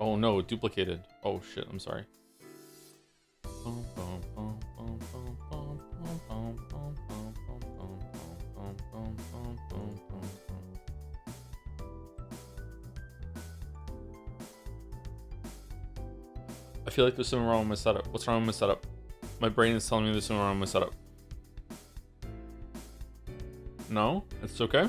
Oh no, duplicated. Oh shit, I'm sorry. I feel like there's something wrong with my setup. What's wrong with my setup? My brain is telling me there's something wrong with my setup. No? It's okay?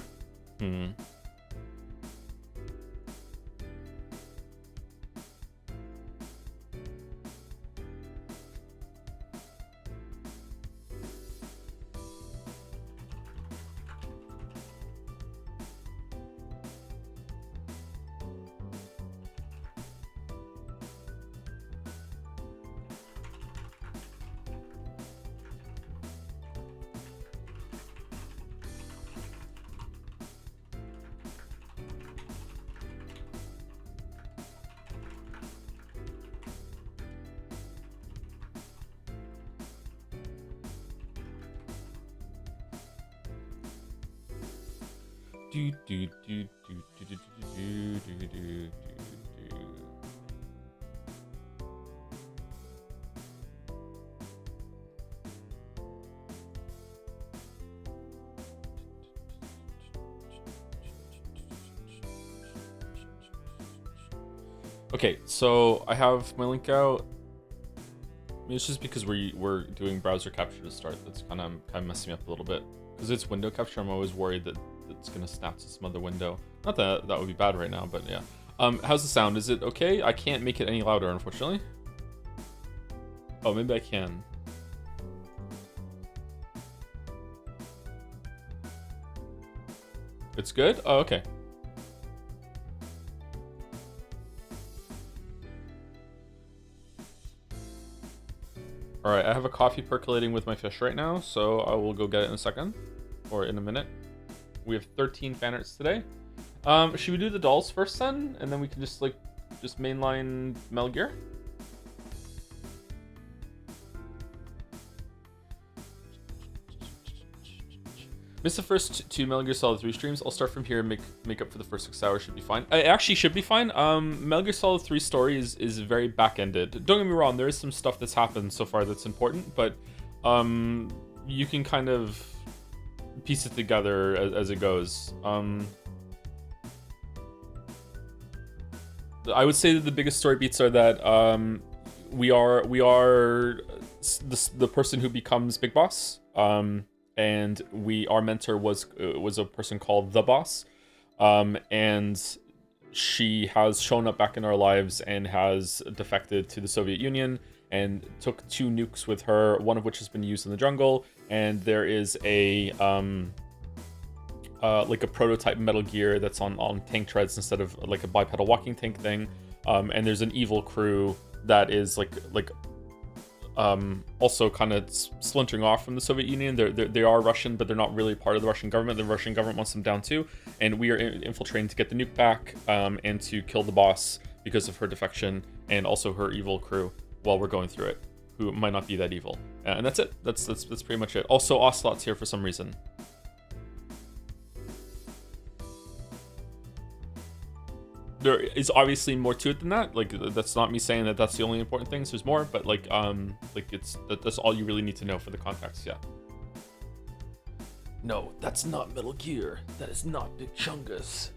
Okay, so I have my link out. It's just because we're doing browser capture to start. That's kind of messing me up a little bit. Because it's window capture, I'm always worried that it's gonna snap to some other window. Not that that would be bad right now, but yeah. How's the sound? Is it okay? I can't make it any louder, unfortunately. Oh, maybe I can. It's good? Oh, okay. All right, I have a coffee percolating with my fish right now, so I will go get it in a second, or in a minute. We have 13 Fanarts today. Should we do the dolls first then, and then we can just mainline Metal Gear? Missed the first 2 Metal Gear Solid 3 streams. I'll start from here and make up for the first 6 hours. Should be fine. It actually should be fine. Metal Gear Solid 3 story is very back-ended. Don't get me wrong, there is some stuff that's happened so far that's important, but you can kind of piece it together as it goes. I would say that the biggest story beats are that we are the person who becomes Big Boss. And our mentor was a person called The Boss, and she has shown up back in our lives and has defected to the Soviet Union and took 2 nukes with her, one of which has been used in the jungle, and there is a like a prototype Metal Gear that's on tank treads instead of like a bipedal walking tank thing, and there's an evil crew that is like also kind of splintering off from the Soviet Union. They are Russian, but they're not really part of the Russian government. The Russian government wants them down too, and we are infiltrating to get the nuke back, and to kill the boss because of her defection and also her evil crew while we're going through it, who might not be that evil. And that's it. That's pretty much it. Also, Ocelot's here for some reason. There is obviously more to it than that. Like, that's not me saying that that's the only important things. There's more, but like that's all you really need to know for the context. Yeah. No, that's not Metal Gear. That is not Big Chungus.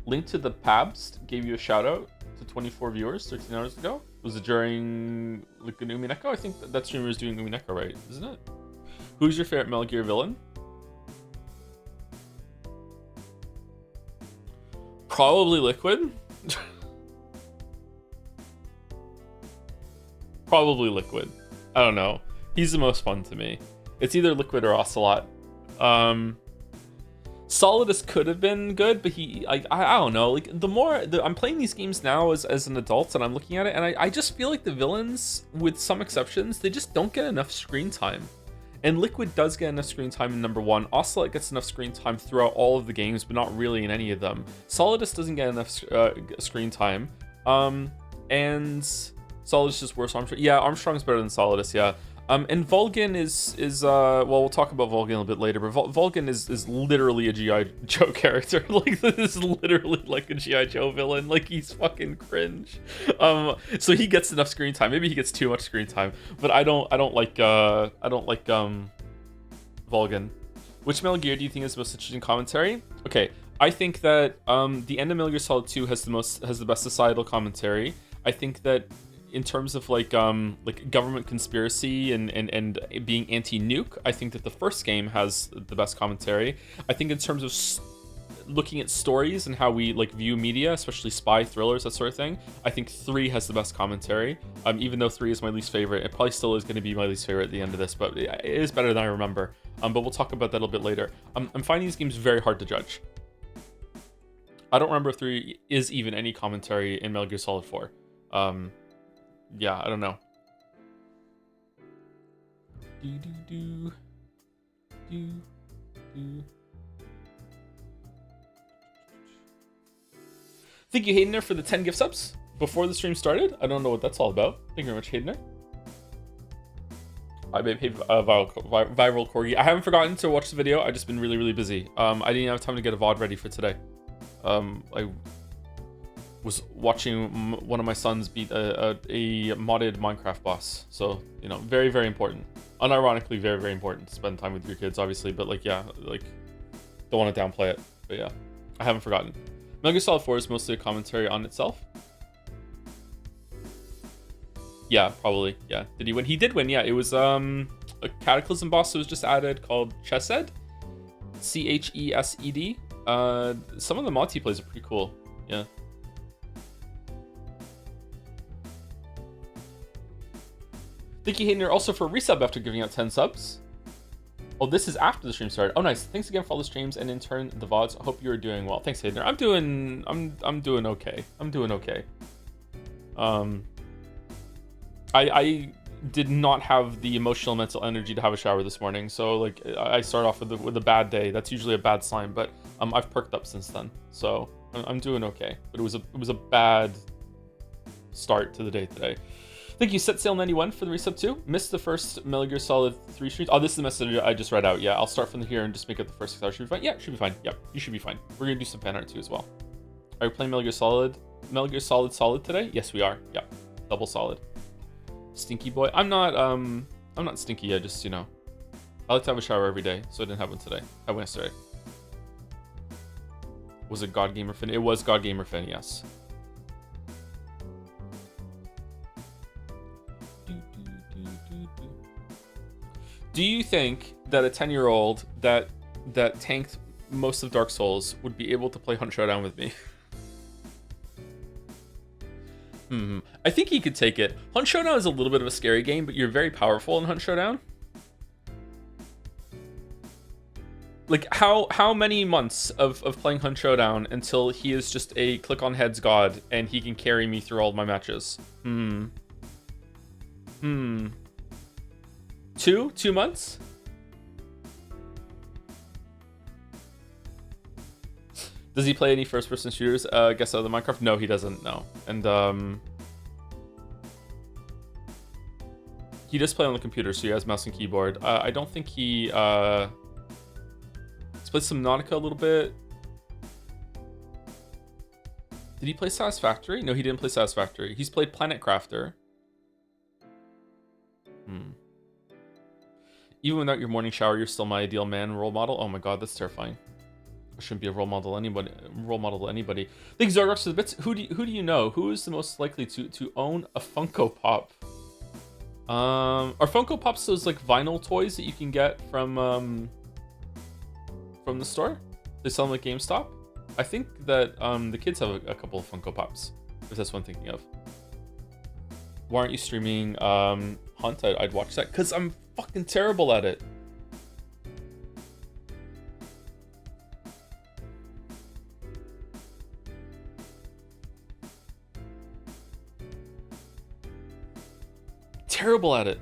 Link to the Pabst gave you a shout out. 24 viewers 13 hours ago. Was it during like Umineko? I think that streamer is doing Umineko, right? Isn't it? Who's your favorite Metal Gear villain? Probably Liquid. Probably Liquid. I don't know. He's the most fun to me. It's either Liquid or Ocelot. Solidus could have been good, but I don't know. Like I'm playing these games now as an adult, and I'm looking at it, and I just feel like the villains, with some exceptions, they just don't get enough screen time. And Liquid does get enough screen time in number 1. Ocelot gets enough screen time throughout all of the games, but not really in any of them. Solidus doesn't get enough screen time. And Solidus is worse. Yeah, Armstrong's better than Solidus, yeah. And Volgin is well, we'll talk about Volgin a little bit later, but Volgin is literally a G.I. Joe character. Like, this is literally like a G.I. Joe villain. Like, he's fucking cringe. So he gets enough screen time. Maybe he gets too much screen time, but I don't like Volgin. Which Metal Gear do you think is the most interesting commentary? Okay, I think that the end of Metal Gear Solid 2 has the best societal commentary. I think that in terms of like government conspiracy and being anti-nuke, I think that the first game has the best commentary. I think in terms of looking at stories and how we like view media, especially spy thrillers, that sort of thing, I think 3 has the best commentary. Even though 3 is my least favorite, it probably still is going to be my least favorite at the end of this, but it is better than I remember. But we'll talk about that a little bit later. I'm finding these games very hard to judge. I don't remember if 3 is even any commentary in Metal Gear Solid 4. Yeah, I don't know. Thank you, Haydener, for the 10 gift subs before the stream started. I don't know what that's all about. Thank you very much, Haydener. I may pay viral corgi. I haven't forgotten to watch the video. I've just been really, really busy. I didn't have time to get a VOD ready for today. I was watching one of my sons beat a modded Minecraft boss. So, you know, very, very important. Unironically, very, very important to spend time with your kids, obviously. But, like, yeah, like, don't want to downplay it. But, yeah, I haven't forgotten. Metal Gear Solid 4 is mostly a commentary on itself. Yeah, probably. Yeah. Did he win? He did win, yeah. It was a Cataclysm boss that was just added called Chesed. Chesed. Some of the mods he plays are pretty cool. Yeah. Thank you, Hayden, also for a resub after giving out 10 subs. Oh, this is after the stream started. Oh, nice. Thanks again for all the streams and in turn the VODs. I hope you are doing well. Thanks, Hayden. I'm doing okay. I'm doing okay. I did not have the emotional mental energy to have a shower this morning, so like I start off with a bad day. That's usually a bad sign, but I've perked up since then, so I'm doing okay. But it was a bad start to the day today. Thank you, SetSail91 for the resub too. Missed the first Metal Gear Solid 3 streams. Oh, this is the message I just read out. Yeah, I'll start from here and just make it the first 6 hours. Should be fine. Yeah, should be fine. Yep, you should be fine. We're gonna do some fan art too as well. Are you playing Metal Gear Solid? Metal Gear Solid today? Yes, we are. Yep, double solid. Stinky boy. I'm not stinky. I just, you know, I like to have a shower every day, so I didn't have one today. I went yesterday. Was it God Gamer Fin? It was God Gamer Fin, yes. Do you think that a 10-year-old that tanked most of Dark Souls would be able to play Hunt Showdown with me? I think he could take it. Hunt Showdown is a little bit of a scary game, but you're very powerful in Hunt Showdown. Like, how many months of playing Hunt Showdown until he is just a click on heads god and he can carry me through all my matches? 2 months? Does he play any first-person shooters? I guess other than Minecraft? No, he doesn't. No, and he does play on the computer, so he has mouse and keyboard. I don't think he's played some Nautica a little bit. Did he play Satisfactory? No, he didn't play Satisfactory. He's played Planet Crafter. Even without your morning shower, you're still my ideal man role model. Oh my god, that's terrifying. I shouldn't be a role model to anybody. Thanks, Zorgox, for the bits. Who do you know? Who is the most likely to own a Funko Pop? Are Funko Pops those like vinyl toys that you can get from the store? They sell them at GameStop. I think that the kids have a couple of Funko Pops. If that's what I'm thinking of. Why aren't you streaming Hunt? I'd watch that because I'm fucking terrible at it. Terrible at it.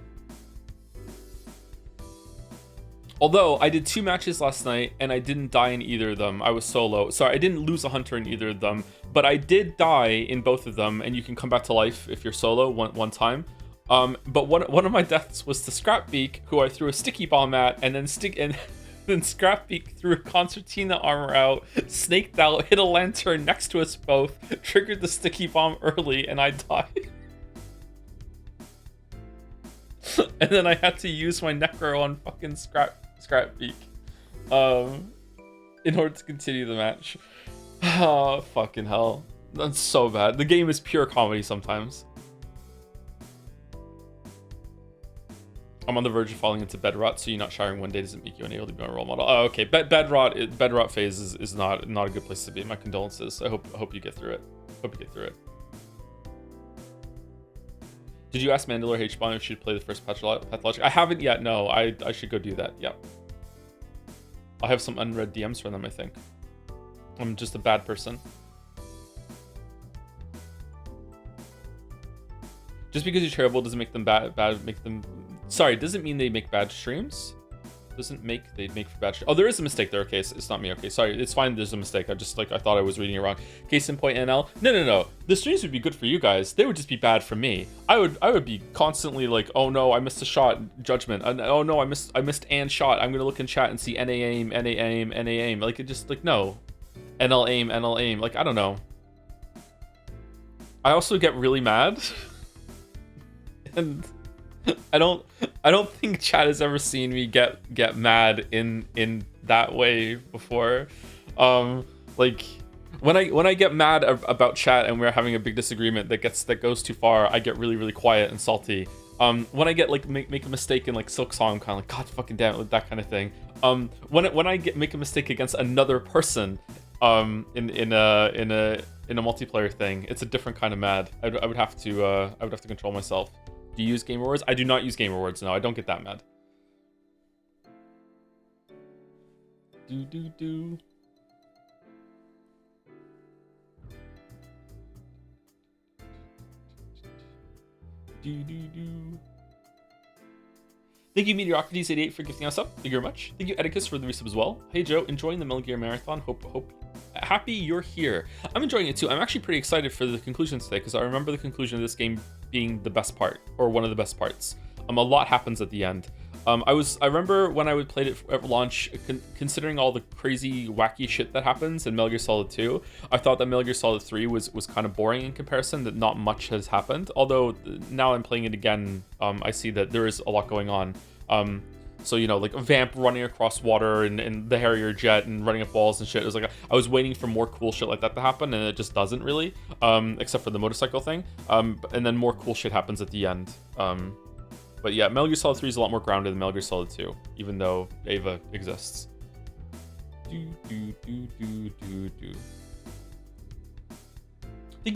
Although I did 2 matches last night and I didn't die in either of them. I was solo. Sorry, I didn't lose a hunter in either of them, but I did die in both of them, and you can come back to life if you're solo one time. But one of my deaths was to Scrapbeak, who I threw a sticky bomb at, and then then Scrapbeak threw a concertina armor out, snaked out, hit a lantern next to us both, triggered the sticky bomb early, and I died. And then I had to use my Necro on fucking Scrapbeak in order to continue the match. Oh, fucking hell. That's so bad. The game is pure comedy sometimes. I'm on the verge of falling into bed rot, so you not showering one day doesn't make you unable to be my role model. Oh, okay. Bed rot phase is not a good place to be. My condolences. I hope you get through it. Hope you get through it. Did you ask Mandalore H-Bomb if she'd play the first Pathologic? I haven't yet, no. I should go do that, yeah. I'll have some unread DMs from them, I think. I'm just a bad person. Just because you're terrible doesn't make them doesn't mean they make bad streams. Doesn't make they make for bad streams. Oh, there is a mistake there. Okay, it's not me. Okay, sorry, it's fine. There's a mistake. I thought I was reading it wrong. Case in point, NL. No. The streams would be good for you guys. They would just be bad for me. I would be constantly like, oh no, I missed a shot. Judgment. Oh no, I missed and shot. I'm gonna look in chat and see NA aim, NA aim, NA aim. Like it just like no, NL aim, NL aim. Like I don't know. I also get really mad, and I don't think chat has ever seen me get mad in that way before. Like when I get mad about chat and we're having a big disagreement that goes too far, I get really quiet and salty. When I get like make a mistake in like Silk Song, I'm kind of like, God fucking damn it, like that kind of thing. When I make a mistake against another person, in a multiplayer thing, it's a different kind of mad. I would have to control myself. Do you use Game Awards? I do not use Game Awards. No, I don't get that mad. Do. Thank you, Mediocrities88, for gifting us up. Thank you very much. Thank you, Edicus, for the resub as well. Hey, Joe, enjoying the Metal Gear Marathon. Hope happy you're here. I'm enjoying it too. I'm actually pretty excited for the conclusion today because I remember the conclusion of this game being the best part, or one of the best parts. A lot happens at the end. I remember when I played it at launch, considering all the crazy wacky shit that happens in Metal Gear Solid 2, I thought that Metal Gear Solid 3 was kind of boring in comparison, that not much has happened. Although now I'm playing it again, I see that there is a lot going on. So, you know, like a vamp running across water and the Harrier jet and running up walls and shit. It was like, I was waiting for more cool shit like that to happen, and it just doesn't really, except for the motorcycle thing. And then more cool shit happens at the end. But yeah, Metal Gear Solid 3 is a lot more grounded than Metal Gear Solid 2, even though Ava exists. Thank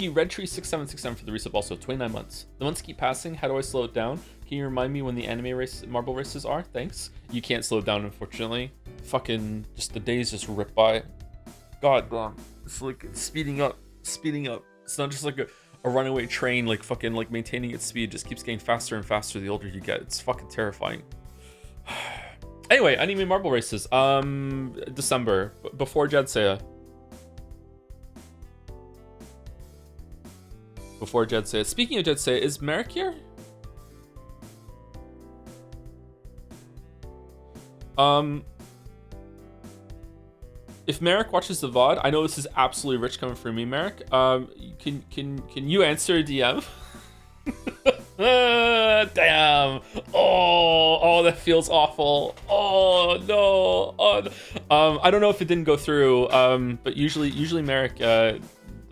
you, Redtree6767 for the resub also. 29 months. The months keep passing. How do I slow it down? Can you remind me when the anime marble races are? Thanks. You can't slow it down, unfortunately. Fucking, just the days just rip by. God damn. It's like speeding up. It's not just like a runaway train, like fucking like maintaining its speed. It just keeps getting faster and faster the older you get. It's fucking terrifying. Anyway, anime marble races. December, before Jedsea. Before Jedsea. Speaking of Jedsea, is Merrick here? If Merrick watches the VOD, I know this is absolutely rich coming from me, Merrick. Can you answer a DM? Damn. Oh, that feels awful. Oh no. Oh, I don't know if it didn't go through. But usually Merrick,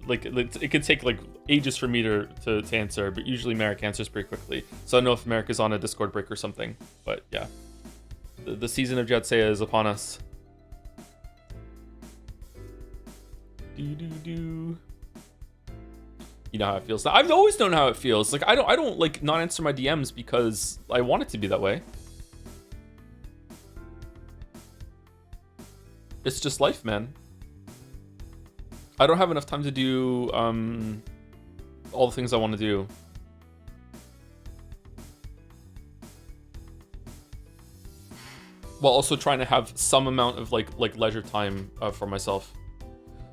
like it could take like ages for me to answer, but usually Merrick answers pretty quickly. So I don't know if Merrick is on a Discord break or something. But yeah, the season of Jedsea is upon us. You know how it feels. I've always known how it feels. Like I don't like not answer my DMs because I want it to be that way. It's just life, man. I don't have enough time to do all the things I want to do. while also trying to have some amount of like leisure time for myself.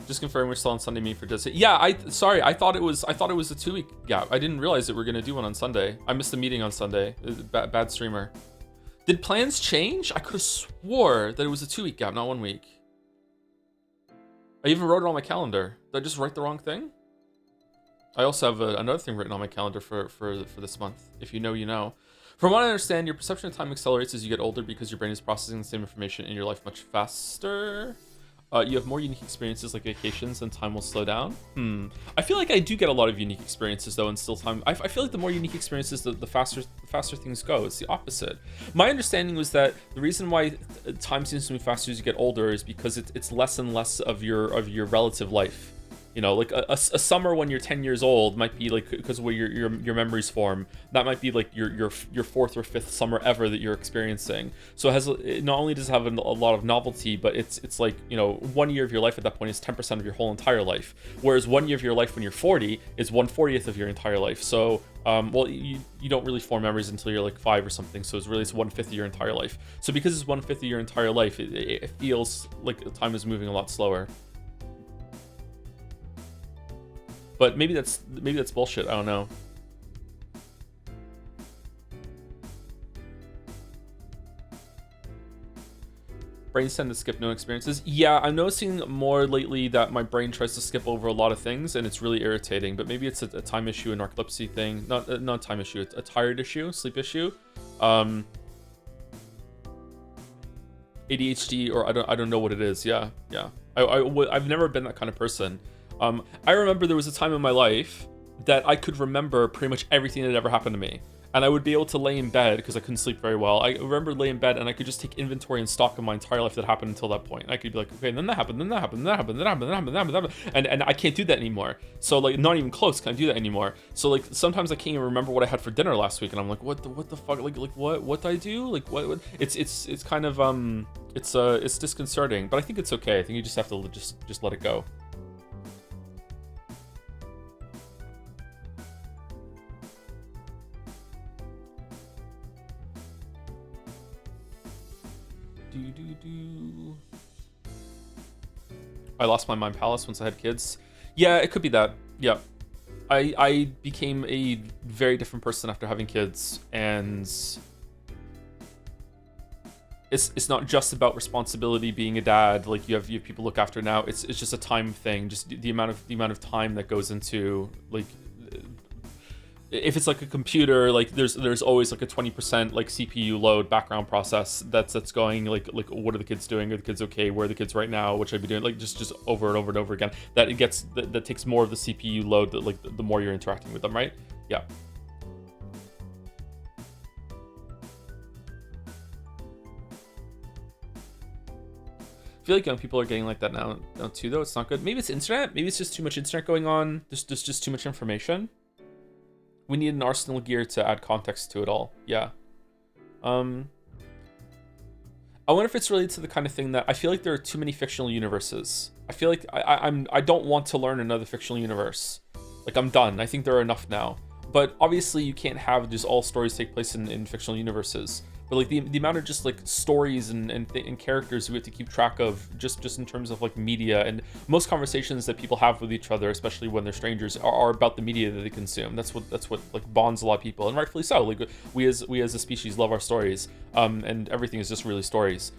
Just confirm we're still on Sunday meet for Disney. Yeah, I thought it was a 2-week gap. I didn't realize that we're gonna do one on Sunday. I missed the meeting on Sunday. Bad streamer. Did plans change? I could have swore that it was a 2-week gap, not 1 week. I even wrote it on my calendar. Did I just write the wrong thing? I also have another thing written on my calendar for this month. If you know, you know. From what I understand, your perception of time accelerates as you get older because your brain is processing the same information in your life much faster. You have more unique experiences like vacations and time will slow down. I feel like I do get a lot of unique experiences though, and still time. I feel like the more unique experiences, the faster things go. It's the opposite. My understanding was that the reason why time seems to move faster as you get older is because it's less and less of your relative life. You know, like a summer when you're 10 years old might be like, because of where your memories form, that might be like your fourth or fifth summer ever that you're experiencing. So it not only does it have a lot of novelty, but it's like, you know, 1 year of your life at that point is 10% of your whole entire life. Whereas 1 year of your life when you're 40 is 1/40th of your entire life. So, well, you don't really form memories until you're like 5 or something. So it's 1/5 of your entire life. So because it's 1/5 of your entire life, it feels like time is moving a lot slower. But maybe that's bullshit. I don't know. Brains tend to skip no experiences. Yeah, I'm noticing more lately that my brain tries to skip over a lot of things, and it's really irritating. But maybe it's a time issue, a narcolepsy thing. Not a time issue. It's a tired issue, sleep issue. ADHD, or I don't know what it is. Yeah. I've never been that kind of person. I remember there was a time in my life that I could remember pretty much everything that ever happened to me. And I would be able to lay in bed because I couldn't sleep very well. I remember lay in bed and I could just take inventory and stock of my entire life that happened until that point. I could be like, okay, then that happened, then that happened, then that happened, then that happened, then that happened, then that happened. And I can't do that anymore. So like, not even close can I do that anymore. So like, sometimes I can't even remember what I had for dinner last week. And I'm like, what the fuck? Like what did I do? Like what? It's kind of, it's disconcerting, but I think it's okay. I think you just have to just let it go. I lost my mind palace once I had kids. Yeah, it could be that. Yeah. I became a very different person after having kids, and it's not just about responsibility being a dad. Like you have people look after now. It's just a time thing. Just the amount of time that goes into, like, if it's like a computer, like there's always like a 20% like CPU load background process that's going like what are the kids doing? Are the kids okay? Where are the kids right now? What should I be doing? Like just over and over and over again. That takes more of the CPU load, that like the more you're interacting with them, right? Yeah. I feel like young people are getting like that now too, though. It's not good. Maybe it's internet. Maybe it's just too much internet going on. There's just too much information. We need an arsenal gear to add context to it all. Yeah. I wonder if it's related to the kind of thing that I feel like there are too many fictional universes. I feel like I don't want to learn another fictional universe. Like I'm done. I think there are enough now. But obviously you can't have just all stories take place in fictional universes. But like the amount of just like stories and characters we have to keep track of just in terms of like media, and most conversations that people have with each other, especially when they're strangers, are about the media that they consume. That's what like bonds a lot of people, and rightfully so. Like we as a species love our stories, and everything is just really stories.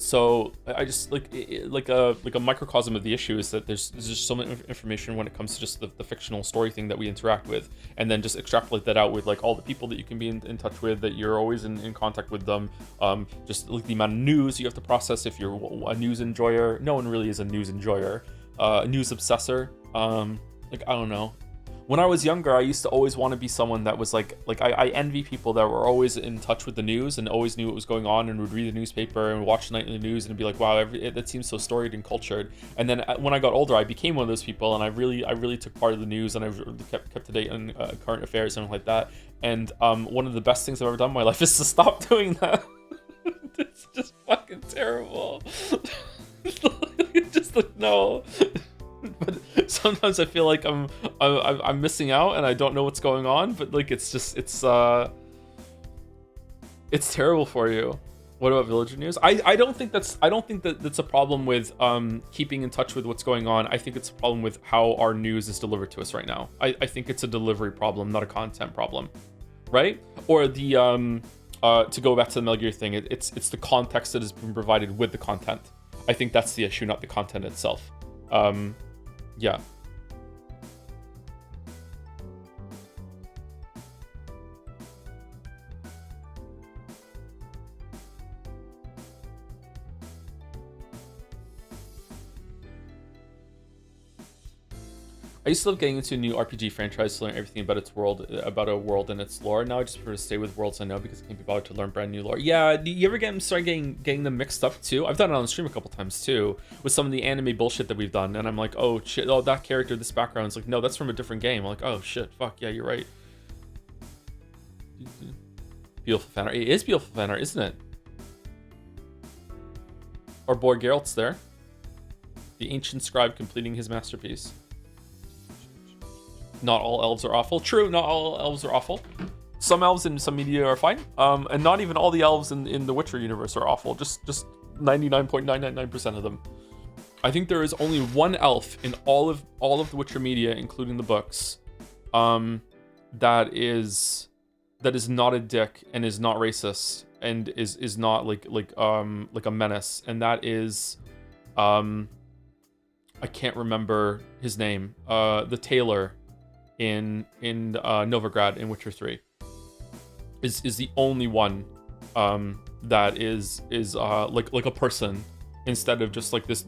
So I just like a microcosm of the issue is that there's just so much information when it comes to just the fictional story thing that we interact with, and then just extrapolate that out with like all the people that you can be in touch with, that you're always in contact with them. Just like the amount of news you have to process if you're a news enjoyer. No one really is a news enjoyer, a news obsessor. Like I don't know. When I was younger, I used to always want to be someone that was like I envy people that were always in touch with the news and always knew what was going on and would read the newspaper and watch nightly news and be like, wow, that seems so storied and cultured. And then when I got older, I became one of those people, and I really took part of the news, and I kept to date on current affairs and everything like that. And one of the best things I've ever done in my life is to stop doing that. It's just fucking terrible. Just like, no. But sometimes I feel like I'm missing out and I don't know what's going on, but like it's terrible for you. What about villager news? I don't think that's a problem with keeping in touch with what's going on. I think it's a problem with how our news is delivered to us right now. I think it's a delivery problem, not a content problem, right? Or the to go back to the Metal Gear thing, it's the context that has been provided with the content. I think that's the issue, not the content itself. Yeah. I used to love getting into a new RPG franchise to learn everything about its world, about a world and its lore. Now I just prefer to stay with worlds I know because I can't be bothered to learn brand new lore. Yeah, do you ever start getting them mixed up too? I've done it on the stream a couple times too, with some of the anime bullshit that we've done, and I'm like, oh shit, oh that character, this background. It's like, no, that's from a different game. I'm like, oh shit, fuck, yeah, you're right. Beautiful fan art. It is beautiful fan art, isn't it? Our boy Geralt's there. The ancient scribe completing his masterpiece. Not all elves are awful. True, not all elves are awful. Some elves in some media are fine. And not even all the elves in the Witcher universe are awful. Just 99.999% of them. I think there is only one elf in all of the Witcher media, including the books, that is not a dick and is not racist and is not like a menace. And that is I can't remember his name. The tailor in Novigrad in Witcher 3 is the only one that is like a person instead of just like this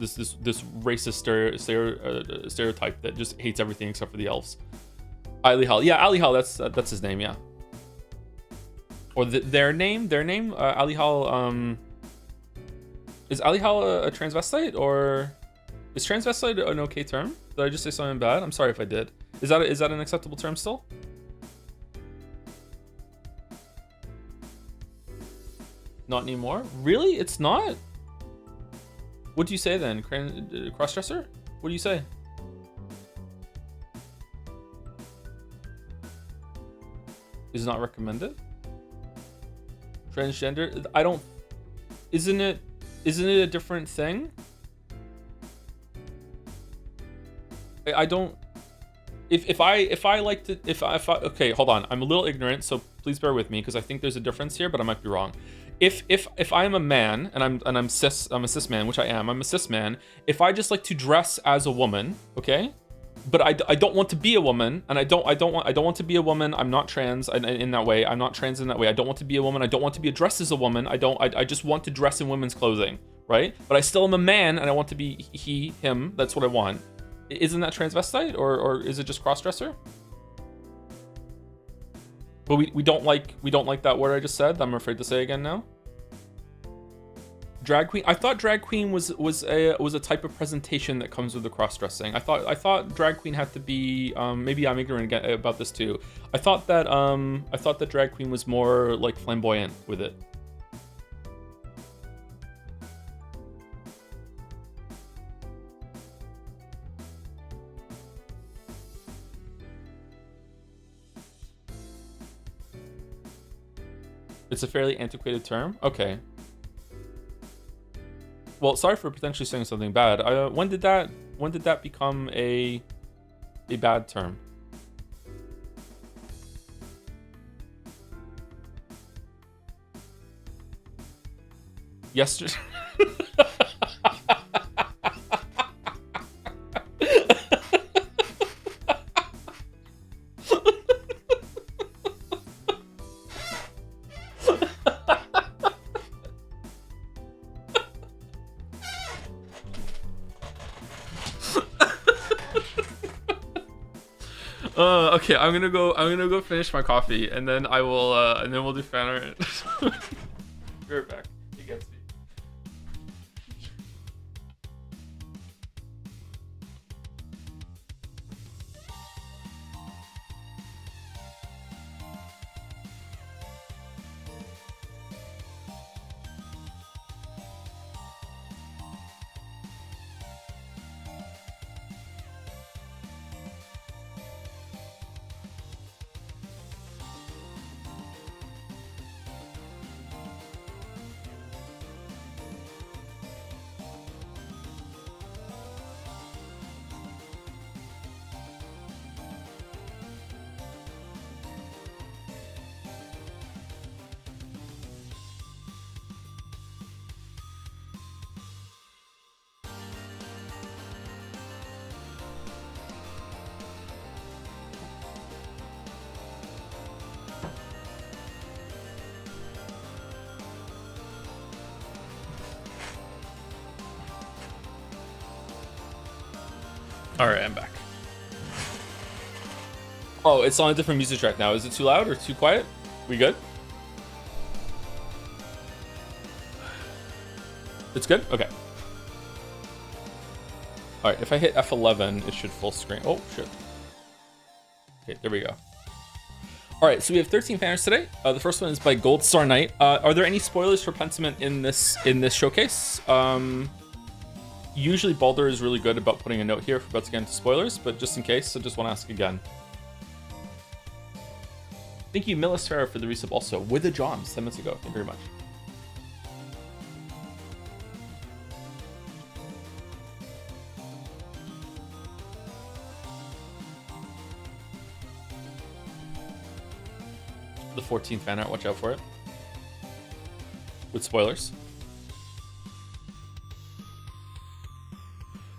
racist stereotype that just hates everything except for the elves. Alihal, yeah, Alihal, that's his name, yeah. Or their name, Alihal. Is Alihal a transvestite, or is transvestite an okay term? Did I just say something bad? I'm sorry if I did. Is that an acceptable term still? Not anymore? Really? It's not? What do you say then? Crossdresser? What do you say? Is not recommended? Transgender? I don't... Isn't it a different thing? I don't... If I like to... Okay, hold on. I'm a little ignorant, so please bear with me, because I think there's a difference here, but I might be wrong. If I'm a man, and I'm a cis man, which I am, I'm a cis man, if I just like to dress as a woman, okay? But I don't want to be a woman, and I don't want to be a woman. I'm not trans in that way. I'm not trans in that way. I don't want to be a woman. I don't want to be addressed as a woman. I just want to dress in women's clothing, right? But I still am a man, and I want to be he, him. That's what I want. Isn't that transvestite, or is it just crossdresser? But we don't like that word I just said. I'm afraid to say again now. Drag queen. I thought drag queen was a type of presentation that comes with the cross dressing. I thought drag queen had to be maybe I'm ignorant about this too. I thought that drag queen was more like flamboyant with it. It's a fairly antiquated term. Okay. Well, sorry for potentially saying something bad. When did that become a bad term? Yesterday. Okay, I'm gonna go finish my coffee, and then I will, and then we'll do Fanart. Be right back. He gets me. All right, I'm back. Oh, it's on a different music track now. Is it too loud or too quiet? We good? It's good? Okay. All right, if I hit F11, it should full screen. Oh, shit. Okay, there we go. All right, so we have 13 Fanarts today. The first one is by Gold Star Knight. Are there any spoilers for Pentiment in this showcase? Usually Baldur is really good about putting a note here for about to get into spoilers, but just in case, I just want to ask again. Thank you, Millisfera, for the resub also. With the Johns 10 minutes ago. Thank you very much. The 14th fan art, watch out for it. With spoilers.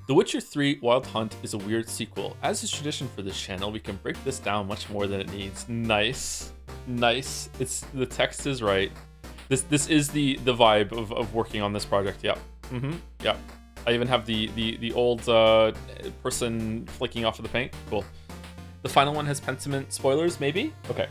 The Witcher 3 Wild Hunt is a weird sequel. As is tradition for this channel, we can break this down much more than it needs. Nice. Nice. It's the text is right. This is the vibe of working on this project. Yep. Yep. I even have the old person flicking off of the paint. Cool. The final one has Pentiment spoilers, maybe? Okay.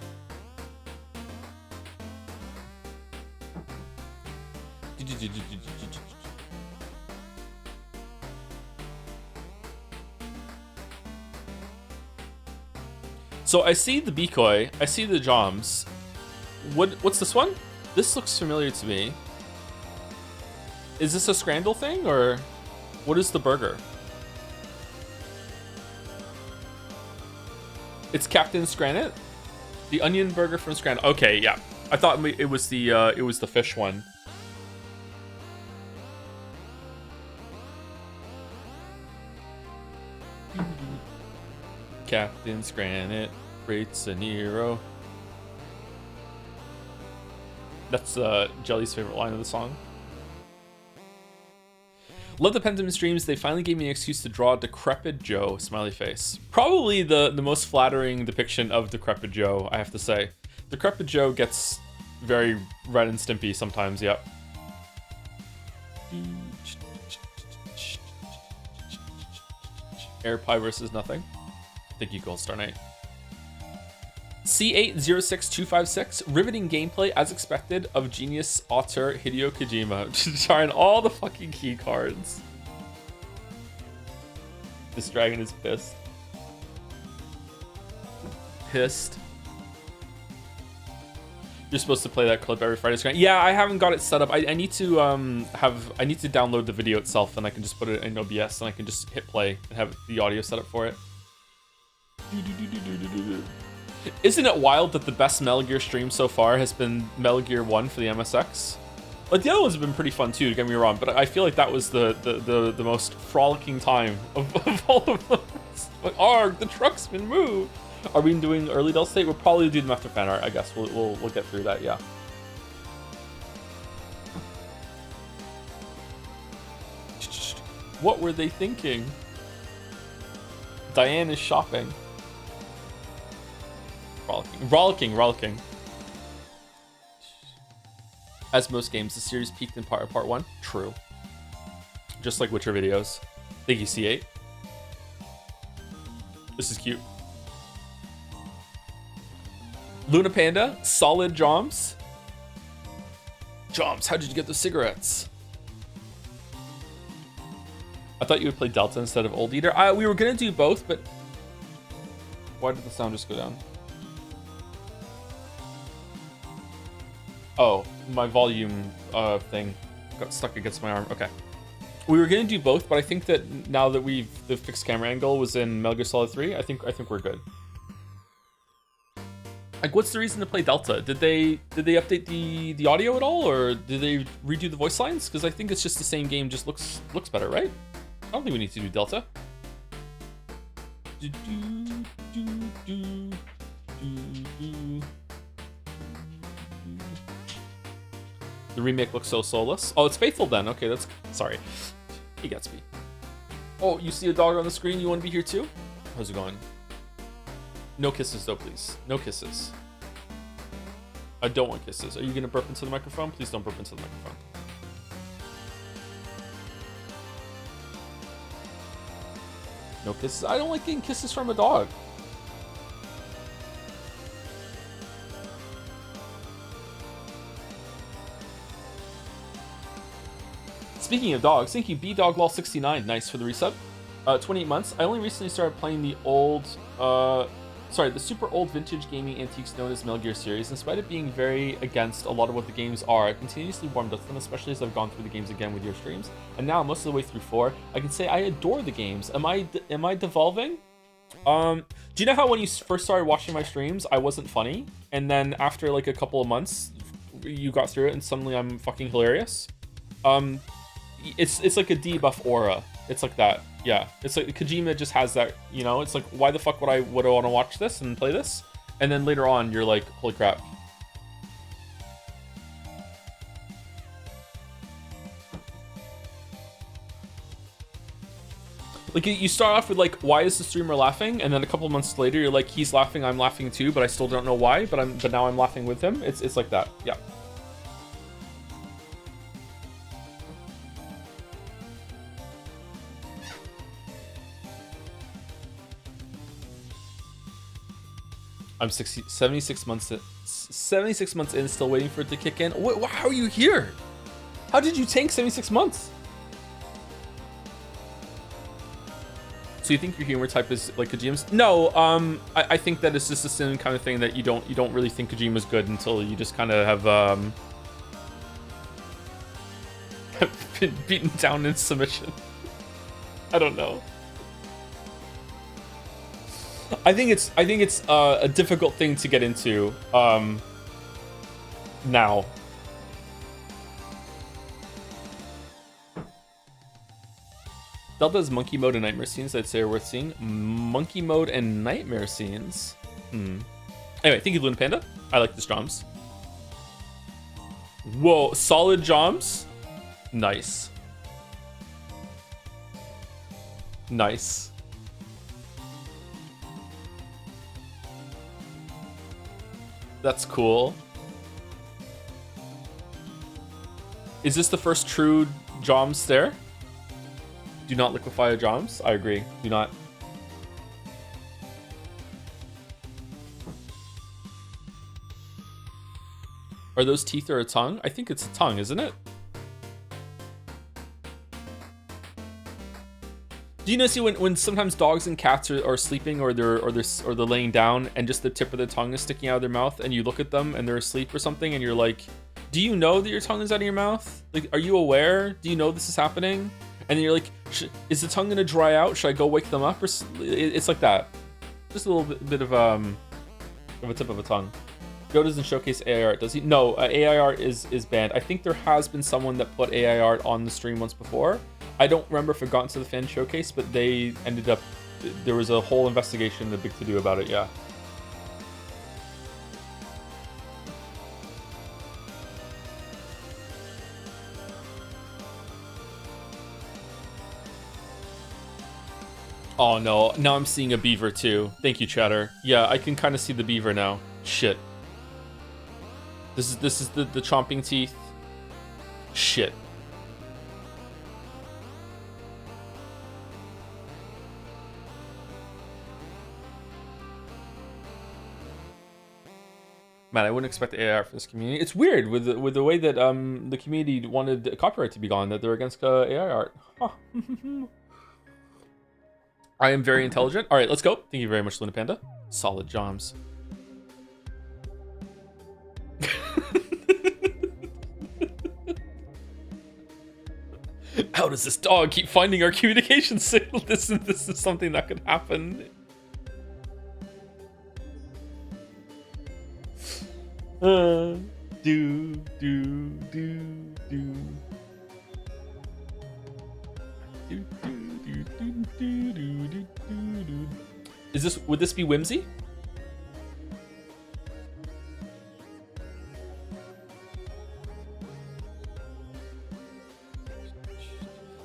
So I see the Bikoi, I see the Joms. What's this one? This looks familiar to me. Is this a Scrandle thing, or what is the burger? It's Captain Scranit? The onion burger from Scrandle. Okay, yeah. I thought it was the fish one. Captain Scranit rates a Nero. That's Jelly's favorite line of the song. Love the Pentiment streams. They finally gave me an excuse to draw Decrepit Joe, smiley face. Probably the most flattering depiction of Decrepit Joe, I have to say. Decrepit Joe gets very Ren and Stimpy sometimes, yep. Air pie versus nothing. Thank you, Gold Star Knight. C806256, riveting gameplay as expected of genius author Hideo Kojima. Trying all the fucking key cards. This dragon is pissed. Pissed. You're supposed to play that clip every Friday screen. Yeah, I haven't got it set up. I need to I need to download the video itself, and I can just put it in OBS, and I can just hit play and have the audio set up for it. Isn't it wild that the best Metal Gear stream so far has been Metal Gear 1 for the MSX? Like, the other ones have been pretty fun too, don't get me wrong, but I feel like that was the most frolicking time of all of them. Like, arg, the truck's been moved. Are we doing early Del State? We'll probably do them after fan art, I guess. We'll get through that, yeah. What were they thinking? Diane is shopping. Rollicking. As most games, the series peaked in part 1. True. Just like Witcher videos. Thank you, C8. This is cute. Luna Panda, solid Joms. Joms, how did you get the cigarettes? I thought you would play Delta instead of Old Eater. We were gonna do both, but why did the sound just go down? Oh, my volume thing got stuck against my arm. Okay. We were gonna do both, but I think that now that the fixed camera angle was in Metal Gear Solid 3, I think we're good. Like, what's the reason to play Delta? Did they update the audio at all, or did they redo the voice lines? Because I think it's just the same game, just looks better, right? I don't think we need to do Delta. The remake looks so soulless. Oh, it's Faithful then. Okay, that's... Sorry. He gets me. Oh, you see a dog on the screen? You want to be here too? How's it going? No kisses though, please. No kisses. I don't want kisses. Are you going to burp into the microphone? Please don't burp into the microphone. No kisses. I don't like getting kisses from a dog. Speaking of dogs, thank you, BDogLol69. Nice for the resub. 28 months. I only recently started playing the super old vintage gaming antiques known as Metal Gear series. In spite of being very against a lot of what the games are, I continuously warmed up to them, especially as I've gone through the games again with your streams. And now, most of the way through 4, I can say I adore the games. Am I devolving? Do you know how when you first started watching my streams, I wasn't funny? And then after like a couple of months, you got through it and suddenly I'm fucking hilarious? It's like a debuff aura. It's like that. Yeah, it's like Kojima just has that, you know. It's like, why the fuck would I want to watch this and play this? And then later on you're like, holy crap. Like, you start off with like, why is the streamer laughing? And then a couple of months later you're like, he's laughing, I'm laughing too, but I still don't know why, but now I'm laughing with him. It's like that. Yeah. I'm 76 months in, still waiting for it to kick in. How are you here? How did you tank 76 months? So you think your humor type is like Kojima's? No, I think that it's just the same kind of thing that you don't really think Kojima's good until you just kind of have been beaten down in submission. I don't know. I think it's a difficult thing to get into now. Delta's monkey mode and nightmare scenes I'd say are worth seeing. Monkey mode and nightmare scenes. Anyway, thank you, Luna Panda. I like the Joms. Whoa, solid Joms. Nice. Nice. That's cool. Is this the first true Joms there? Do not liquefy a Joms. I agree. Do not. Are those teeth or a tongue? I think it's a tongue, isn't it? Do you know, see when sometimes dogs and cats are sleeping or they're laying down and just the tip of their tongue is sticking out of their mouth and you look at them and they're asleep or something and you're like, do you know that your tongue is out of your mouth? Like, are you aware? Do you know this is happening? And then you're like, is the tongue gonna dry out? Should I go wake them up? Or it's like that. Just a little bit of a tip of a tongue. Joe doesn't showcase AI art, does he? No, AI art is banned. I think there has been someone that put AI art on the stream once before. I don't remember if it got into the fan showcase, but they ended up, there was a whole investigation, a big to-do about it, yeah. Oh no, now I'm seeing a beaver too. Thank you, chatter. Yeah, I can kind of see the beaver now. Shit. This is the chomping teeth. Shit. Man, I wouldn't expect AI art for this community. It's weird with the way that the community wanted copyright to be gone, that they're against AI art. Huh. I am very intelligent. All right, let's go. Thank you very much, Luna Panda. Solid Joms. How does this dog keep finding our communication signal? This is something that could happen. Would this be Whimsy?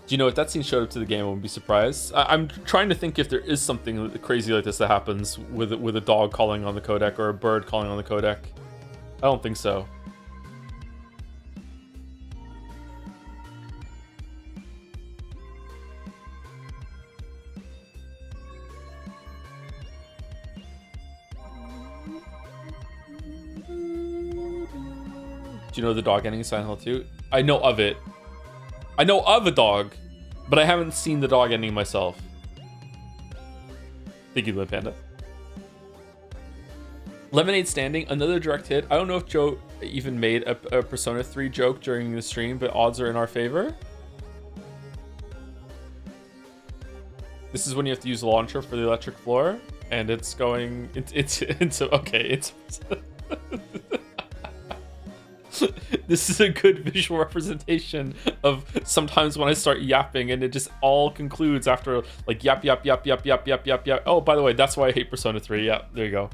Do you know if that scene showed up to the game, I wouldn't be surprised. I'm trying to think if there is something crazy like this that happens with a dog calling on the codec or a bird calling on the codec. I don't think so. Do you know the dog ending in Silent Hill 2? I know of it. I know of a dog, but I haven't seen the dog ending myself. Thank you, Lip Panda. Lemonade Standing, another direct hit. I don't know if Joe even made a Persona 3 joke during the stream, but odds are in our favor. This is when you have to use the launcher for the electric floor, and it's going. It's okay. It's. This is a good visual representation of sometimes when I start yapping and it just all concludes after like yap yap yap yap yap yap yap yap. Oh, by the way, that's why I hate Persona 3. Yeah, there you go.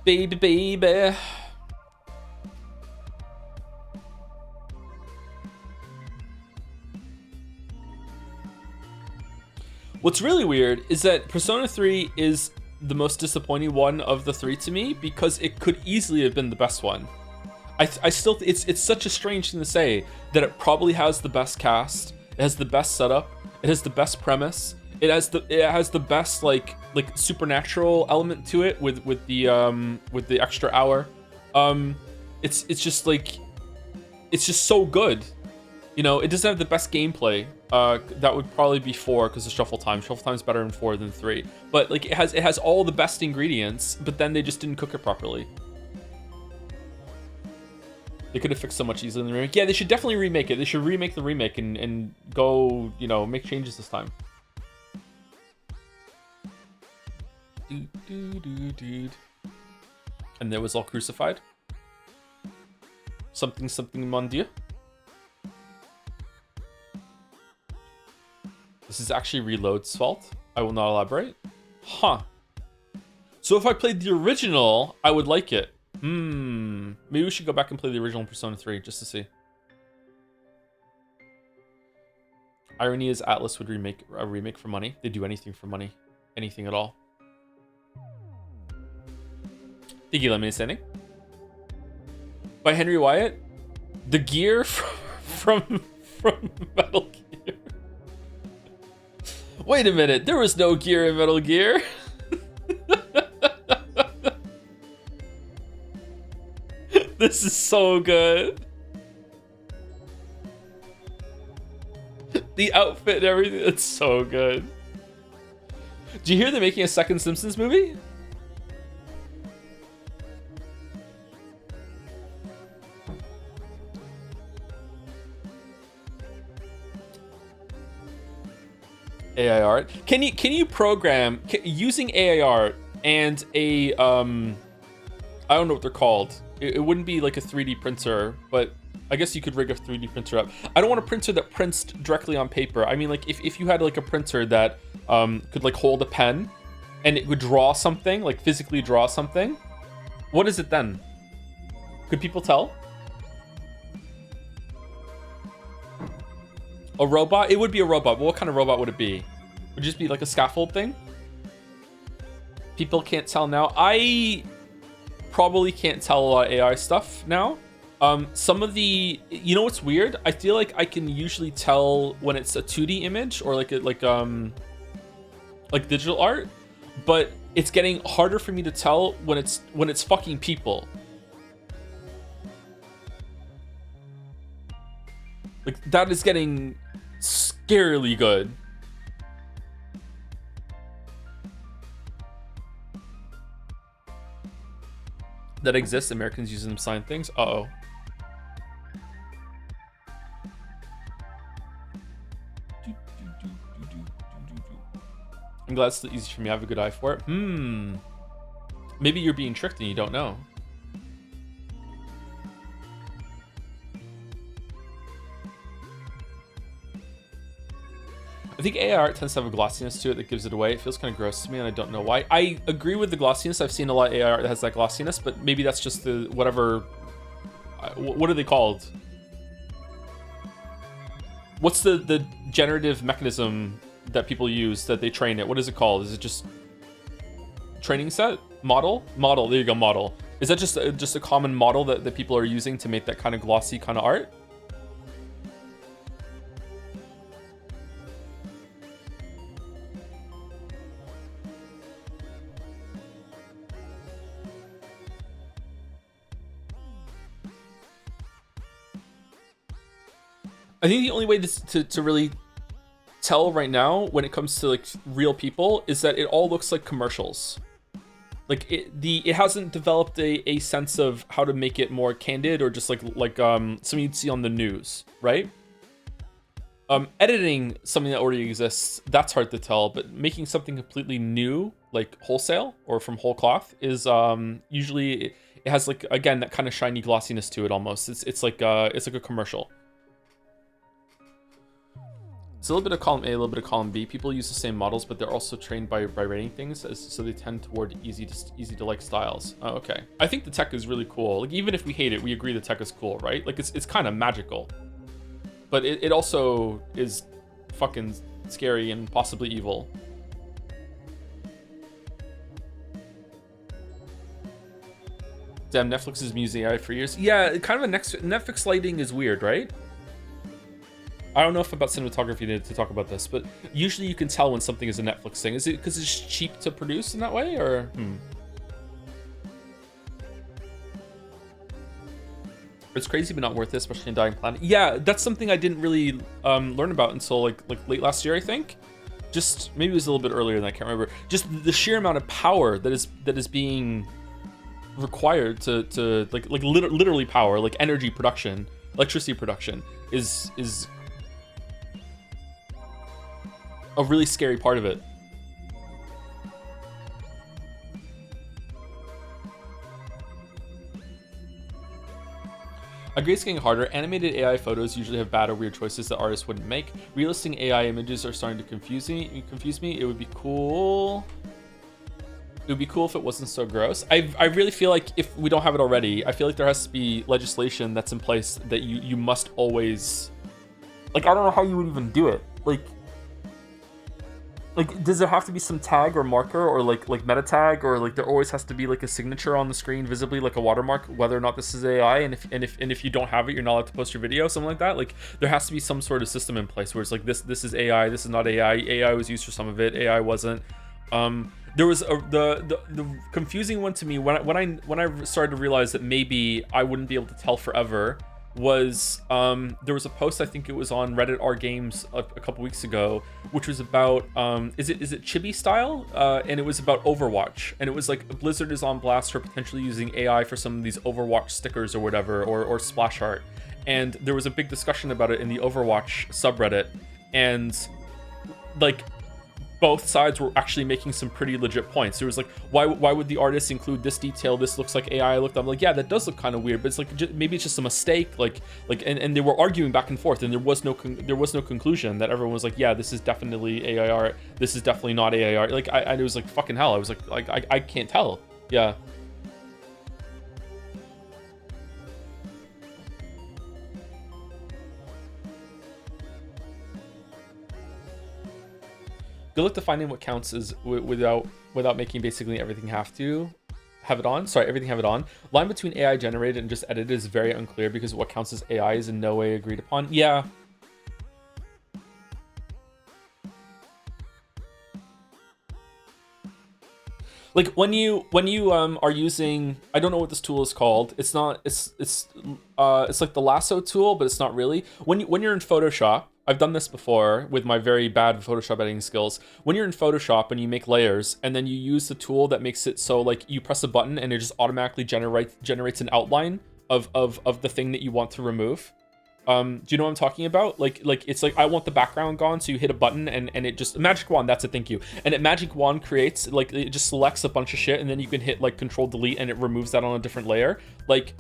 Baby, baby. What's really weird is that Persona 3 is the most disappointing one of the three to me because it could easily have been the best one. I still, it's such a strange thing to say that it probably has the best cast, it has the best setup, it has the best premise, it has the best like supernatural element to it with the extra hour. It's just like, it's just so good. You know, it doesn't have the best gameplay. That would probably be 4 because of shuffle time. Shuffle time is better in 4 than 3. But like it has all the best ingredients, but then they just didn't cook it properly. They could have fixed so much easier in the remake. Yeah, they should definitely remake it. They should remake the remake and go, you know, make changes this time. And there was all crucified. Something mon dieu. This is actually Reload's fault. I will not elaborate. Huh. So if I played the original, I would like it. Maybe we should go back and play the original Persona 3 just to see. Irony is Atlas would remake a remake for money. They do anything for money. Anything at all. Thank you, Lemon Standing. By Henry Wyatt. The gear from Metal Gear. Wait a minute, there was no gear in Metal Gear. This is so good. The outfit and everything, it's so good. Do you hear they're making a second Simpsons movie? AI art. Can you program using AI art and a I don't know what they're called. It wouldn't be like a 3D printer, but I guess you could rig a 3D printer up. I don't want a printer that prints directly on paper. I mean, like if you had like a printer that could like hold a pen and it would draw something, like physically draw something. What is it then? Could people tell? A robot? It would be a robot, but what kind of robot would it be? Would it just be like a scaffold thing? People can't tell now. I probably can't tell a lot of AI stuff now. Some of the, you know what's weird? I feel like I can usually tell when it's a 2D image or like digital art, but it's getting harder for me to tell when it's fucking people. Like that is getting scarily good. That exists. Americans use them to sign things. Uh-oh. I'm glad it's easy for me. I have a good eye for it. Maybe you're being tricked and you don't know. I think AI art tends to have a glossiness to it that gives it away. It feels kind of gross to me, and I don't know why. I agree with the glossiness. I've seen a lot of AI art that has that glossiness, but maybe that's just the whatever. What are they called? What's the generative mechanism that people use that they train it? What is it called? Is it just training set? Model? Model. There you go, model. Is that just a common model that people are using to make that kind of glossy kind of art? I think the only way to really tell right now when it comes to like real people is that it all looks like commercials. Like it hasn't developed a sense of how to make it more candid or just like something you'd see on the news, right? Editing something that already exists, that's hard to tell, but making something completely new, like wholesale or from whole cloth, is usually it has like, again, that kind of shiny glossiness to it almost. It's like a commercial. It's a little bit of column A, a little bit of column B. People use the same models, but they're also trained by rating things, so they tend toward easy to like styles. Oh, okay. I think the tech is really cool. Like, even if we hate it, we agree the tech is cool, right? Like, it's kind of magical, but it also is fucking scary and possibly evil. Damn, Netflix has been using AI for years. Yeah, kind of a Netflix lighting is weird, right? I don't know if about cinematography to talk about this, but usually you can tell when something is a Netflix thing. Is it because it's cheap to produce in that way, or? It's crazy, but not worth it, especially in Dying Planet. Yeah, that's something I didn't really learn about until like late last year, I think. Just maybe it was a little bit earlier than I can't remember. Just the sheer amount of power that is being required to literally power, like energy production, electricity production is a really scary part of it. I agree, it's getting harder. Animated AI photos usually have bad or weird choices that artists wouldn't make. Realistic AI images are starting to confuse me. It would be cool. It would be cool if it wasn't so gross. I really feel like if we don't have it already, I feel like there has to be legislation that's in place that you must always, like, I don't know how you would even do it. Like, does there have to be some tag or marker or like meta tag, or like there always has to be like a signature on the screen visibly, like a watermark, whether or not this is AI, and if you don't have it, you're not allowed to post your video, something like that. Like, there has to be some sort of system in place where it's like this is AI, this is not AI. AI was used for some of it, AI wasn't. There was the confusing one to me when I started to realize that maybe I wouldn't be able to tell forever was there was a post, I think it was on Reddit R Games a couple weeks ago, which was about is it chibi style, and it was about Overwatch, and it was like Blizzard is on blast for potentially using AI for some of these Overwatch stickers or whatever, or splash art, and there was a big discussion about it in the Overwatch subreddit, and like both sides were actually making some pretty legit points. There was like, why would the artist include this detail? This looks like AI. I'm like, yeah, that does look kind of weird, but it's like maybe it's just a mistake. And they were arguing back and forth, and there was no conclusion. That everyone was like, yeah, this is definitely AI art. This is definitely not AI art. Like I was like, fucking hell. I was like I can't tell. Yeah. Good luck to finding what counts as without making basically everything have it on. Sorry, everything have it on. Line between AI generated and just edited is very unclear because what counts as AI is in no way agreed upon. Yeah. Like when you are using, I don't know what this tool is called. It's like the lasso tool, but it's not really. When you're in Photoshop, I've done this before with my very bad Photoshop editing skills. When you're in Photoshop and you make layers, and then you use the tool that makes it so like you press a button and it just automatically generates an outline of the thing that you want to remove. Do you know what I'm talking about? Like it's like, I want the background gone, so you hit a button and it just, magic wand, that's it, thank you. And it magic wand creates, like, it just selects a bunch of shit, and then you can hit like control delete and it removes that on a different layer. Like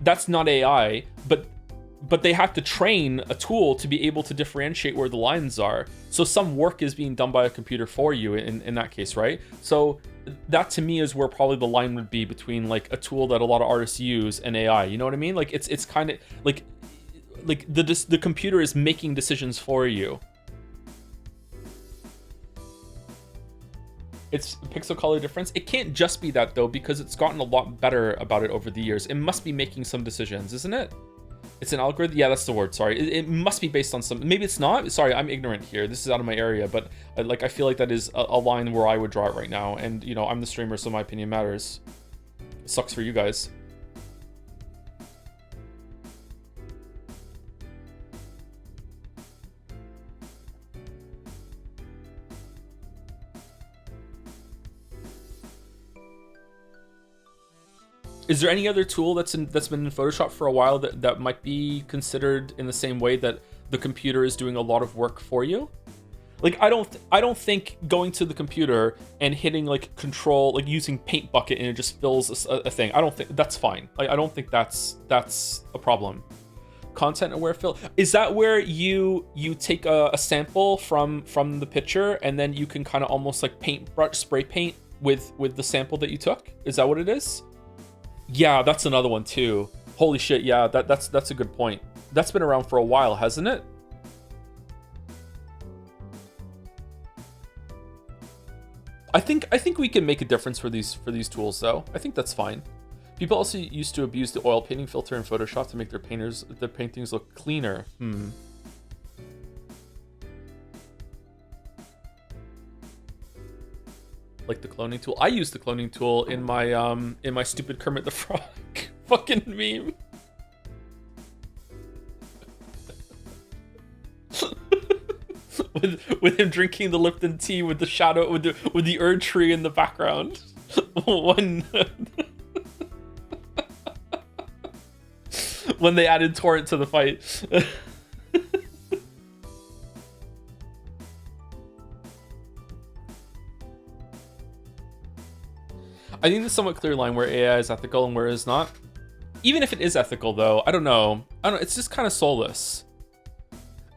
that's not AI, but they have to train a tool to be able to differentiate where the lines are. So some work is being done by a computer for you in that case, right? So that to me is where probably the line would be between like a tool that a lot of artists use and AI. You know what I mean? Like it's kind of like the computer is making decisions for you. It's pixel color difference. It can't just be that though, because it's gotten a lot better about it over the years. It must be making some decisions, isn't it? It's an algorithm. Yeah, that's the word. Sorry. It must be based on some. Maybe it's not. Sorry, I'm ignorant here. This is out of my area, but I feel like that is a line where I would draw it right now. And you know, I'm the streamer, so my opinion matters. It sucks for you guys. Is there any other tool that's been in Photoshop for a while that might be considered in the same way that the computer is doing a lot of work for you? Like, I don't think going to the computer and hitting like control, like using paint bucket and it just fills a thing. I don't think that's fine. Like, I don't think that's a problem. Content aware fill, is that where you take a sample from the picture and then you can kind of almost like paintbrush spray paint with the sample that you took? Is that what it is? Yeah, that's another one too. Holy shit, yeah, that's a good point. That's been around for a while, hasn't it? I think we can make a difference for these tools though. I think that's fine. People also used to abuse the oil painting filter in Photoshop to make their paintings look cleaner. Like the cloning tool. I use the cloning tool in my stupid Kermit the Frog fucking meme. with him drinking the Lipton tea with the shadow with the Erd tree in the background. When they added Torrent to the fight. I think there's a somewhat clear line where AI is ethical and where it is not. Even if it is ethical though, I don't know. It's just kind of soulless.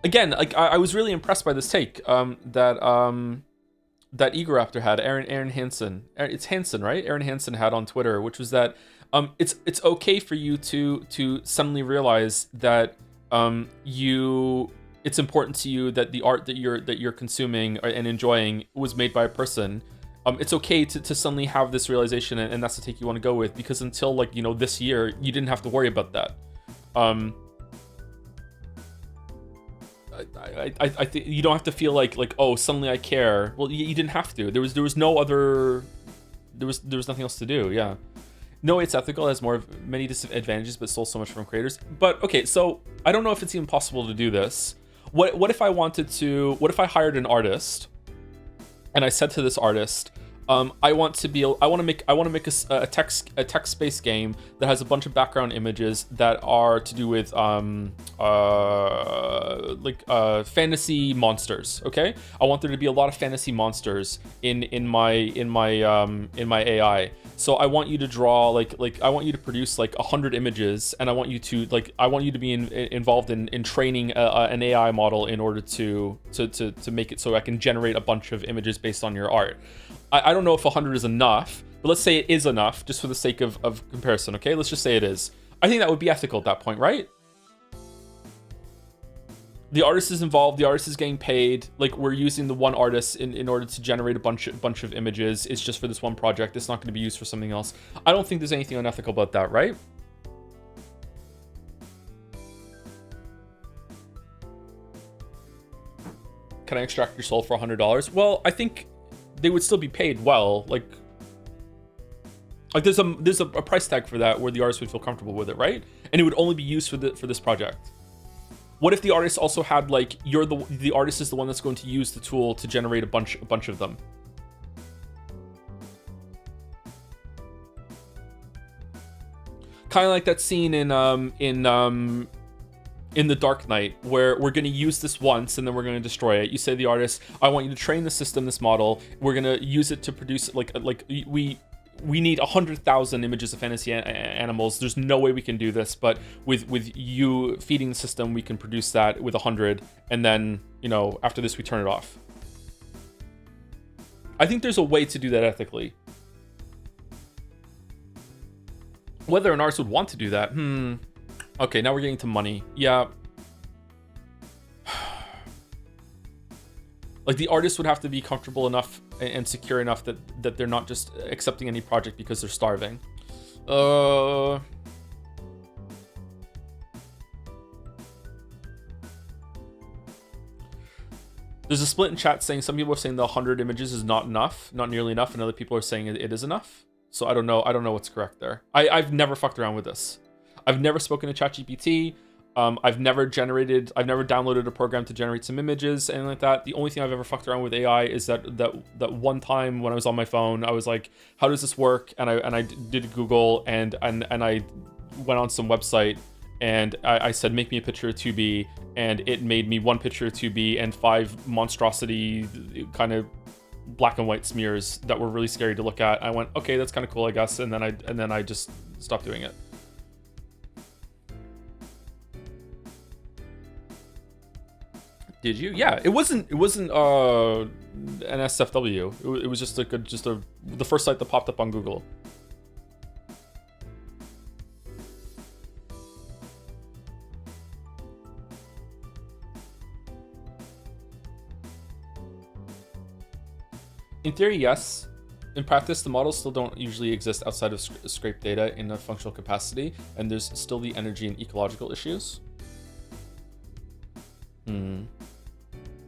Again, like I was really impressed by this take that Egoraptor had, Aaron Hansen. It's Hansen, right? Aaron Hansen had on Twitter, which was that it's okay for you to suddenly realize that it's important to you that the art that you're consuming and enjoying was made by a person. It's okay to suddenly have this realization, and that's the take you want to go with, because until like this year you didn't have to worry about that. I think you don't have to feel like oh, suddenly I care. Well, you didn't have to. There was no other. There was nothing else to do. Yeah. No, it's ethical. It has many disadvantages, but stole so much from creators. But okay, so I don't know if it's even possible to do this. What if I wanted to? What if I hired an artist, and I said to this artist, I want to make a text-based game that has a bunch of background images that are to do with fantasy monsters. Okay, I want there to be a lot of fantasy monsters in my AI. So I want you to draw I want you to produce 100 images, and I want you to be involved in training an AI model in order to make it so I can generate a bunch of images based on your art. I don't know if 100 is enough, but let's say it is enough just for the sake of comparison, okay? Let's just say it is. I think that would be ethical at that point, right? The artist is involved, the artist is getting paid, we're using the one artist in order to generate a bunch of images. It's just for this one project. It's not going to be used for something else. I don't think there's anything unethical about that, right? Can I extract your soul for $100? Well, I think they would still be paid well. There's a price tag for that where the artist would feel comfortable with it, right? And it would only be used for this project. What if the artist also had the artist is the one that's going to use the tool to generate a bunch of them? Kind of like that scene in The Dark Knight, where we're going to use this once and then we're going to destroy it. You say to the artist, I want you to train the system, this model. We're going to use it to produce we need 100,000 images of fantasy animals. There's no way we can do this, but with you feeding the system, we can produce that with 100, and then after this we turn it off. I think there's a way to do that ethically. Whether an artist would want to do that, okay, now we're getting to money. Yeah. The artist would have to be comfortable enough and secure enough that they're not just accepting any project because they're starving. There's a split in chat saying some people are saying the 100 images is not enough, not nearly enough, and other people are saying it is enough. So I don't know what's correct there. I've never fucked around with this. I've never spoken to ChatGPT. I've never downloaded a program to generate some images, anything like that. The only thing I've ever fucked around with AI is that one time when I was on my phone, I was like, how does this work? And I did Google and I went on some website and I said, make me a picture of 2B, and it made me one picture of 2B and 5 monstrosity kind of black and white smears that were really scary to look at. I went, okay, that's kind of cool, I guess, and then I just stopped doing it. Did you? Yeah, it wasn't an SFW. It was just the first site that popped up on Google. In theory, yes. In practice, the models still don't usually exist outside of scraped data in a functional capacity, and there's still the energy and ecological issues.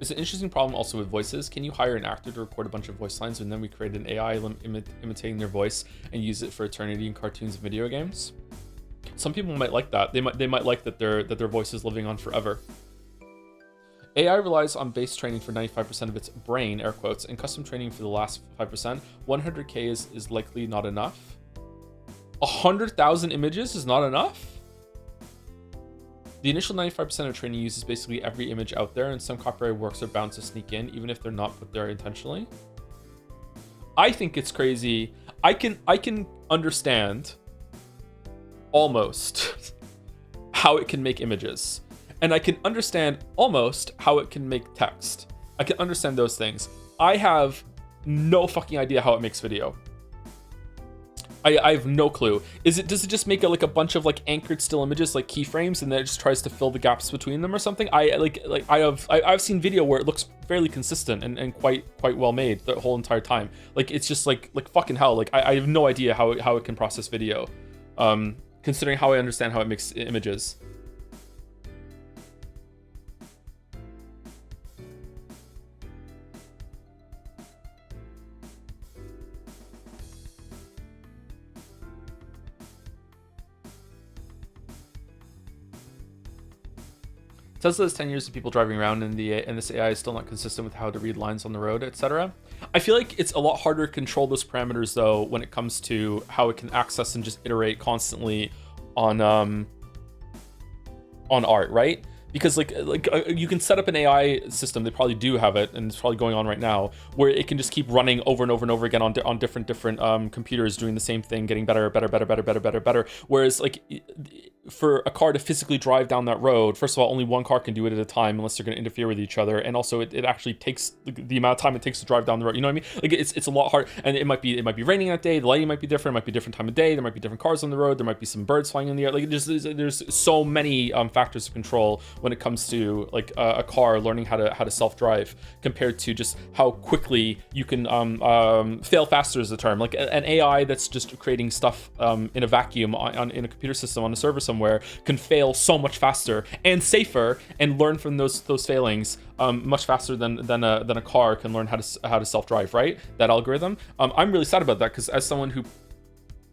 It's an interesting problem also with voices. Can you hire an actor to record a bunch of voice lines and then we create an AI imitating their voice and use it for eternity in cartoons and video games? Some people might like that. They might like that their voice is living on forever. AI relies on base training for 95% of its brain, air quotes, and custom training for the last 5%. 100K is likely not enough. 100,000 images is not enough? The initial 95% of training uses basically every image out there, and some copyright works are bound to sneak in, even if they're not put there intentionally. I think it's crazy. I can understand almost how it can make images, and I can understand almost how it can make text. I can understand those things. I have no fucking idea how it makes video. I have no clue. Does it just make a bunch of like anchored still images, like keyframes, and then it just tries to fill the gaps between them or something? I've seen video where it looks fairly consistent and quite well made the whole entire time. Like it's just like fucking hell. Like I have no idea how it can process video, considering how I understand how it makes images. Tesla has 10 years of people driving around, and this AI is still not consistent with how to read lines on the road, etc. I feel like it's a lot harder to control those parameters, though, when it comes to how it can access and just iterate constantly on art, right? Because you can set up an AI system, they probably do have it, and it's probably going on right now, where it can just keep running over and over and over again on different computers, doing the same thing, getting better. Whereas like for a car to physically drive down that road, first of all, only one car can do it at a time unless they're going to interfere with each other, and also it actually takes the amount of time it takes to drive down the road. You know what I mean? Like it's a lot hard, and it might be raining that day, the lighting might be different, it might be a different time of day, there might be different cars on the road, there might be some birds flying in the air. Like there's so many factors to control when it comes to like a car learning how to self-drive, compared to just how quickly you can fail faster is the term. Like an AI that's just creating stuff in a vacuum in a computer system on a server somewhere can fail so much faster and safer and learn from those failings much faster than a car can learn how to self-drive, right? That algorithm. I'm really sad about that, because as someone who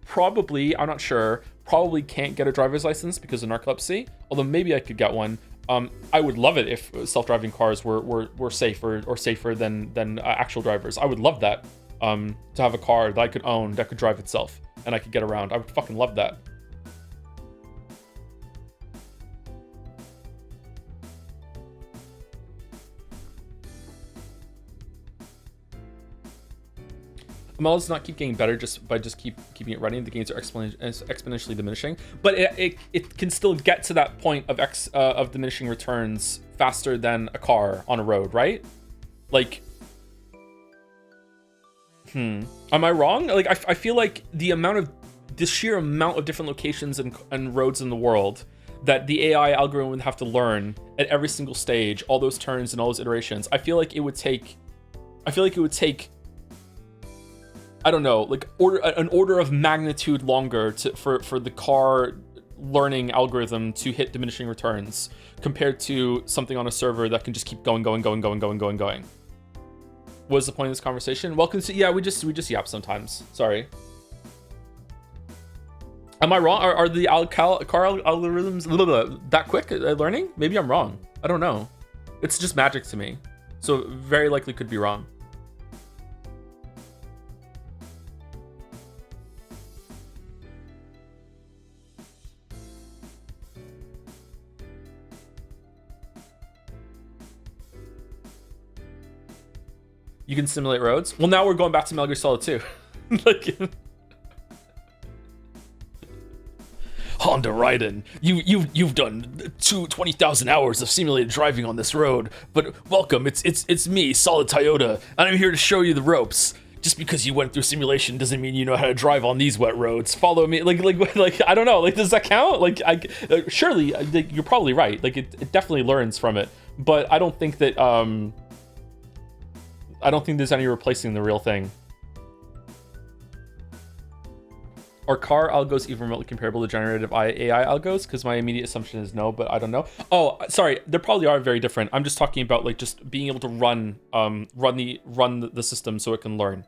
probably, I'm not sure, probably can't get a driver's license because of narcolepsy, although maybe I could get one. I would love it if self-driving cars were safer or safer than actual drivers. I would love that, to have a car that I could own that could drive itself and I could get around. I would fucking love that. ML does not keep getting better just by keeping it running. The gains are exponentially diminishing, but it can still get to that point of diminishing returns faster than a car on a road, right? Like, am I wrong? Like, I feel like the sheer amount of different locations and roads in the world that the AI algorithm would have to learn at every single stage, all those turns and all those iterations. I feel like it would take I don't know, like an order of magnitude longer for the car learning algorithm to hit diminishing returns compared to something on a server that can just keep going. What is the point of this conversation? Well, yeah, we just yap sometimes. Sorry. Am I wrong? Are the car algorithms that quick at learning? Maybe I'm wrong. I don't know. It's just magic to me. So very likely could be wrong. You can simulate roads. Well, now we're going back to Metal Gear Solid 2. Like, Honda Raiden, you've done 20,000 hours of simulated driving on this road, but welcome, it's me, Solid Toyota, and I'm here to show you the ropes. Just because you went through simulation doesn't mean you know how to drive on these wet roads. Follow me, like I don't know, like does that count? Like surely you're probably right. Like it definitely learns from it, but I don't think that I don't think there's any replacing the real thing. Are car algos even remotely comparable to generative AI algos? Because my immediate assumption is no, but I don't know. Oh, sorry, there probably are very different. I'm just talking about like just being able to run the system so it can learn.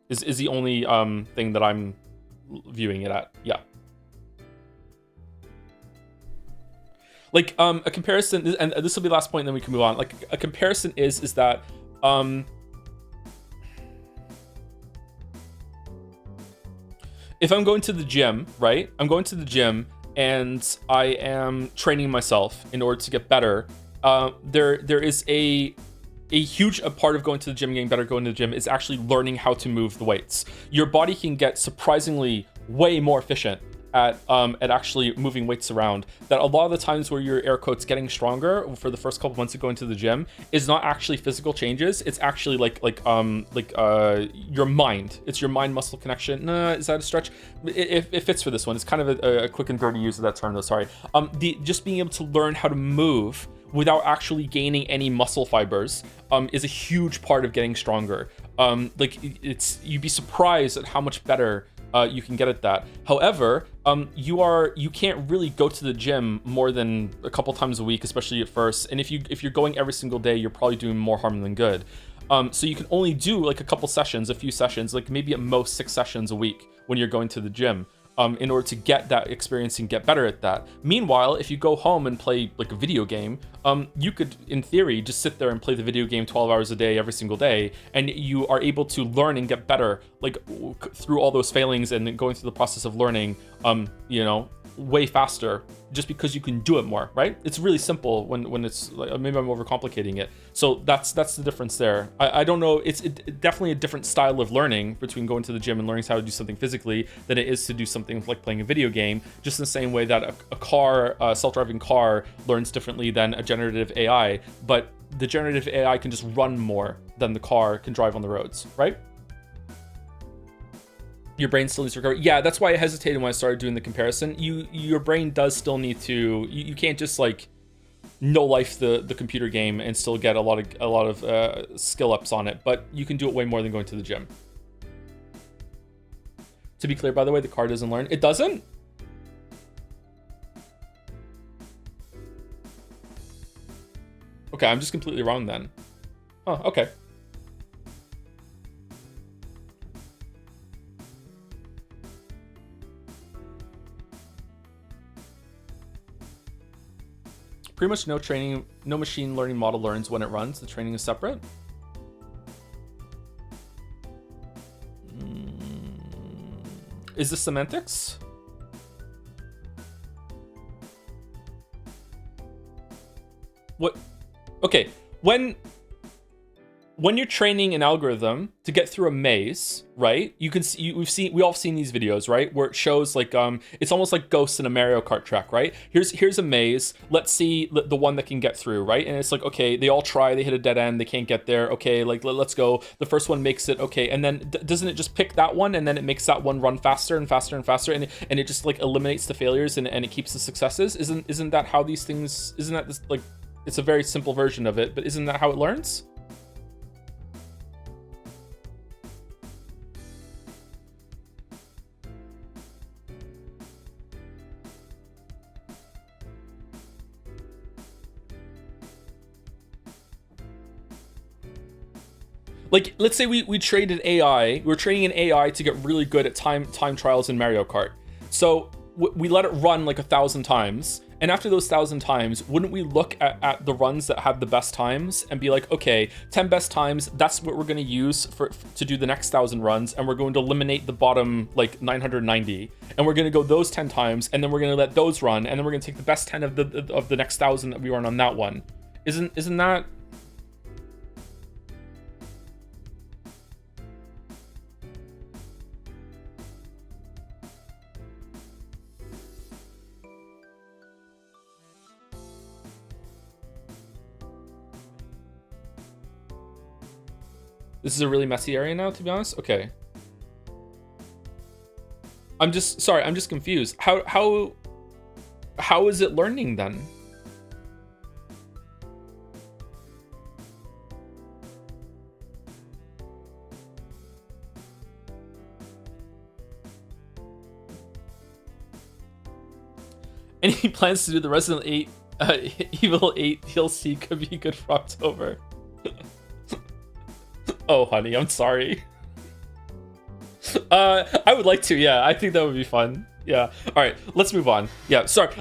Is the only thing that I'm viewing it at. Yeah. Like a comparison, and this will be the last point, and then we can move on. Like a comparison is that if I'm going to the gym, right? I'm going to the gym and I am training myself in order to get better. There is a huge part of going to the gym, getting better, going to the gym is actually learning how to move the weights. Your body can get surprisingly way more efficient at actually moving weights around. That a lot of the times where your air quotes getting stronger for the first couple months of going to the gym is not actually physical changes. It's actually like your mind. It's your mind muscle connection. Nah, is that a stretch? It fits for this one. It's kind of a quick and dirty use of that term though. Sorry. Just being able to learn how to move without actually gaining any muscle fibers is a huge part of getting stronger. You'd be surprised at how much better you can get at that. However, you can't really go to the gym more than a couple times a week, especially at first. And if you're going every single day, you're probably doing more harm than good. So you can only do like a few sessions, like maybe at most 6 sessions a week when you're going to the gym. In order to get that experience and get better at that. Meanwhile, if you go home and play like a video game, you could, in theory, just sit there and play the video game 12 hours a day, every single day, and you are able to learn and get better, like through all those failings and going through the process of learning, way faster, just because you can do it more, right? It's really simple when it's like, maybe I'm overcomplicating it. So that's the difference there. I don't know. It's definitely a different style of learning between going to the gym and learning how to do something physically than it is to do something like playing a video game. Just in the same way that a self-driving car learns differently than a generative AI, but the generative AI can just run more than the car can drive on the roads, right? Your brain still needs to recover. Yeah, that's why I hesitated when I started doing the comparison. Your brain does still need to. You can't just like no life the computer game and still get a lot of skill ups on it. But you can do it way more than going to the gym. To be clear, by the way, the car doesn't learn. It doesn't. Okay, I'm just completely wrong then. Oh, okay. Pretty much no machine learning model learns when it runs. The training is separate. Is this semantics? What? Okay, when you're training an algorithm to get through a maze, right? You can see, we all have seen these videos, right? Where it shows like it's almost like ghosts in a Mario Kart track, right? Here's a maze. Let's see the one that can get through, right? And it's like, okay, they all try, they hit a dead end, they can't get there. Okay, like let's go. The first one makes it, okay, and then doesn't it just pick that one, and then it makes that one run faster and faster and faster, and it just like eliminates the failures and it keeps the successes? Isn't that how these things? Isn't that this, like, it's a very simple version of it, but isn't that how it learns? Like, let's say we traded AI. We're training an AI to get really good at time trials in Mario Kart. So we let it run like 1,000 times. And after those 1,000 times, wouldn't we look at the runs that had the best times and be like, okay, 10 best times, that's what we're going to use to do the next 1,000 runs. And we're going to eliminate the bottom like 990. And we're going to go those 10 times. And then we're going to let those run. And then we're going to take the best 10 of the next 1,000 that we run on that one. Isn't that... This is a really messy area now, to be honest. Okay. I'm just confused. How is it learning then? Any plans to do the Resident 8 Evil 8 DLC could be good for October. Oh, honey, I'm sorry. I would like to, yeah. I think that would be fun. Yeah. All right, let's move on. Yeah, sorry.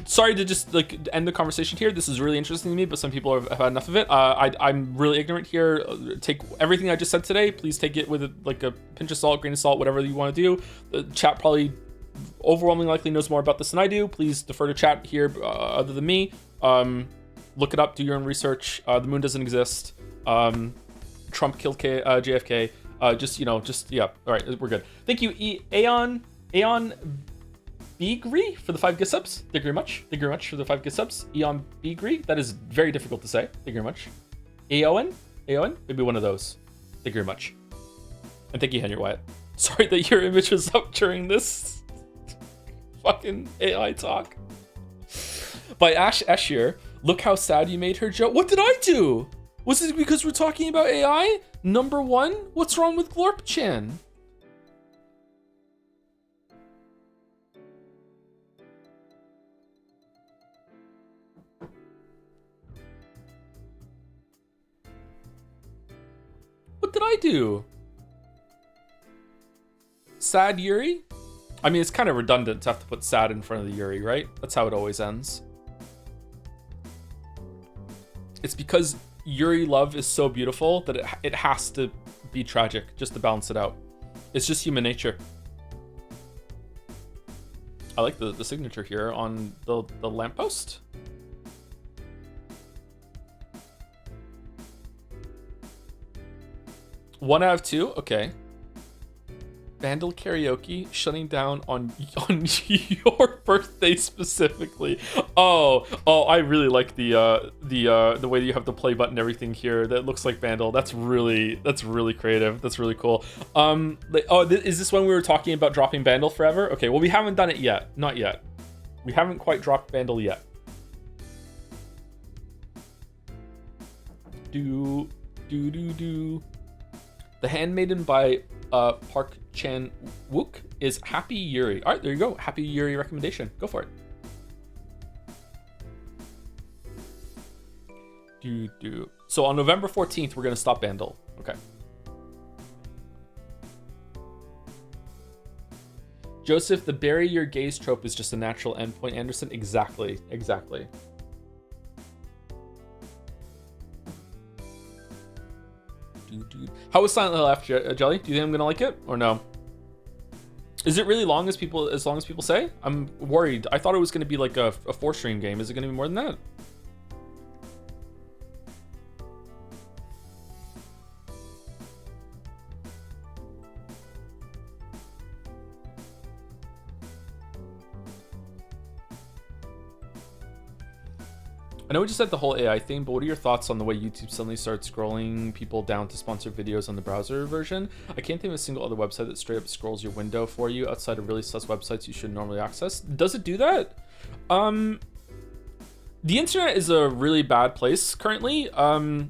Sorry to just like end the conversation here. This is really interesting to me, but some people have had enough of it. I'm really ignorant here. Take everything I just said today. Please take it with like a pinch of salt, grain of salt, whatever you want to do. The chat probably overwhelmingly likely knows more about this than I do. Please defer to chat here, other than me. Look it up. Do your own research. The moon doesn't exist. Trump killed JFK. Yeah. All right, we're good. Thank you, Aeon Bigri for the 5 gift subs. Thank you very much. Thank you very much for the 5 gift subs. Aeon Bigri. That is very difficult to say. Thank you very much. Aeon, maybe one of those. Thank you very much. And thank you, Henry Wyatt. Sorry that your image was up during this fucking AI talk. By Ash Eshier. Look how sad you made her, Joe. What did I do? Was it because we're talking about AI? Number 1? What's wrong with Glorp-chan? What did I do? Sad Yuri? I mean, it's kind of redundant to have to put sad in front of the Yuri, right? That's how it always ends. It's because Yuri love is so beautiful that it has to be tragic just to balance it out. It's just human nature. I like the signature here on the lamppost. One out of 2, okay. Vandal karaoke shutting down on your birthday specifically. Oh, I really like the way that you have the play button and everything here. That looks like Vandal. That's really creative. That's really cool. Is this when we were talking about dropping Vandal forever? Okay, well we haven't done it yet. Not yet. We haven't quite dropped Vandal yet. Do. The Handmaiden by Park Chan Wook is Happy Yuri. All right, there you go. Happy Yuri recommendation. Go for it. So on November 14th, we're going to stop Vandal. Okay. Joseph, the bury your gaze trope is just a natural endpoint, Anderson. Exactly. How was Silent Hill after Jelly? Do you think I'm gonna like it or no? Is it really long as long as people say? I'm worried. I thought it was gonna be like a 4-stream game. Is it gonna be more than that? I know we just said the whole AI thing, but what are your thoughts on the way YouTube suddenly starts scrolling people down to sponsor videos on the browser version? I can't think of a single other website that straight up scrolls your window for you outside of really sus websites you should normally access. Does it do that? The internet is a really bad place currently. I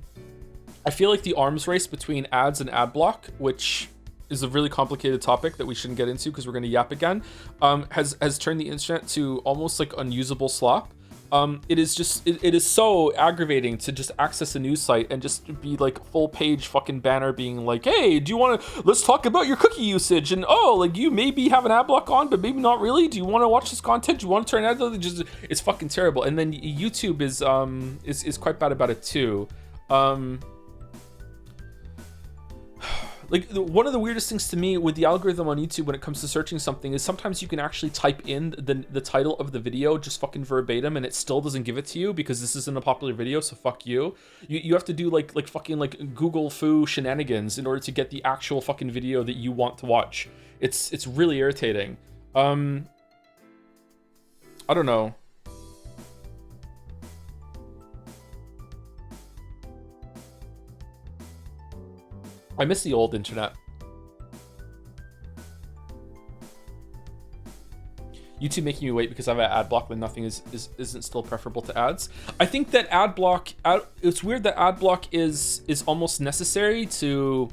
feel like the arms race between ads and ad block, which is a really complicated topic that we shouldn't get into because we're going to yap again, has turned the internet to almost like unusable slop. It is just it is so aggravating to just access a news site and just be like full page fucking banner being like, hey, do you want to, let's talk about your cookie usage, and oh, like you maybe have an ad block on but maybe not really, do you want to watch this content, do you want to turn ad, just it's fucking terrible. And then YouTube is quite bad about it too. Like, one of the weirdest things to me with the algorithm on YouTube when it comes to searching something is sometimes you can actually type in the title of the video just fucking verbatim and it still doesn't give it to you because this isn't a popular video, so fuck you. You have to do like fucking like Google foo shenanigans in order to get the actual fucking video that you want to watch. It's really irritating. I don't know. I miss the old internet. YouTube making me wait because I have an ad block when nothing isn't still preferable to ads. I think that ad block, it's weird that ad block is almost necessary to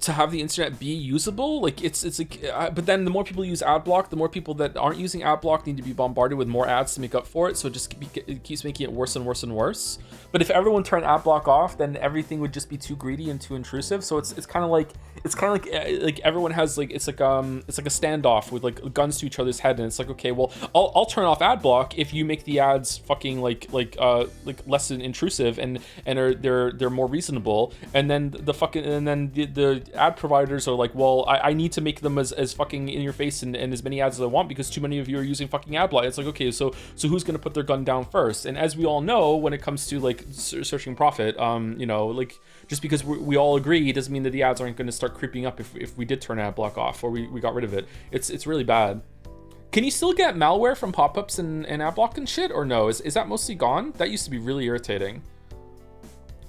have the internet be usable. Like it's like, but then the more people use ad block, the more people that aren't using ad block need to be bombarded with more ads to make up for it. So it keeps making it worse and worse and worse. But if everyone turned ad block off, then everything would just be too greedy and too intrusive. So it's kind of like everyone has like it's like a standoff with like guns to each other's head, and it's like, okay, well I'll turn off ad block if you make the ads fucking like less intrusive and they're more reasonable, and then the ad providers are like, well, I need to make them as fucking in your face and as many ads as I want because too many of you are using fucking ad block. It's like, okay, so who's gonna put their gun down first? And as we all know, when it comes to like searching profit, you know, like just because we all agree doesn't mean that the ads aren't going to start creeping up if we did turn ad block off or we got rid of it. It's really bad. Can you still get malware from pop-ups and ad block and shit, or no? Is that mostly gone? That used to be really irritating.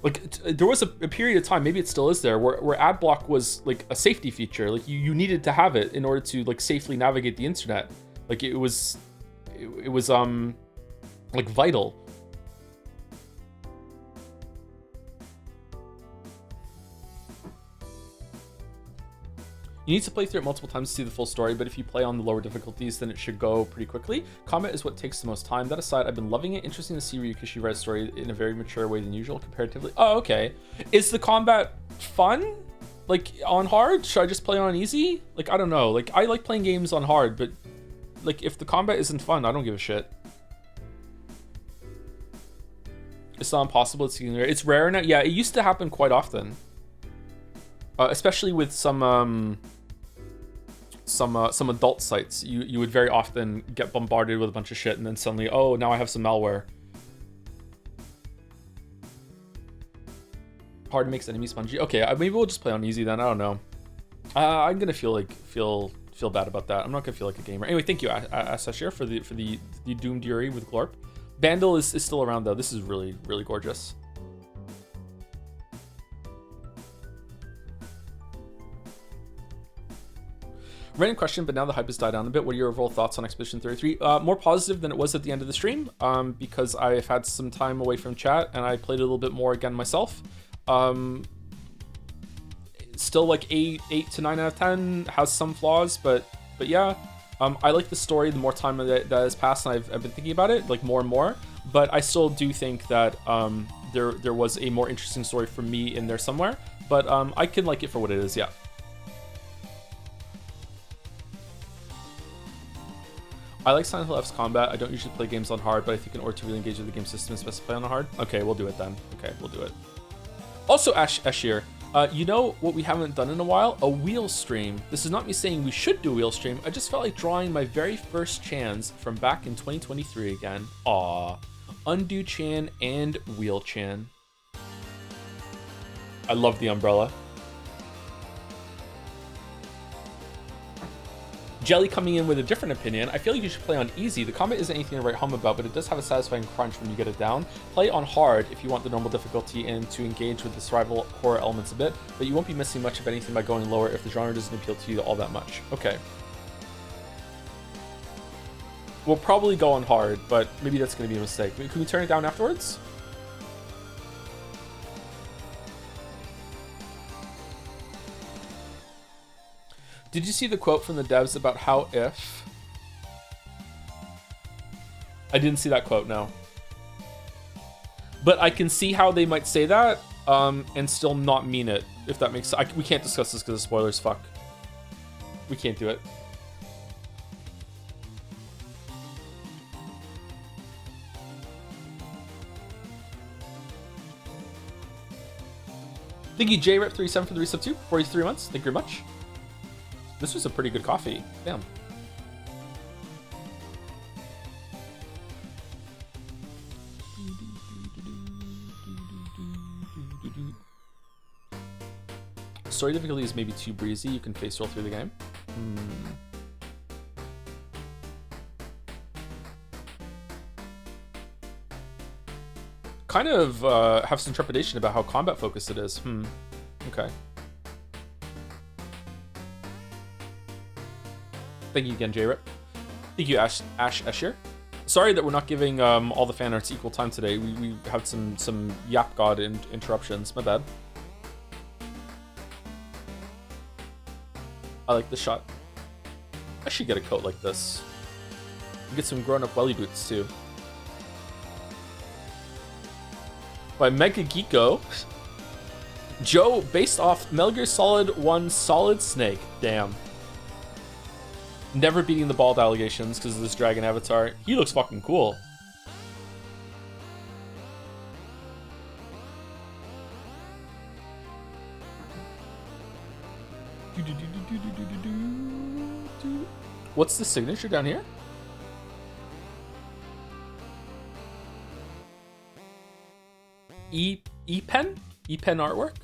Like there was a period of time, maybe it still is there, where ad block was like a safety feature. Like you needed to have it in order to like safely navigate the internet. Like it was like vital. You need to play through it multiple times to see the full story, but if you play on the lower difficulties, then it should go pretty quickly. Combat is what takes the most time. That aside, I've been loving it. Interesting to see Ryukishi write a story in a very mature way than usual, comparatively. Oh, okay. Is the combat fun? Like, on hard? Should I just play on easy? Like, I don't know. Like, I like playing games on hard, but, like, if the combat isn't fun, I don't give a shit. It's not impossible. It's rare now. Yeah, it used to happen quite often. Especially with some adult sites, you would very often get bombarded with a bunch of shit, and then suddenly, oh, now I have some malware. Hard makes enemies spongy. Okay, maybe we'll just play on easy then. I don't know. I'm gonna feel bad about that. I'm not gonna feel like a gamer. Anyway, thank you, Asashir, for the Doomed Yuri with Glorp. Bandle is still around though. This is really gorgeous. Random question, but now the hype has died down a bit. What are your overall thoughts on Expedition 33? More positive than it was at the end of the stream, because I've had some time away from chat and I played a little bit more again myself. Still like 8 to 9 out of 10, has some flaws, but yeah. I like the story the more time that has passed, and I've been thinking about it like more and more. But I still do think that there was a more interesting story for me in there somewhere. But I can like it for what it is, yeah. I like Silent Hill F's combat. I don't usually play games on hard, but I think in order to really engage with the game system, it's best to play on hard. Okay, we'll do it then. Okay, we'll do it. Also, Ashir, you know what we haven't done in a while? A wheel stream. This is not me saying we should do a wheel stream. I just felt like drawing my very first chans from back in 2023 again. Aw. Undo Chan and Wheel Chan. I love the umbrella. Jelly coming in with a different opinion. I feel like you should play on easy. The combat isn't anything to write home about, but it does have a satisfying crunch when you get it down. Play on hard if you want the normal difficulty and to engage with the survival horror elements a bit, but you won't be missing much of anything by going lower if the genre doesn't appeal to you all that much. Okay. We'll probably go on hard, but maybe that's going to be a mistake. Can we turn it down afterwards? Did you see the quote from the devs about how if I didn't see that quote, no. But I can see how they might say that and still not mean it, if that makes sense. We can't discuss this because of spoilers, fuck. We can't do it. Thank you, JRep37 for the resub too. 43 months. Thank you very much. This was a pretty good coffee. Damn. Story difficulty is maybe too breezy. You can face roll through the game. Kind of have some trepidation about how combat focused it is. Okay. Thank you again, JRip. Thank you, Ash Escher. Sorry that we're not giving all the fan arts equal time today. We had some yap god interruptions. My bad. I like the shot. I should get a coat like this. Get some grown-up welly boots too. By Mega Geeko. Joe, based off Metal Gear Solid 1 Solid Snake. Damn. Never beating the bald allegations because of this dragon avatar. He looks fucking cool. What's the signature down here? E-pen? E-pen artwork?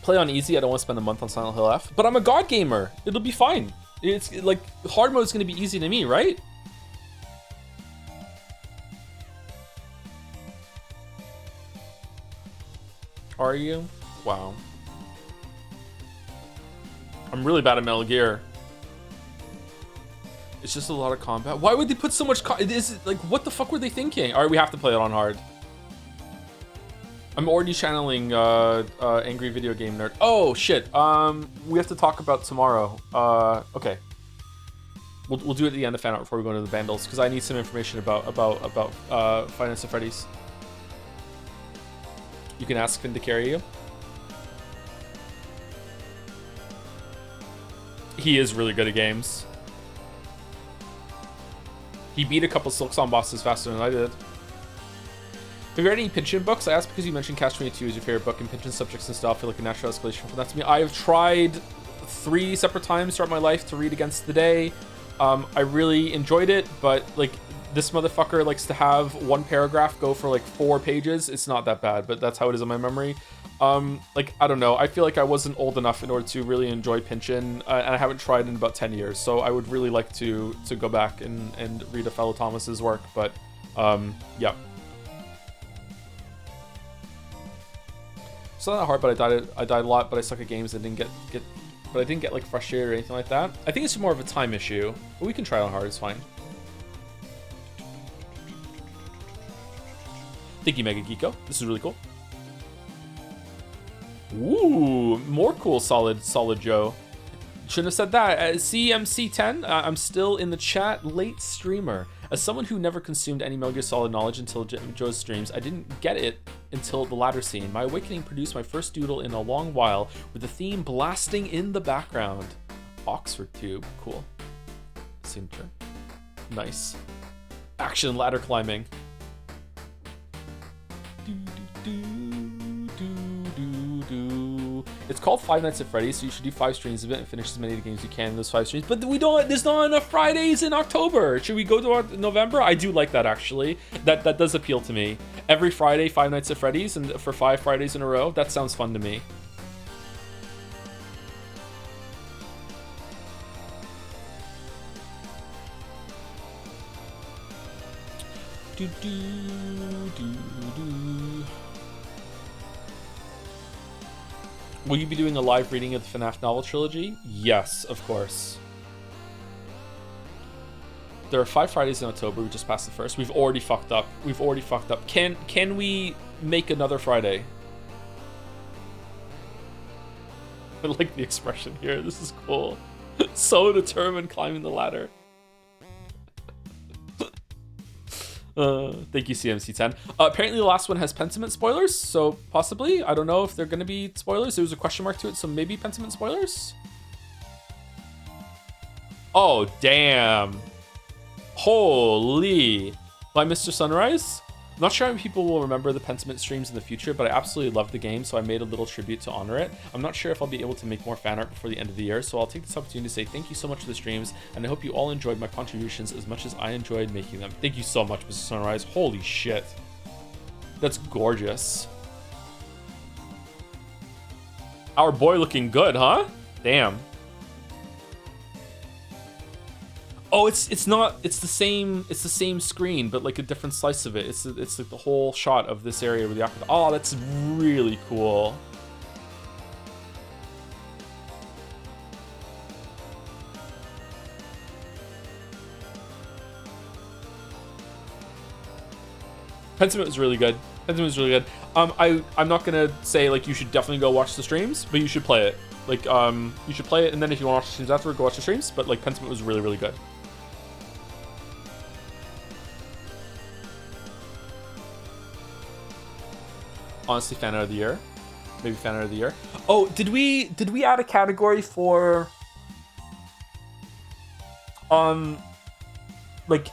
Play on easy. I don't want to spend a month on Silent Hill F. But I'm a god gamer. It'll be fine. It's like hard mode is going to be easy to me, right? Are you? Wow. I'm really bad at Metal Gear. It's just a lot of combat. Why would they put so much is it like, what the fuck were they thinking? All right, we have to play it on hard. I'm already channeling angry video game nerd. Oh shit. We have to talk about tomorrow. Okay. We'll do it at the end of fan art before we go into the bundles because I need some information about Five Nights at Freddy's. You can ask Finn to carry you. He is really good at games. He beat a couple Silksong bosses faster than I did. Have you read any Pinchin books? I asked because you mentioned Catch 22 is your favorite book, and Pinchin subjects and style feel like a natural escalation from that to me. I have tried 3 separate times throughout my life to read Against the Day. I really enjoyed it, but like this motherfucker likes to have one paragraph go for like 4 pages. It's not that bad, but that's how it is in my memory. Like, I don't know. I feel like I wasn't old enough in order to really enjoy Pinchin, and I haven't tried in about 10 years. So I would really like to go back and read a fellow Thomas's work, but yeah. It's not that hard, but I died a lot, but I suck at games. I didn't get like frustrated or anything like that. I think it's more of a time issue, but we can try it on hard. It's fine. Thank you, Mega Geeko. This is really cool. Ooh, more cool, solid Joe. Shouldn't have said that. CMC10, I'm still in the chat, late streamer. As someone who never consumed any Metal Gear Solid knowledge until Joe's streams, I didn't get it until the latter scene. My awakening produced my first doodle in a long while, with the theme blasting in the background. Oxford Tube, cool. Signature. Nice. Action ladder climbing. It's called Five Nights at Freddy's, so you should do 5 streams of it and finish as many of the games you can in those 5 streams. But there's not enough Fridays in October. Should we go to November? I do like that, actually. That does appeal to me. Every Friday, 5 Nights at Freddy's, and for 5 Fridays in a row, that sounds fun to me. Will you be doing a live reading of the FNaF novel trilogy? Yes, of course. There are 5 Fridays in October. We just passed the first. We've already fucked up. Can we make another Friday? I like the expression here. This is cool. So determined climbing the ladder. Thank you, CMC10. Apparently the last one has Pentiment spoilers, so possibly. I don't know if they're going to be spoilers. There was a question mark to it, so maybe Pentiment spoilers? Oh, damn. Holy. By Mr. Sunrise? I'm not sure how many people will remember the Pentiment streams in the future, but I absolutely love the game, so I made a little tribute to honor it. I'm not sure if I'll be able to make more fan art before the end of the year, so I'll take this opportunity to say thank you so much for the streams, and I hope you all enjoyed my contributions as much as I enjoyed making them. Thank you so much, Mr. Sunrise. Holy shit. That's gorgeous. Our boy looking good, huh? Damn. Oh, it's the same screen, but like a different slice of it. It's like the whole shot of this area with the aqua. Oh, that's really cool. Pentiment was really good. Pentiment was really good. I'm not gonna say like you should definitely go watch the streams, but you should play it. Like you should play it, and then if you want to watch the streams afterward, go watch the streams. But like Pentiment was really good. Honestly, fan art of the year. Maybe fan art of the year. Oh, did we add a category for like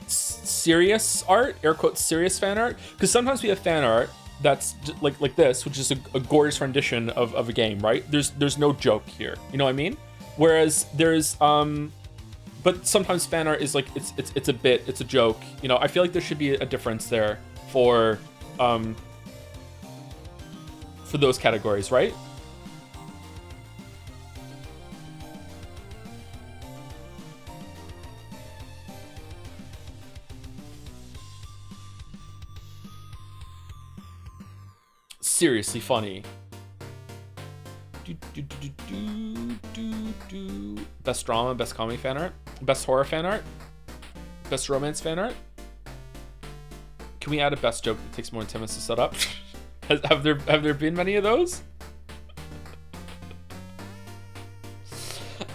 serious art, air quotes serious fan art? Because sometimes we have fan art that's like this, which is a gorgeous rendition of a game, right? There's no joke here, you know what I mean? Whereas there's but sometimes fan art is like it's a bit, it's a joke, you know. I feel like there should be a difference there for those categories, right? Seriously funny. Best drama, best comedy fan art, best horror fan art, best romance fan art. Can we add a best joke that takes more than 10 minutes to set up? Have there been many of those?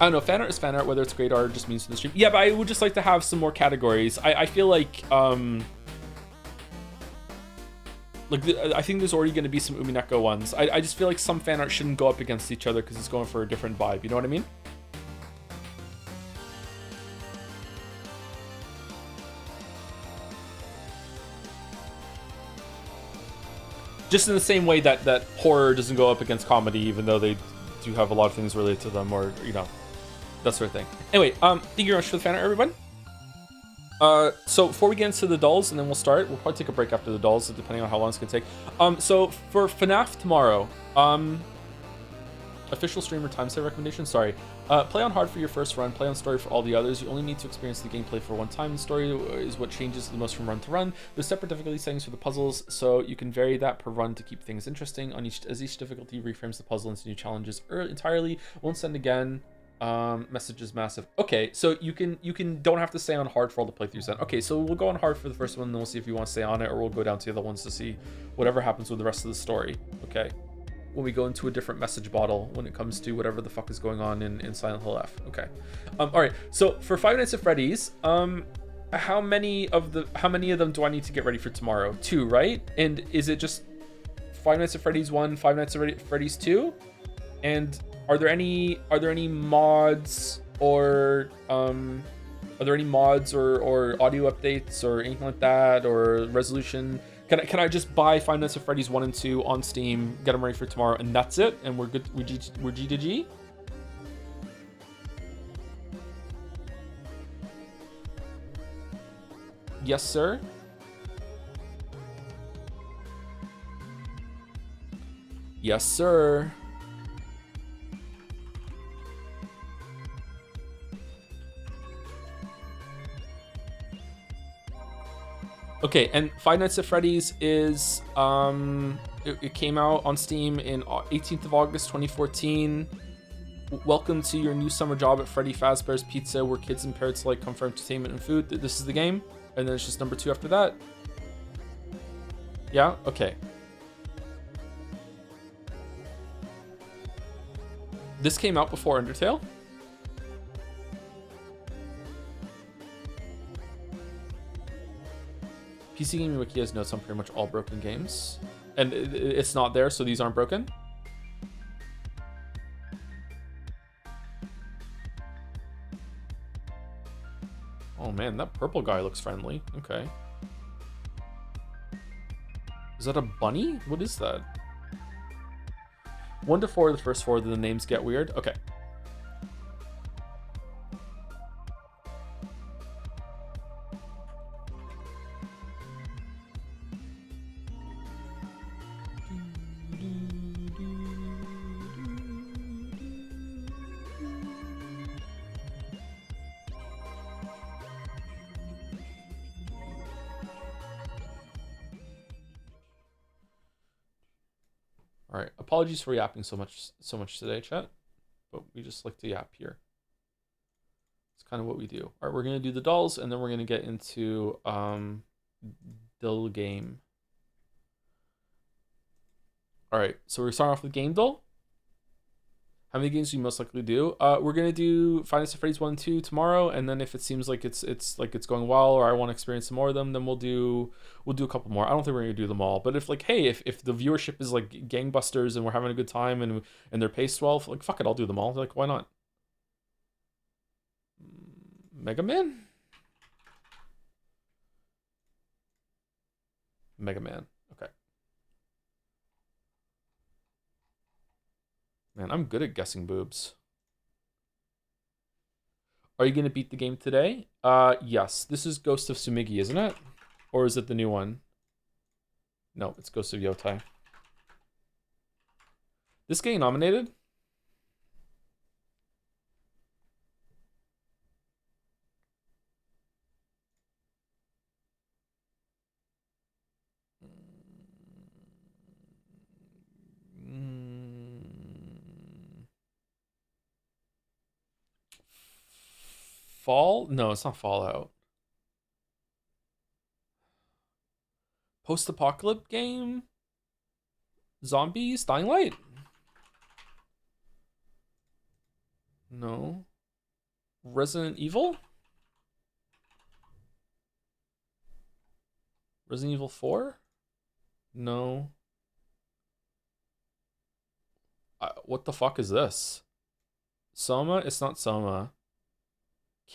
I don't know. Fan art is fan art, whether it's great art or just means to the stream. Yeah, but I would just like to have some more categories. I feel like I think there's already going to be some Umineko ones. I just feel like some fan art shouldn't go up against each other because it's going for a different vibe. You know what I mean? Just in the same way that horror doesn't go up against comedy, even though they do have a lot of things related to them, or, you know, that sort of thing. Anyway, thank you very much for the fan art, everyone. So before we get into the dolls, and then we'll start, we'll probably take a break after the dolls, depending on how long it's gonna take. So for FNaF tomorrow, official streamer time set recommendation, sorry. Play on hard for your first run, play on story for all the others. You only need to experience the gameplay for one time. The story is what changes the most from run to run. There's separate difficulty settings for the puzzles, so you can vary that per run to keep things interesting. As each difficulty reframes the puzzle into new challenges entirely. Won't send again. Message is massive. Okay, so you don't have to stay on hard for all the playthroughs then. Okay, so we'll go on hard for the first one, and then we'll see if you want to stay on it, or we'll go down to the other ones to see whatever happens with the rest of the story. Okay. When we go into a different message bottle when it comes to whatever the fuck is going on in Silent Hill F. Okay. All right. So for Five Nights at Freddy's, how many of them do I need to get ready for tomorrow? 2, right? And is it just Five Nights at Freddy's 1, Five Nights at Freddy's 2? And are there any mods or audio updates or anything like that, or resolution? Can I just buy Five Nights at Freddy's 1 and 2 on Steam, get them ready for tomorrow, and that's it? And we're good. We're G to G? Yes, sir. Yes, sir. Okay, and Five Nights at Freddy's is it came out on Steam in 18th of August 2014. Welcome to your new summer job at Freddy Fazbear's Pizza, where kids and parents alike come for entertainment and food. This is the game, and then it's just number 2 after that. Yeah. Okay. This came out before Undertale. PC Gaming Wiki has notes on pretty much all broken games. And it's not there, so these aren't broken. Oh man, that purple guy looks friendly. Okay. Is that a bunny? What is that? 1 to 4 are the first 4, then the names get weird. Okay. All right, apologies for yapping so much today, chat, but we just like to yap here. It's kind of what we do. All right, we're gonna do the dolls, and then we're gonna get into dull game. All right, so we're starting off with game doll. How many games do you most likely do? We're gonna do Finest Freddy's 1 and 2 tomorrow, and then if it seems like it's going well, or I want to experience some more of them, then we'll do a couple more. I don't think we're gonna do them all, but if like, hey, if the viewership is like gangbusters and we're having a good time and they're paced well, like fuck it, I'll do them all. Like, why not? Mega Man. Mega Man. Okay. Man, I'm good at guessing boobs. Are you going to beat the game today? Yes. This is Ghost of Sumigi, isn't it? Or is it the new one? No, it's Ghost of Yotai. This getting nominated? Fall? No, it's not Fallout. Post-apocalypse game? Zombies? Dying Light? No. Resident Evil? Resident Evil 4? No. What the fuck is this? Soma? It's not Soma.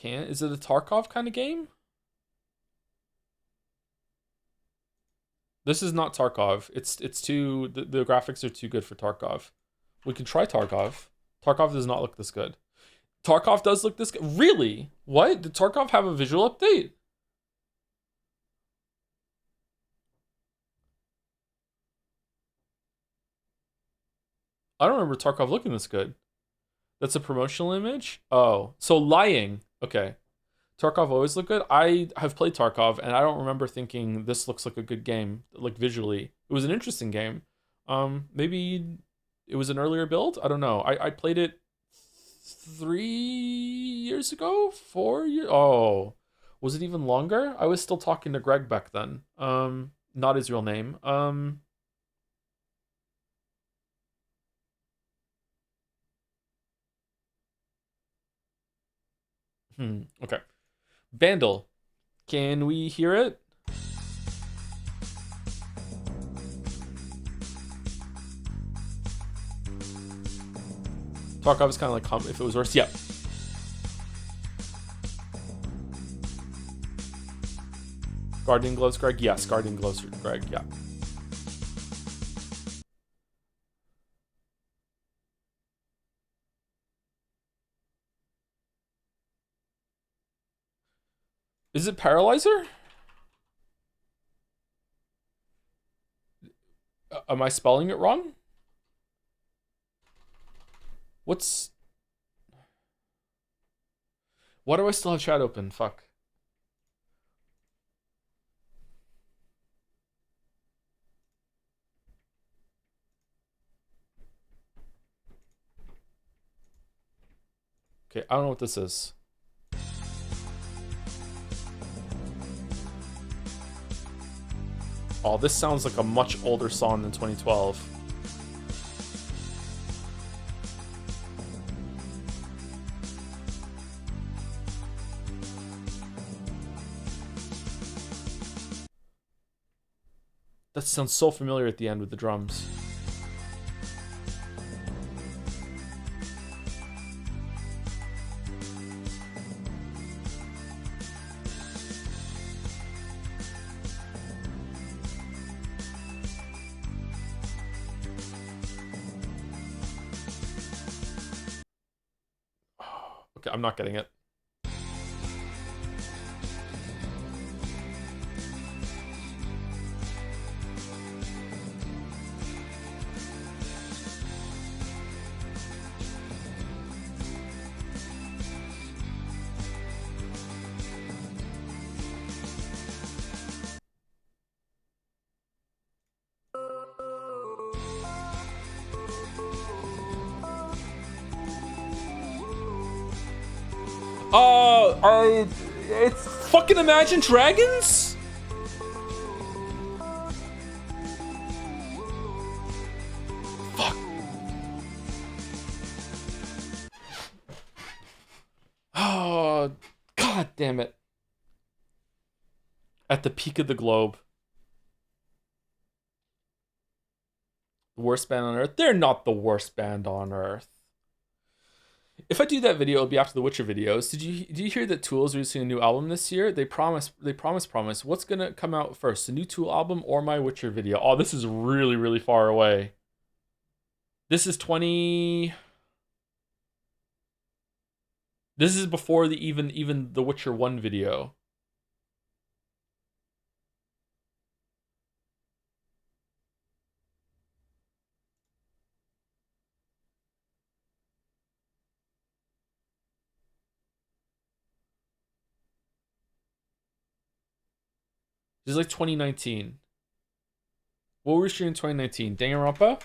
Is it a Tarkov kind of game? This is not Tarkov. It's too the graphics are too good for Tarkov. We can try Tarkov. Tarkov does not look this good. Tarkov does look this good. Really? What? Did Tarkov have a visual update? I don't remember Tarkov looking this good. That's a promotional image? Oh, so lying. Okay. Tarkov always looked good. I have played Tarkov, and I don't remember thinking this looks like a good game, like visually. It was an interesting game. Maybe it was an earlier build? I don't know. I played it 3 years ago? 4 years? Oh, was it even longer? I was still talking to Greg back then. Not his real name. Okay. Vandal. Can we hear it? Tarkov is kind of like if it was worse. Yeah. Guardian Gloves, Greg? Yes, Guardian Gloves, Greg, yeah. Is it Paralyzer? Am I spelling it wrong? Why do I still have chat open? Fuck. Okay, I don't know what this is. Oh, this sounds like a much older song than 2012. That sounds so familiar at the end with the drums. Okay, I'm not getting it. It's fucking Imagine Dragons? Fuck. Oh, god damn it. At the peak of the globe. The worst band on Earth? They're not the worst band on Earth. If I do that video, it'll be after the Witcher videos. Did you hear that Tool is releasing a new album this year? They promise. What's gonna come out first, the new Tool album or my Witcher video? Oh, this is really, really far away. This is 20. This is before the even the Witcher 1 video. This is like 2019. What were we streaming in 2019? Danganronpa?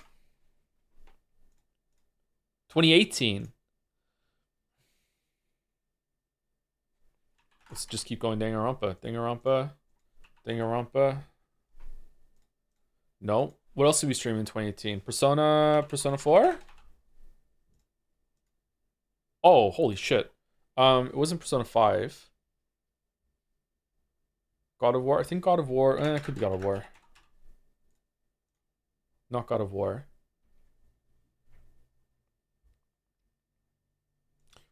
2018. Let's just keep going. Danganronpa. No. What else did we stream in 2018? Persona 4? Oh, holy shit. It wasn't Persona 5. God of War? I think God of War. It could be God of War. Not God of War.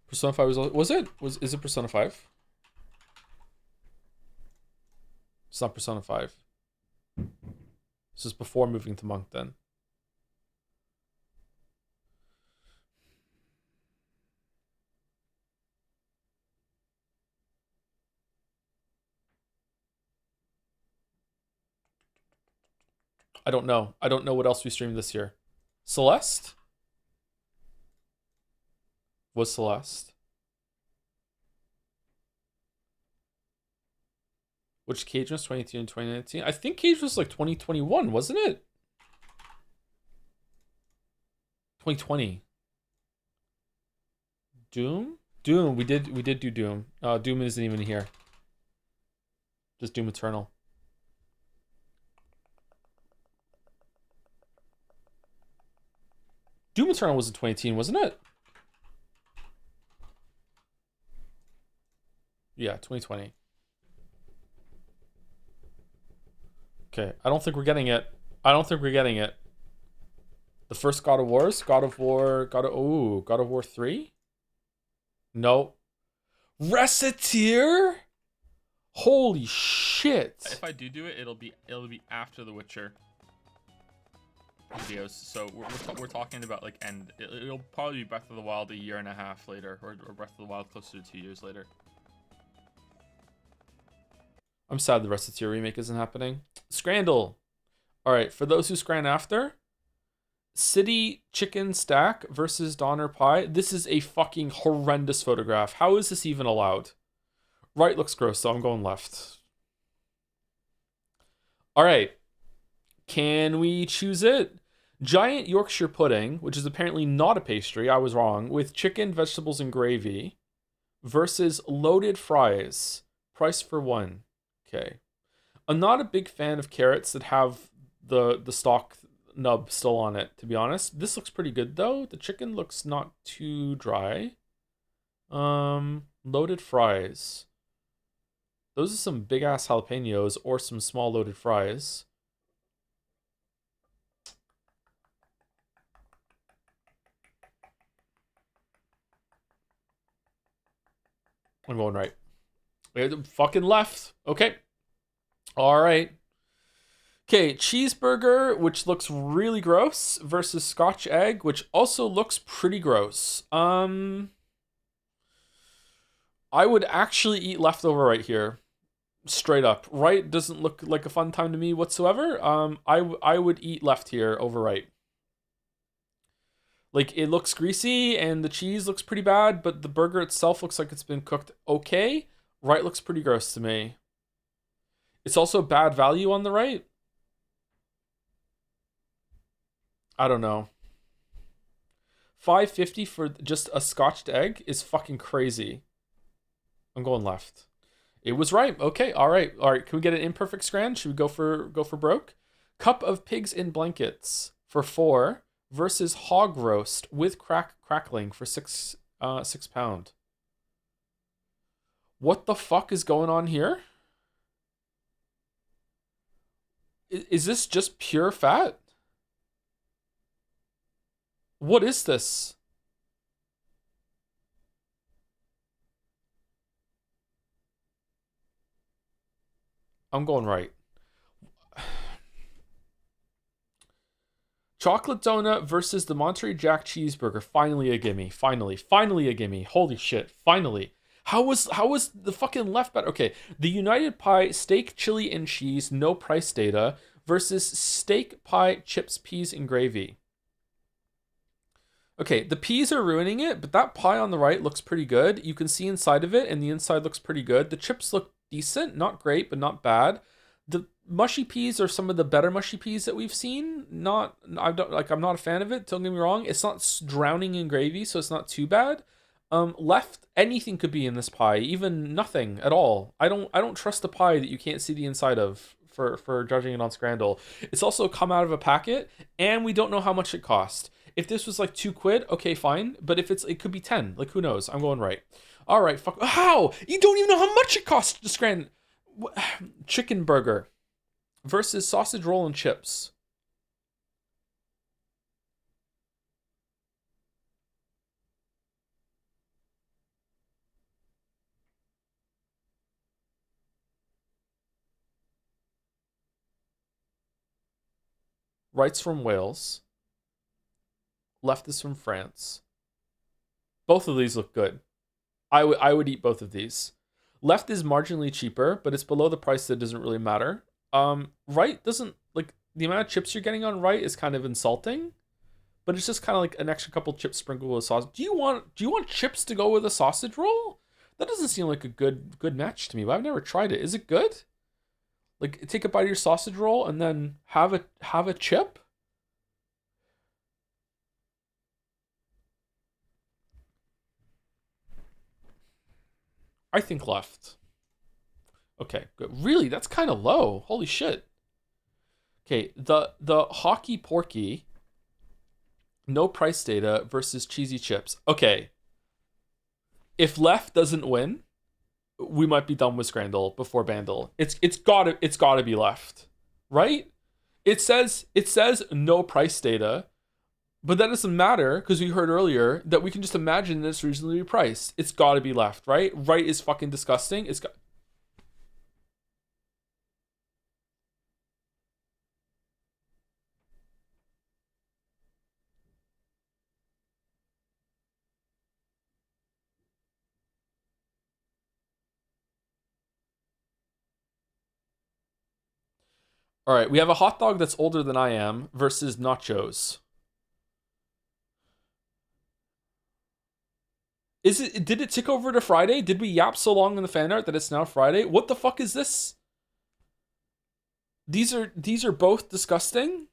Persona 5 was it? Is it Persona 5? It's not Persona 5. This is before moving to Monk then. I don't know. I don't know what else we streamed this year. Celeste? Was Celeste? Which Cage was 2018 and 2019? I think Cage was like 2021, wasn't it? 2020. Doom? Doom. We did do Doom. Doom isn't even here. Just Doom Eternal. Doom Eternal was in 2018, wasn't it? Yeah, 2020. Okay, I don't think we're getting it. The first God of Wars? God of War 3? No. Reciteer? Holy shit. If I do it, it'll be after The Witcher videos. So we're talking about like it'll probably be Breath of the Wild a year and a half later, or Breath of the Wild closer to 2 years later. I'm sad the Reciteer remake isn't happening. Scrandle. All right, for those who scran after, City Chicken Stack versus Donner Pie. This is a fucking horrendous photograph. How is this even allowed? Right looks gross, so I'm going left. All right. Can we choose it? Giant Yorkshire pudding, which is apparently not a pastry, I was wrong, with chicken, vegetables, and gravy, versus loaded fries. Price for one. Okay. I'm not a big fan of carrots that have the stock nub still on it, to be honest. This looks pretty good, though. The chicken looks not too dry. Loaded fries. Those are some big-ass jalapenos or some small loaded fries. I'm going right. Fucking left. Okay. All right. Okay, cheeseburger, which looks really gross, versus Scotch egg, which also looks pretty gross. I would actually eat leftover right here, straight up. Right doesn't look like a fun time to me whatsoever. I would eat left here over right. Like it looks greasy and the cheese looks pretty bad, but the burger itself looks like it's been cooked okay. Right looks pretty gross to me. It's also bad value on the right. I don't know. 550 for just a scotched egg is fucking crazy. I'm going left. It was right. Okay. All right. All right. Can we get an imperfect scran? Should we go for broke? Cup of pigs in blankets for 4 versus hog roast with crackling for 6 £6. What the fuck is going on here? Is this just pure fat? What is this? I'm going right. Chocolate donut versus the Monterey Jack cheeseburger. Finally a gimme. Finally a gimme. Holy shit. Finally. How was the fucking left better? Okay, the United Pie steak, chili, and cheese, no price data versus steak pie, chips, peas, and gravy. Okay, the peas are ruining it, but that pie on the right looks pretty good. You can see inside of it, and the inside looks pretty good. The chips look decent, not great, but not bad. The mushy peas are some of the better mushy peas that we've seen. Not, I don't like. I'm not a fan of it. Don't get me wrong. It's not drowning in gravy, so it's not too bad. Left, anything could be in this pie, even nothing at all. I don't trust a pie that you can't see the inside of for judging it on Scrandle. It's also come out of a packet, and we don't know how much it cost. If this was like £2, okay, fine. But if it could be 10. Like who knows? I'm going right. All right, fuck. How? You don't even know how much it costs to Scran. Chicken burger versus sausage roll and chips. Right's from Wales. Left is from France. Both of these look good. I would eat both of these. Left is marginally cheaper, but it's below the price that doesn't really matter. Right doesn't like the amount of chips you're getting on right is kind of insulting, but it's just kind of like an extra couple chips sprinkled with sauce. Do you want chips to go with a sausage roll? That doesn't seem like a good match to me, but I've never tried it. Is it good? Like take a bite of your sausage roll and then have a chip? I think left. Okay, good. Really, that's kind of low. Holy shit. Okay, the hockey porky, no price data versus cheesy chips. Okay, if left doesn't win, we might be done with Scrandle before Bandle. It's gotta be left, right? It says no price data, but that doesn't matter because we heard earlier that we can just imagine that it's reasonably priced. It's gotta be left, right? Right is fucking disgusting. It's got. All right, we have a hot dog that's older than I am versus nachos. Did it tick over to Friday? Did we yap so long in the fan art that it's now Friday? What the fuck is this? These are both disgusting.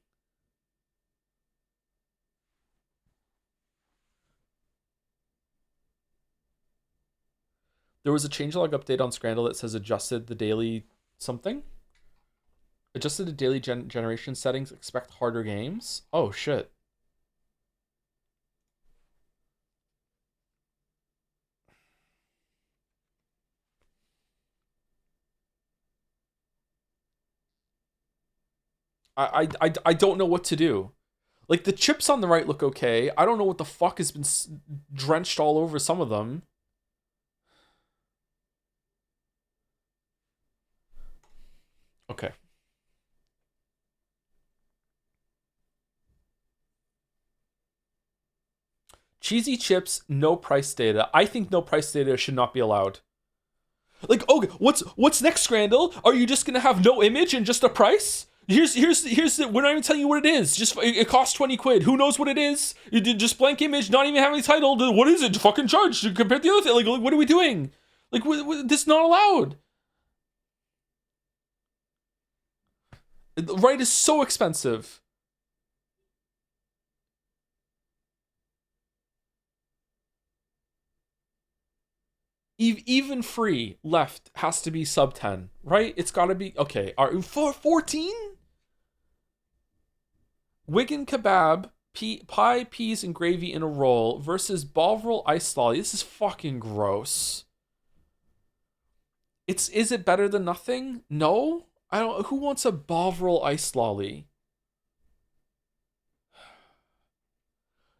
There was a changelog update on Scrandle that says adjusted the daily something. Adjusted the daily generation settings. Expect harder games. Oh shit. I don't know what to do. Like the chips on the right look okay. I don't know what the fuck has been drenched all over some of them. Okay. Cheesy chips, no price data. I think no price data should not be allowed. Like, okay, what's next, Scrandal? Are you just gonna have no image and just a price? Here's the, we're not even telling you what it is. Just it costs 20 quid. Who knows what it is? You did just blank image, not even having title. What is it? Fucking charge compared to the other thing. Like what are we doing? Like this is not allowed. The right is so expensive. Even free left has to be sub 10, right? It's got to be okay. Are for 14? Wigan kebab, pie, peas, and gravy in a roll versus Bovril ice lolly. This is fucking gross. Is it better than nothing? No, I don't. Who wants a Bovril ice lolly?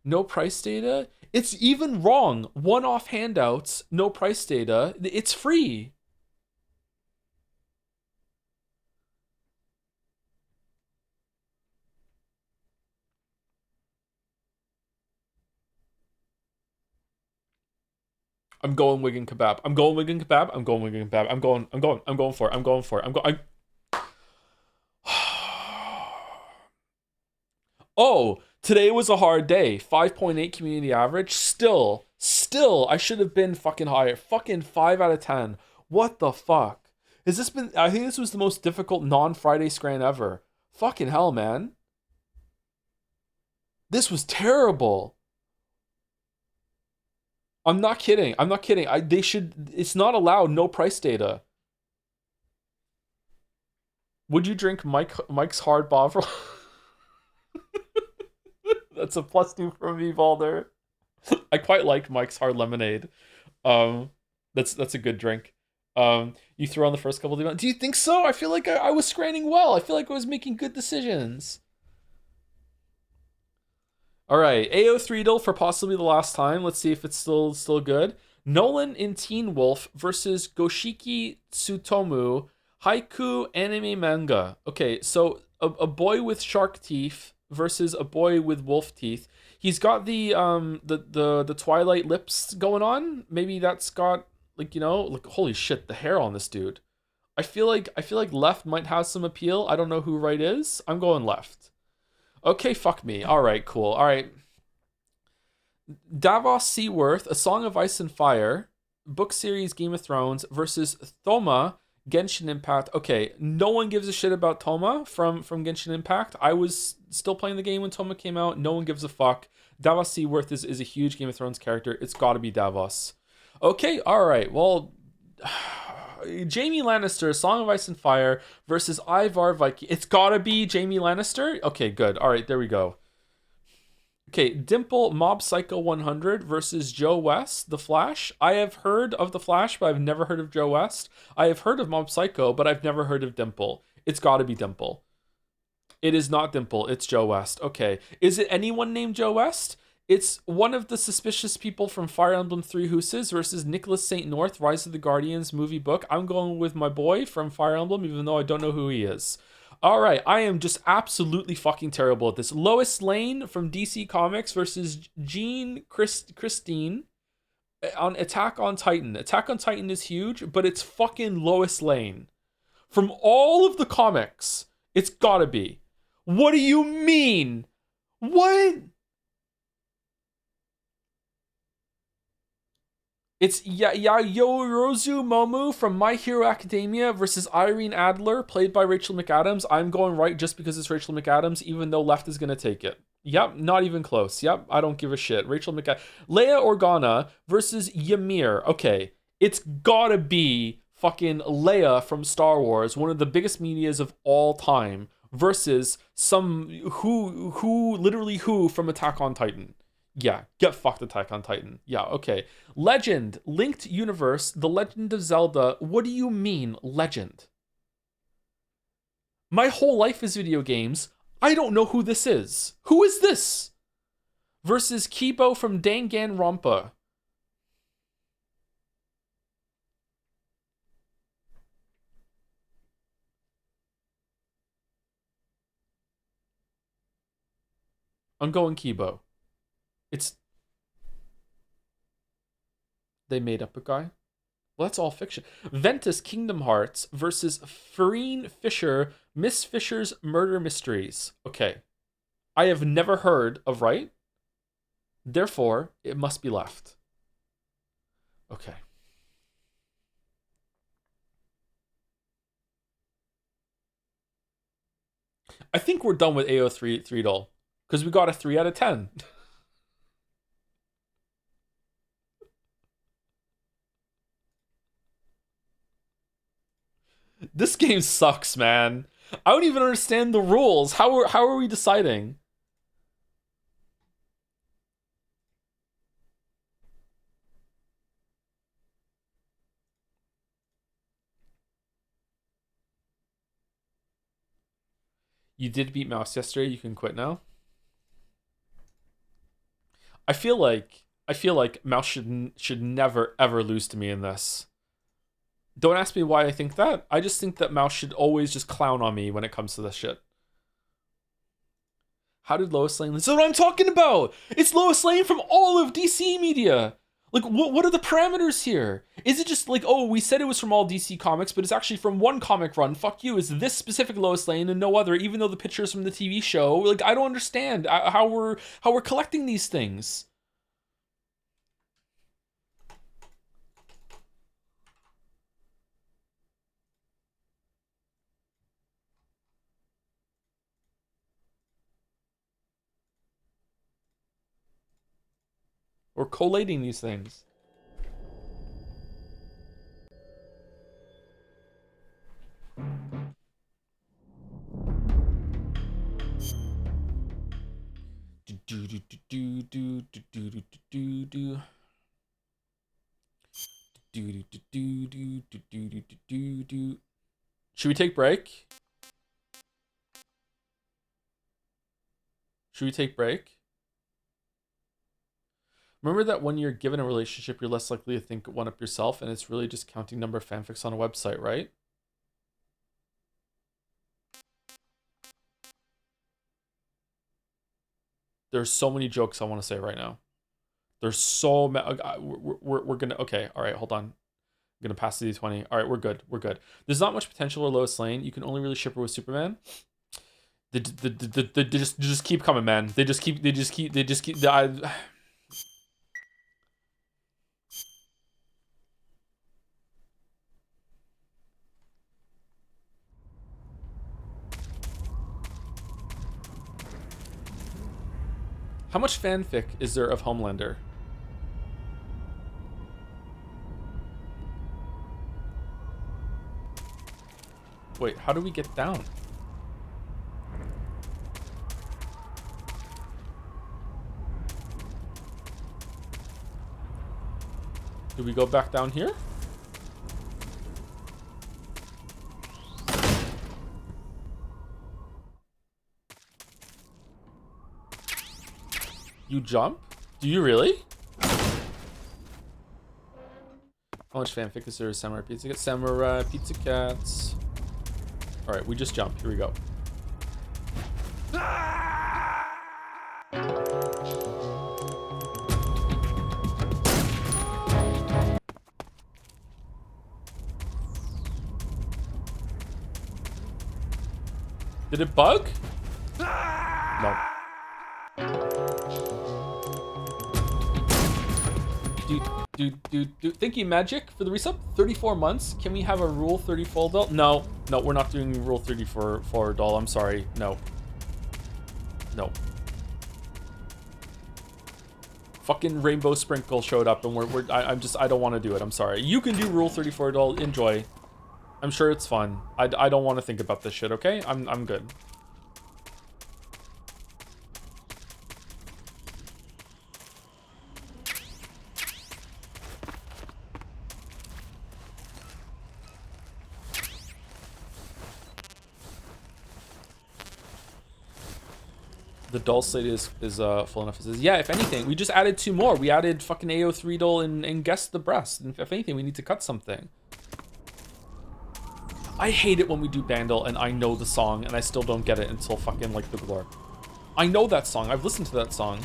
No price data. It's even wrong. One-off handouts, no price data. It's free. I'm going Wigan kebab. I'm going Wigan kebab. I'm going Wigan kebab. I'm going for it. I'm going for it. I'm going. Oh, today was a hard day. 5.8 community average. Still, I should have been fucking higher. Fucking 5 out of 10. What the fuck? Has this been? I think this was the most difficult non-Friday scran ever. Fucking hell, man. This was terrible. I'm not kidding. I'm not kidding. They should. It's not allowed. No price data. Would you drink Mike's Hard Bovril? That's a +2 from me, Balder. I quite liked Mike's Hard Lemonade. Um, that's a good drink. You throw on the first couple of events. Do you think so? I feel like I was scranning well. I feel like I was making good decisions. All right, AO3 for possibly the last time. Let's see if it's still good. Nolan in Teen Wolf versus Goshiki Tsutomu Haiku anime manga. Okay, so a boy with shark teeth versus a boy with wolf teeth. He's got the Twilight lips going on. Maybe that's got like like holy shit, the hair on this dude. I feel like left might have some appeal. I don't know who right is. I'm going left. Okay, fuck me. All right, cool. All right. Davos Seaworth, A Song of Ice and Fire, book series Game of Thrones versus Thoma, Genshin Impact. Okay, no one gives a shit about Thoma from Genshin Impact. I was still playing the game when Thoma came out. No one gives a fuck. Davos Seaworth is a huge Game of Thrones character. It's got to be Davos. Okay, all right. Well, Jaime Lannister, Song of Ice and Fire versus Ivar Viking. It's got to be Jaime Lannister. Okay, good. All right, there we go. Okay, Dimple Mob Psycho 100 versus Joe West, The Flash. I have heard of The Flash, but I've never heard of Joe West. I have heard of Mob Psycho, but I've never heard of Dimple. It's got to be Dimple. It is not Dimple, it's Joe West. Okay. Is it anyone named Joe West? It's one of the suspicious people from Fire Emblem Three Houses versus Nicholas St. North, Rise of the Guardians movie book. I'm going with my boy from Fire Emblem, even though I don't know who he is. All right, I am just absolutely fucking terrible at this. Lois Lane from DC Comics versus Christine on Attack on Titan. Attack on Titan is huge, but it's fucking Lois Lane. From all of the comics, it's gotta be. What do you mean? What? It's Yorozu Momu from My Hero Academia versus Irene Adler, played by Rachel McAdams. I'm going right just because it's Rachel McAdams, even though left is going to take it. Yep, not even close. Yep, I don't give a shit. Rachel McAdams. Leia Organa versus Ymir. Okay, it's gotta be fucking Leia from Star Wars, one of the biggest medias of all time, versus some who from Attack on Titan. Yeah, get fucked, Attack on Titan. Yeah, okay. Legend, Linked Universe, The Legend of Zelda. What do you mean, legend? My whole life is video games. I don't know who this is. Who is this? Versus Kibo from Danganronpa. Ongoing Kibo. It's... They made up a guy? Well, that's all fiction. Ventus Kingdom Hearts versus Farine Fisher, Miss Fisher's Murder Mysteries. Okay. I have never heard of right. Therefore, it must be left. Okay. I think we're done with AO3 doll because we got a 3 out of 10. This game sucks, man. I don't even understand the rules. How are we deciding? You did beat Mouse yesterday. You can quit now. I feel like Mouse should never ever lose to me in this. Don't ask me why I think that. I just think that Mouse should always just clown on me when it comes to this shit. How did Lois Lane... This is what I'm talking about! It's Lois Lane from all of DC media! Like, what are the parameters here? Is it just like, oh, we said it was from all DC comics, but it's actually from one comic run? Fuck you, is this specific Lois Lane and no other, even though the picture is from the TV show? Like, I don't understand how we're collecting these things. We're collating these things. Should we take break? Should we take break? Remember that when you're given a relationship, you're less likely to think one up yourself, and it's really just counting number of fanfics on a website, right? There's so many jokes I want to say right now. There's so many. We're gonna... Okay, all right, hold on. I'm gonna pass the D20. All right, we're good. We're good. There's not much potential for Lois Lane. You can only really ship her with Superman. They just keep coming, man. They just keep. How much fanfic is there of Homelander? Wait, how do we get down? Do we go back down here? You jump? Do you really? How much fanfic is there of Samurai Pizza Cats? Samurai Pizza Cats. Alright, we just jump. Here we go. Did it bug? No. Dude. Thank you, Magic, for the resub. 34 months. Can we have a Rule 34 doll? No, we're not doing Rule 34 doll. I'm sorry. No. Fucking Rainbow Sprinkle showed up, and I don't want to do it. I'm sorry. You can do Rule 34 doll. Enjoy. I'm sure it's fun. I don't want to think about this shit. Okay, I'm good. The doll slate is full enough. It says, yeah, if anything, we just added 2 more. We added fucking AO3 doll and Guess the Breast. And if anything, we need to cut something. I hate it when we do Bandle and I know the song and I still don't get it until fucking like the Glor. I know that song. I've listened to that song.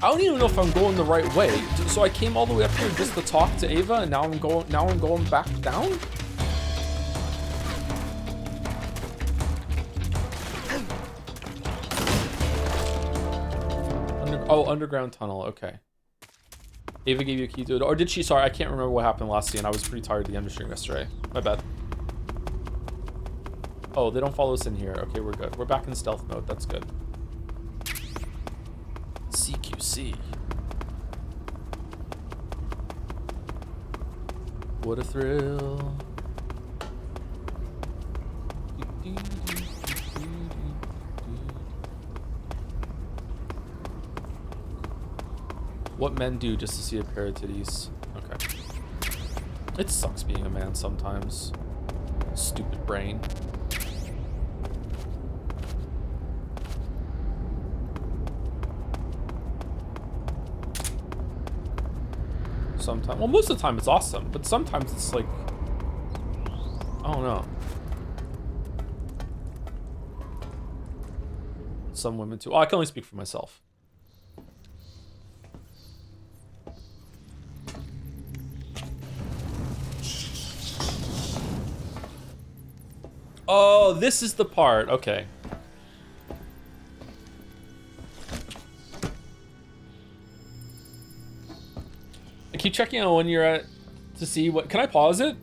I don't even know if I'm going the right way. So I came all the way up here just to talk to Ava, and now I'm going back down? Underground tunnel, okay. Ava gave you a key to it, or did she? Sorry, I can't remember what happened last scene. I was pretty tired at the end of stream yesterday. My bad. Oh, they don't follow us in here. Okay, we're good. We're back in stealth mode. That's good. CQC. What a thrill. What men do just to see a pair of titties. Okay. It sucks being a man sometimes. Stupid brain. Sometimes, well, most of the time it's awesome, but sometimes it's like, I don't know. Some women too. Oh, I can only speak for myself. Oh, this is the part. Okay. I keep checking out when you're at to see what. Can I pause it?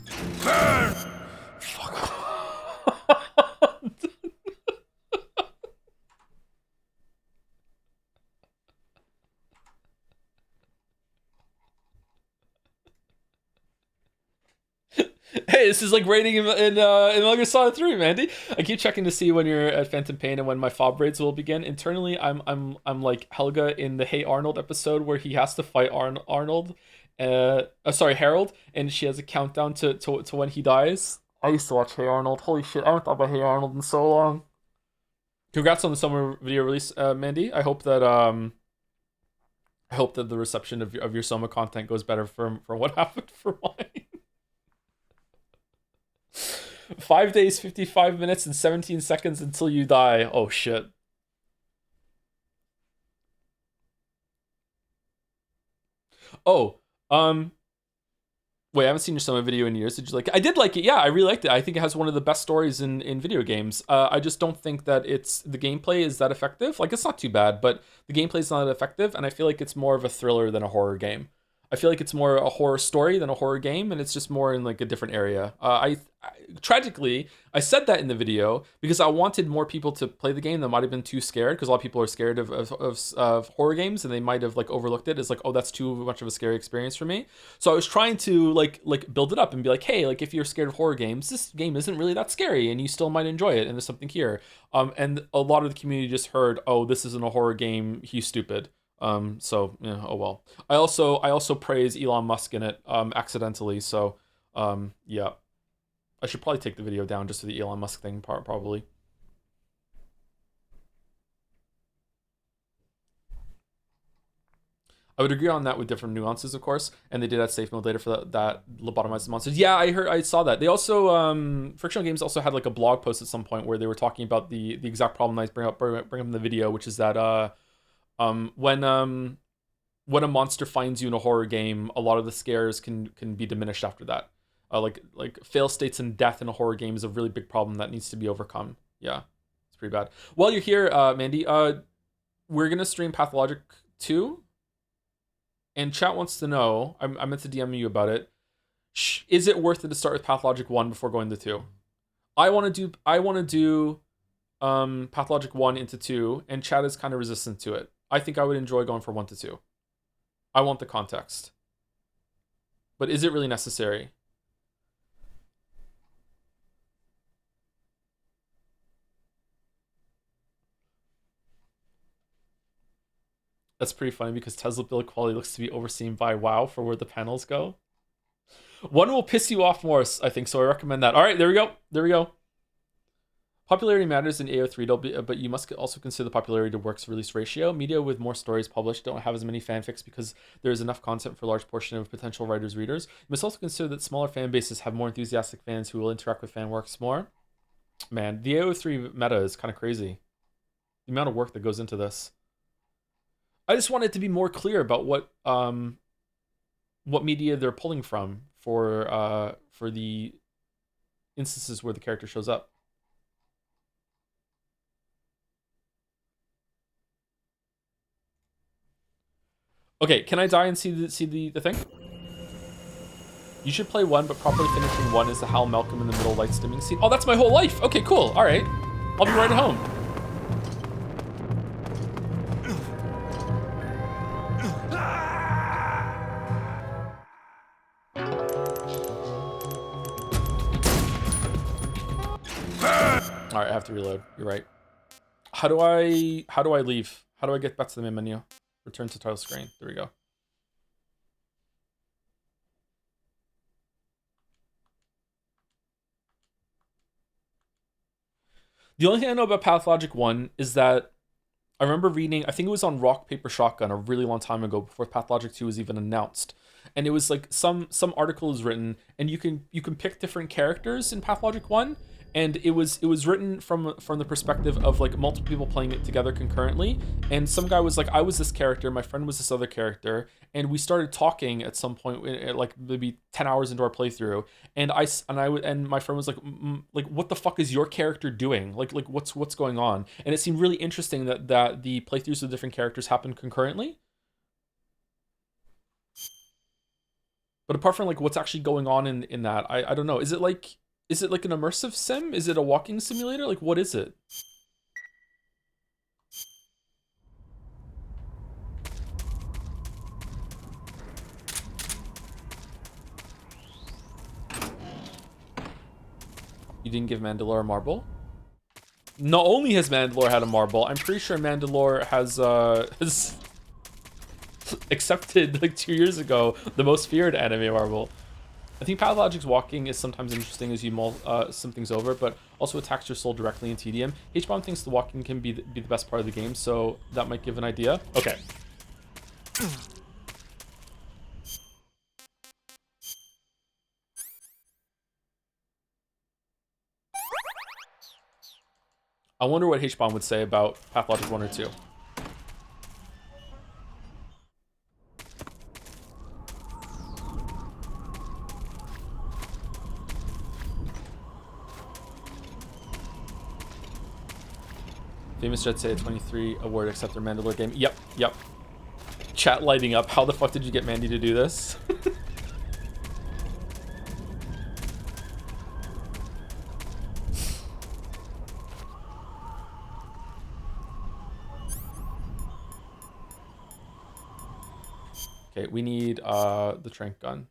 Fuck. Hey, this is like rating in Metal Gear Solid 3, Mandy. I keep checking to see when you're at Phantom Pain and when my fob raids will begin. Internally, I'm like Helga in the Hey Arnold episode where he has to fight Harold, and she has a countdown to when he dies. I used to watch Hey Arnold. Holy shit, I haven't thought about Hey Arnold in so long. Congrats on the summer video release, Mandy. I hope that the reception of your Soma content goes better for what happened for mine. 5 days, 55 minutes, and 17 seconds until you die. Oh, shit. Oh, wait, I haven't seen your Soma video in years. Did you like it? I did like it. Yeah, I really liked it. I think it has one of the best stories in video games. I just don't think that the gameplay is that effective. Like, it's not too bad, but the gameplay is not that effective, and I feel like it's more of a thriller than a horror game. I feel like it's more a horror story than a horror game, and it's just more in like a different area. Tragically, I said that in the video because I wanted more people to play the game that might have been too scared, because a lot of people are scared of horror games, and they might have like overlooked it as like, oh, that's too much of a scary experience for me. So I was trying to like build it up and be like, hey, like if you're scared of horror games, this game isn't really that scary, and you still might enjoy it, and there's something here. And a lot of the community just heard, oh, this isn't a horror game, he's stupid. So yeah, oh well. I also praise Elon Musk in it accidentally, so yeah. I should probably take the video down just for the Elon Musk thing part, probably. I would agree on that with different nuances, of course, and they did add safe mode later for that lobotomized monsters. Yeah, I saw that. They also Frictional Games also had like a blog post at some point where they were talking about the exact problem I bring up in the video, which is that when a monster finds you in a horror game, a lot of the scares can be diminished after that. Like fail states and death in a horror game is a really big problem that needs to be overcome. Yeah, it's pretty bad. While you're here, Mandy, we're gonna stream Pathologic 2, and chat wants to know. I meant to DM you about it. Is it worth it to start with Pathologic 1 before going to 2? I want to do Pathologic 1 into 2, and chat is kind of resistant to it. I think I would enjoy going from 1 to 2. I want the context. But is it really necessary? That's pretty funny because Tesla build quality looks to be overseen by WoW for where the panels go. One will piss you off more, I think, so I recommend that. All right, there we go. There we go. Popularity matters in AO3, but you must also consider the popularity to works release ratio. Media with more stories published don't have as many fanfics because there is enough content for a large portion of potential writers' readers. You must also consider that smaller fan bases have more enthusiastic fans who will interact with fan works more. Man, the AO3 meta is kind of crazy. The amount of work that goes into this. I just want it to be more clear about what media they're pulling from for the instances where the character shows up. Okay, can I die and see the thing? You should play 1, but properly finishing 1 is the Hal Malcolm in the middle light stimming scene. Oh, that's my whole life. Okay, cool. All right, I'll be right at home. All right, I have to reload. You're right. How do I leave? How do I get back to the main menu? Return to title screen. There we go. The only thing I know about Pathologic 1 is that I remember reading, I think it was on Rock, Paper, Shotgun a really long time ago before Pathologic 2 was even announced. And it was like some article is written and you can pick different characters in Pathologic 1. And it was written from the perspective of like multiple people playing it together concurrently. And some guy was like, I was this character, my friend was this other character, and we started talking at some point, like maybe 10 hours into our playthrough. And my friend was like, what the fuck is your character doing? Like what's going on? And it seemed really interesting that the playthroughs of different characters happened concurrently. But apart from like what's actually going on in that, I don't know. Is it like an immersive sim? Is it a walking simulator? Like, what is it? You didn't give Mandalore a marble? Not only has Mandalore had a marble, I'm pretty sure Mandalore has accepted like 2 years ago the most feared anime marble. I think Pathologic's walking is sometimes interesting as you mull some things over, but also attacks your soul directly in TDM. H-Bomb thinks the walking can be the best part of the game, so that might give an idea. Okay. I wonder what H-Bomb would say about Pathologic 1 or 2. Famous Jets say a 23 award except their Mandalore game. Yep. Chat lighting up. How the fuck did you get Mandy to do this? Okay, we need the trank gun.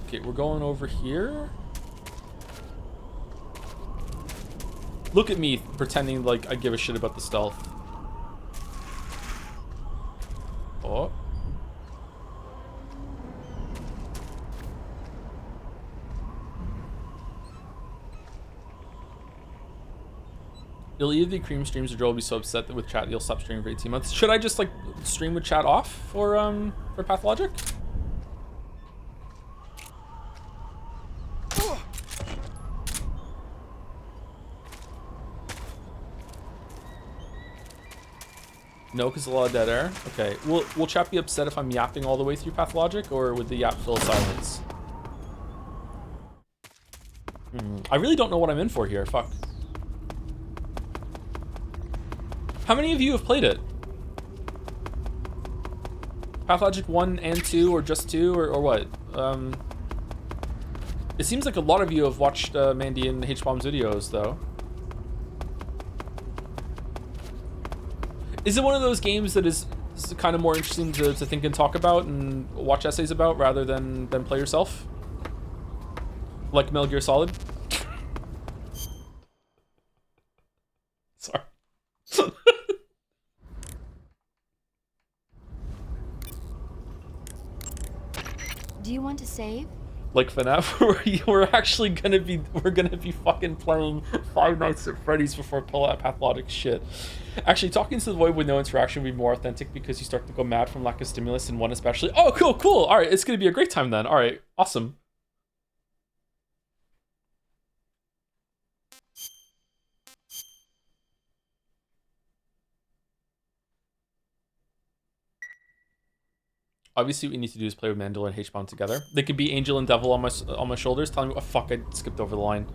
Okay, we're going over here. Look at me pretending like I give a shit about the stealth. Oh. You'll either cream streams or Joel will be so upset that with chat you'll stop streaming for 18 months. Should I just like stream with chat off for Pathologic? No, because a lot of dead air. Okay. Will chat be upset if I'm yapping all the way through Pathologic, or would the yap fill silence? I really don't know what I'm in for here. Fuck. How many of you have played it? Pathologic 1 and 2, or just 2, or what? It seems like a lot of you have watched Mandy and H-Bomb's videos, though. Is it one of those games that is kind of more interesting to think and talk about and watch essays about rather than play yourself? Like Metal Gear Solid? Sorry. Do you want to save? Like FNaF, we're gonna be fucking playing Five Nights at Freddy's before pull out pathologic shit. Actually, talking to the void with no interaction would be more authentic because you start to go mad from lack of stimulus in one especially. Oh, cool. All right, it's gonna be a great time then. All right, awesome. Obviously, what we need to do is play with Mandela and H-Bomb together. They could be Angel and Devil on my shoulders, telling me, oh fuck, I skipped over the line.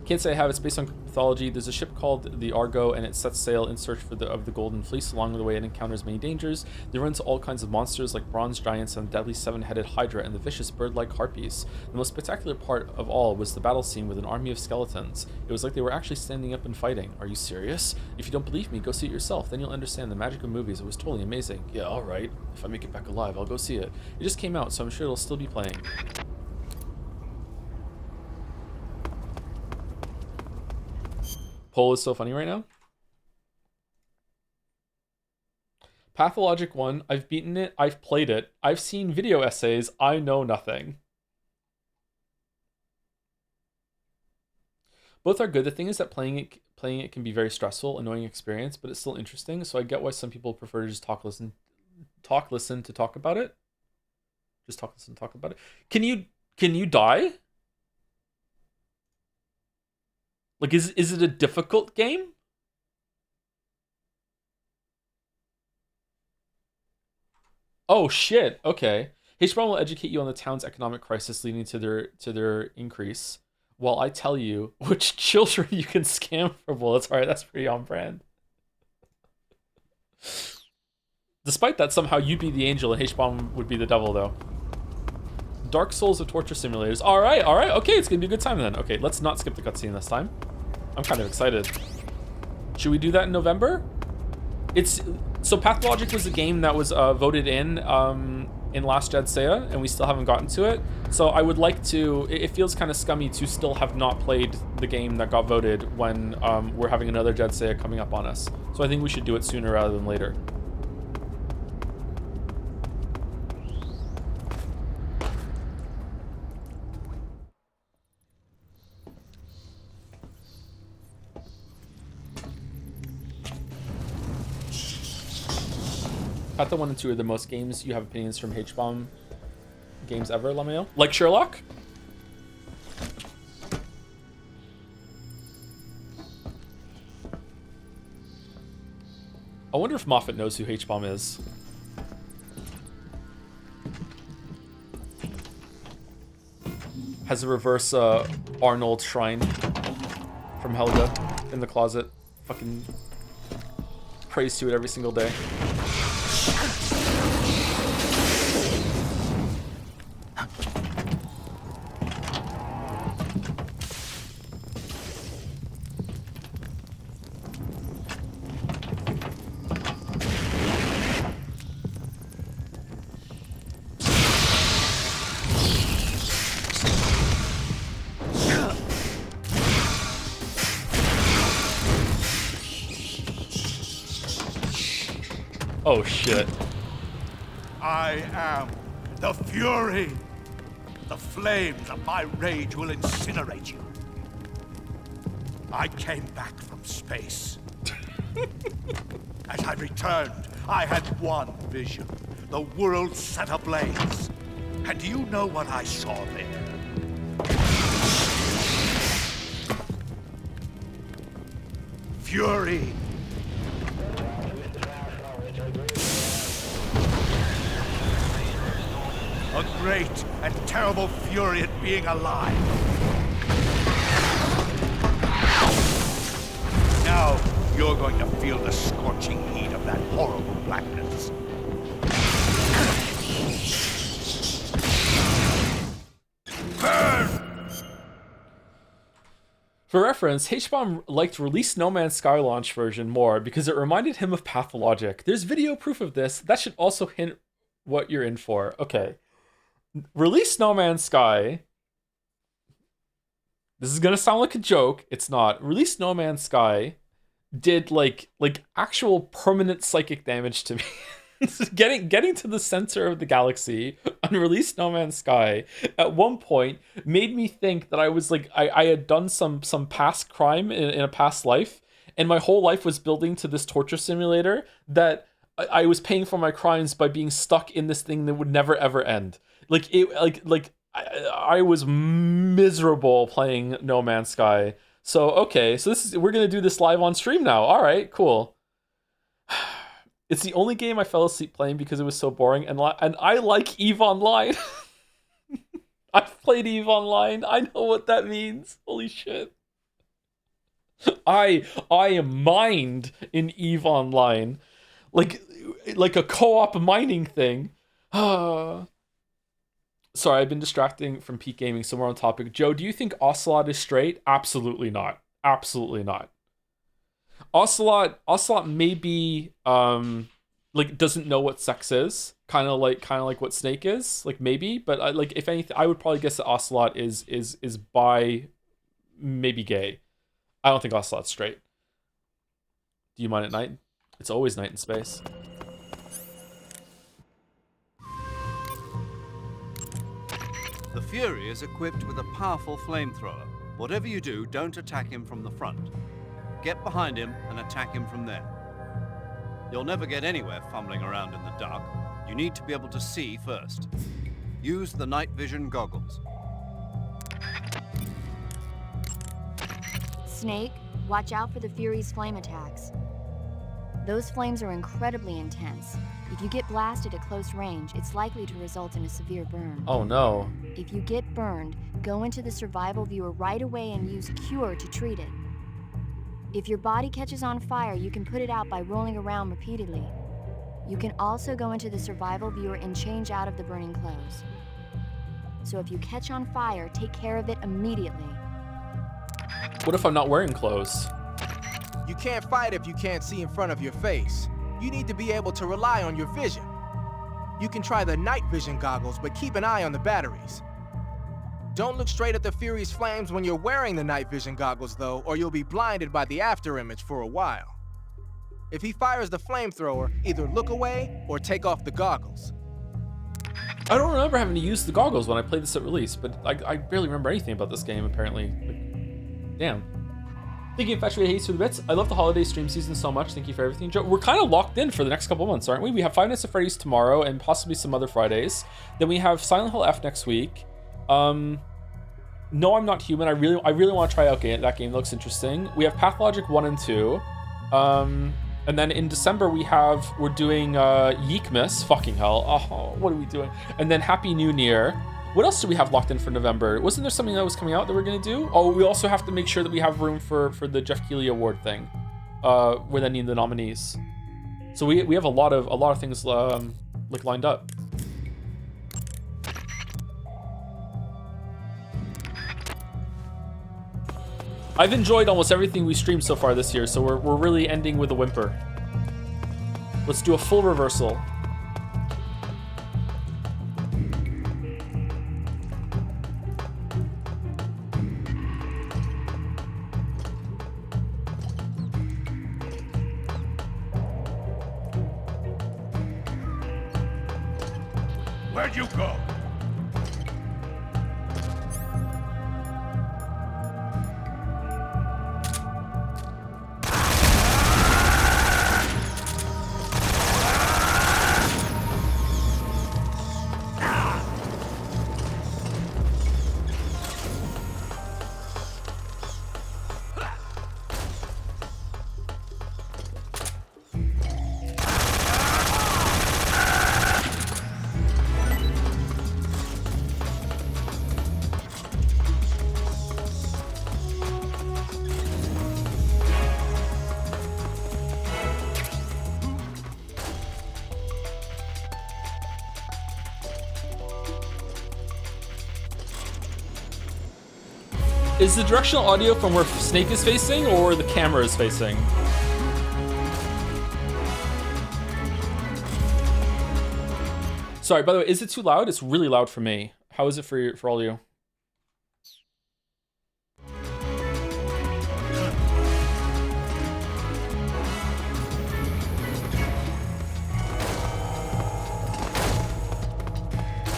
Can't say I have. It's based on mythology. There's a ship called the Argo, and it sets sail in search of the Golden Fleece. Along the way, it encounters many dangers. They run into all kinds of monsters like bronze giants and the deadly seven-headed Hydra and the vicious bird-like harpies. The most spectacular part of all was the battle scene with an army of skeletons. It was like they were actually standing up and fighting. Are you serious? If you don't believe me, go see it yourself. Then you'll understand the magic of movies. It was totally amazing. Yeah, all right. If I make it back alive, I'll go see it. It just came out, so I'm sure it'll still be playing. Poll is so funny right now. Pathologic 1, I've beaten it, I've played it, I've seen video essays, I know nothing. Both are good. The thing is that playing it can be very stressful, annoying experience, but it's still interesting, so I get why some people prefer to just talk, listen to talk about it. Just talk, listen, talk about it. Can you die? Like, is it a difficult game? Oh shit. Okay. H-Bomb will educate you on the town's economic crisis leading to their increase, while I tell you which children you can scam for bullets. All right, that's pretty on brand. Despite that, somehow you'd be the angel and H-Bomb would be the devil, though. Dark Souls of torture simulators. All right. Okay, it's gonna be a good time then. Okay, let's not skip the cutscene this time. I'm kind of excited. Should we do that in November? So Pathologic was a game that was voted in Last Jed and we still haven't gotten to it. So I would like to. It feels kind of scummy to still have not played the game that got voted when we're having another Jed coming up on us. So I think we should do it sooner rather than later. Patha 1 and 2 are the most games you have opinions from H-Bomb games ever, Lamayo. Like Sherlock? I wonder if Moffat knows who H-Bomb is. Has a reverse Arnold shrine from Helga in the closet. Fucking prays to it every single day. Oh shit. I am the Fury. The flames of my rage will incinerate you. I came back from space. As I returned, I had one vision. The world set ablaze. And do you know what I saw there? Fury. A great and terrible fury at being alive. Now, you're going to feel the scorching heat of that horrible blackness. Burn! For reference, H-Bomb liked Release No Man's Sky launch version more because it reminded him of Pathologic. There's video proof of this. That should also hint what you're in for. Okay. Release No Man's Sky. This is gonna sound like a joke. It's not. Release No Man's Sky did like actual permanent psychic damage to me. getting to the center of the galaxy on Release No Man's Sky at one point made me think that I was like I had done some past crime in a past life, and my whole life was building to this torture simulator that I was paying for my crimes by being stuck in this thing that would never ever end. I was miserable playing No Man's Sky. So okay, so we're gonna do this live on stream now. All right, cool. It's the only game I fell asleep playing because it was so boring, and I like EVE Online. I've played EVE Online. I know what that means. Holy shit. I am mined in EVE Online. Like a co-op mining thing. Sorry, I've been distracting from peak gaming, so we're on topic. Joe, do you think Ocelot is straight? Absolutely not. Absolutely not. Ocelot maybe doesn't know what sex is, kind of like what Snake is, like maybe, but if anything, I would probably guess that Ocelot is bi, maybe gay. I don't think Ocelot's straight. Do you mind at night? It's always night in space. The Fury is equipped with a powerful flamethrower. Whatever you do, don't attack him from the front. Get behind him and attack him from there. You'll never get anywhere fumbling around in the dark. You need to be able to see first. Use the night vision goggles. Snake, watch out for the Fury's flame attacks. Those flames are incredibly intense. If you get blasted at close range, it's likely to result in a severe burn. Oh no. If you get burned, go into the survival viewer right away and use Cure to treat it. If your body catches on fire, you can put it out by rolling around repeatedly. You can also go into the survival viewer and change out of the burning clothes. So if you catch on fire, take care of it immediately. What if I'm not wearing clothes? You can't fight if you can't see in front of your face. You need to be able to rely on your vision. You can try the night vision goggles, but keep an eye on the batteries. Don't look straight at the Fury's flames when you're wearing the night vision goggles, though, or you'll be blinded by the afterimage for a while. If he fires the flamethrower, either look away or take off the goggles. I don't remember having to use the goggles when I played this at release, but I barely remember anything about this game, apparently. Damn. Thank you, Infatuated Hates for the bits. I love the holiday stream season so much. Thank you for everything, Joe. We're kind of locked in for the next couple months, aren't we? We have Five Nights at Freddy's tomorrow and possibly some other Fridays. Then we have Silent Hill F next week. No, I'm Not Human. I really want to try out that game. It looks interesting. We have Pathologic 1 and 2. And then in December we're doing Yeekmas. Fucking hell. Oh, what are we doing? And then Happy New Year. What else do we have locked in for November? Wasn't there something that was coming out that we're gonna do? Oh, we also have to make sure that we have room for the Jeff Keighley Award thing. We're then needing the nominees. So we have a lot of things lined up. I've enjoyed almost everything we streamed so far this year, so we're really ending with a whimper. Let's do a full reversal. Where'd you go? Is the directional audio from where Snake is facing or the camera is facing? Sorry, by the way, is it too loud? It's really loud for me. How is it for all you?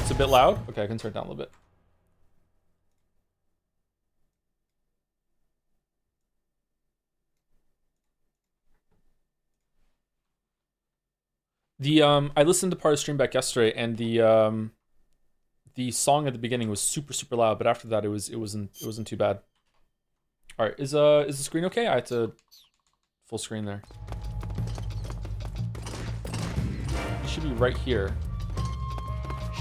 It's a bit loud? Okay, I can turn it down a little bit. I listened to part of stream back yesterday, and the song at the beginning was super loud, but after that it wasn't too bad. All right, is the screen okay? I had to full screen there. It should be right here.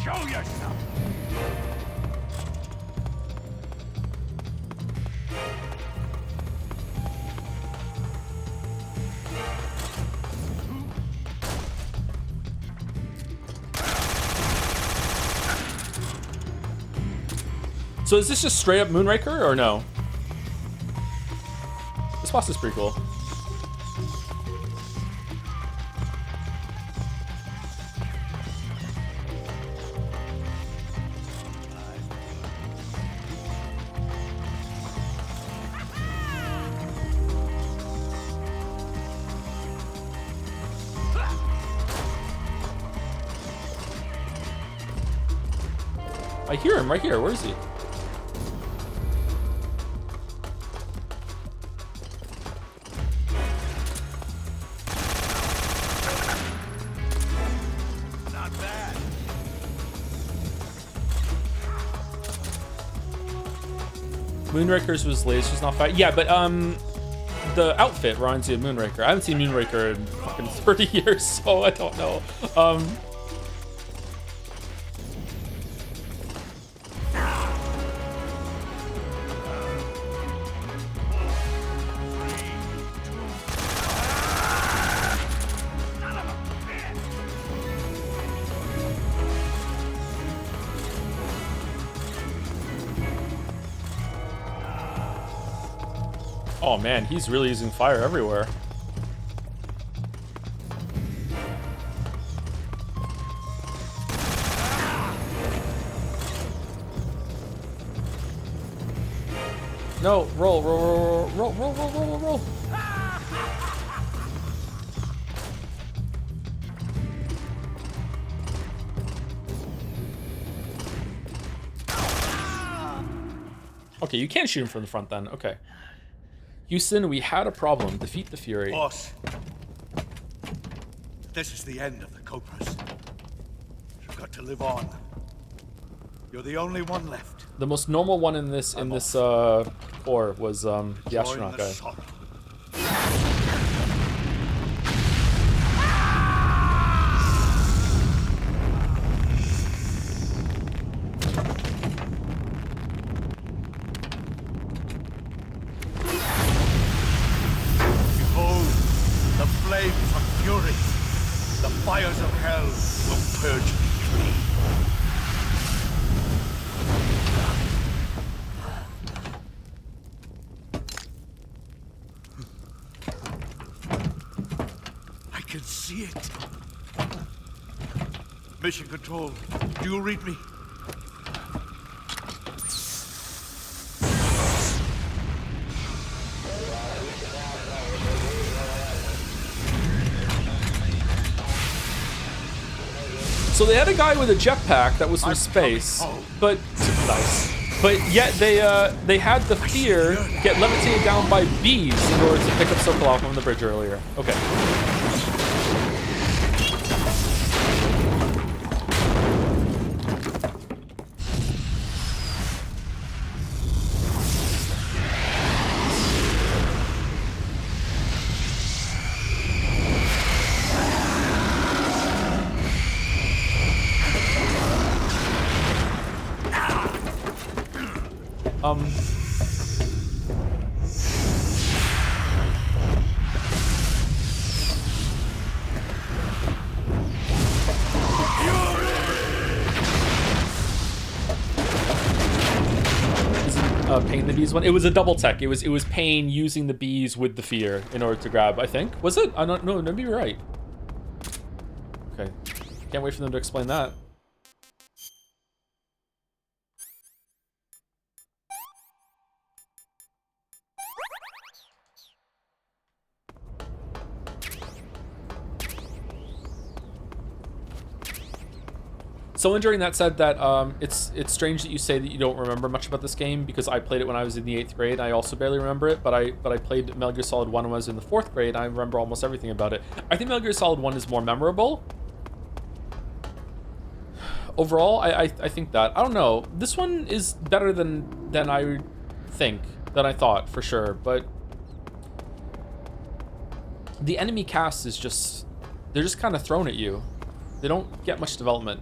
Show yourself. So is this just straight up Moonraker or no? This boss is pretty cool. I hear him right here. Where is he? Not bad. Moonraker's was lasers, not fire. Yeah, but the outfit reminds you of Moonraker. I haven't seen Moonraker in fucking 30 years, so I don't know. Oh man, he's really using fire everywhere. No, roll, roll, roll, roll, roll, roll, roll, roll, roll. Okay, you can't shoot him from the front then. Okay. Houston, we had a problem. Defeat the Fury. Boss, this is the end of the Cobras. You've got to live on. You're the only one left. The most normal one in this core was the astronaut guy. Behold, the flames of fury. The fires of hell will purge me clean. I can see it. Mission Control, do you read me? So they had a guy with a jetpack that was from space, but nice. But yet they had the fear get levitated down by bees in order to pick up Sokolov on the bridge earlier. Okay. Pain the bees one. It was a double tech. It was Pain using the bees with the fear in order to grab. I think was it? I don't know. Maybe you're right. Okay, can't wait for them to explain that. Someone during that said that it's strange that you say that you don't remember much about this game because I played it when I was in the 8th grade. I also barely remember it, but I played Metal Gear Solid 1 when I was in the 4th grade. I remember almost everything about it. I think Metal Gear Solid 1 is more memorable. Overall, I think that. I don't know. This one is better than I thought, for sure, but the enemy cast is just, they're just kind of thrown at you. They don't get much development.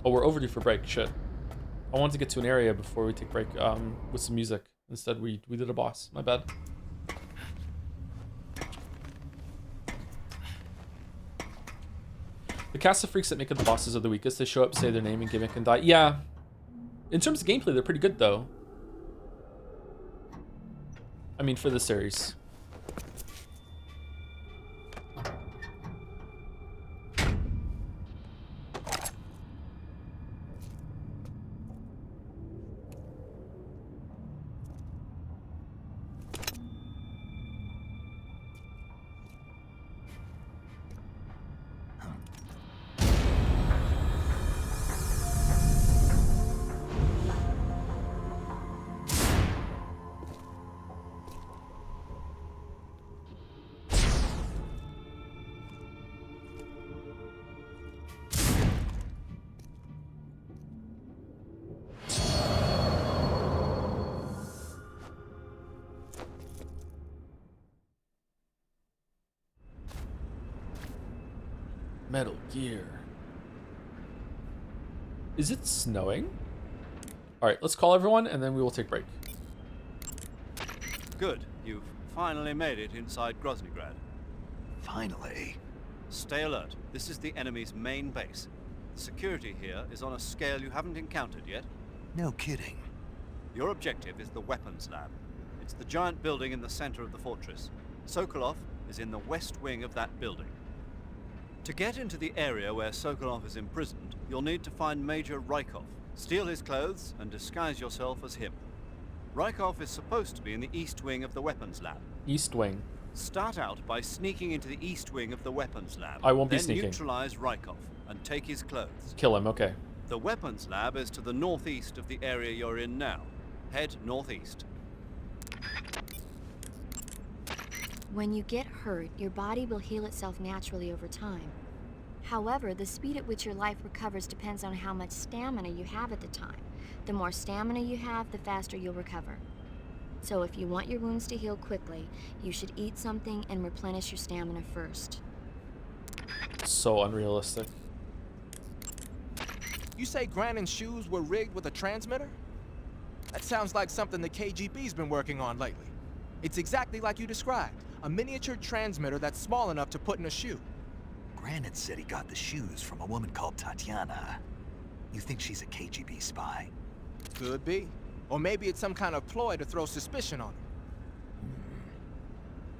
Oh, we're overdue for break. Shit. I wanted to get to an area before we take break with some music. Instead, we did a boss. My bad. The cast of freaks that make it the bosses are the weakest. They show up, say their name, and gimmick and die. Yeah. In terms of gameplay, they're pretty good, though. I mean, for the series. Metal Gear. Is it snowing? All right, let's call everyone and then we will take break. Good. You've finally made it inside Groznygrad. Finally. Stay alert. This is the enemy's main base. The security here is on a scale you haven't encountered yet. No kidding. Your objective is the weapons lab. It's the giant building in the center of the fortress. Sokolov is in the west wing of that building. To get into the area where Sokolov is imprisoned, you'll need to find Major Rykov, steal his clothes, and disguise yourself as him. Rykov is supposed to be in the east wing of the weapons lab. East wing. Start out by sneaking into the east wing of the weapons lab. I won't be then sneaking. Neutralize Rykov and take his clothes. Kill him, okay. The weapons lab is to the northeast of the area you're in now. Head northeast. When you get hurt, your body will heal itself naturally over time. However, the speed at which your life recovers depends on how much stamina you have at the time. The more stamina you have, the faster you'll recover. So if you want your wounds to heal quickly, you should eat something and replenish your stamina first. So unrealistic. You say Grannon's shoes were rigged with a transmitter? That sounds like something the KGB's been working on lately. It's exactly like you described. A miniature transmitter that's small enough to put in a shoe. Granite said he got the shoes from a woman called Tatiana. You think she's a KGB spy? Could be. Or maybe it's some kind of ploy to throw suspicion on her.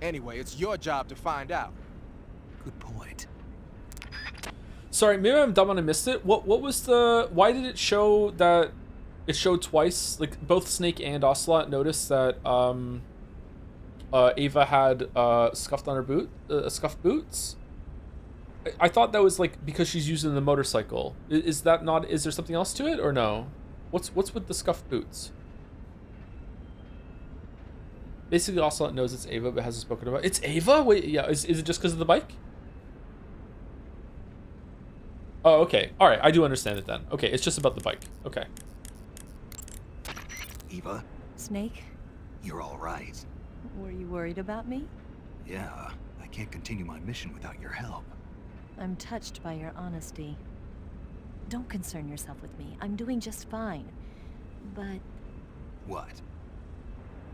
Anyway, it's your job to find out. Good point. Sorry, maybe I'm dumb and I missed it. What was the... Why did it show that... It showed twice? Like, both Snake and Ocelot noticed that, Ava had, scuffed on her boot... scuffed boots? I thought that was, like, because she's using the motorcycle. Is that not... Is there something else to it, or no? What's with the scuffed boots? Basically, Ocelot knows it's Ava, but hasn't spoken about it. It's Ava? Wait, yeah, is it just because of the bike? Oh, okay. All right, I do understand it then. Okay, it's just about the bike. Okay. Eva, Snake, you're all right. were you worried about me? Yeah, I can't continue my mission without your help. I'm touched by your honesty. Don't concern yourself with me. I'm doing just fine. But What?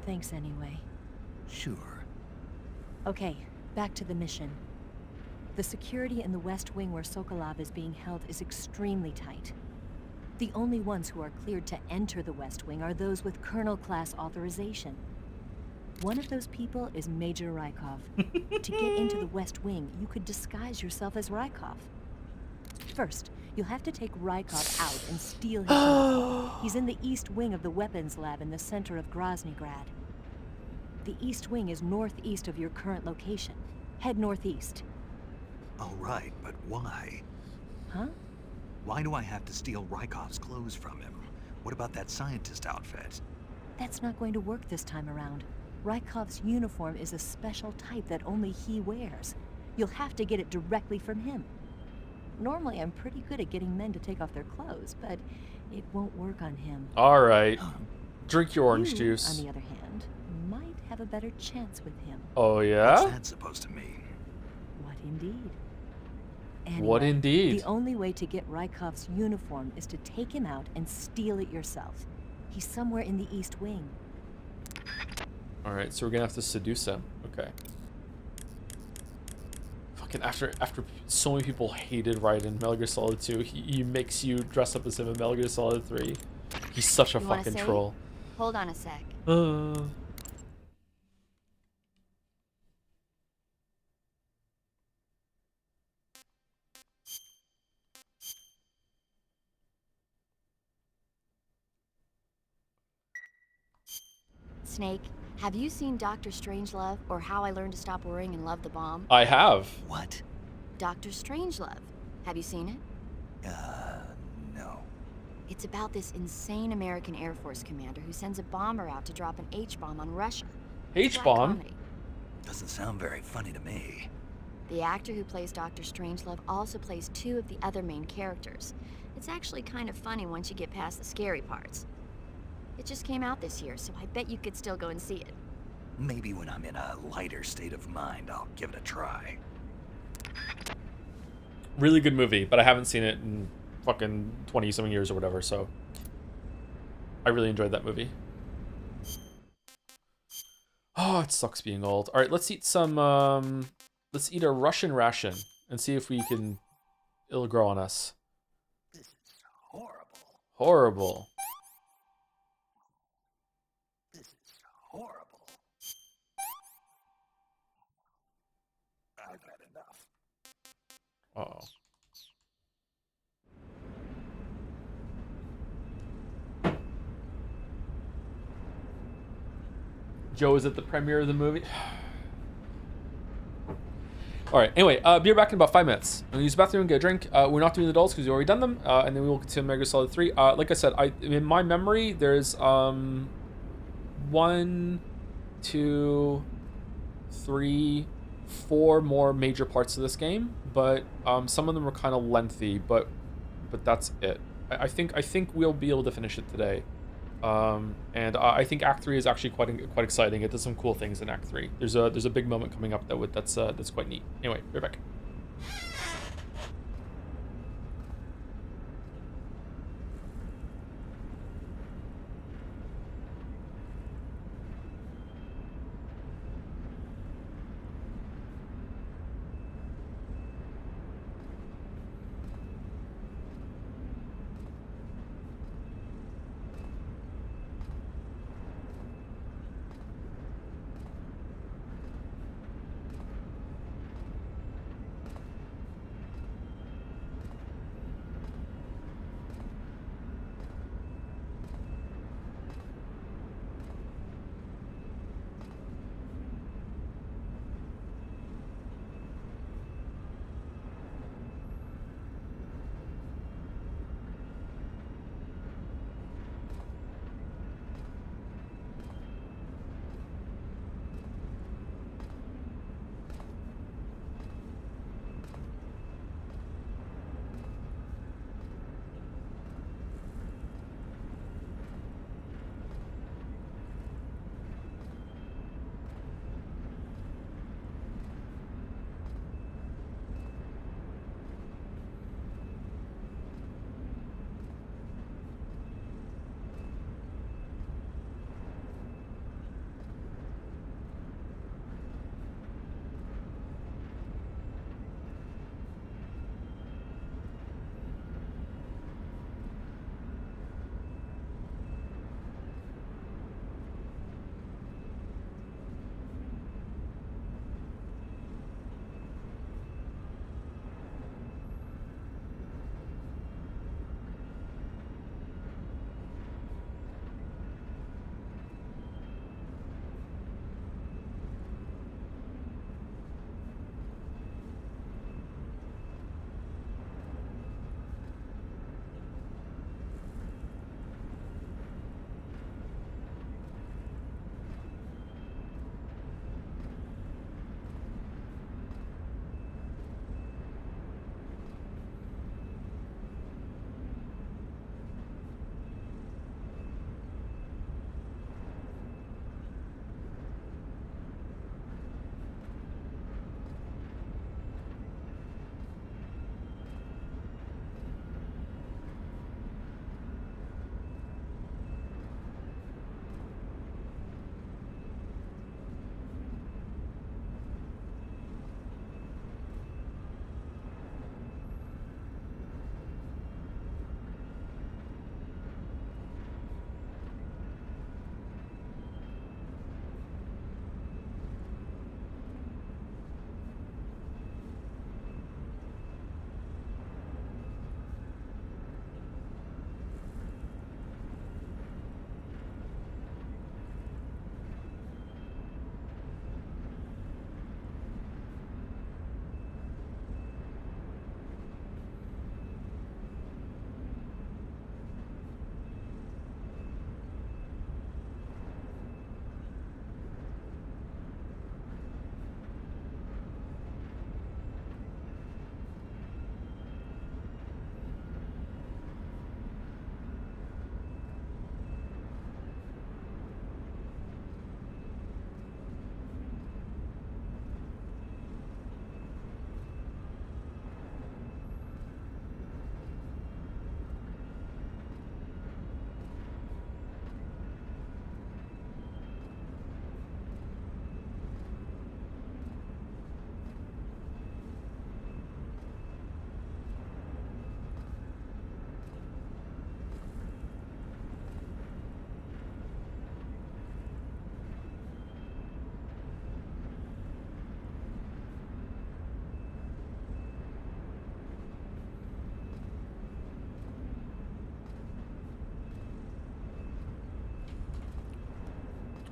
thanks anyway. Sure. Okay, back to the mission. The security in the West Wing where Sokolov is being held is extremely tight. The only ones who are cleared to enter the West Wing are those with Colonel-class authorization. One of those people is Major Rykov. To get into the West Wing, you could disguise yourself as Rykov. First, you'll have to take Rykov out and steal his uniform. He's in the East Wing of the Weapons Lab in the center of Groznygrad. The East Wing is northeast of your current location. Head northeast. All right, but why? Huh? Why do I have to steal Rykov's clothes from him? What about that scientist outfit? That's not going to work this time around. Rykov's uniform is a special type that only he wears. You'll have to get it directly from him. Normally, I'm pretty good at getting men to take off their clothes, but it won't work on him. All right. Drink your orange You, juice. on the other hand, might have a better chance with him. Oh, yeah? What's that supposed to mean? What indeed? What Anyway, indeed? The only way to get Rykov's uniform is to take him out and steal it yourself. He's somewhere in the East Wing. All right, so we're gonna have to seduce him. Okay. Fucking after so many people hated Raiden in Metal Gear Solid 2, he makes you dress up as him in Metal Gear Solid 3. He's such a You wanna fucking say? troll. Hold on a sec. Snake, have you seen Dr. Strangelove or How I Learned to Stop Worrying and Love the Bomb? I have. What? Dr. Strangelove. Have you seen it? No. It's about this insane American Air Force commander who sends a bomber out to drop an H-bomb on Russia. It's a black H-bomb? comedy. Doesn't sound very funny to me. The actor who plays Dr. Strangelove also plays two of the other main characters. It's actually kind of funny once you get past the scary parts. It just came out this year, so I bet you could still go and see it. Maybe when I'm in a lighter state of mind, I'll give it a try. Really good movie, but I haven't seen it in fucking 20-something years or whatever, so I really enjoyed that movie. Oh, it sucks being old. All right, let's eat some, let's eat a Russian ration and see if we can, it'll grow on us. This is horrible. Horrible. This is horrible. I've had enough. Uh-oh. Joe is at the premiere of the movie. All right. Anyway, be back in about 5 minutes. I'm gonna use the bathroom and get a drink. We're not doing the dolls because we've already done them, and then we will continue Metal Gear Solid 3. Like I said, in my memory, there's 1, 2, 3, 4 more major parts of this game, but some of them are kind of lengthy. But that's it. I think we'll be able to finish it today. And I think Act 3 is actually quite exciting. It does some cool things in Act 3. There's a big moment coming up that's quite neat. Anyway, right back.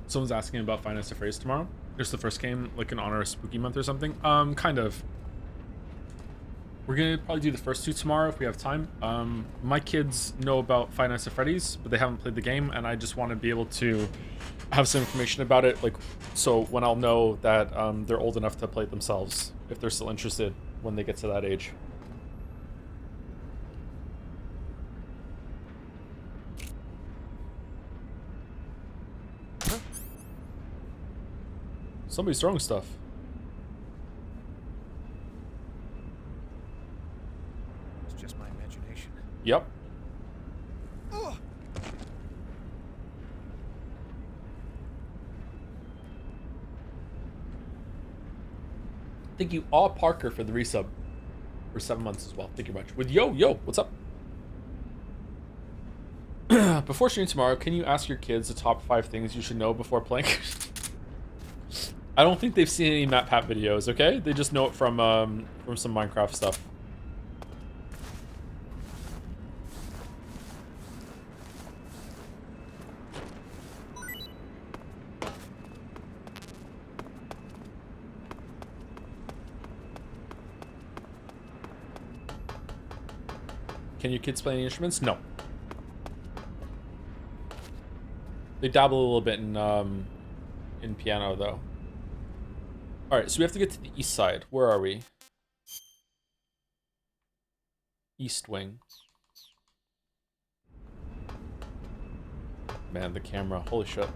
Someone's asking about Five Nights at Freddy's tomorrow. There's the first game, like in honor of Spooky Month or something. Kind of. We're gonna probably do the first two tomorrow if we have time. My kids know about Five Nights at Freddy's, but they haven't played the game, and I just want to be able to have some information about it, like, so when I'll know that they're old enough to play it themselves, if they're still interested when they get to that age. Somebody's throwing stuff. It's just my imagination. Yep. Thank you, all Parker, for the resub for 7 months as well. Thank you much. With yo, what's up? Before streaming tomorrow, can you ask your kids the top 5 things you should know before playing? I don't think they've seen any MatPat videos, okay? They just know it from some Minecraft stuff. Can your kids play any instruments? No. They dabble a little bit in piano, though. All right, so we have to get to the east side. Where are we? East wing. Man, the camera. Holy shit.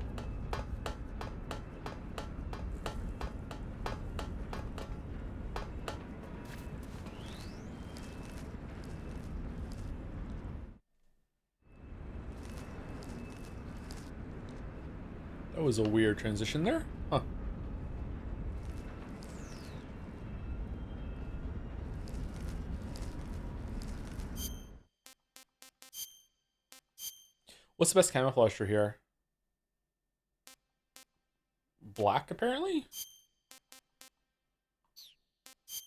That was a weird transition there. Huh. What's the best camouflage for here? Black, apparently?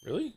Really?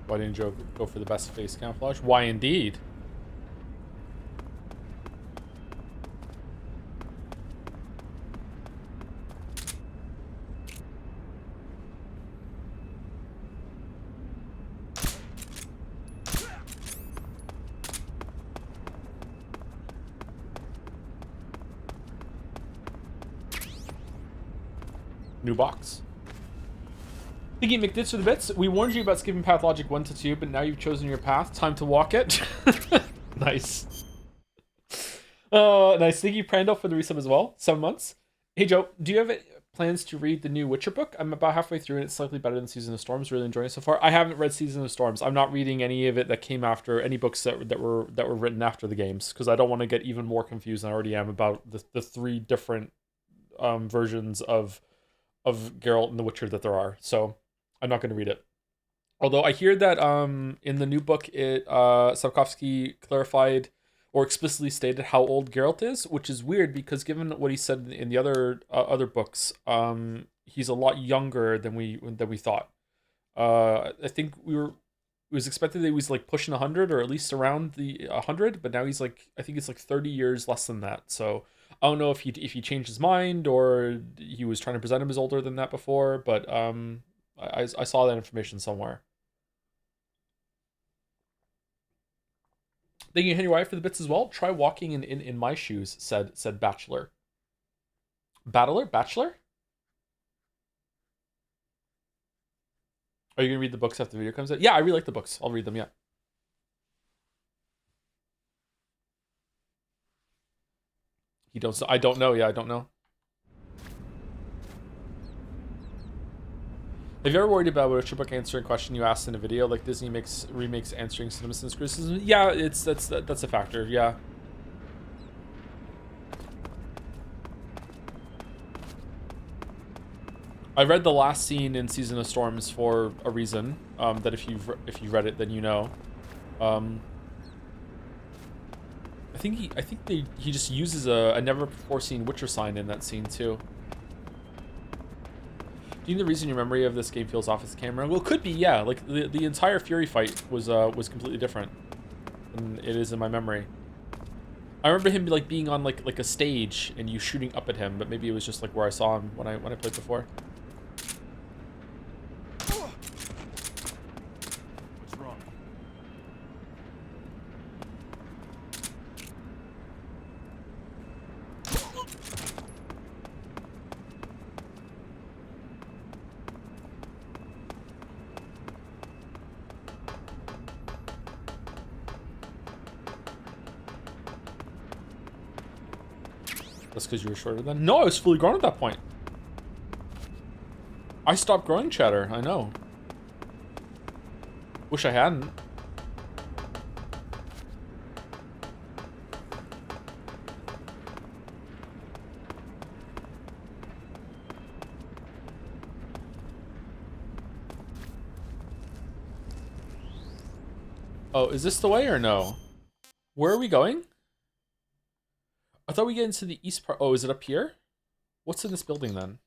Why didn't you go for the best face camouflage? Why indeed? New box. Thinking McDits for the bits. We warned you about skipping path logic 1 to 2, but now you've chosen your path. Time to walk it. Nice. Nice. Thank you, Prandel, for the resub as well. 7 months. Hey, Joe, do you have plans to read the new Witcher book? I'm about halfway through, and it's slightly better than Season of Storms. Really enjoying it so far. I haven't read Season of Storms. I'm not reading any of it that came after, any books that were written after the games, because I don't want to get even more confused than I already am about the 3 different versions of Geralt and the Witcher that there are. So I'm not going to read it. Although I hear that in the new book, Sapkowski clarified or explicitly stated how old Geralt is, which is weird because given what he said in the other books, he's a lot younger than we thought. I think it was expected that he was like pushing 100 or at least around the 100, but now he's like, I think it's like 30 years less than that. So I don't know if he changed his mind or he was trying to present him as older than that before, but I saw that information somewhere. Thank you, Henry Wyatt, for the bits as well. Try walking in my shoes, said Bachelor. Bachelor? Are you gonna read the books after the video comes out? Yeah, I really like the books. I'll read them, yeah. I don't know. Yeah, I don't know. Have you ever worried about a Witcher book answering a question you asked in a video, like Disney remakes answering CinemaSins criticism? Yeah, that's a factor. Yeah. I read the last scene in Season of Storms for a reason. That if you read it, then you know. I think he just uses a never before seen Witcher sign in that scene too. Do you know the reason your memory of this game feels off its camera? Well, it could be, yeah. Like the entire Fury fight was completely different than it is in my memory. I remember him like being on like a stage and you shooting up at him, but maybe it was just like where I saw him when I played before. What's wrong? That's because you were shorter then? No, I was fully grown at that point. I stopped growing chatter, I know. Wish I hadn't. Oh, is this the way or no? Where are we going? I thought we get into the east part. Oh, is it up here? What's in this building then?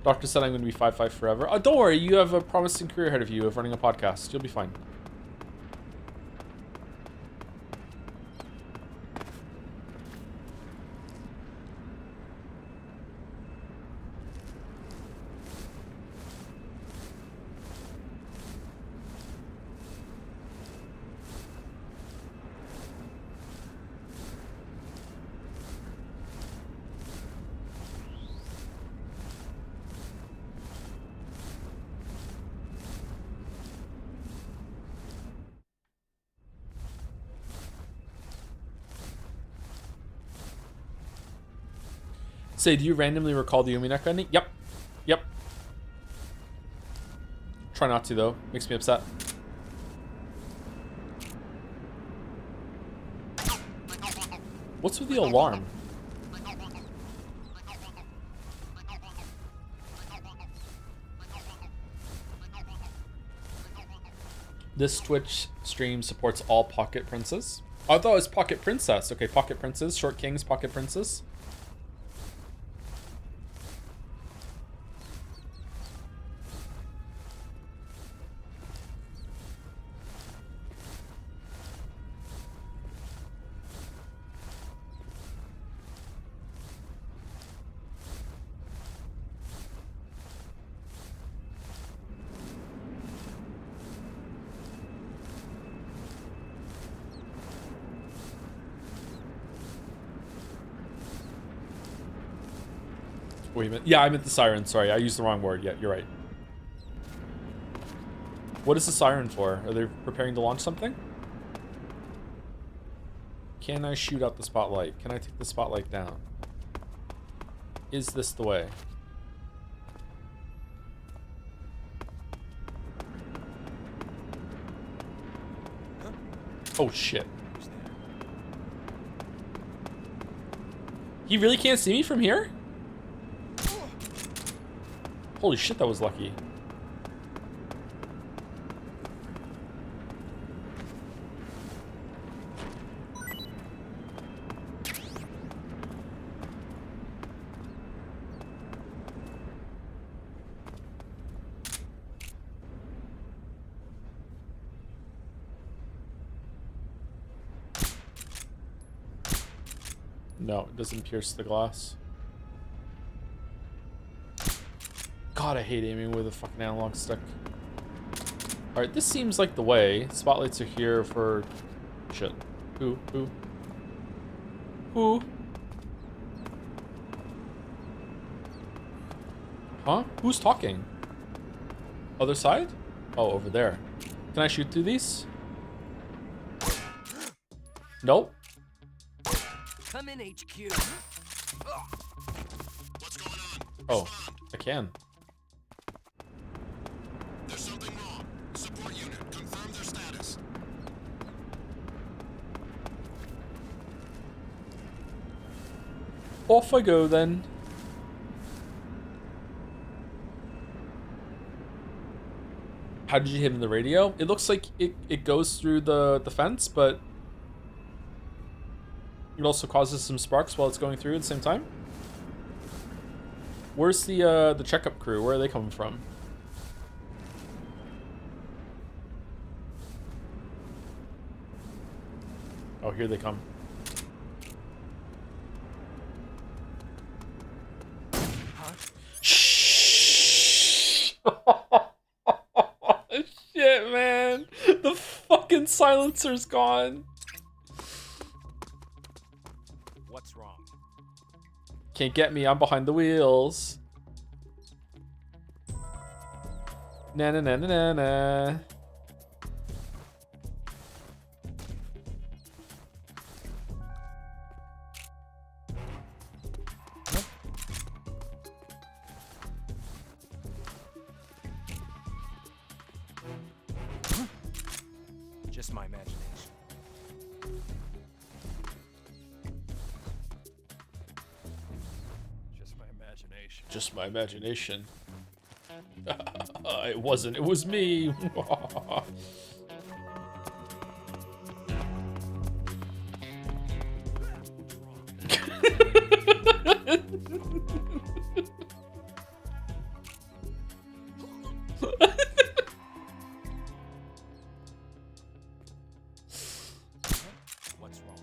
Doctor said I'm going to be 5'5" forever. Oh, don't worry. You have a promising career ahead of you of running a podcast. You'll be fine. Say, do you randomly recall the Umineka ending? Yep. Yep. Try not to, though. Makes me upset. What's with the alarm? This Twitch stream supports all Pocket Princes. Oh, I thought it was Pocket Princess. Okay, Pocket Princes, Short Kings, Pocket Princes. Wait a minute. Yeah, I meant the siren. Sorry, I used the wrong word. Yeah, you're right. What is the siren for? Are they preparing to launch something? Can I shoot out the spotlight? Can I take the spotlight down? Is this the way? Oh, shit. He really can't see me from here? Holy shit, that was lucky. No, it doesn't pierce the glass. God, I hate aiming with a fucking analog stick. Alright, this seems like the way. Spotlights are here for... Shit. Who? Huh? Who's talking? Other side? Oh, over there. Can I shoot through these? Nope. Come in, HQ. What's going on? Oh, I can. There's something wrong. Support unit, confirm their status. Off I go then. How did you hit him in the radio? It looks like it goes through the fence, but it also causes some sparks while it's going through at the same time. Where's the checkup crew? Where are they coming from? Oh, here they come. Shh! Shit, man. The fucking silencer's gone. What's wrong? Can't get me. I'm behind the wheels. Na na na na na na. Just my imagination. Just my imagination. Just my imagination. It wasn't. It was me. What's wrong?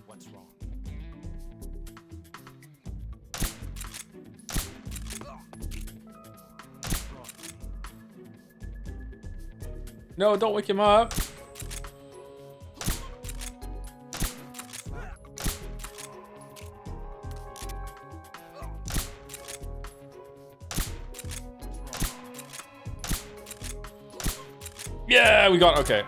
What's wrong? No, don't wake him up. Yeah, we got okay.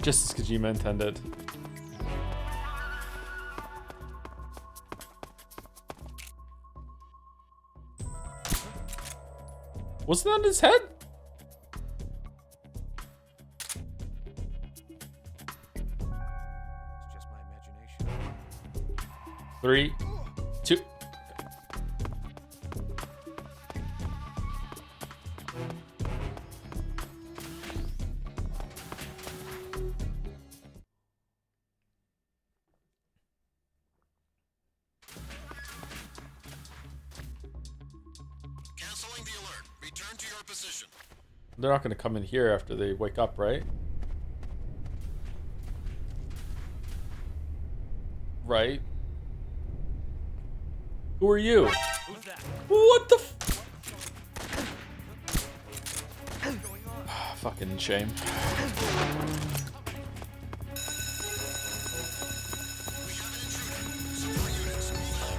Just as Kojima intended. Wasn't that on his head? It's just my imagination. 3, 2. Canceling the alert. Return to your position. They're not going to come in here after they wake up, right? Right. Who are you? Who's that? What the fucking shame. We have an intruder. Support units, move out.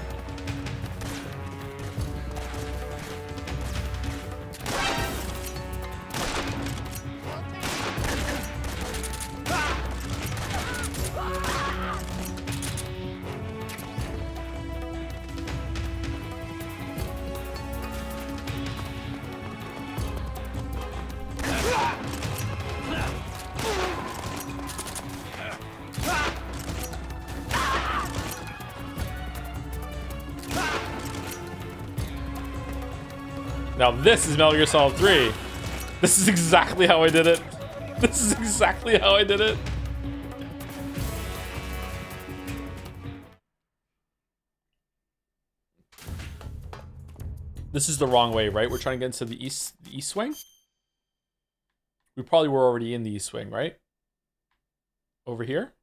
Now this is Metal Gear Solid 3. This is exactly how I did it. This is exactly how I did it. This is the wrong way, right? We're trying to get into the east wing? We probably were already in the east wing, right? Over here?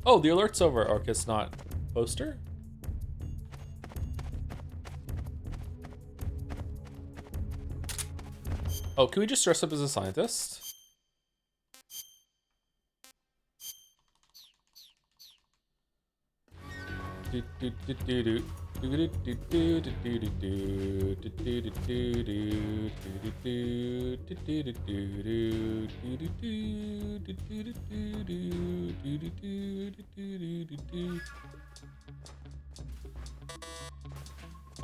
Oh, the alert's over. Okay, it's not. Poster? Oh, can we just dress up as a scientist?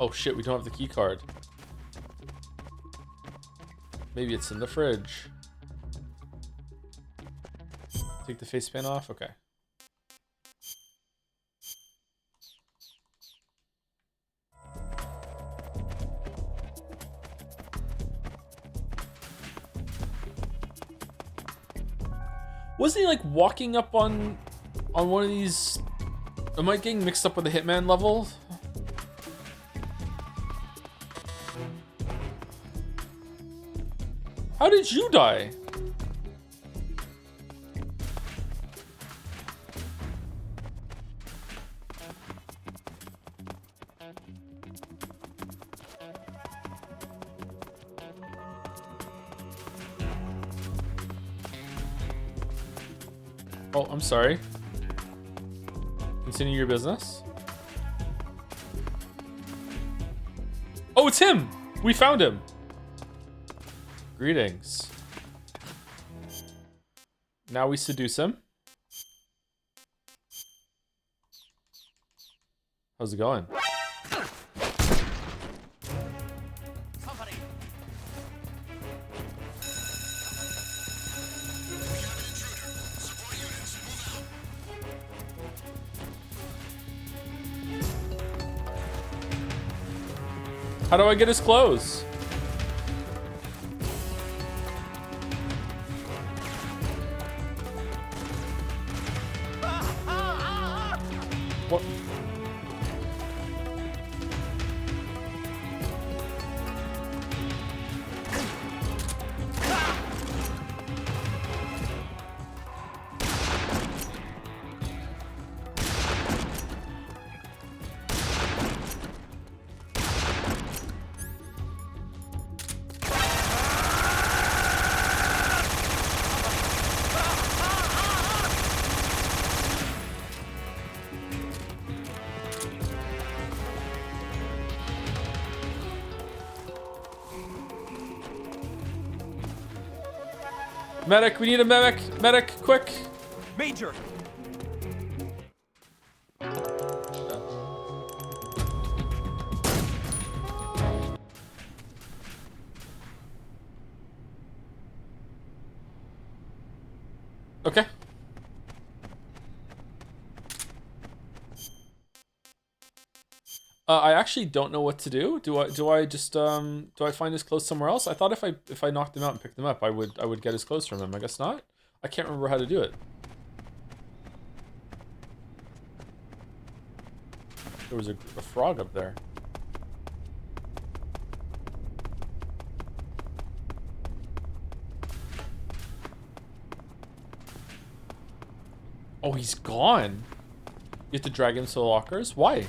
Oh shit, we don't have the key card. Maybe it's in the fridge. Take the face pan off? Okay. Wasn't he like walking up on one of these? Am I getting mixed up with the Hitman level? How did you die? Oh, I'm sorry. Continue your business. Oh, it's him! We found him! Greetings. Now we seduce him. How's it going? How do I get his clothes? What? Medic, we need a medic. Medic, quick. Major. Okay. I actually don't know what to do. Do I just do I find his clothes somewhere else? I thought if I knocked him out and picked them up, I would get his clothes from him. I guess not. I can't remember how to do it. There was a frog up there. Oh, he's gone. You have to drag him to the lockers? Why?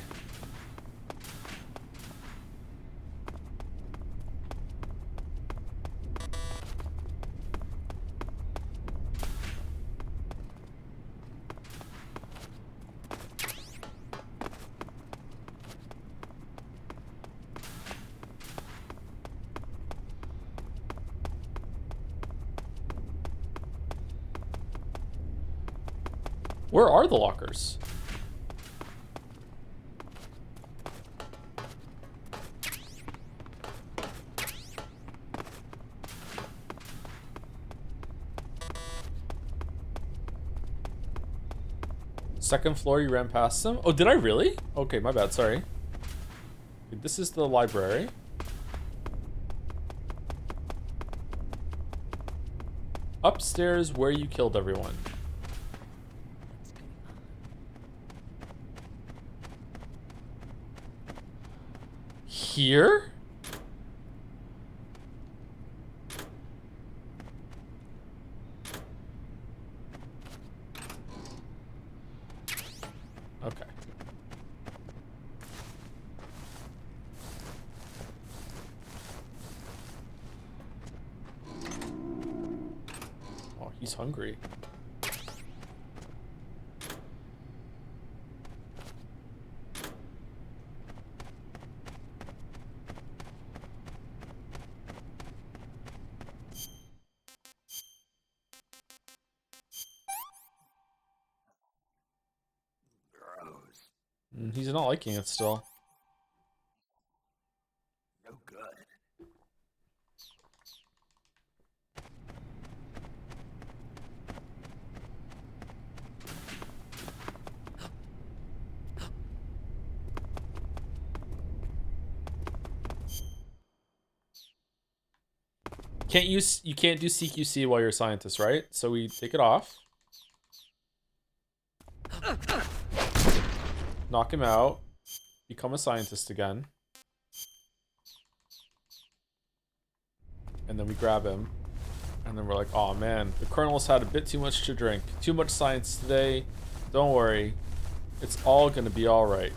Where are the lockers? Second floor, you ran past them? Oh, did I really? Okay, my bad, sorry. This is the library. Upstairs where you killed everyone. Here? Okay. Oh, he's hungry. He's not liking it still. No good. You can't do CQC while you're a scientist, right? So we take it off. Knock him out. Become a scientist again. And then we grab him. And then we're like, oh man, the Colonel's had a bit too much to drink. Too much science today. Don't worry. It's all gonna be alright.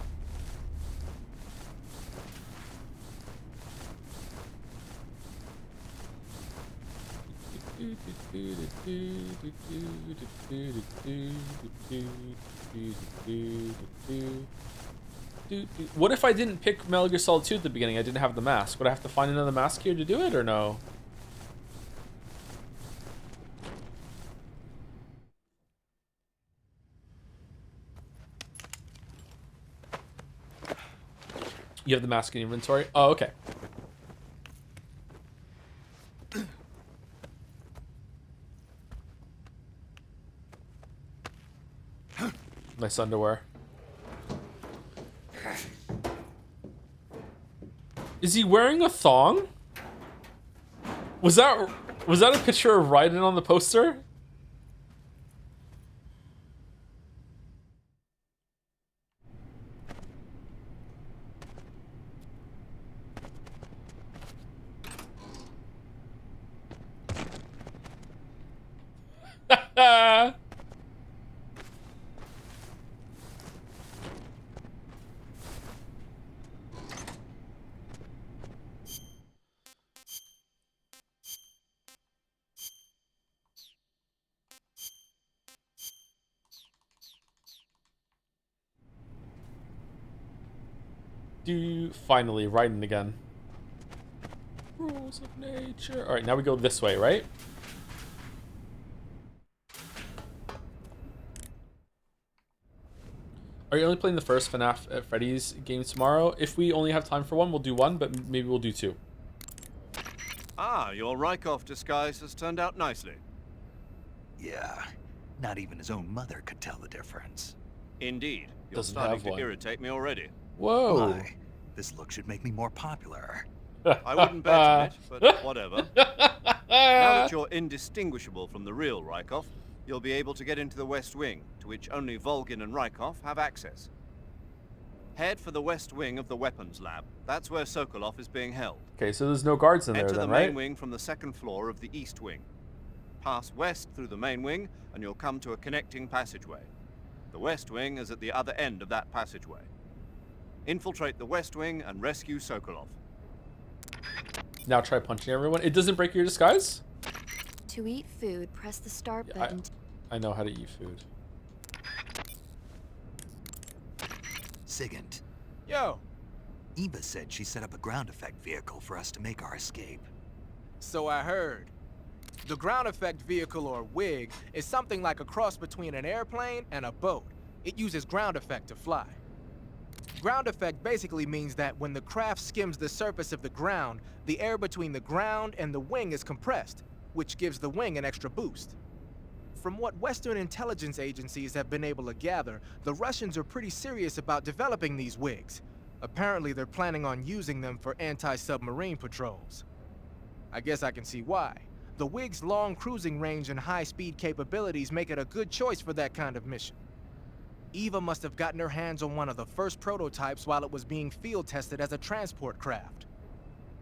What if I didn't pick Metal Gear Solid 2 at the beginning? I didn't have the mask. Would I have to find another mask here to do it, or no? You have the mask in inventory? Oh, okay. Nice underwear. Is he wearing a thong? Was that a picture of Raiden on the poster? Finally, Raiden again. Rules of nature. Alright, now we go this way, right? Are you only playing the first FNaF at Freddy's game tomorrow? If we only have time for one, we'll do one, but maybe we'll do two. Ah, your Rykov disguise has turned out nicely. Yeah, not even his own mother could tell the difference. Indeed. You're Doesn't starting have to one. irritate me already. Whoa. Why? This look should make me more popular. I wouldn't bet on it, but whatever. Now that you're indistinguishable from the real Rykov, you'll be able to get into the West Wing, to which only Volgin and Rykov have access. Head for the West Wing of the Weapons Lab. That's where Sokolov is being held. Okay, so there's no guards in there Enter then, the right? main wing from the second floor of the East Wing. Pass west through the main wing, and you'll come to a connecting passageway. The West Wing is at the other end of that passageway. Infiltrate the West Wing and rescue Sokolov. Now try punching everyone. It doesn't break your disguise? To eat food, press the start Yeah, button. I know how to eat food. Sigint, Yo, Eva said she set up a ground effect vehicle for us to make our escape. so I heard. The ground effect vehicle, or WIG, is something like a cross between an airplane and a boat. It uses ground effect to fly. Ground effect basically means that when the craft skims the surface of the ground, the air between the ground and the wing is compressed, which gives the wing an extra boost. From what Western intelligence agencies have been able to gather, the Russians are pretty serious about developing these WIGs. Apparently, they're planning on using them for anti-submarine patrols. I guess I can see why. The WIG's long cruising range and high-speed capabilities make it a good choice for that kind of mission. Eva must have gotten her hands on one of the first prototypes while it was being field tested as a transport craft.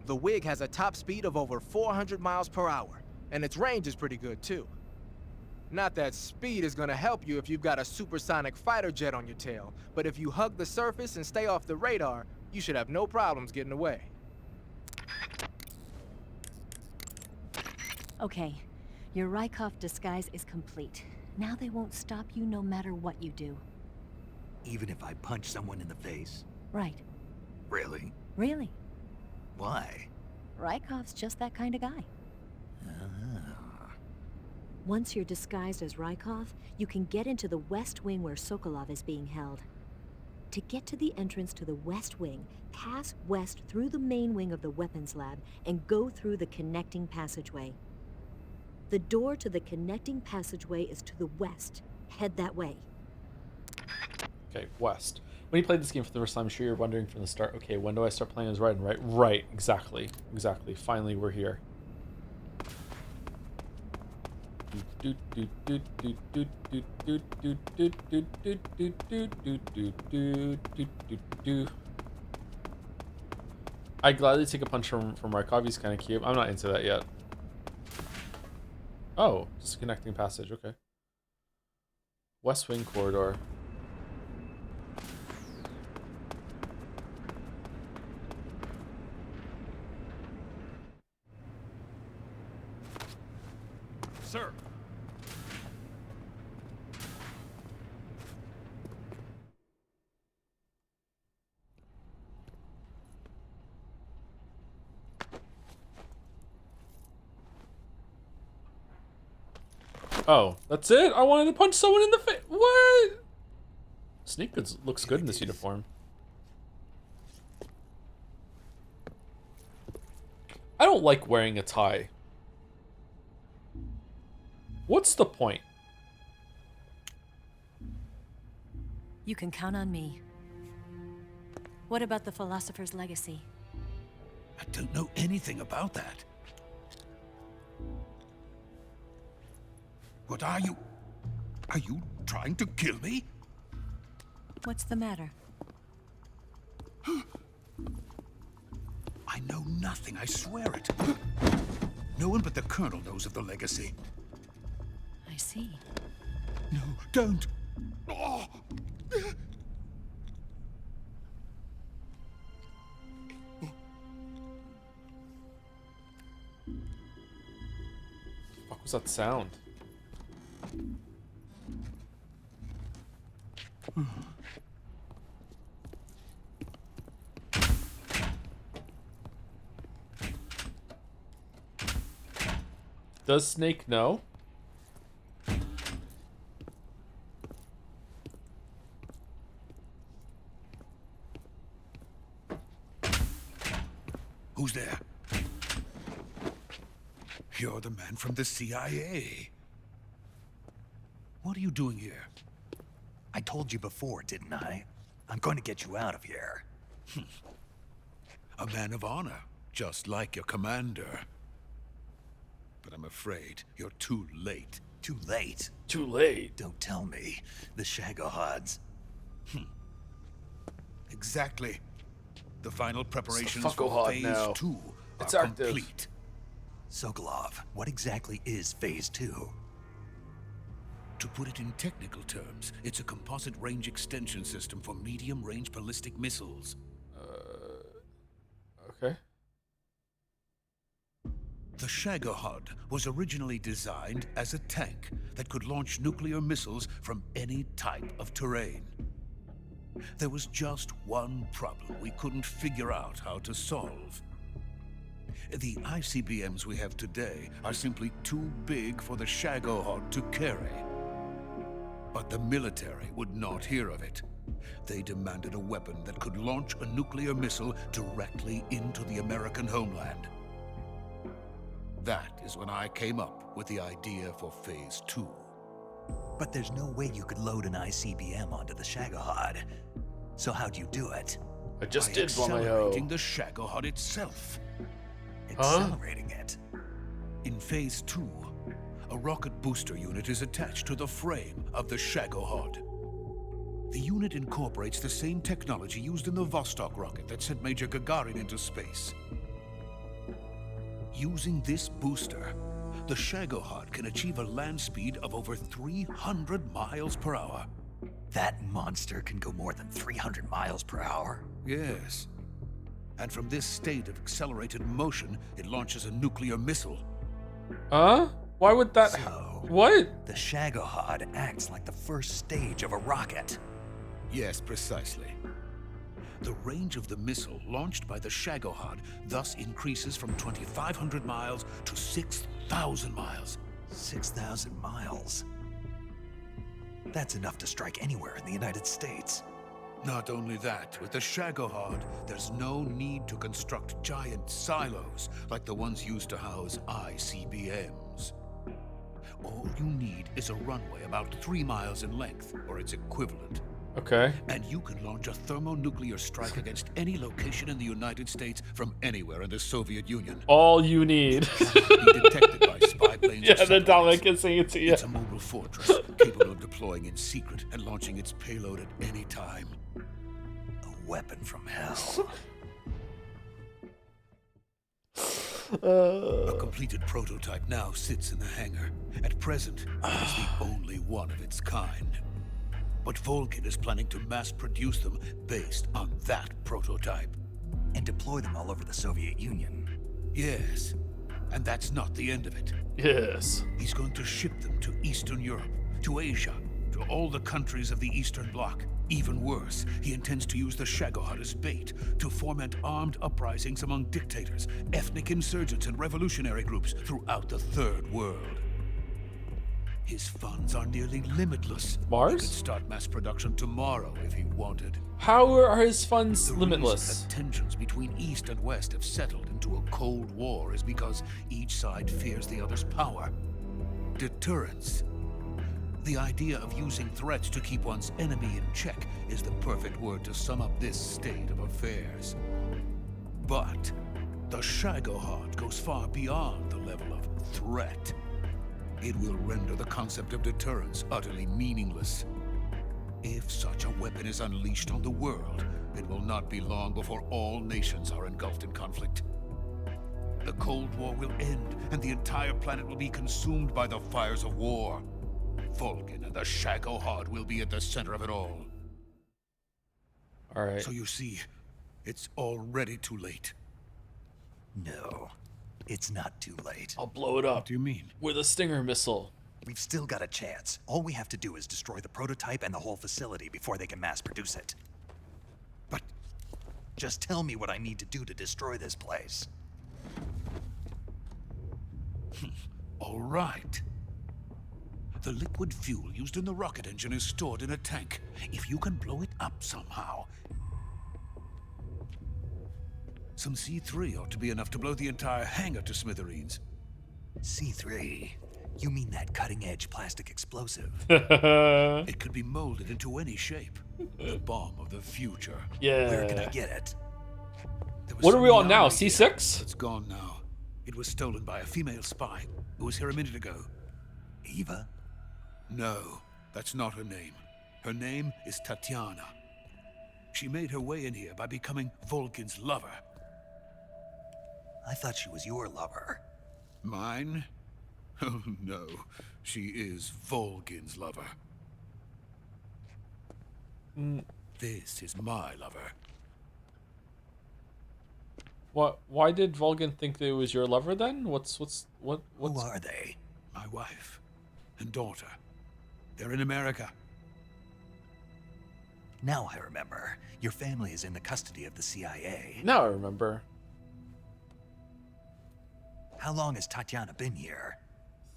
The WIG has a top speed of over 400 miles per hour, and its range is pretty good too. Not that speed is gonna help you if you've got a supersonic fighter jet on your tail, but if you hug the surface and stay off the radar, you should have no problems getting away. Okay, your Rykov disguise is complete. Now they won't stop you no matter what you do. Even if I punch someone in the face? Right. Really? Really. Why? Rykov's just that kind of guy. Once you're disguised as Rykov, you can get into the West Wing where Sokolov is being held. To get to the entrance to the West Wing, pass west through the main wing of the weapons lab and go through the connecting passageway. The door to the connecting passageway is to the west. Head that way. Okay, west. When you played this game for the first time, I'm sure you're wondering from the start, okay, when do I start playing as Red? Right? Right, exactly. Exactly. Finally, we're here. I'd gladly take a punch from Rykov. He's kind of cute. I'm not into that yet. Oh, just a connecting passage. Okay. West Wing corridor. Sir. Oh, that's it? I wanted to punch someone in the face. What? Sneak Goods looks good in this uniform. I don't like wearing a tie. What's the point? You can count on me. What about the philosopher's legacy? I don't know anything about that. What are you? Are you trying to kill me? What's the matter? I know nothing, I swear it. No one but the Colonel knows of the legacy. I see. No, don't. Oh. What was that sound? Does Snake know? Who's there? You're the man from the CIA. What are you doing here? I told you before, didn't I? I'm going to get you out of here. A man of honor, just like your commander. But I'm afraid you're too late. Too late? Too late. Don't tell me. The Shagohods. Exactly. The final preparations It's the for Fuckohod Phase now. 2 It's are active. complete. Sokolov, what exactly is Phase 2? To put it in technical terms, it's a composite range extension system for medium-range ballistic missiles. Okay. The Shagohod was originally designed as a tank that could launch nuclear missiles from any type of terrain. There was just one problem we couldn't figure out how to solve. The ICBMs we have today are simply too big for the Shagohod to carry. But the military would not hear of it. They demanded a weapon that could launch a nuclear missile directly into the American homeland. That is when I came up with the idea for Phase 2. But there's no way you could load an ICBM onto the Shagohod. So how'd you do it? I just By did, accelerating Blamayo. the Shagohod itself. Accelerating it? In Phase 2, a rocket booster unit is attached to the frame of the Shagohod. The unit incorporates the same technology used in the Vostok rocket that sent Major Gagarin into space. Using this booster, the Shagohod can achieve a land speed of over 300 miles per hour. That monster can go more than 300 miles per hour? Yes. And from this state of accelerated motion, it launches a nuclear missile. Huh? Why would that... So, What? the Shagohod acts like the first stage of a rocket. Yes, precisely. The range of the missile launched by the Shagohod thus increases from 2,500 miles to 6,000 miles. 6,000 miles? That's enough to strike anywhere in the United States. Not only that, with the Shagohod, there's no need to construct giant silos like the ones used to house ICBMs. All you need is a runway about 3 miles in length, or its equivalent. Okay. And you can launch a thermonuclear strike against any location in the United States from anywhere in the Soviet Union. All you need. Be detected by spy planes. Yeah, the Dalek can sing it to you. It's a mobile fortress capable of deploying in secret and launching its payload at any time. A weapon from hell. A completed prototype now sits in the hangar. At present, it is the only one of its kind. But Volgin is planning to mass produce them based on that prototype. And deploy them all over the Soviet Union. Yes, and that's not the end of it. Yes. He's going to ship them to Eastern Europe, to Asia, to all the countries of the Eastern Bloc. Even worse, he intends to use the Shagohod as bait to foment armed uprisings among dictators, ethnic insurgents, and revolutionary groups throughout the Third World. His funds are nearly limitless. Mars? He could start mass production tomorrow if he wanted. How are his funds The limitless? reason that tensions between East and West have settled into a Cold War is because each side fears the other's power. Deterrence. The idea of using threats to keep one's enemy in check is the perfect word to sum up this state of affairs. But the Shagohod goes far beyond the level of threat. It will render the concept of deterrence utterly meaningless. If such a weapon is unleashed on the world, it will not be long before all nations are engulfed in conflict. The Cold War will end, and the entire planet will be consumed by the fires of war. Volgin and the Shagohod will be at the center of it all. All right. So you see, it's already too late. No, it's not too late. I'll blow it up. What do you mean? With a Stinger missile. We've still got a chance. All we have to do is destroy the prototype and the whole facility before they can mass produce it. But just tell me what I need to do to destroy this place. all right. The liquid fuel used in the rocket engine is stored in a tank. If you can blow it up somehow, some C3 ought to be enough to blow the entire hangar to smithereens. C3? You mean that cutting-edge plastic explosive? It could be molded into any shape. The bomb of the future. Yeah. Where can I get it? What are we on now? Here. C6? It's gone now. It was stolen by a female spy who was here a minute ago. Eva? No, that's not her name. Her name is Tatiana. She made her way in here by becoming Volgin's lover. I thought she was your lover. Mine? Oh no, she is Volgin's lover. This is my lover. What? Why did Volgin think that it was your lover then? What's Who are they? My wife and daughter. They're in America. Now I remember. Your family is in the custody of the CIA. Now I remember. How long has Tatiana been here?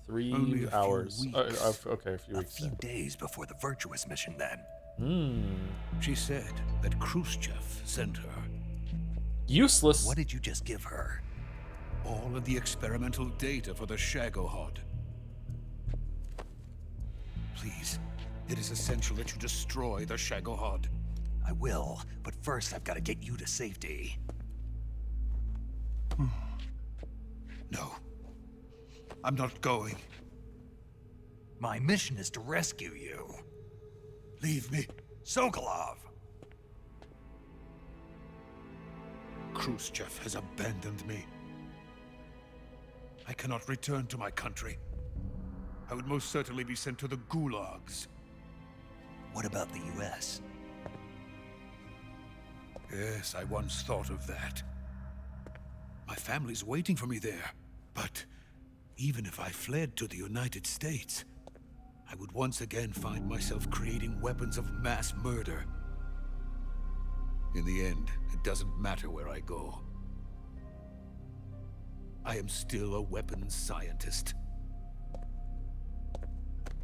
3 Only a few hours. weeks. Okay, a few A weeks. few days before the Virtuous mission, then. She said that Khrushchev sent her Useless. What did you just give her? all of the experimental data for the Shagohod. Please, it is essential that you destroy the Shagohod. I will, but first I've got to get you to safety. No, I'm not going. My mission is to rescue you. Leave me. Sokolov! Khrushchev has abandoned me. I cannot return to my country. I would most certainly be sent to the gulags. What about the US? Yes, I once thought of that. My family's waiting for me there. But even if I fled to the United States, I would once again find myself creating weapons of mass murder. In the end, it doesn't matter where I go. I am still a weapons scientist.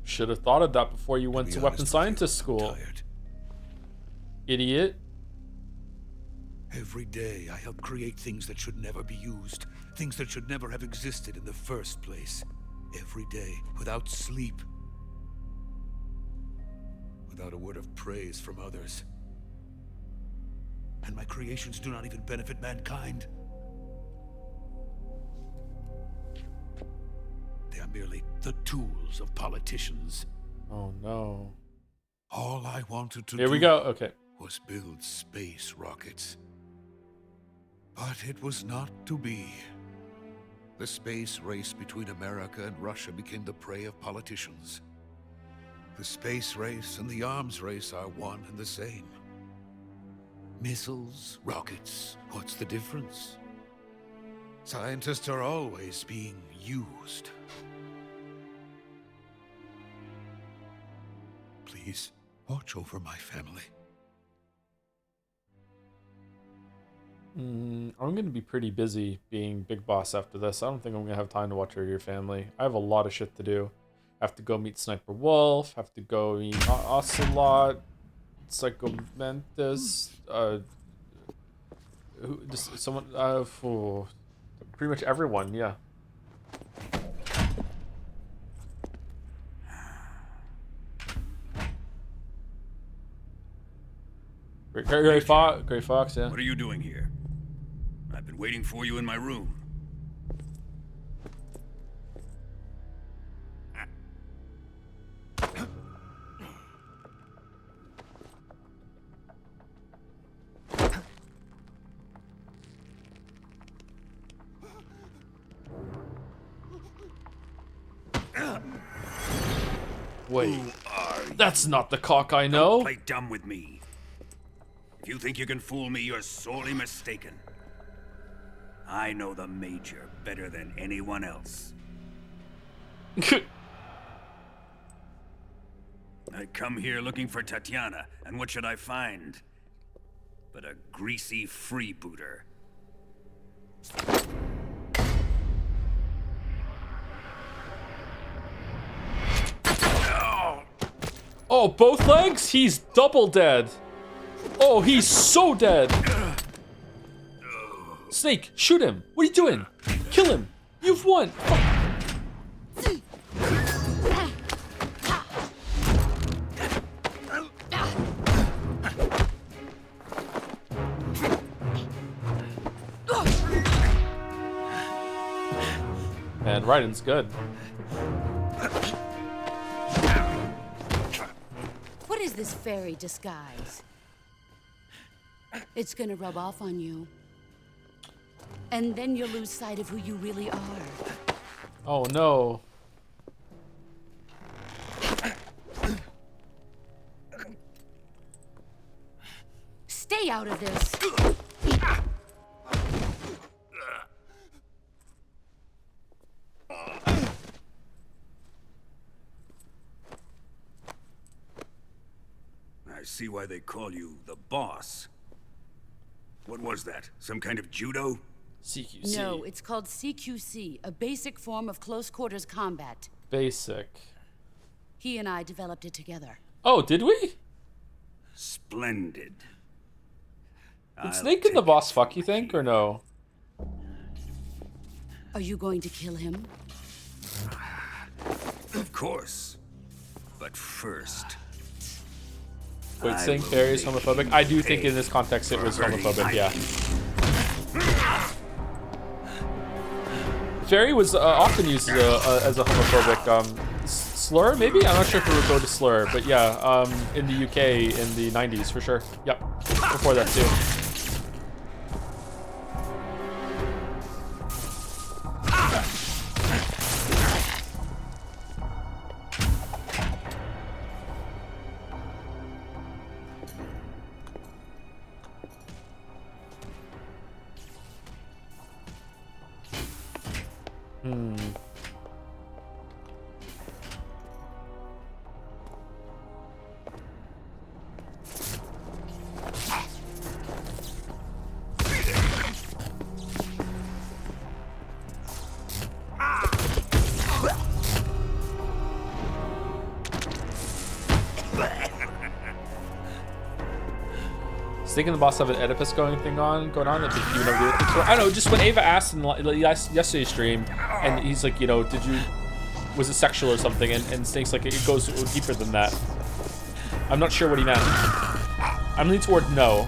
Should have thought of that before you went to be weapon honest with you, scientist I'm school. tired. Idiot. Every day I help create things that should never be used, things that should never have existed in the first place. Every day, without sleep, without a word of praise from others. And my creations do not even benefit mankind. They are merely the tools of politicians. Oh no. All I wanted to Here do we go. Okay. was build space rockets. But it was not to be. The space race between America and Russia became the prey of politicians. The space race and the arms race are one and the same. Missiles, rockets, what's the difference? Scientists are always being used. Please, watch over my family. I'm going to be pretty busy being Big Boss after this. I don't think I'm going to have time to watch over your family. I have a lot of shit to do. I have to go meet Sniper Wolf. Have to go meet Ocelot. Psycho Mantis. Someone. Pretty much everyone. Yeah. Gray Fox. Yeah. What are you doing here? I've been waiting for you in my room. Wait, that's not the cock I know. Don't play dumb with me. If you think you can fool me, you're sorely mistaken. I know the Major better than anyone else. I come here looking for Tatiana, and what should I find? But a greasy freebooter. Oh, both legs? He's double dead. Oh, he's so dead. Snake, shoot him. What are you doing? Kill him. You've won. Man, Raiden's good. What is this fairy disguise? It's gonna rub off on you. And then you'll lose sight of who you really are. Oh no. Stay out of this. I see why they call you the boss. What was that? Some kind of judo? CQC. No, it's called CQC, a basic form of close quarters combat. Basic. He and I developed it together. Oh, did we? Splendid. Did Snake and the boss fuck, you think, or no? Are you going to kill him? Of course. But first... Wait, saying fairy is homophobic? I do think in this context it was homophobic, yeah. Fairy was often used as a homophobic slur, maybe? I'm not sure if it would go to slur, but yeah, in the UK in the 90s, for sure. Yep, before that too. thinking the boss have an Oedipus going on that you know, I don't know, just when Ava asked in yesterday's stream, and he's like, you know, was it sexual or something? And Snake's like, it goes deeper than that. I'm not sure what he meant. I'm leaning toward no.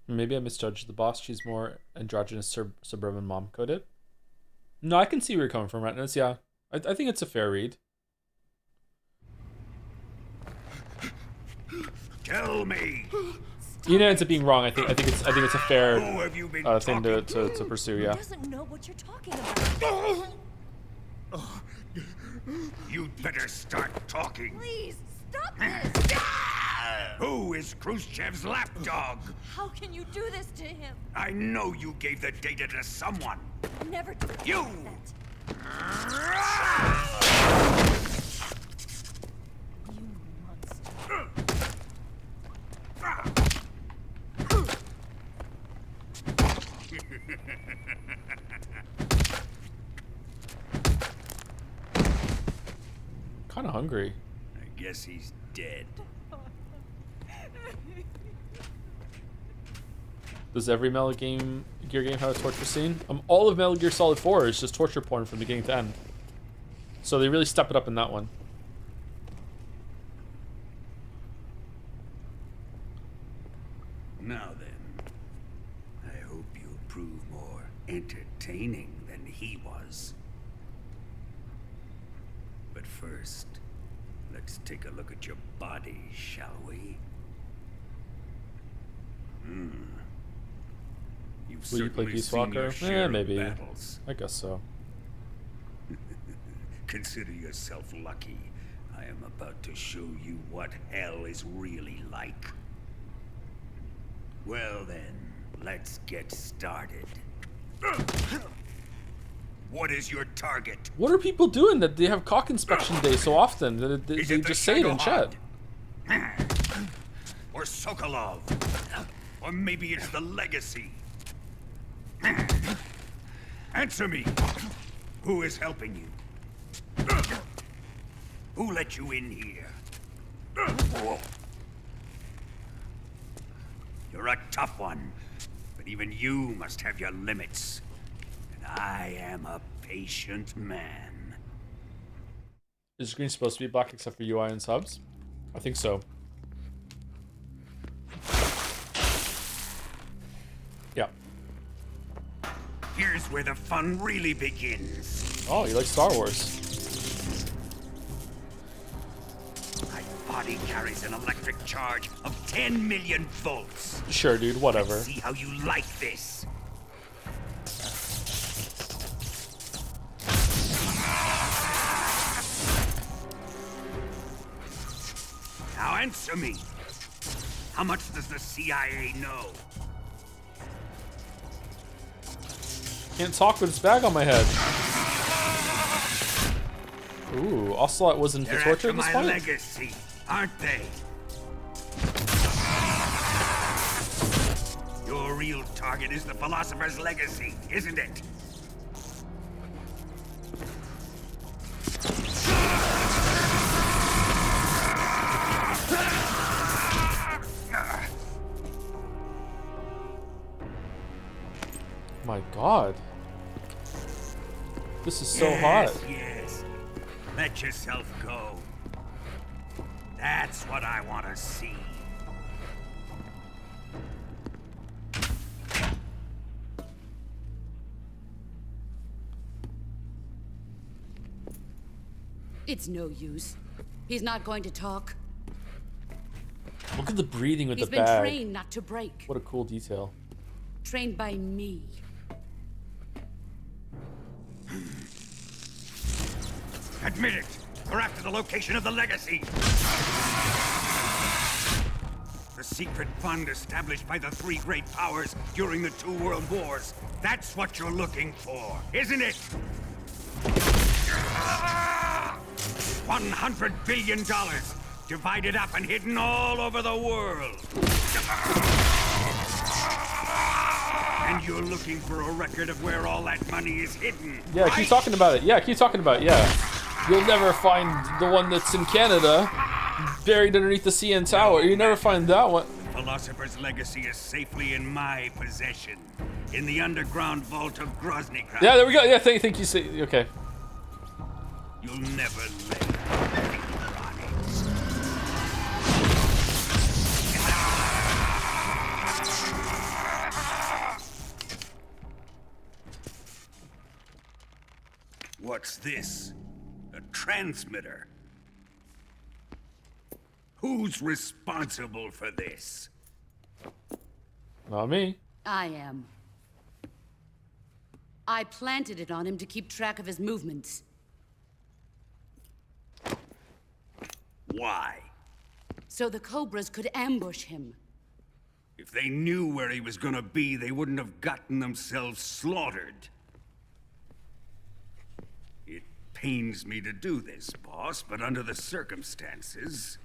Maybe I misjudged the boss. She's more androgynous suburban mom coded. No, I can see where you're coming from, Retinas. Yeah, I think it's a fair read. Tell me. Even if it ends up being wrong, I think it's a fair thing to pursue. Yeah. Doesn't know what you're talking about. You'd better start talking. Please stop this. Who is Khrushchev's lapdog? How can you do this to him? I know you gave the data to someone. Never do You! You monster. Kind of hungry. I guess he's dead. Does every Metal Gear game have a torture scene? All of Metal Gear Solid 4 is just torture porn from beginning to end. So they really step it up in that one. Now then, I hope you'll prove more entertaining than he was. But first, let's take a look at your body, shall we? You've Will you play certainly Peace seen Walker? your share of Maybe. battles. I guess so. Consider yourself lucky. I am about to show you what hell is really like. Well then, let's get started. What is your target? What are people doing that they have cock inspection day so often that they just say it in chat? Or Sokolov? Or maybe it's the Legacy? Answer me! Who is helping you? Who let you in here? You're a tough one, but even you must have your limits. And I am a patient man. Is the screen supposed to be black except for UI and subs? I think so. Yeah. Here's where the fun really begins. Oh, you like Star Wars. My body carries an electric charge of 10 million volts. Sure, dude, whatever. Let's see how you like this. Now answer me. How much does the CIA know? Can't talk with this bag on my head. Ooh, Ocelot wasn't for They're torture after at this my point? legacy, aren't they? Your real target is the Philosopher's Legacy, isn't it? My god. This is so hot. Yes. Let yourself go. That's what I want to see. It's no use. He's not going to talk. Look at the breathing with He's the been bag. trained not to break. What a cool detail. Trained by me. Admit it! We're after the location of the legacy! The secret fund established by the three great powers during the 2 world wars. That's what you're looking for, isn't it? $100 billion, divided up and hidden all over the world. And you're looking for a record of where all that money is hidden. Yeah, right? keep talking about it. Yeah, keep talking about it. Yeah. You'll never find the one that's in Canada, buried underneath the CN Tower. You never find that one. Philosopher's legacy is safely in my possession, in the underground vault of Grozny. Yeah, there we go. Yeah, thank you. Okay. You'll never live. What's this? A transmitter? Who's responsible for this? Not me. I am. I planted it on him to keep track of his movements. Why? So the Cobras could ambush him. If they knew where he was gonna be, they wouldn't have gotten themselves slaughtered. It pains me to do this, boss, but under the circumstances,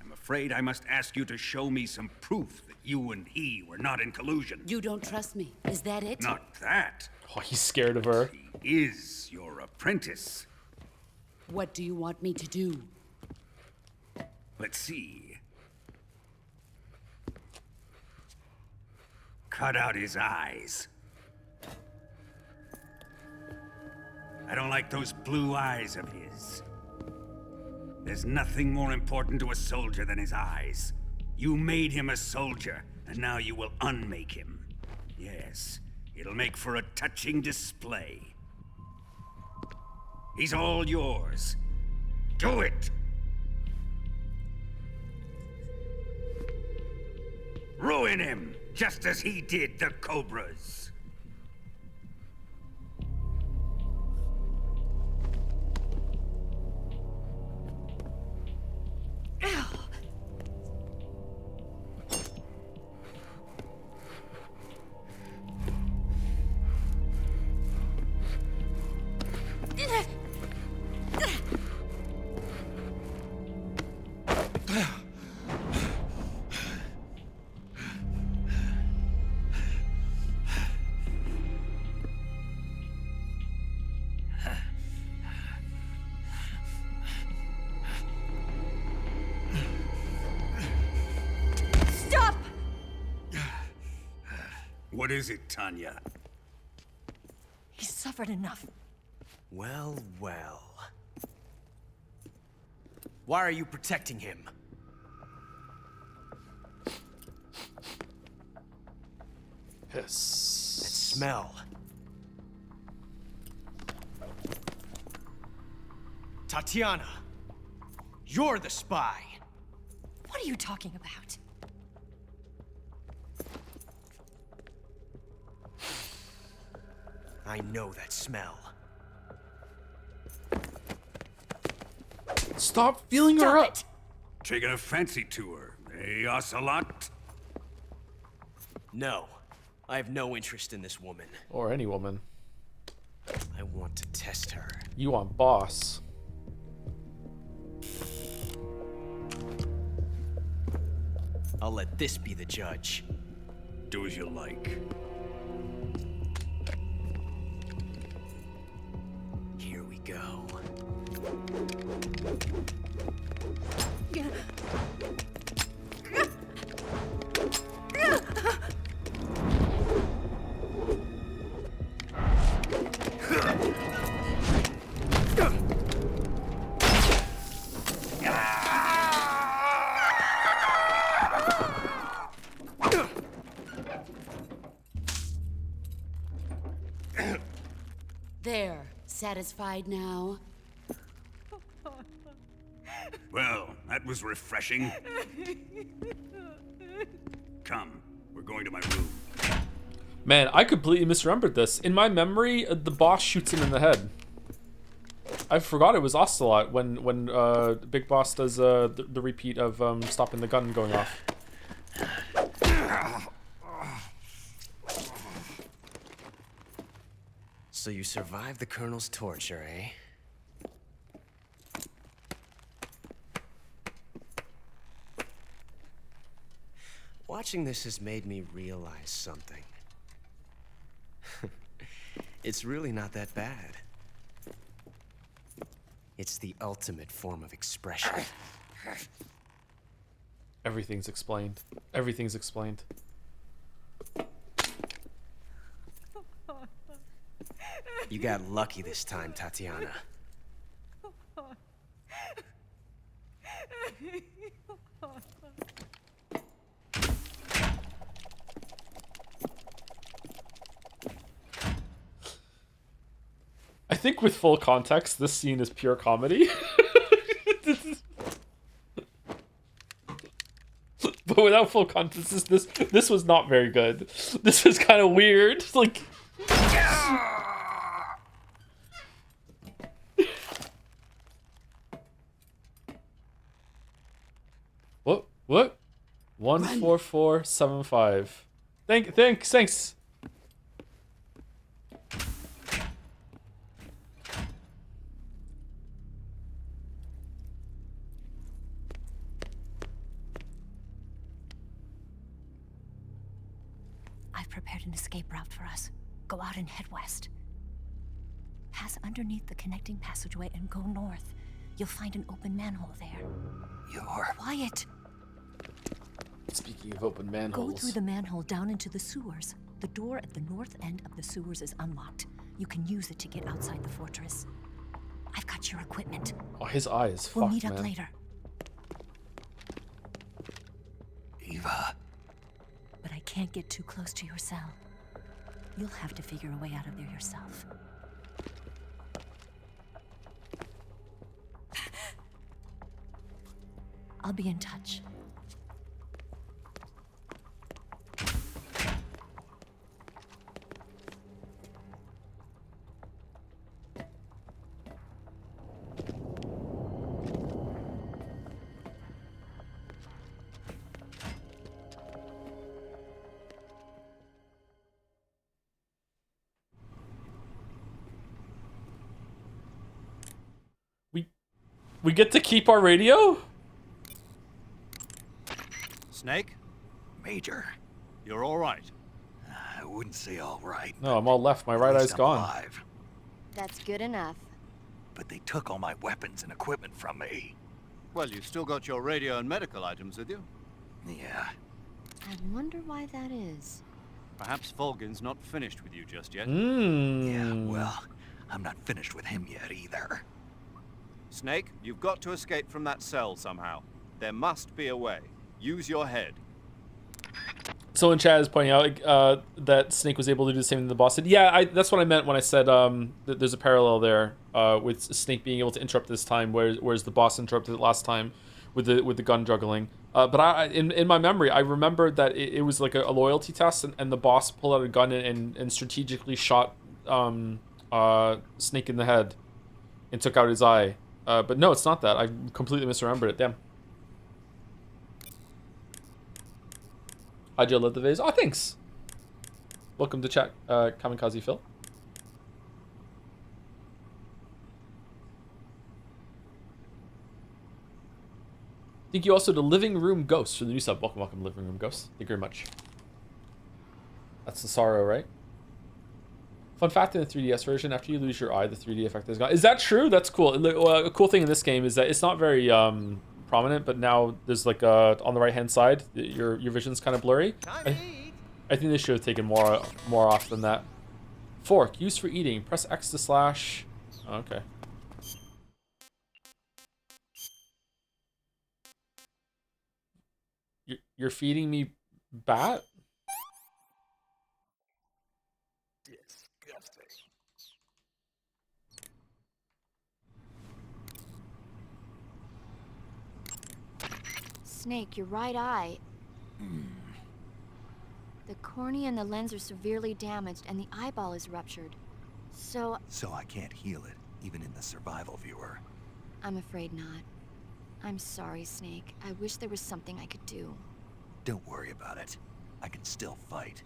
I'm afraid I must ask you to show me some proof that you and he were not in collusion. You don't trust me, is that it? Not that. Oh, he's scared of her. He is your apprentice. What do you want me to do? Let's see. Cut out his eyes. I don't like those blue eyes of his. There's nothing more important to a soldier than his eyes. You made him a soldier, and now you will unmake him. Yes, it'll make for a touching display. He's all yours. Do it! Ruin him, just as he did the Cobras. What is it, Tanya? He's suffered enough. Well, well. Why are you protecting him? Yes. That smell. Tatiana, you're the spy. What are you talking about? I know that smell. Stop feeling her Stop up. it! Taking a fancy to her, eh, Ocelot? No, I have no interest in this woman. Or any woman. I want to test her. You want boss. I'll let this be the judge. Do as you like. Here we go. There, satisfied now? Well, that was refreshing. Come, we're going to my room. Man, I completely misremembered this. In my memory, the boss shoots him in the head. I forgot it was Ocelot when Big Boss does the repeat of stopping the gun going off. So you survived the Colonel's torture, eh? Watching this has made me realize something. It's really not that bad. It's the ultimate form of expression. Everything's explained. Everything's explained. You got lucky this time, Tatiana. I think with full context, this scene is pure comedy. But without full context, this was not very good. This was kind of weird. Like, what? 14475. Thanks. I've prepared an escape route for us. Go out and head west. Pass underneath the connecting passageway and go north. You'll find an open manhole there. You're... Quiet! Speaking of open manholes. Go through the manhole down into the sewers. The door at the north end of the sewers is unlocked. You can use it to get outside the fortress. I've got your equipment. Oh, his eyes. We'll Fuck, meet up man. later. Eva. But I can't get too close to your cell. You'll have to figure a way out of there yourself. I'll be in touch. We get to keep our radio? Snake, Major. you're all right. I wouldn't say all right. No, I'm all left. My right At eye's least I'm gone. alive. That's good enough. But they took all my weapons and equipment from me. Well, you've still got your radio and medical items with you. Yeah. I wonder why that is. Perhaps Volgin's not finished with you just yet. Yeah, well, I'm not finished with him yet either. Snake, you've got to escape from that cell somehow. There must be a way. Use your head. So in chat is pointing out that Snake was able to do the same thing the boss did. Yeah, that's what I meant when I said that there's a parallel there with Snake being able to interrupt this time, whereas the boss interrupted it last time with the gun juggling. But in my memory, I remembered that it was like a loyalty test, and the boss pulled out a gun and strategically shot Snake in the head and took out his eye. But no, it's not that. I completely misremembered it. Damn. Hi, Joe led the vase. Oh, thanks. Welcome to chat, Kamikaze Phil. Thank you also to Living Room Ghost for the new sub. Welcome, Living Room Ghost. Thank you very much. That's the sorrow, right? Fun fact in the 3DS version, after you lose your eye, the 3D effect is gone. Is that true? That's cool. A cool thing in this game is that it's not very prominent, but now there's like on the right-hand side, your vision's kind of blurry. I think they should have taken more off than that. Fork, used for eating. Press X to slash. Oh, okay. You're feeding me bat? Snake, your right eye. The cornea and the lens are severely damaged, and the eyeball is ruptured. So I can't heal it, even in the survival viewer. I'm afraid not. I'm sorry, Snake. I wish there was something I could do. Don't worry about it. I can still fight.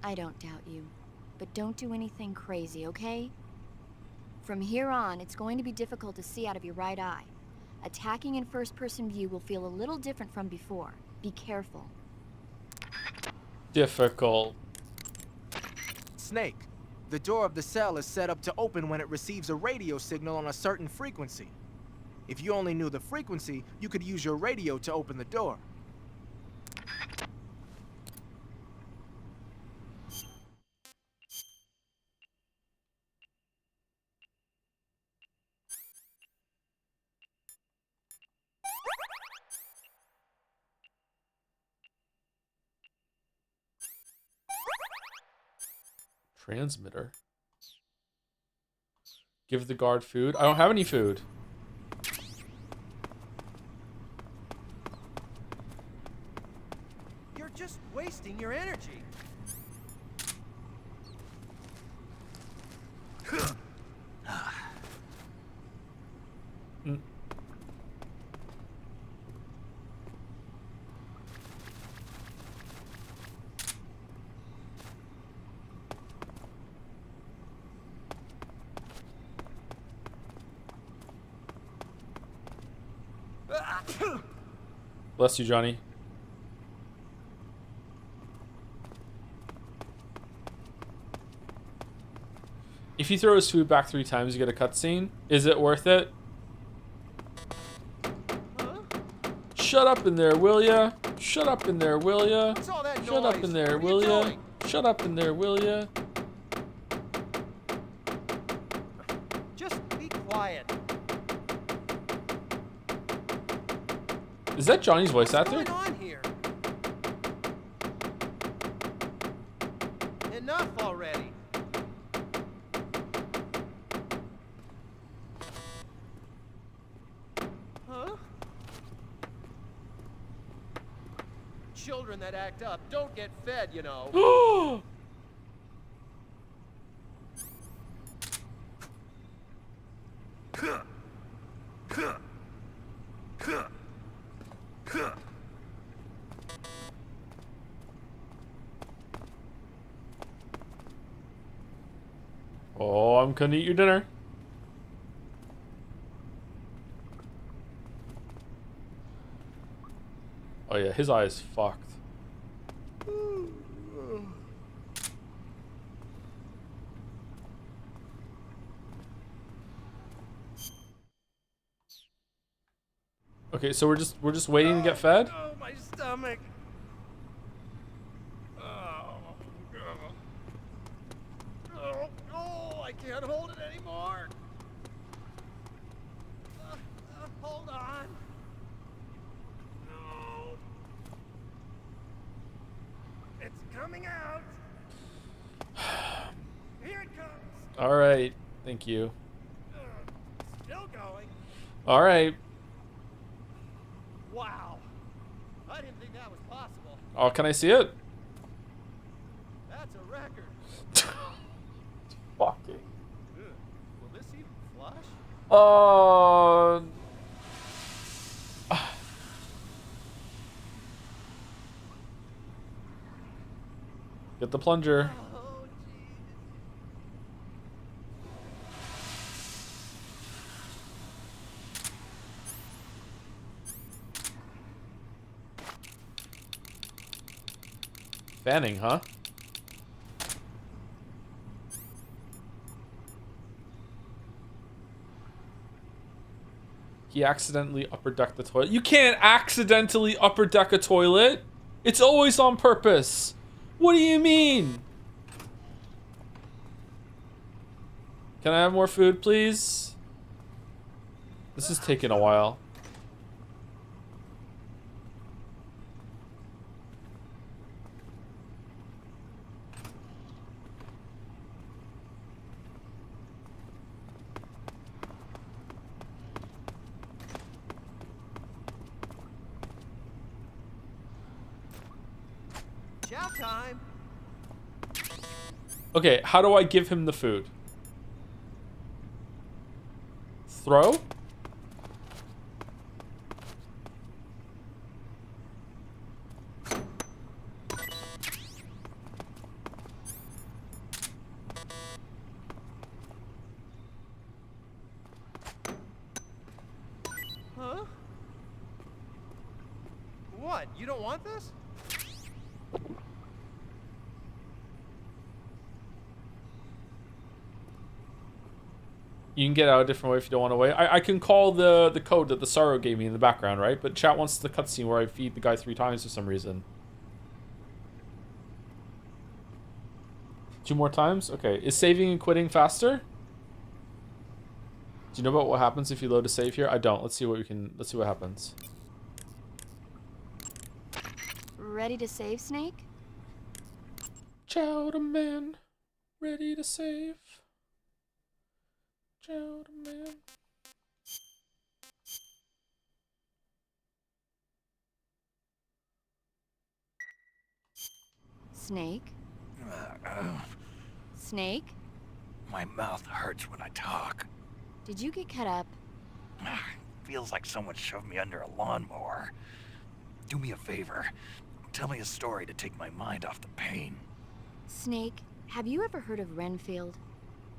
I don't doubt you. But don't do anything crazy, okay? From here on, it's going to be difficult to see out of your right eye. Attacking in first-person view will feel a little different from before. Be careful. Difficult. Snake, the door of the cell is set up to open when it receives a radio signal on a certain frequency. If you only knew the frequency, you could use your radio to open the door. Transmitter. Give the guard food. I don't have any food. You're just wasting your energy. Bless you, Johnny. If you throw his food back 3 times, you get a cutscene. Is it worth it? Shut up in there, will ya? Shut up in there, will ya? Shut up in there, will ya? Shut up in there, will ya? Just be quiet. Is that Johnny's voice actor? What's going on here? Enough already. Huh? Children that act up don't get fed, you know. Oh, I'm gonna eat your dinner. Oh yeah, his eye is fucked. Okay, so we're just waiting to get fed? Oh, my stomach. Oh, I can't hold it anymore. Hold on. No. It's coming out. Here it comes. All right, thank you. Still going. All right. Wow. I didn't think that was possible. Oh, can I see it? That's a record. Fucking. Will this even flush? Get the plunger. Oh, Fanning, huh? He accidentally upper decked the toilet. You can't accidentally upper deck a toilet. It's always on purpose. What do you mean? Can I have more food, please? This is taking a while. Chow time. Okay, how do I give him the food? Throw? Huh? What? You don't want this? You can get out a different way if you don't want to wait. I can call the code that the Sorrow gave me in the background, right? But chat wants the cutscene where I feed the guy 3 times for some reason. 2 more times? Okay. Is saving and quitting faster? Do you know about what happens if you load a save here? I don't. Let's see what happens. Ready to save, Snake? Chowder man, ready to save. Chowder man. Snake? Snake? My mouth hurts when I talk. Did you get cut up? Feels like someone shoved me under a lawnmower. Do me a favor. Tell me a story to take my mind off the pain. Snake, have you ever heard of Renfield?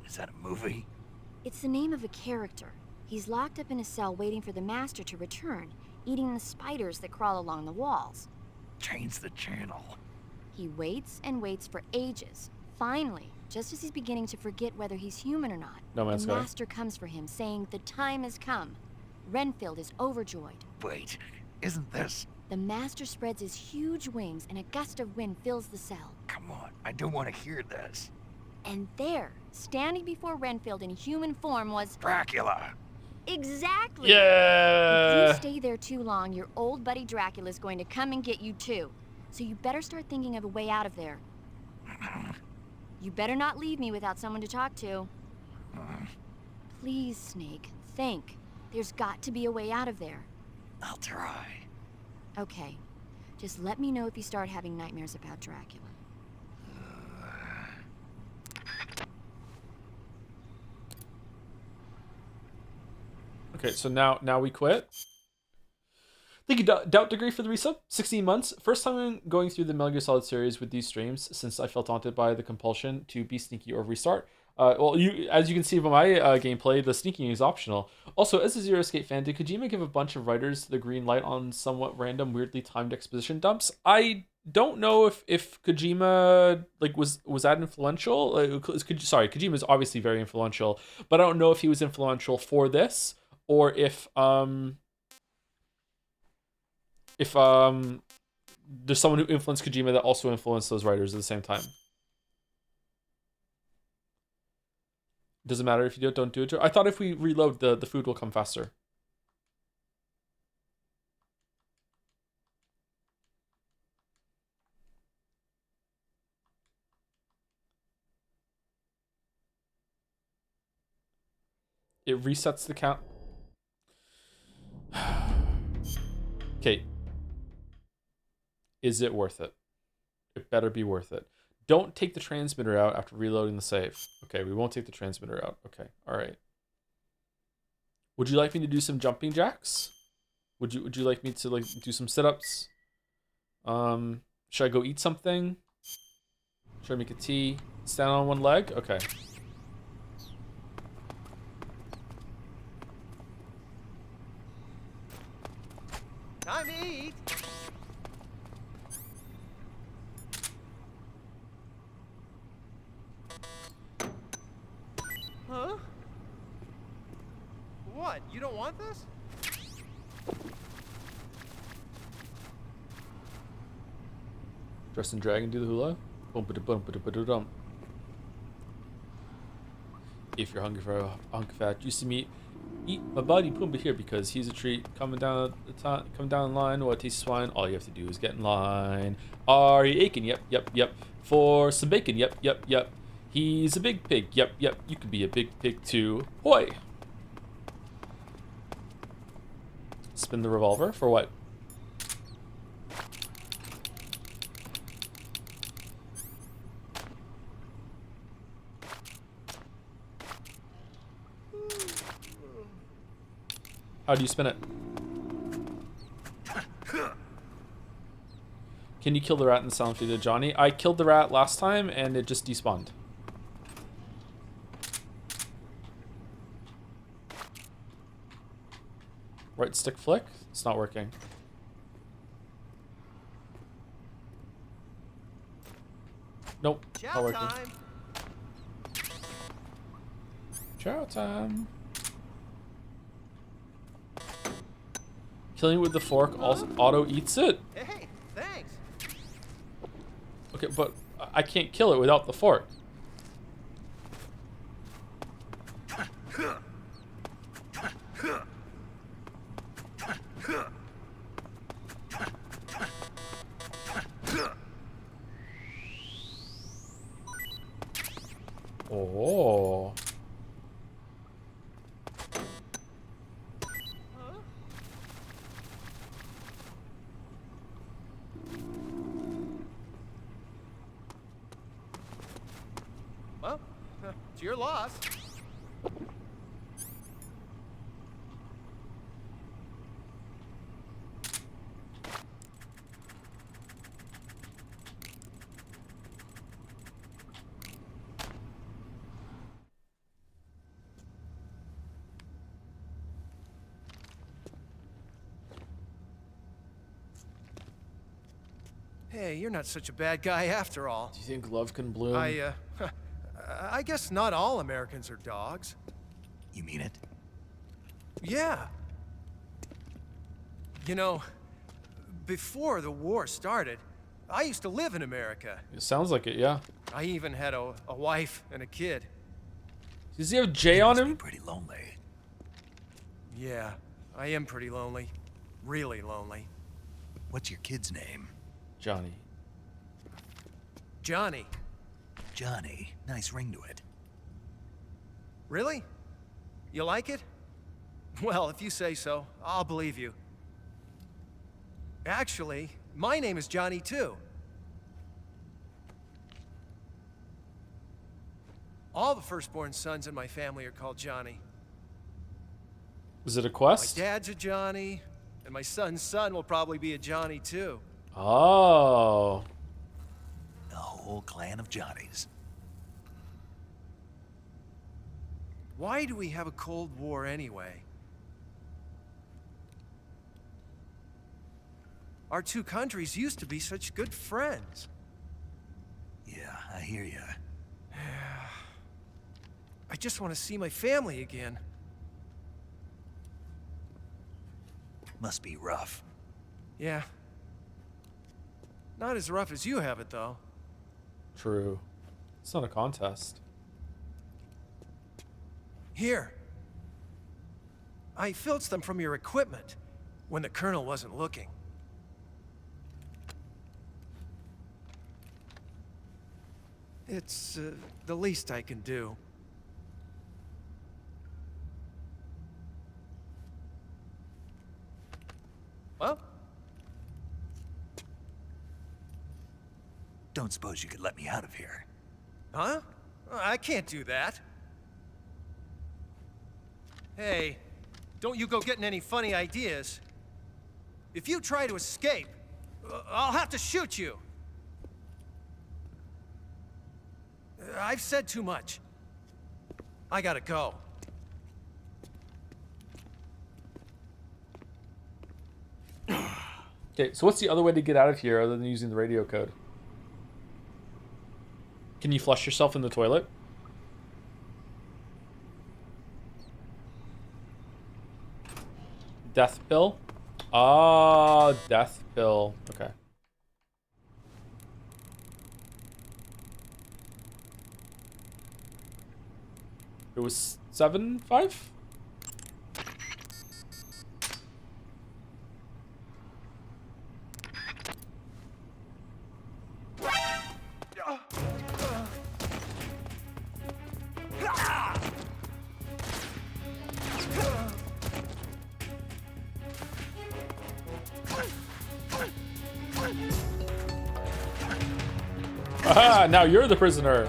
Is that a movie? It's the name of a character. He's locked up in a cell waiting for the master to return, eating the spiders that crawl along the walls. Change the channel. He waits and waits for ages. Finally, just as he's beginning to forget whether he's human or not, No Man's the Sky. master comes for him, saying the time has come. Renfield is overjoyed. Wait, isn't this... The master spreads his huge wings and a gust of wind fills the cell. Come on, I don't want to hear this. And there, standing before Renfield in human form was... Dracula! Exactly! Yeah! If you stay there too long, your old buddy Dracula's going to come and get you too. So you better start thinking of a way out of there. You better not leave me without someone to talk to. Please, Snake, think. There's got to be a way out of there. I'll try. Okay. Just let me know if you start having nightmares about Dracula. Okay, so now we quit. Thank you, Doubt Degree, for the resub. 16 months. First time I'm going through the Metal Gear Solid series with these streams since I felt daunted by the compulsion to be sneaky or restart. Well, as you can see from my gameplay, the sneaking is optional. Also, as a Zero Escape fan, did Kojima give a bunch of writers the green light on somewhat random, weirdly timed exposition dumps? I don't know if Kojima was that influential. Kojima is obviously very influential, but I don't know if he was influential for this or if there's someone who influenced Kojima that also influenced those writers at the same time. Doesn't matter if you don't do it. I thought if we reload, the food will come faster. It resets the count. Okay. Is it worth it? It better be worth it. Don't take the transmitter out after reloading the save. Okay, we won't take the transmitter out. Okay, all right. Would you like me to do some jumping jacks? Would you like me to do some sit-ups? Should I go eat something? Should I make a tea? Stand on one leg? Okay. Time to eat. Huh? What? You don't want this? Dress and drag and do the hula. Bum-ba-da-bum-ba-da-ba-da-dum. If you're hungry for a hunk of fat, juicy meat, eat my buddy Pumbaa here because he's a treat. Coming down the line. What tastes swine? All you have to do is get in line. Are you aching? Yep. For some bacon? Yep. He's a big pig. Yep. You could be a big pig too. Hoy! Spin the revolver for what? How do you spin it? Can you kill the rat in the sound feed of Johnny? I killed the rat last time and it just despawned. Right stick flick? It's not working. Nope, not working. Chow time. Killing with the fork also auto eats it. Hey, thanks. Okay, but I can't kill it without the fork. Oh. Well, it's your loss. Hey, you're not such a bad guy after all. Do you think love can bloom? I guess not all Americans are dogs. You mean it? Yeah. You know, before the war started, I used to live in America. It sounds like it, yeah. I even had a wife and a kid. Does he have J on him? Pretty lonely. Yeah, I am pretty lonely. Really lonely. What's your kid's name? Johnny. Johnny. Johnny. Nice ring to it. Really? You like it? Well, if you say so, I'll believe you. Actually, my name is Johnny too. All the firstborn sons in my family are called Johnny. Is it a quest? My dad's a Johnny, and my son's son will probably be a Johnny too. Oh. A whole clan of Johnnies. Why do we have a Cold War anyway? Our two countries used to be such good friends. Yeah, I hear ya. I just want to see my family again. Must be rough. Yeah. Not as rough as you have it, though. True. It's not a contest. Here. I filched them from your equipment when the Colonel wasn't looking. It's the least I can do. Well? Don't suppose you could let me out of here? Huh? I can't do that. Hey, don't you go getting any funny ideas. If you try to escape, I'll have to shoot you. I've said too much. I gotta go. Okay, so what's the other way to get out of here other than using the radio code? Can you flush yourself in the toilet? Death pill? Ah, death pill. Okay. It was 7-5? Aha, now you're the prisoner.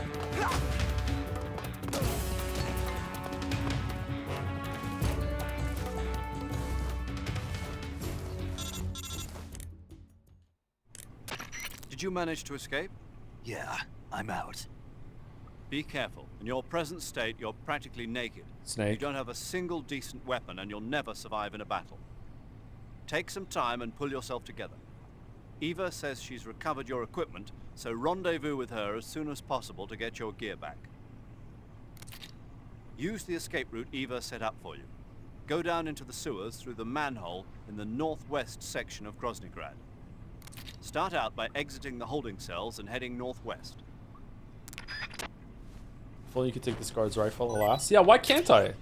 Did you manage to escape? Yeah, I'm out. Be careful. In your present state, you're practically naked. Snake. You don't have a single decent weapon, and you'll never survive in a battle. Take some time and pull yourself together. Eva says she's recovered your equipment, so rendezvous with her as soon as possible to get your gear back. Use the escape route Eva set up for you. Go down into the sewers through the manhole in the northwest section of Groznygrad. Start out by exiting the holding cells and heading northwest. If only you could take this guard's rifle, alas. Yeah, why can't I?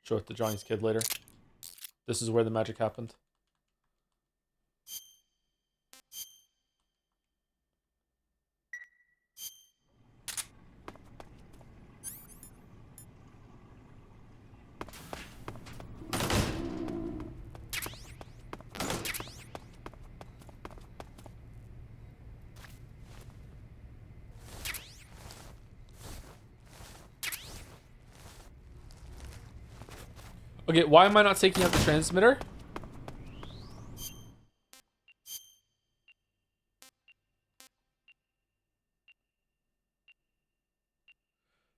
Show it to Johnny's kid later. This is where the magic happened. Okay, why am I not taking out the transmitter?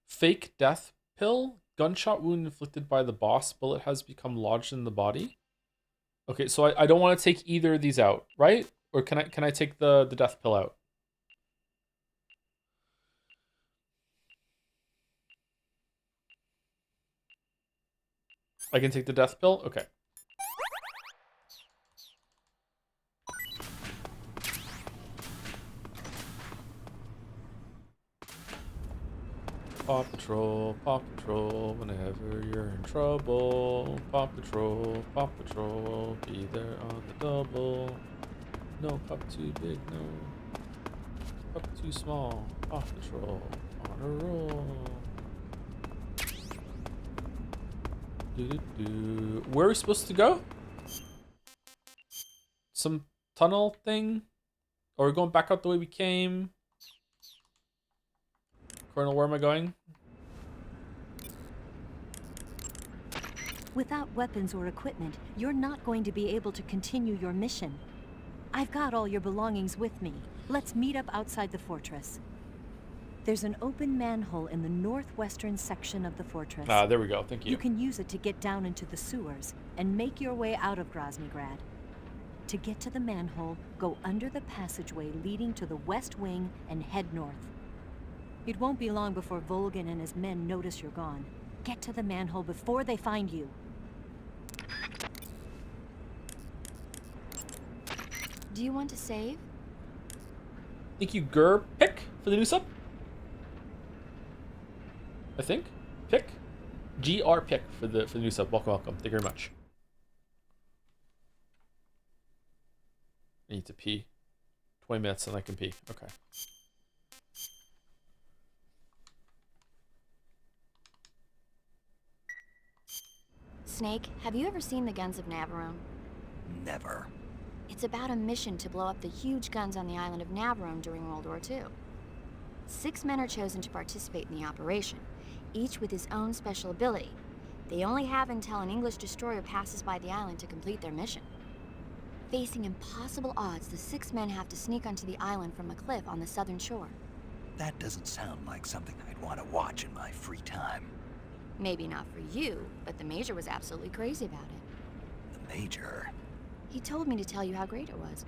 Fake death pill? Gunshot wound inflicted by the boss. Bullet has become lodged in the body. Okay, so I don't want to take either of these out, right? Or can I take the death pill out? I can take the death pill? Okay. Paw Patrol, whenever you're in trouble. Paw Patrol, be there on the double. No cup too big, no cup too small. Paw Patrol, on a roll. Where are we supposed to go? Some tunnel thing? Or are we going back out the way we came? Colonel, where am I going? Without weapons or equipment, you're not going to be able to continue your mission. I've got all your belongings with me. Let's meet up outside the fortress. There's an open manhole in the northwestern section of the fortress. Ah, there we go. Thank you. You can use it to get down into the sewers and make your way out of Groznygrad. To get to the manhole, go under the passageway leading to the west wing and head north. It won't be long before Volgin and his men notice you're gone. Get to the manhole before they find you. Do you want to save? Thank you, Gur Pick, for the new sub. I think. Pick. GR Pick for the new sub. Welcome. Thank you very much. I need to pee. 20 minutes and I can pee. Okay. Snake, have you ever seen the guns of Navarone? Never. It's about a mission to blow up the huge guns on the island of Navarone during World War II. 6 men are chosen to participate in the operation, each with his own special ability. They only have until an English destroyer passes by the island to complete their mission. Facing impossible odds, the 6 men have to sneak onto the island from a cliff on the southern shore. That doesn't sound like something I'd want to watch in my free time. Maybe not for you, but the Major was absolutely crazy about it. The Major? He told me to tell you how great it was.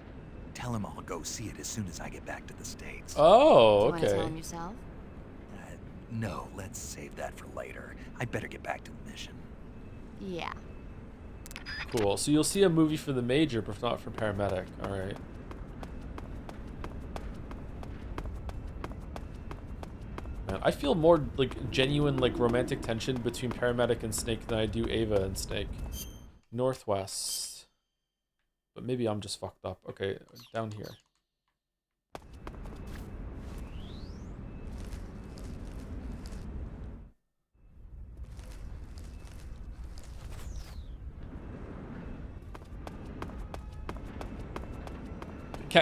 Tell him I'll go see it as soon as I get back to the States. Oh, Do you want to tell him yourself? No, let's save that for later. I'd better get back to the mission. Yeah. Cool. So you'll see a movie for the Major, but not for Paramedic. All right. I feel more like genuine like romantic tension between Paramedic and Snake than I do Ava and Snake. Northwest. But maybe I'm just fucked up. Okay, down here.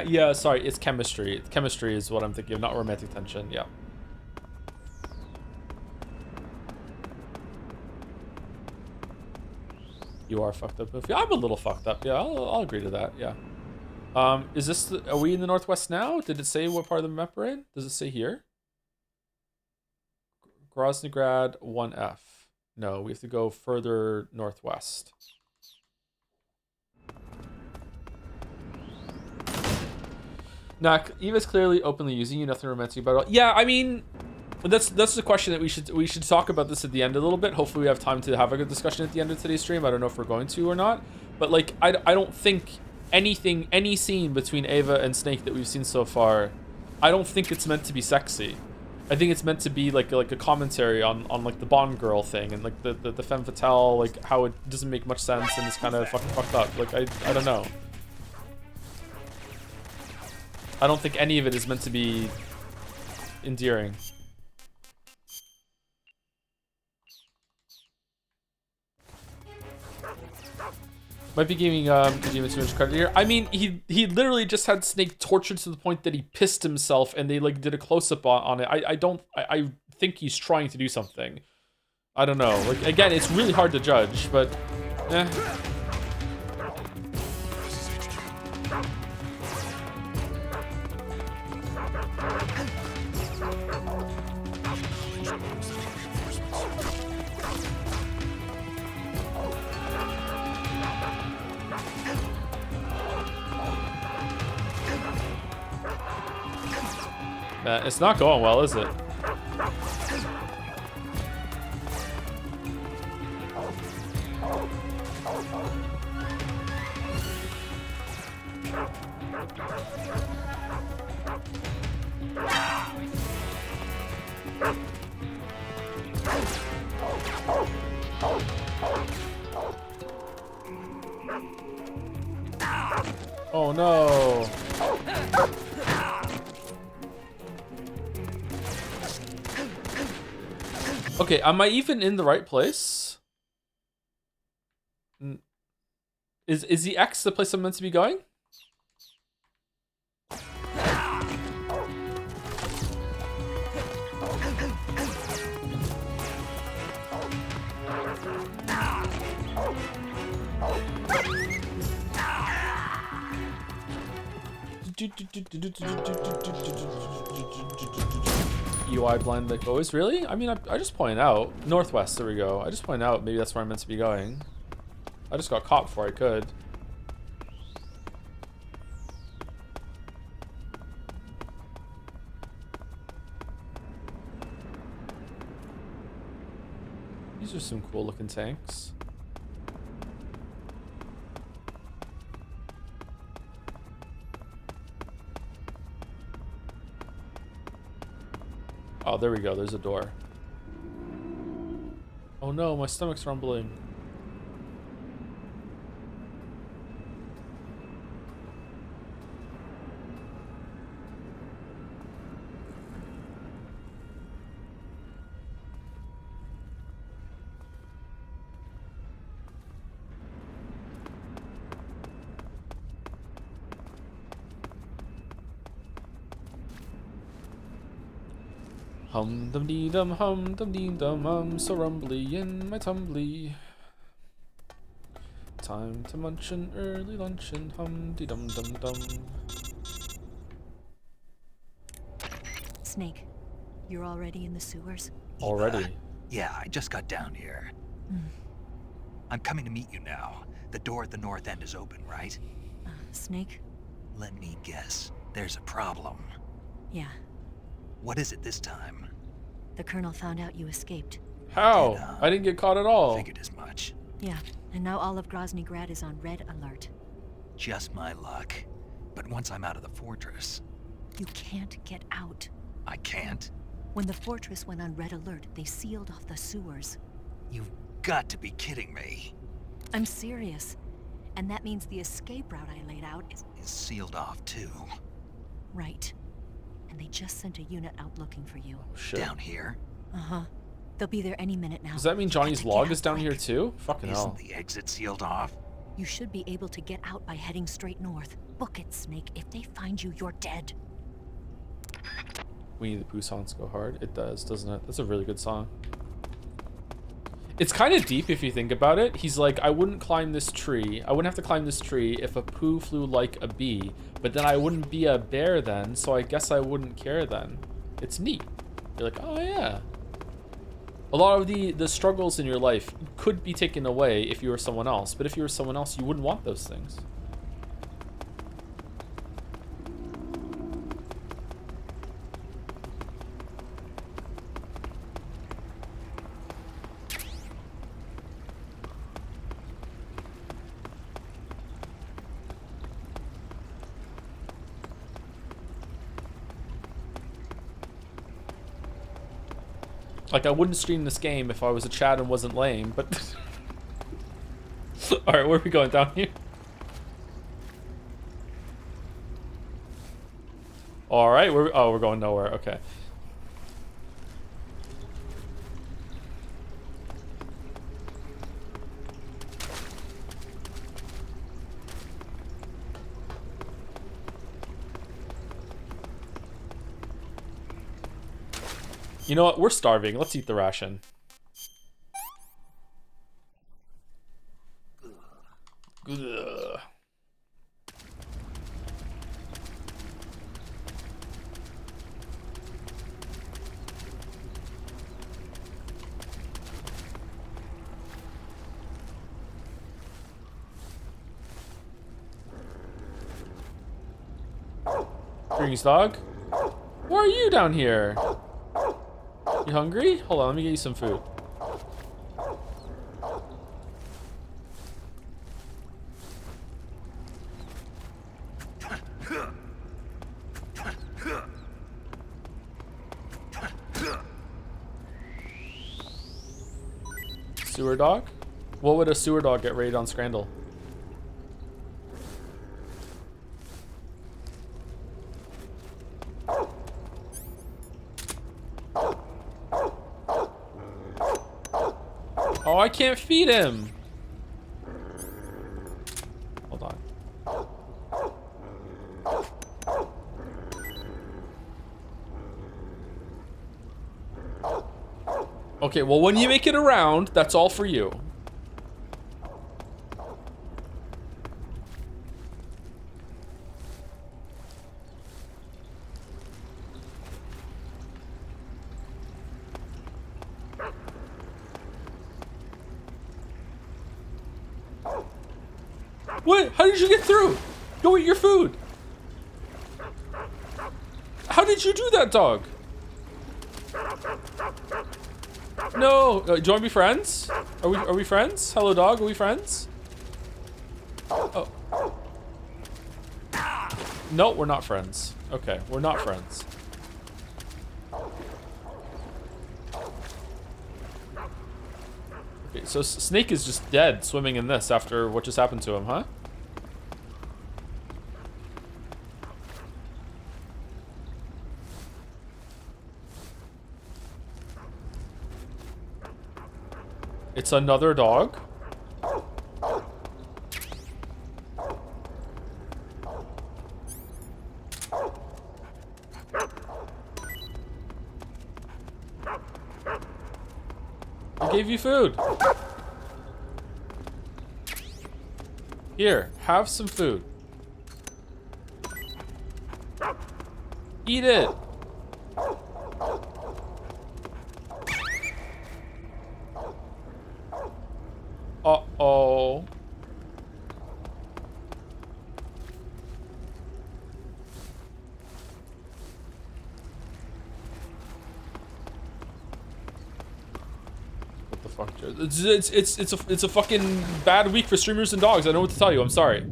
Yeah, sorry, it's chemistry. Chemistry is what I'm thinking of, not romantic tension. Yeah. You are fucked up. Yeah, I'm a little fucked up. Yeah, I'll agree to that. Yeah. Is this? Are we in the northwest now? Did it say what part of the map we're in? Does it say here? Groznygrad 1F. No, we have to go further northwest. Nah, Eva's clearly openly using you. Nothing romantic about it. Yeah, I mean, that's the question that we should talk about this at the end a little bit. Hopefully, we have time to have a good discussion at the end of today's stream. I don't know if we're going to or not, but like, I don't think any scene between Ava and Snake that we've seen so far, I don't think it's meant to be sexy. I think it's meant to be like a commentary on like the Bond girl thing and like the femme fatale, like how it doesn't make much sense and it's kind of fucked up. Like I don't know. I don't think any of it is meant to be endearing. Might be giving too much credit here. I mean, he literally just had Snake tortured to the point that he pissed himself, and they like did a close up on it. I think he's trying to do something. I don't know. Like again, it's really hard to judge, but eh. It's not going well, is it? Oh no. Okay, am I even in the right place? Is the X the place I'm meant to be going? UI blind that goes, really? I mean, I just point out. Northwest, there we go. I just point out, maybe that's where I'm meant to be going. I just got caught before I could. These are some cool looking tanks. Oh, there we go. There's a door. Oh no, my stomach's rumbling. Hum dum dee dum hum dum dee dum so rumbly in my tumbly. Time to munch an early luncheon, hum dee dum dum dum. Snake, you're already in the sewers? Already? Yeah, I just got down here. I'm coming to meet you now. The door at the north end is open, right? Snake? Let me guess. There's a problem. Yeah. What is it this time? The Colonel found out you escaped. How? I didn't get caught at all. Figured as much. Yeah, and now all of Groznygrad is on red alert. Just my luck. But once I'm out of the fortress... You can't get out. I can't? When the fortress went on red alert, they sealed off the sewers. You've got to be kidding me. I'm serious. And that means the escape route I laid out is Sealed off, too. right. And they just sent a unit out looking for you. Shit. Down here? Uh-huh. They'll be there any minute now. Does that mean Johnny's Get log out is down quick. here too? Fucking hell. Isn't the exit sealed off? You should be able to get out by heading straight north. Book it, Snake. If they find you, you're dead. Winnie the Pooh songs go hard. It does, doesn't it? That's a really good song. It's kind of deep if you think about it. He's like, I wouldn't climb this tree. I wouldn't have to climb this tree if a poo flew like a bee. But then I wouldn't be a bear then, so I guess I wouldn't care then. It's neat. You're like, oh yeah. A lot of the struggles in your life could be taken away if you were someone else. But if you were someone else, you wouldn't want those things. Like, I wouldn't stream this game if I was a Chad and wasn't lame, but... Alright, where are we going? Down here? Alright, we're going nowhere. Okay. You know what? We're starving. Let's eat the ration. Ugh. Greetings, dog. Why are you down here? You hungry? Hold on, let me get you some food. Sewer dog? What would a sewer dog get rated on Scrandle? Oh, I can't feed him. Hold on. Okay, well, when you make it around, that's all for you. What? How did you get through? Go eat your food. How did you do that, dog? No. Do you want to be friends? Are we friends? Hello, dog. Are we friends? Oh. No, we're not friends. Okay, we're not friends. Okay, so Snake is just dead swimming in this after what just happened to him, huh? It's another dog. I gave you food. Here, have some food. Eat it. Uh-oh. What the fuck? It's a fucking bad week for streamers and dogs. I don't know what to tell you. I'm sorry.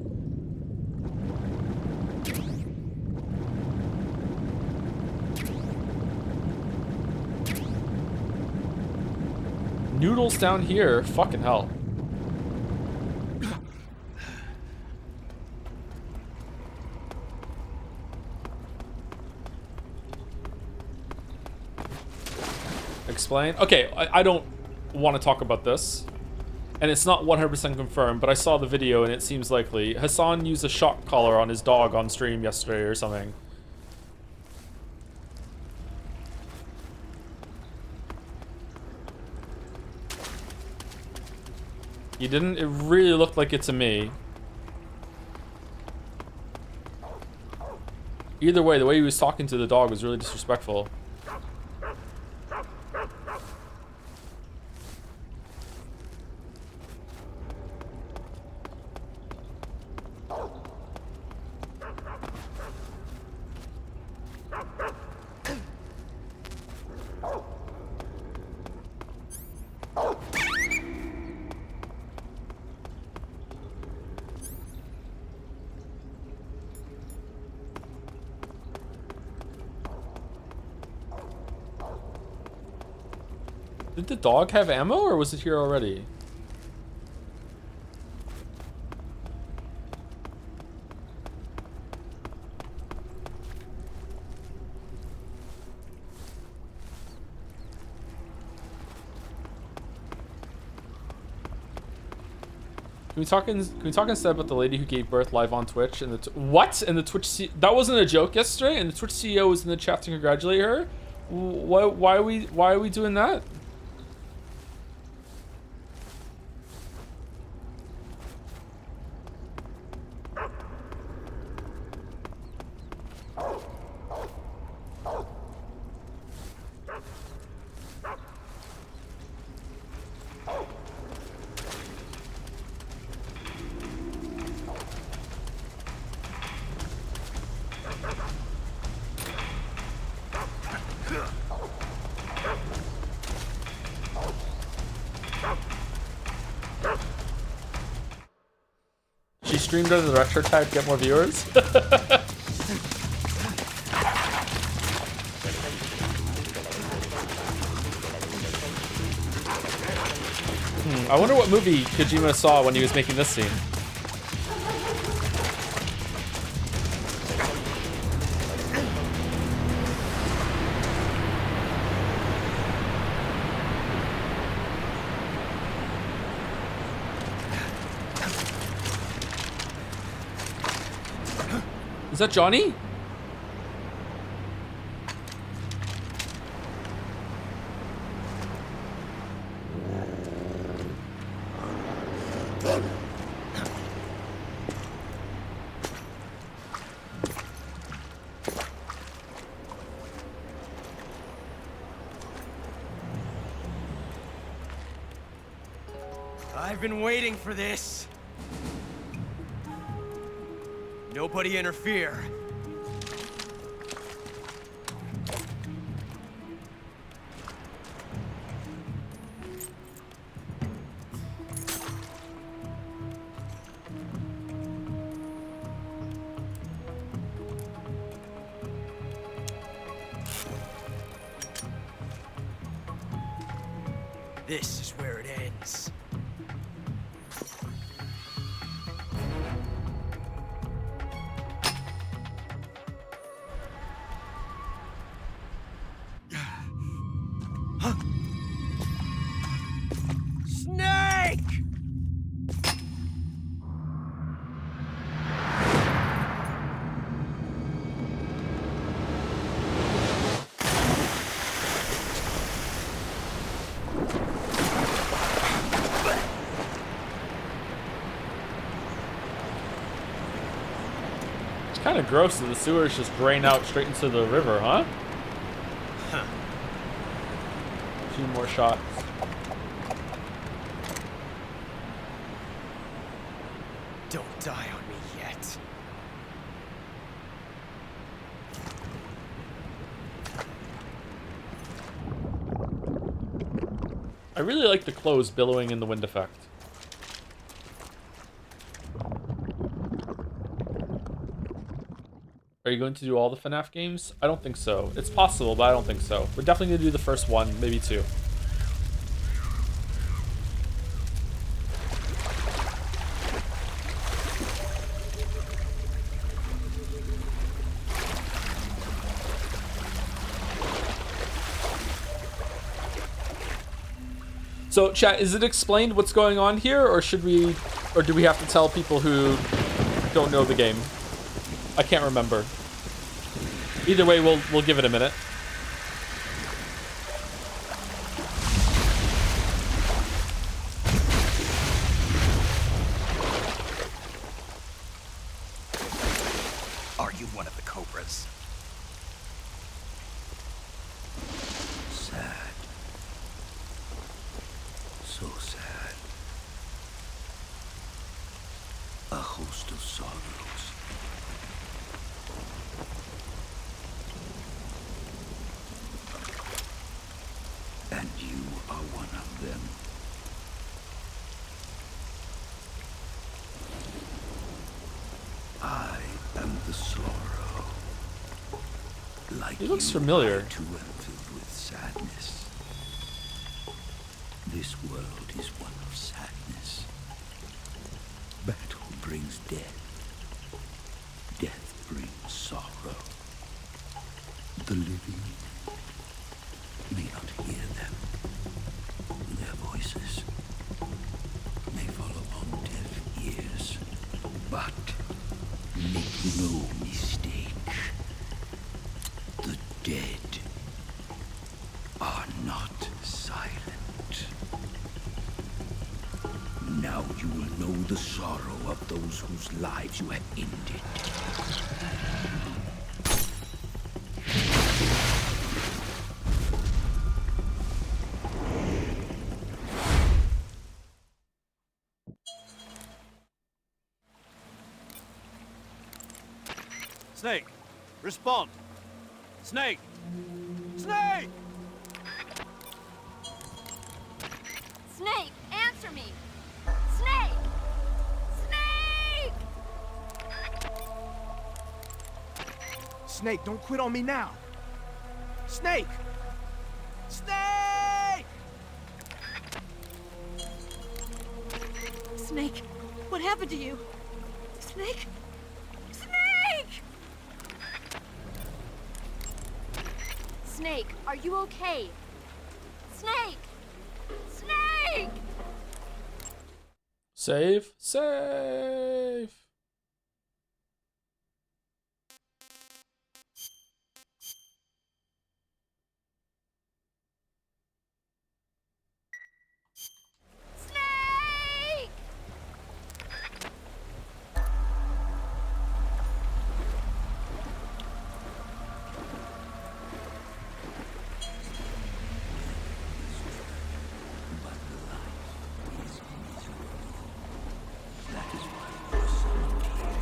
Noodles down here. Fucking hell. Explain. Okay, I don't want to talk about this. And it's not 100% confirmed, but I saw the video and it seems likely. Hassan used a shock collar on his dog on stream yesterday or something. You didn't? It really looked like it to me. Either way, the way he was talking to the dog was really disrespectful. Did the dog have ammo, or was it here already? Can we talk instead about the lady who gave birth live on Twitch and what? And the Twitch that wasn't a joke yesterday, and the Twitch CEO was in the chat to congratulate her. Why are we doing that? She streamed under the retro tag to get more viewers. I wonder what movie Kojima saw when he was making this scene. Is that Johnny? I've been waiting for this. Nobody interfere. This is where it ends. Kind of gross that the sewers just drain out straight into the river, huh? Huh. A few more shots. Don't die on me yet. I really like the clothes billowing in the wind effect. Are you going to do all the FNaF games? I don't think so. It's possible, but I don't think so. We're definitely going to do the first one, maybe two. So, chat, is it explained what's going on here, or do we have to tell people who don't know the game? I can't remember. Either way, we'll give it a minute. Are you one of the cobras? Sad. So sad. A host of sorrows. And you are one of them. I am the sorrow. Like He looks you, familiar. I too am filled with sadness. This world is one of sadness. Battle brings death. Death brings sorrow. The living may not hear them. Their voices may fall upon deaf ears. But make no mistake, the dead are not silent. Now you will know the sorrow of those whose lives you have ended. Snake, respond. Snake! Snake! Snake, answer me! Snake! Snake! Snake, don't quit on me now. Snake! Snake! Snake, what happened to you? Snake? Snake! Snake, are you okay? Snake! Snake! Save. Save. Snake! But life is miserable. That is why your son here.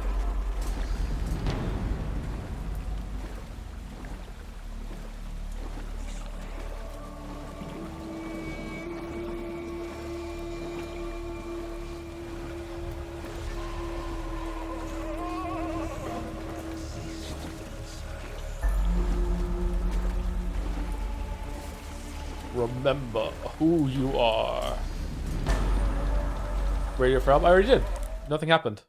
Remember who you are. Radio for help? I already did. Nothing happened.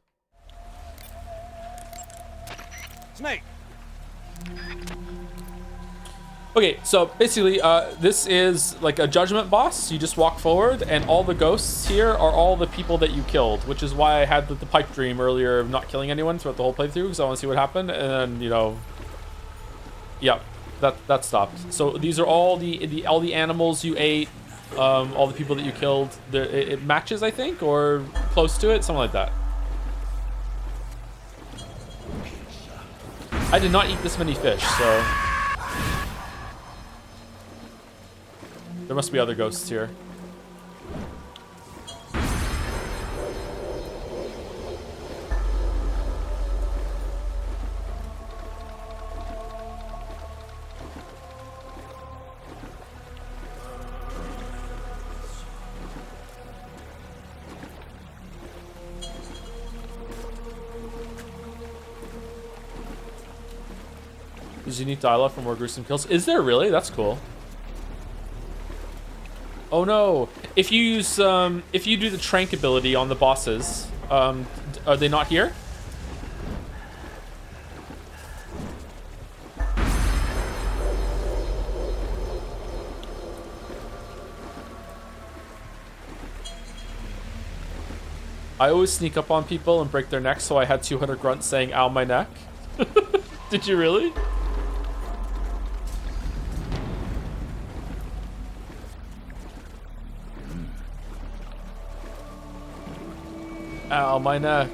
Snake! Okay, so basically, this is like a judgment boss. You just walk forward, and all the ghosts here are all the people that you killed, which is why I had the pipe dream earlier of not killing anyone throughout the whole playthrough, because I want to see what happened, and then, you know, yeah, that stopped. So these are all the animals you ate, all the people that you killed. It matches, I think, or close to it, something like that. I did not eat this many fish, so there must be other ghosts here. There's unique dialogue for more gruesome kills. Is there really? That's cool. Oh no! If you use if you do the trank ability on the bosses, are they not here? I always sneak up on people and break their necks, so I had 200 grunts saying, ow, my neck. Did you really? Ow, my neck.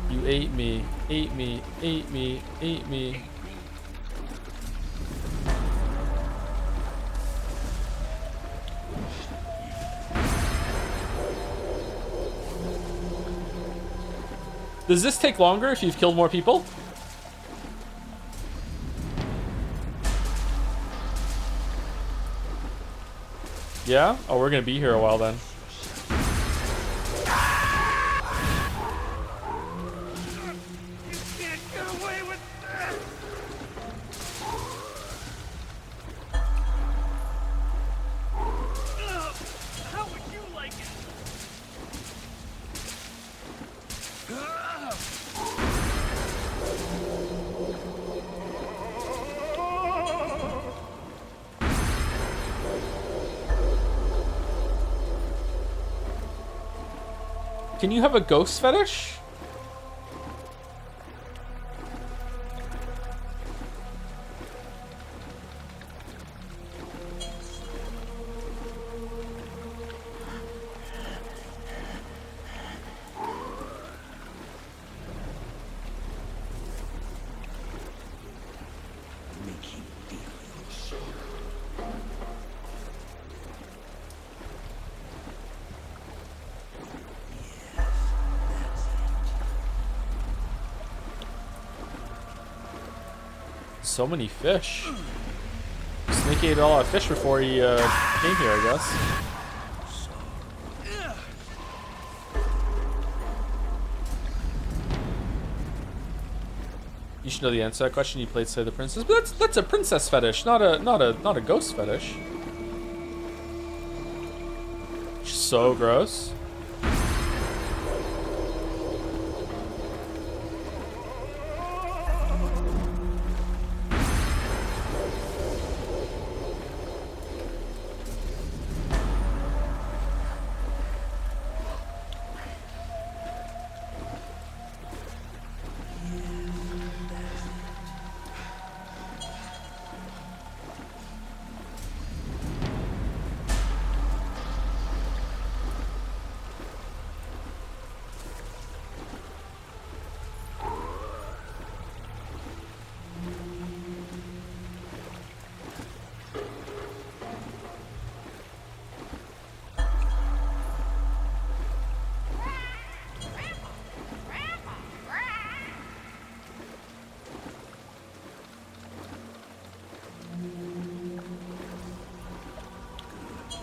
You ate me, ate me, ate me, ate me. Does this take longer if you've killed more people? Yeah? Oh, we're gonna be here a while then. Can you have a ghost fetish? So many fish. Snake ate all our fish before he came here, I guess. You should know the answer to that question. You played Slay the Princess, but that's a princess fetish, not a ghost fetish. So gross.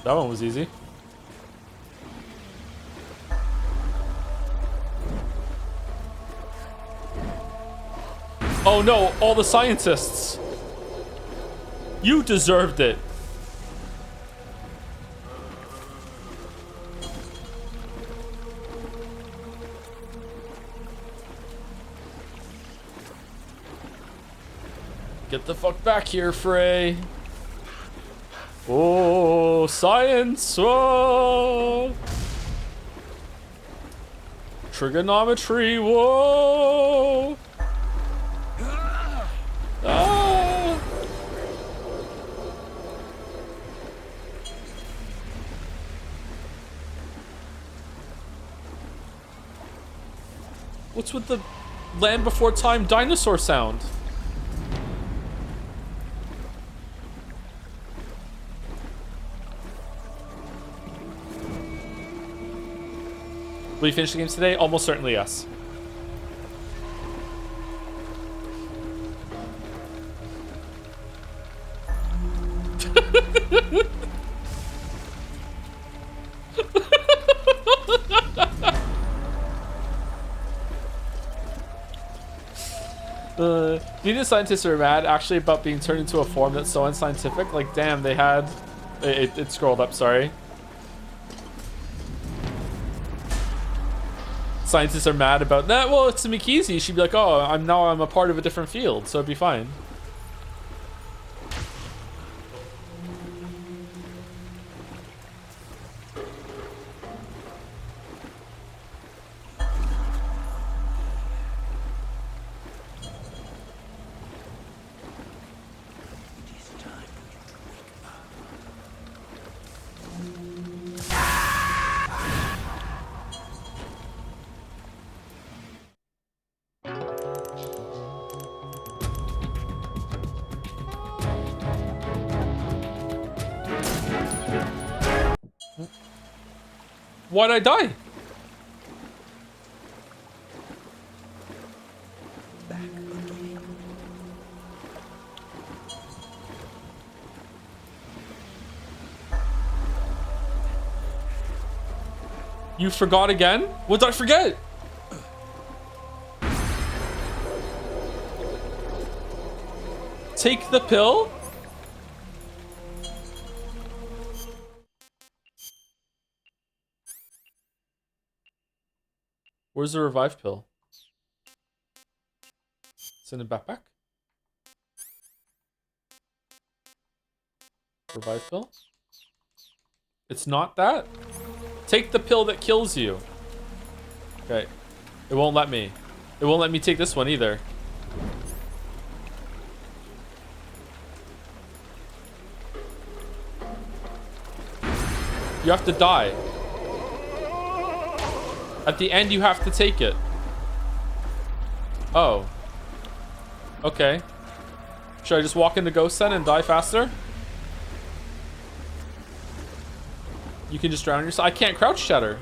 That one was easy. Oh no, all the scientists. You deserved it. Get the fuck back here, Frey. Oh, science! Whoa! Trigonometry! Whoa! Ah! What's with the Land Before Time dinosaur sound? Will you finish the games today? Almost certainly, yes. The scientists are mad actually about being turned into a form that's so unscientific. Like, damn, they had... It scrolled up, sorry. scientists are mad about that. Well, it's Mikizi. She'd be like, oh, I'm a part of a different field, so it'd be fine. Why'd I die? You forgot again? What did I forget? Take the pill? Where's the revive pill? It's in the backpack. Revive pill? It's not that? Take the pill that kills you. Okay. It won't let me. It won't let me take this one either. You have to die. At the end, you have to take it. Oh. Okay. Should I just walk into Ghost then and die faster? You can just drown yourself. I can't crouch shatter.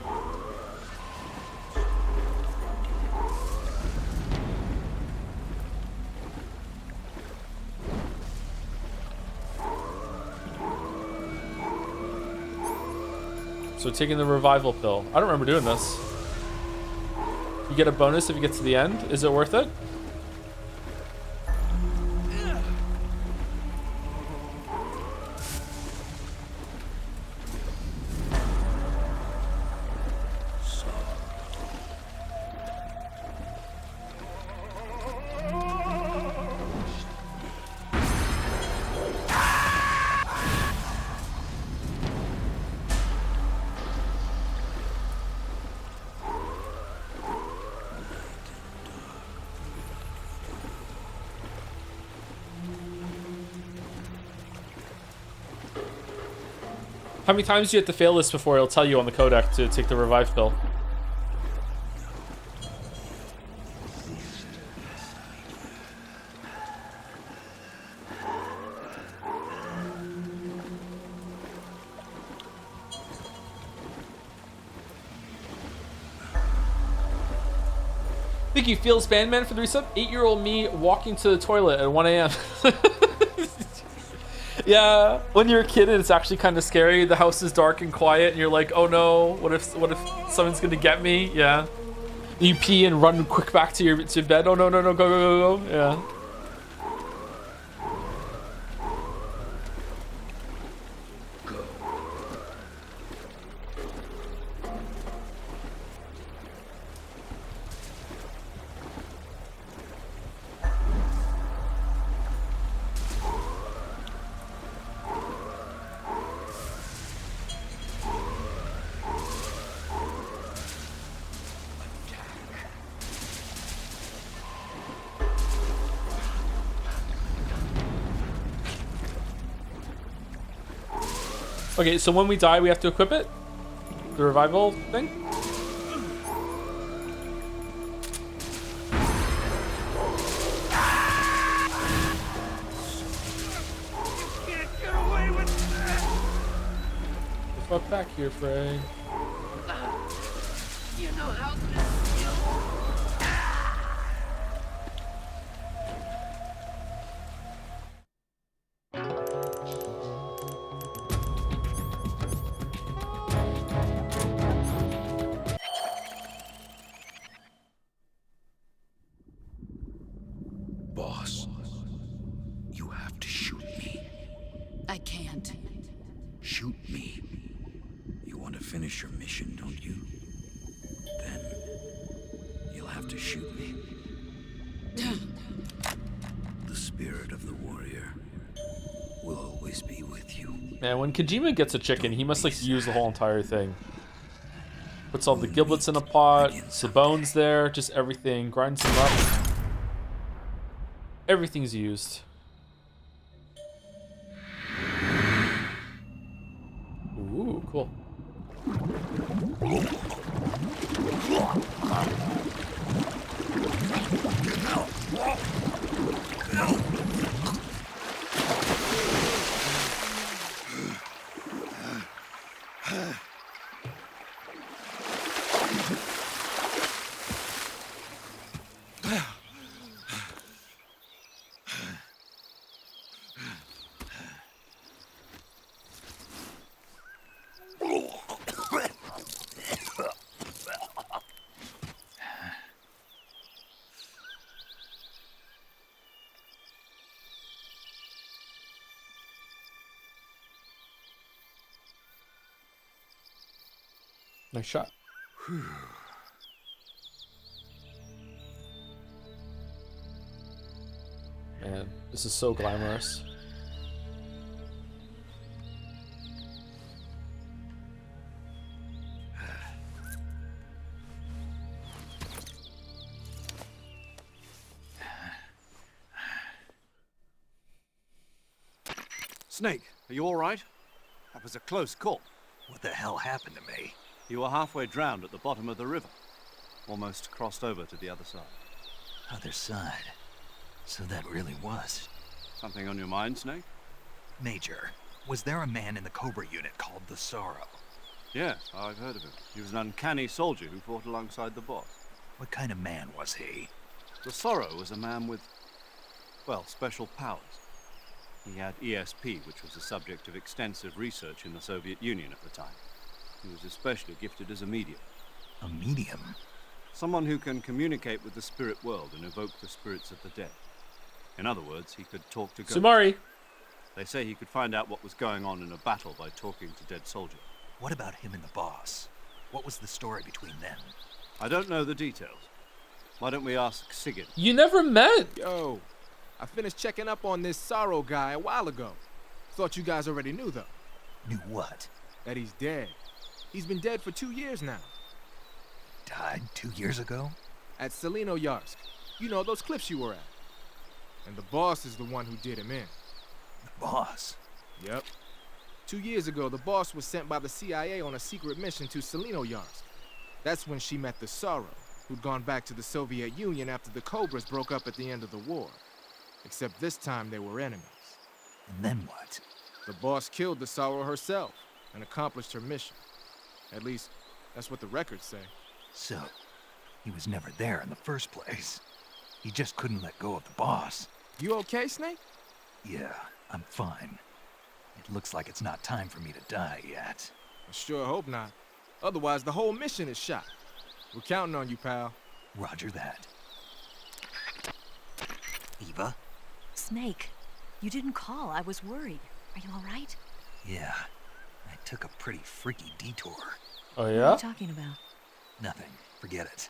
So taking the revival pill. I don't remember doing this. You get a bonus if you get to the end. Is it worth it? How many times do you have to fail this before it'll tell you on the codec to take the revive pill? Thank you, Feels Bandman, for the resub. 8-year-old me walking to the toilet at 1 a.m. Yeah, when you're a kid and it's actually kind of scary. The house is dark and quiet, and you're like, "Oh no, what if someone's gonna get me?" Yeah. You pee and run quick back to bed. Oh no, no, no, go, go, go, go. Yeah. Okay, so when we die, we have to equip it? The revival thing? Can't get away with that. The fuck back here, Frey. You know how this feels. Boss, you have to shoot me. I can't. Shoot me. You want to finish your mission, don't you? Then shoot me. The spirit of the warrior will always be with you. Man, when Kojima gets a chicken, he must like use the whole entire thing. Puts all the giblets in a pot, the bones there, just everything, grinds them up. Everything's used. Ooh, cool. Nice shot. Man, this is so glamorous. Snake, are you all right? That was a close call. What the hell happened to me? You were halfway drowned at the bottom of the river. Almost crossed over to the other side. Other side. So that really was. Something on your mind, Snake? Major, was there a man in the Cobra unit called the Sorrow? Yes, I've heard of him. He was an uncanny soldier who fought alongside the boss. What kind of man was he? The Sorrow was a man with, well, special powers. He had ESP, which was the subject of extensive research in the Soviet Union at the time. He was especially gifted as a medium. A medium? Someone who can communicate with the spirit world and evoke the spirits of the dead. In other words, he could talk to ghosts. Sumari. They say he could find out what was going on in a battle by talking to dead soldiers. What about him and the boss? What was the story between them? I don't know the details. Why don't we ask Sigurd? You never met. Yo, I finished checking up on this Sorrow guy a while ago. Thought you guys already knew, though. Knew what? That he's dead. He's been dead for 2 years now. Died 2 years ago? At Selino-Yarsk. You know, those cliffs you were at. And the boss is the one who did him in. The boss? Yep. 2 years ago, the boss was sent by the CIA on a secret mission to Selino-Yarsk. That's when she met the Sorrow, who'd gone back to the Soviet Union after the Cobras broke up at the end of the war. Except this time they were enemies. And then what? The boss killed the Sorrow herself and accomplished her mission. At least, that's what the records say. So, he was never there in the first place. He just couldn't let go of the boss. You okay, Snake? Yeah, I'm fine. It looks like it's not time for me to die yet. I sure hope not. Otherwise, the whole mission is shot. We're counting on you, pal. Roger that. Eva? Snake, you didn't call. I was worried. Are you all right? Yeah, I took a pretty freaky detour. Oh, What are yeah? you talking about? Nothing. Forget it.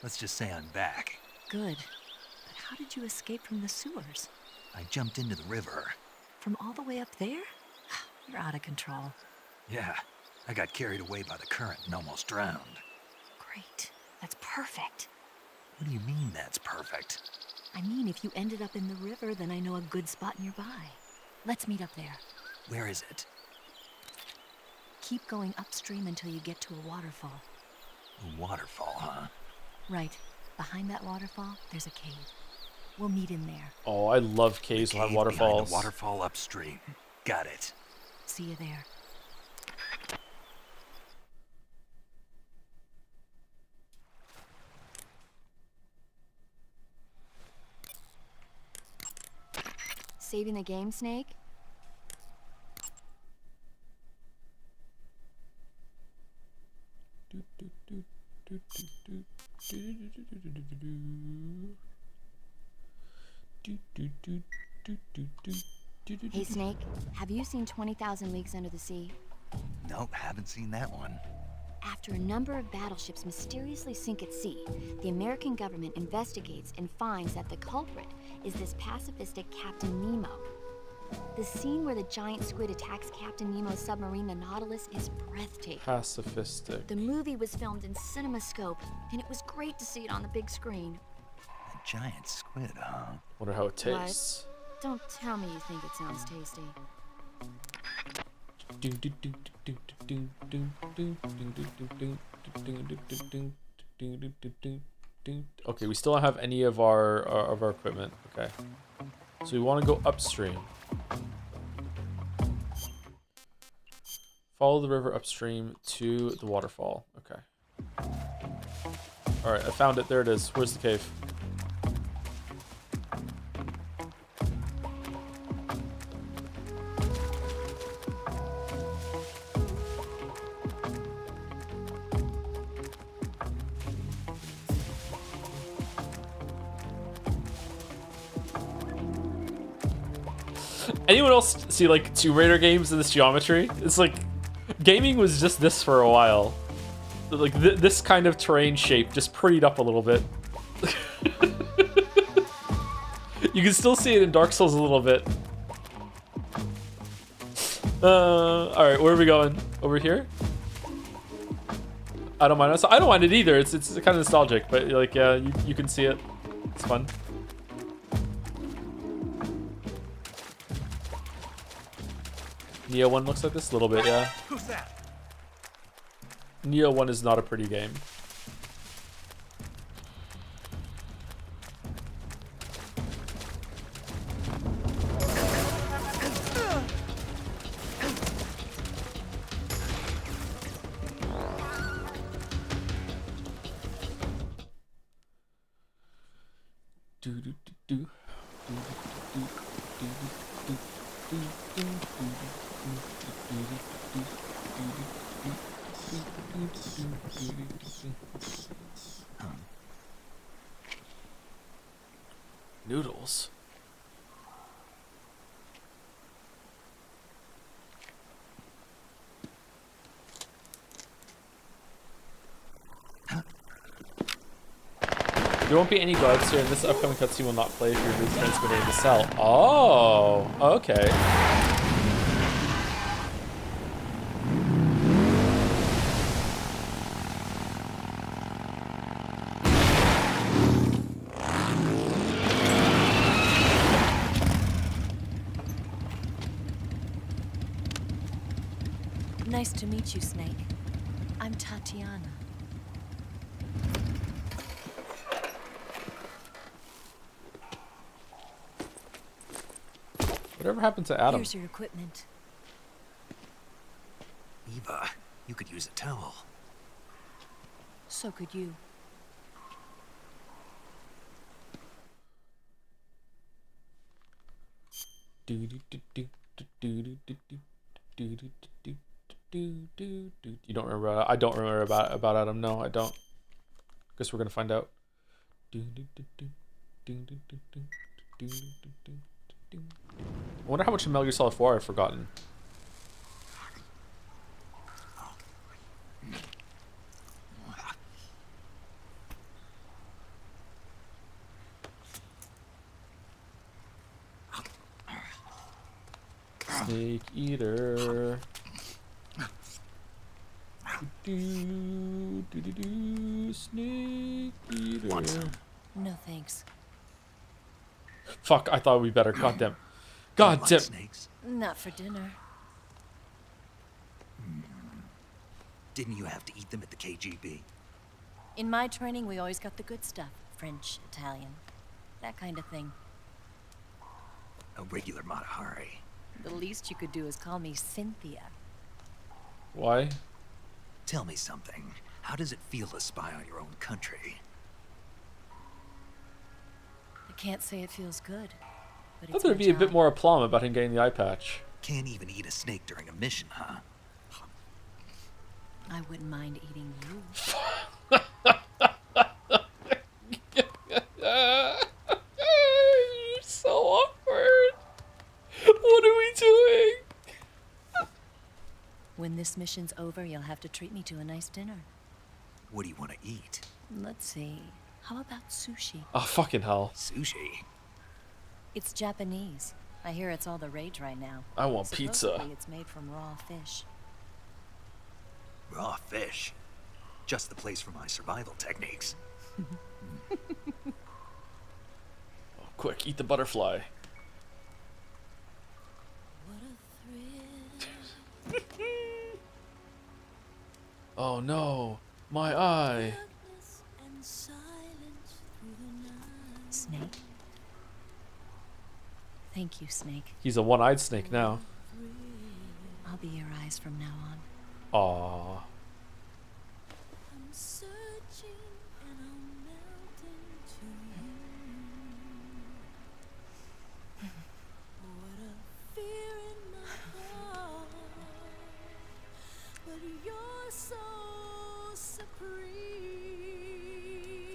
Let's just say I'm back. Good. But how did you escape from the sewers? I jumped into the river. From all the way up there? You're out of control. Yeah, I got carried away by the current and almost drowned. Great. That's perfect. What do you mean that's perfect? I mean, if you ended up in the river, then I know a good spot nearby. Let's meet up there. Where is it? Keep going upstream until you get to a waterfall. A waterfall, huh? Right. Behind that waterfall, there's a cave. We'll meet in there. Oh, I love caves The behind cave waterfalls. behind the waterfall upstream. Got it. See you there. Saving the game, Snake? Hey, Snake, have you seen 20,000 Leagues Under the Sea? Nope, haven't seen that one. After a number of battleships mysteriously sink at sea, the American government investigates and finds that the culprit is this pacifistic Captain Nemo. The scene where the giant squid attacks Captain Nemo's submarine, the Nautilus, is breathtaking. Pacifistic. The movie was filmed in CinemaScope, and it was great to see it on the big screen. A giant squid, huh? Wonder how it tastes. What? Don't tell me you think it sounds tasty. Okay, we still don't have any of our equipment. Okay, so we want to go upstream. Follow the river upstream to the waterfall. Okay. All right, I found it. There it is. Where's the cave? Anyone else see like Tomb Raider games in this geometry? It's like gaming was just this for a while. Like this kind of terrain shape just prettied up a little bit. You can still see it in Dark Souls a little bit. All right, where are we going? Over here? I don't mind. I don't mind it either. It's kind of nostalgic, but like yeah, you can see it. It's fun. Neo 1 looks like this a little bit, yeah. Who's that? Neo 1 is not a pretty game. Noodles. There won't be any guards here, and this upcoming cutscene will not play if you're transmitting in the cell. Oh, okay. Nice to meet you, Snake. I'm Tatiana. Whatever happened to Adam? Here's your equipment. Eva, you could use a towel. So could you. You don't remember? I don't remember about Adam. No, I don't. Guess we're gonna find out. I wonder how much of Metal Gear Solid 4 I've forgotten. Snake Eater. Snake Eater. No thanks. Fuck, I thought we better. Goddamn. Goddamn. Snakes? Not for dinner. Didn't you have to eat them at the KGB? In my training, we always got the good stuff. French, Italian, that kind of thing. A regular Matahari. The least you could do is call me Cynthia. Why? Tell me something. How does it feel to spy on your own country? I can't say it feels good, but I thought it's there'd my be a job. bit more aplomb about him getting the eye patch. Can't even eat a snake during a mission, huh? I wouldn't mind eating you. You're so awkward. What are we doing? When this mission's over, you'll have to treat me to a nice dinner. What do you want to eat? Let's see. How about sushi? Oh, fucking hell. Sushi? It's Japanese. I hear it's all the rage right now. I want pizza. Supposedly it's made from raw fish. Raw fish? Just the place for my survival techniques. Oh, quick, eat the butterfly. Oh no, my eye. Snake? Thank you, Snake. He's a one-eyed snake now. I'll be your eyes from now on. Aww.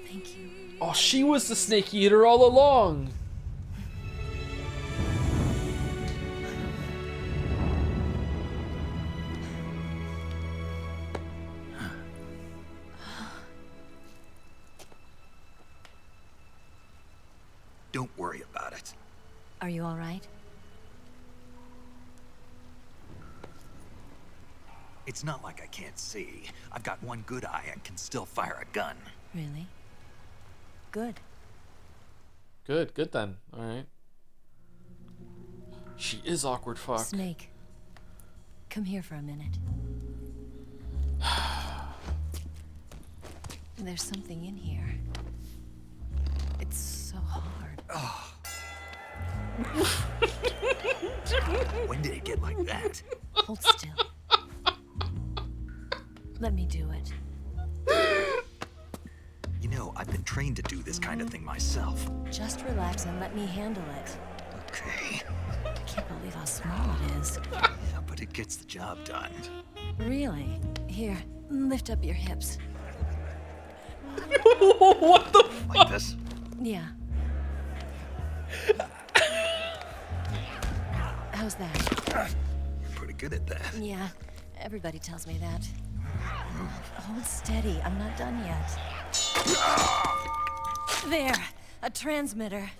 Thank you. Oh, she was the snake eater all along. Don't worry about it. Are you all right? It's not like I can't see. I've got one good eye and can still fire a gun. Really? Good. Good then. Alright. She is awkward fuck. Snake, come here for a minute. There's something in here. It's so hard. Oh. When did it get like that? Hold still. Let me do it. You know, I've been trained to do this kind of thing myself. Just relax and let me handle it. Okay. I can't believe how small it is. Yeah, but it gets the job done. Really? Here, lift up your hips. What the fuck? Like this? Yeah. How's that? You're pretty good at that. Yeah, everybody tells me that. Hold steady, I'm not done yet. There, a transmitter.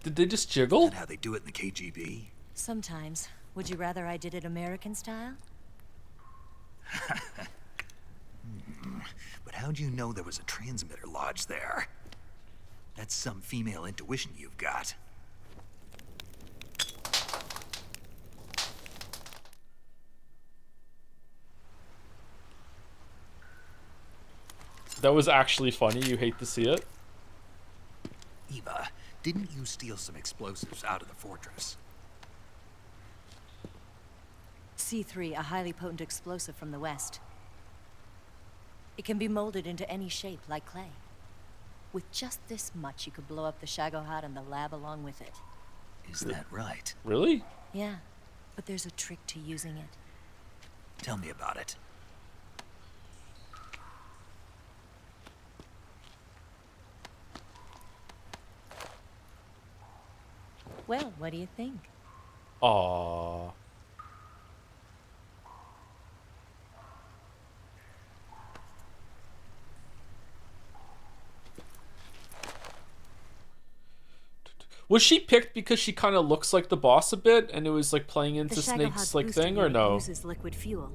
Did they just jiggle? Is that how they do it in the KGB? Sometimes. Would you rather I did it American style? But how'd you know there was a transmitter lodged there? That's some female intuition you've got. That was actually funny. You hate to see it. Eva, didn't you steal some explosives out of the fortress? C3, a highly potent explosive from the west. It can be molded into any shape, like clay. With just this much, you could blow up the Shagohod and the lab along with it. Is that right? Really? Yeah, but there's a trick to using it. Tell me about it. Well, what do you think? Aww. Was she picked because she kind of looks like the boss a bit, and it was like playing into Snake's like thing, or no? Uses liquid fuel.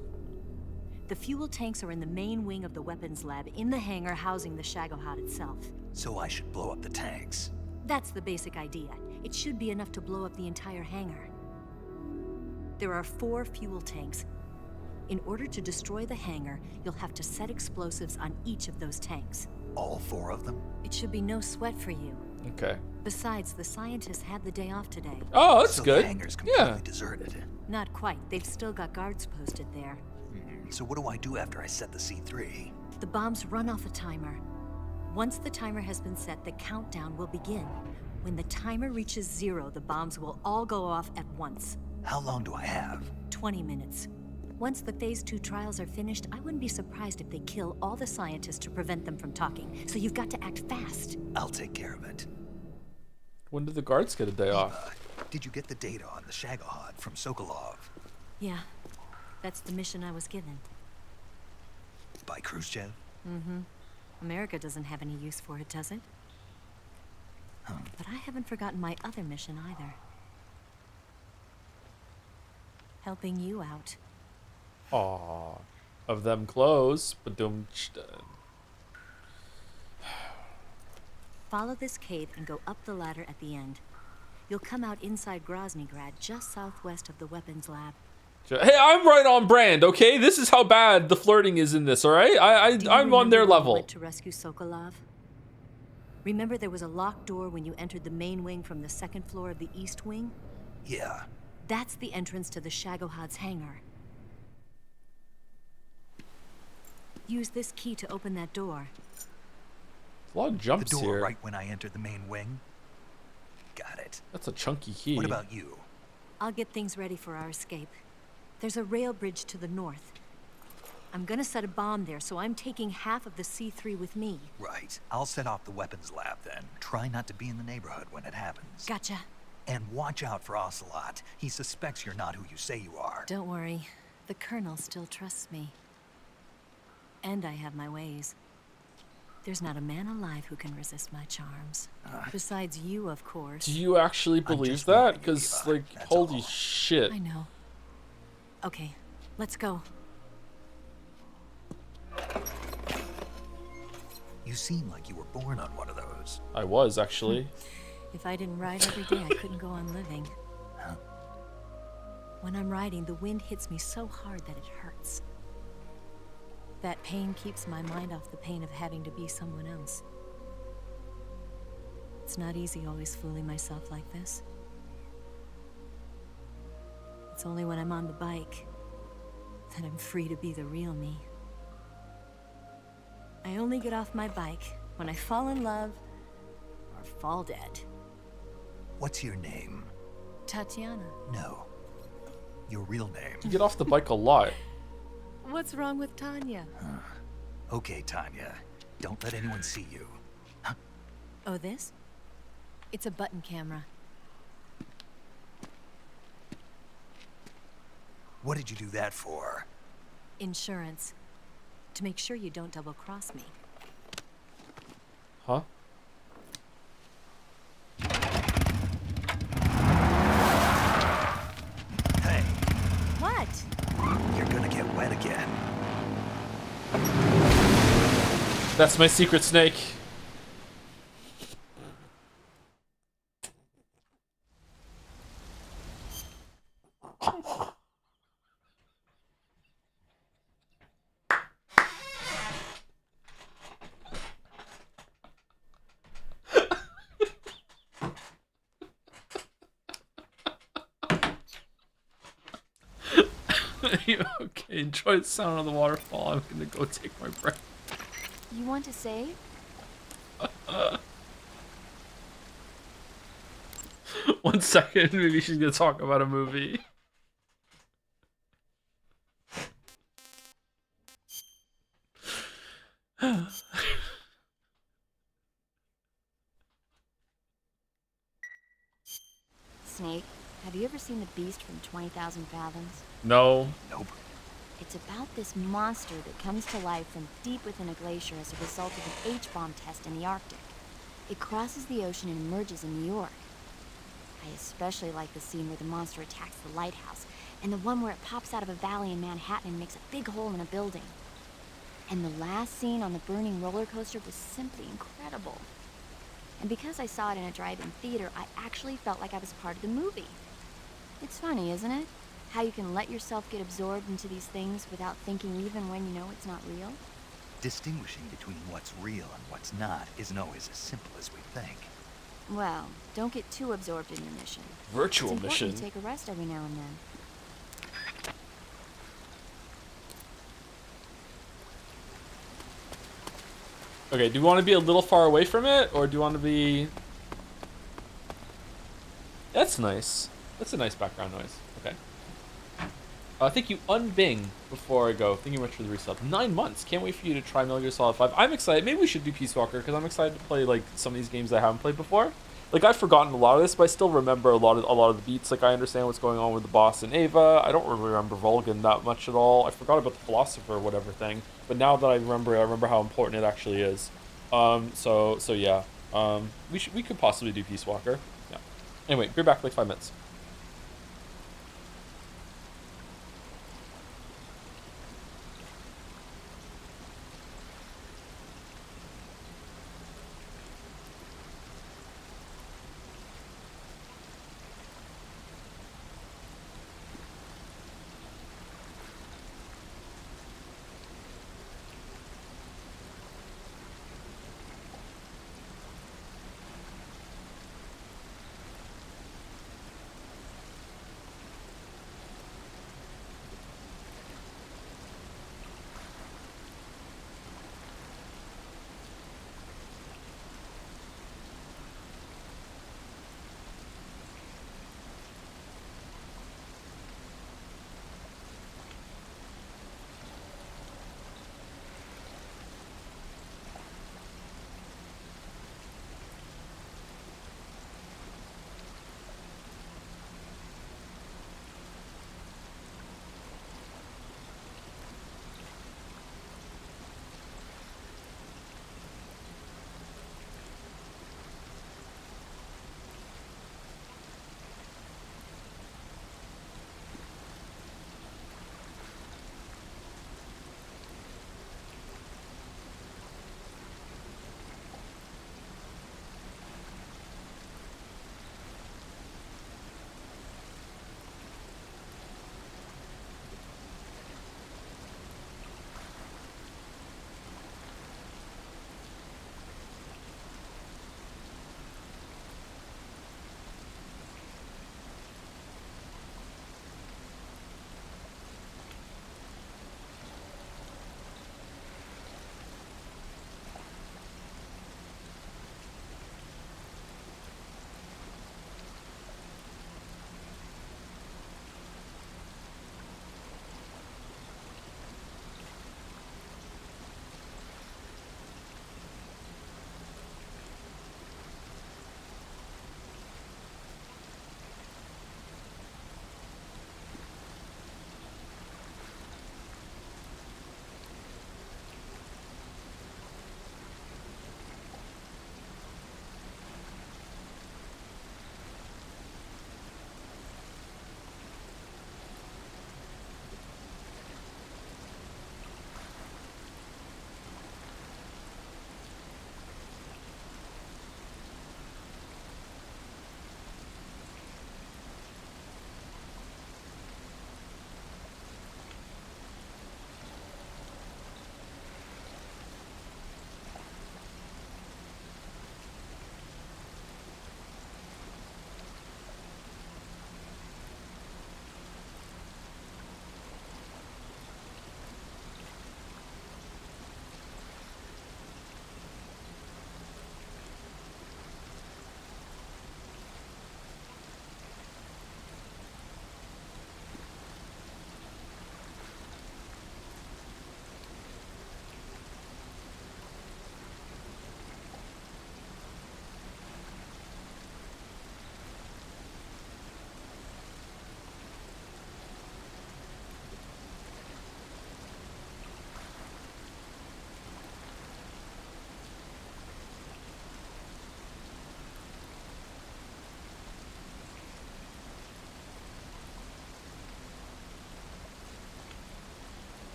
The fuel tanks are in the main wing of the weapons lab in the hangar housing the Shagohod itself. So I should blow up the tanks. That's the basic idea. It should be enough to blow up the entire hangar. There are 4 fuel tanks. In order to destroy the hangar, you'll have to set explosives on each of those tanks. All 4 of them? It should be no sweat for you. Okay. Besides, the scientists had the day off today. Oh, that's so good. The hangar's completely deserted. Not quite. They've still got guards posted there. So what do I do after I set the C3? The bombs run off a timer. Once the timer has been set, the countdown will begin. When the timer reaches 0, the bombs will all go off at once. How long do I have? 20 minutes. Once the Phase 2 trials are finished, I wouldn't be surprised if they kill all the scientists to prevent them from talking. So you've got to act fast. I'll take care of it. When did the guards get a day off? Did you get the data on the Shagohod from Sokolov? Yeah, that's the mission I was given. By Khrushchev? Mm-hmm. America doesn't have any use for it, does it? But I haven't forgotten my other mission either. Helping you out. Aw. Of them clothes, but Follow this cave and go up the ladder at the end. You'll come out inside Groznygrad, just southwest of the weapons lab. Hey, I'm right on brand, okay? This is how bad the flirting is in this, all right? I'm on their level. Went to rescue Sokolov? Remember there was a locked door when you entered the main wing from the second floor of the east wing? Yeah. That's the entrance to the Shagohod's hangar. Use this key to open that door. A lot of jumps the door here. right when I entered the main wing? Got it. That's a chunky key. What about you? I'll get things ready for our escape. There's a rail bridge to the north. I'm gonna set a bomb there, so I'm taking half of the C3 with me. Right. I'll set off the weapons lab then. Try not to be in the neighborhood when it happens. Gotcha. And watch out for Ocelot. He suspects you're not who you say you are. Don't worry. The Colonel still trusts me. And I have my ways. There's not a man alive who can resist my charms. Besides you, of course. Do you actually believe that? Because, like, holy shit. I know. Okay, let's go. You seem like you were born on one of those. I was, actually. If I didn't ride every day, I couldn't go on living. Huh? When I'm riding, the wind hits me so hard that it hurts. That pain keeps my mind off the pain of having to be someone else. It's not easy always fooling myself like this. It's only when I'm on the bike that I'm free to be the real me. I only get off my bike when I fall in love or fall dead. What's your name? Tatiana. No. Your real name. You get off the bike a lot. What's wrong with Tanya? Okay, Tanya. Don't let anyone see you. Oh, this? It's a button camera. What did you do that for? Insurance. To make sure you don't double-cross me. Huh? Hey. What? You're gonna get wet again. That's my secret snake. Okay, enjoy the sound of the waterfall. I'm gonna go take my breath. You want to save? One second, maybe she's gonna talk about a movie. Snake, have you ever seen The Beast from 20,000 Fathoms? No. Nope. It's about this monster that comes to life from deep within a glacier as a result of an H-bomb test in the Arctic. It crosses the ocean and emerges in New York. I especially like the scene where the monster attacks the lighthouse, and the one where it pops out of a valley in Manhattan and makes a big hole in a building. And the last scene on the burning roller coaster was simply incredible. And because I saw it in a drive-in theater, I actually felt like I was part of the movie. It's funny, isn't it? How you can let yourself get absorbed into these things without thinking even when you know it's not real? Distinguishing between what's real and what's not isn't always as simple as we think. Well, don't get too absorbed in your mission. Virtual it's mission. It's important to take a rest every now and then. Okay, do you want to be a little far away from it, or do you want to be... That's nice. That's a nice background noise. Okay. Thank you, Unbing, before I go. Thank you much for the resub. 9 months. Can't wait for you to try Metal Gear Solid 5. I'm excited. Maybe we should do Peace Walker, because I'm excited to play like some of these games I haven't played before. like I've forgotten a lot of this, but I still remember a lot of the beats. Like I understand what's going on with the boss and Ava. I don't really remember Vulcan that much at all. I forgot about the philosopher or whatever thing. But now that I remember how important it actually is. So yeah. We could possibly do Peace Walker. Yeah. Anyway, be back in like 5 minutes.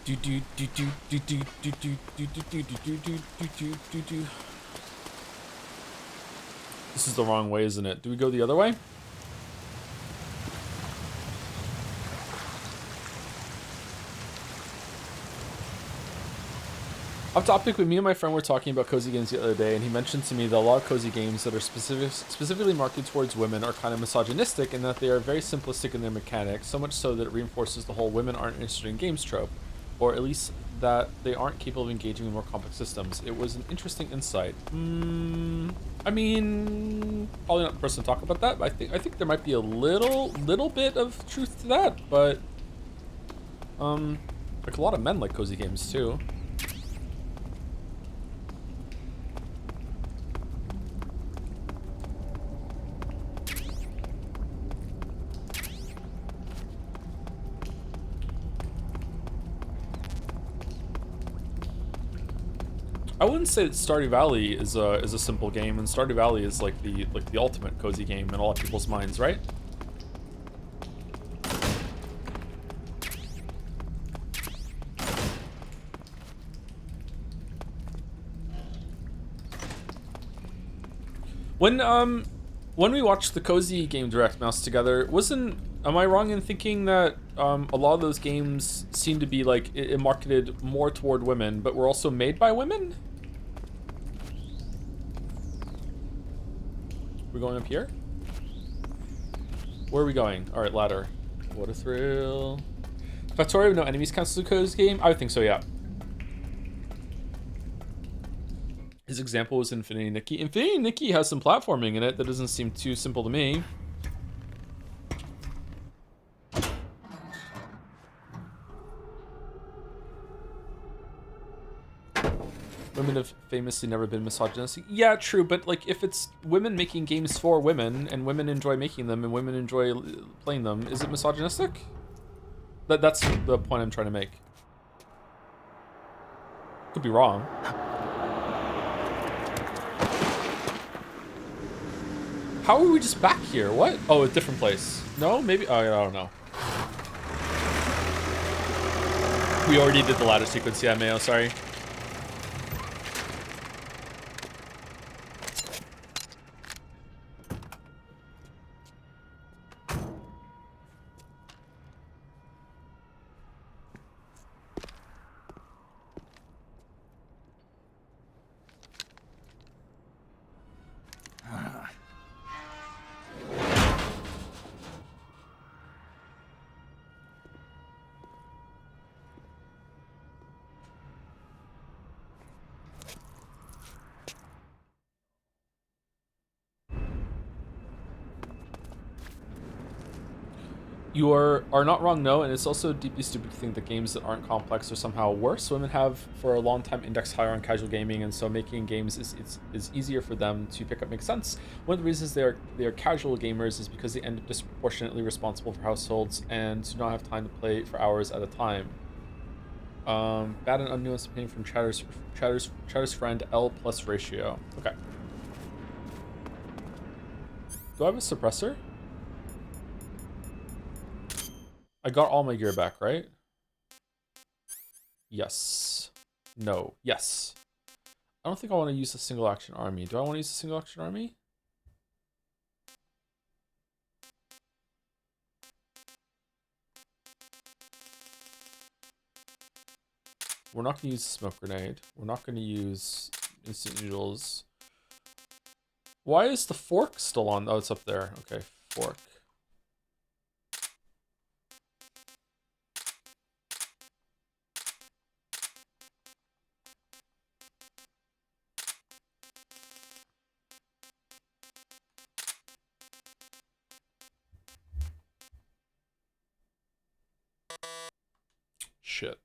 This is the wrong way, isn't it? Do we go the other way? Off topic, me and my friend were talking about cozy games the other day, and he mentioned to me that a lot of cozy games that are specifically marketed towards women are kind of misogynistic in that they are very simplistic in their mechanics, so much so that it reinforces the whole women aren't interested in games trope, or at least that they aren't capable of engaging in more complex systems. It was an interesting insight. I mean, probably not the person to talk about that, but I think there might be a little bit of truth to that, but like a lot of men like cozy games too. I wouldn't say that Stardew Valley is a simple game, and Stardew Valley is like the ultimate cozy game in a lot of people's minds, right? When we watched the Cozy Game Direct Mouse together, am I wrong in thinking that a lot of those games seem to be like it marketed more toward women, but were also made by women? We're going up here? Where are we going? All right, ladder. What a thrill. Factorio with no enemies counts as a cozy game? I would think so, yeah. His example was Infinity Nikki. Infinity Nikki has some platforming in it that doesn't seem too simple to me. Women have famously never been misogynistic. Yeah, true, but like if it's women making games for women and women enjoy making them and women enjoy playing them, is it misogynistic? That's the point I'm trying to make. Could be wrong. How are we just back here? What? Oh, a different place. No, maybe. Oh, I don't know. We already did the ladder sequence. Yeah, Mayo. Sorry. You are not wrong, no, and it's also deeply stupid to think that games that aren't complex are somehow worse. Women have for a long time indexed higher on casual gaming, and so making games is easier for them to pick up makes sense. One of the reasons they are casual gamers is because they end up disproportionately responsible for households and do not have time to play for hours at a time. Bad and unnuanced opinion from Chatter's friend L plus ratio. Okay. Do I have a suppressor? I got all my gear back, right? Yes. No. Yes. I don't think I want to use a single action army. Do I want to use a single action army? We're not going to use the smoke grenade. We're not going to use instant noodles. Why is the fork still on? Oh, it's up there. Okay, fork. Shit.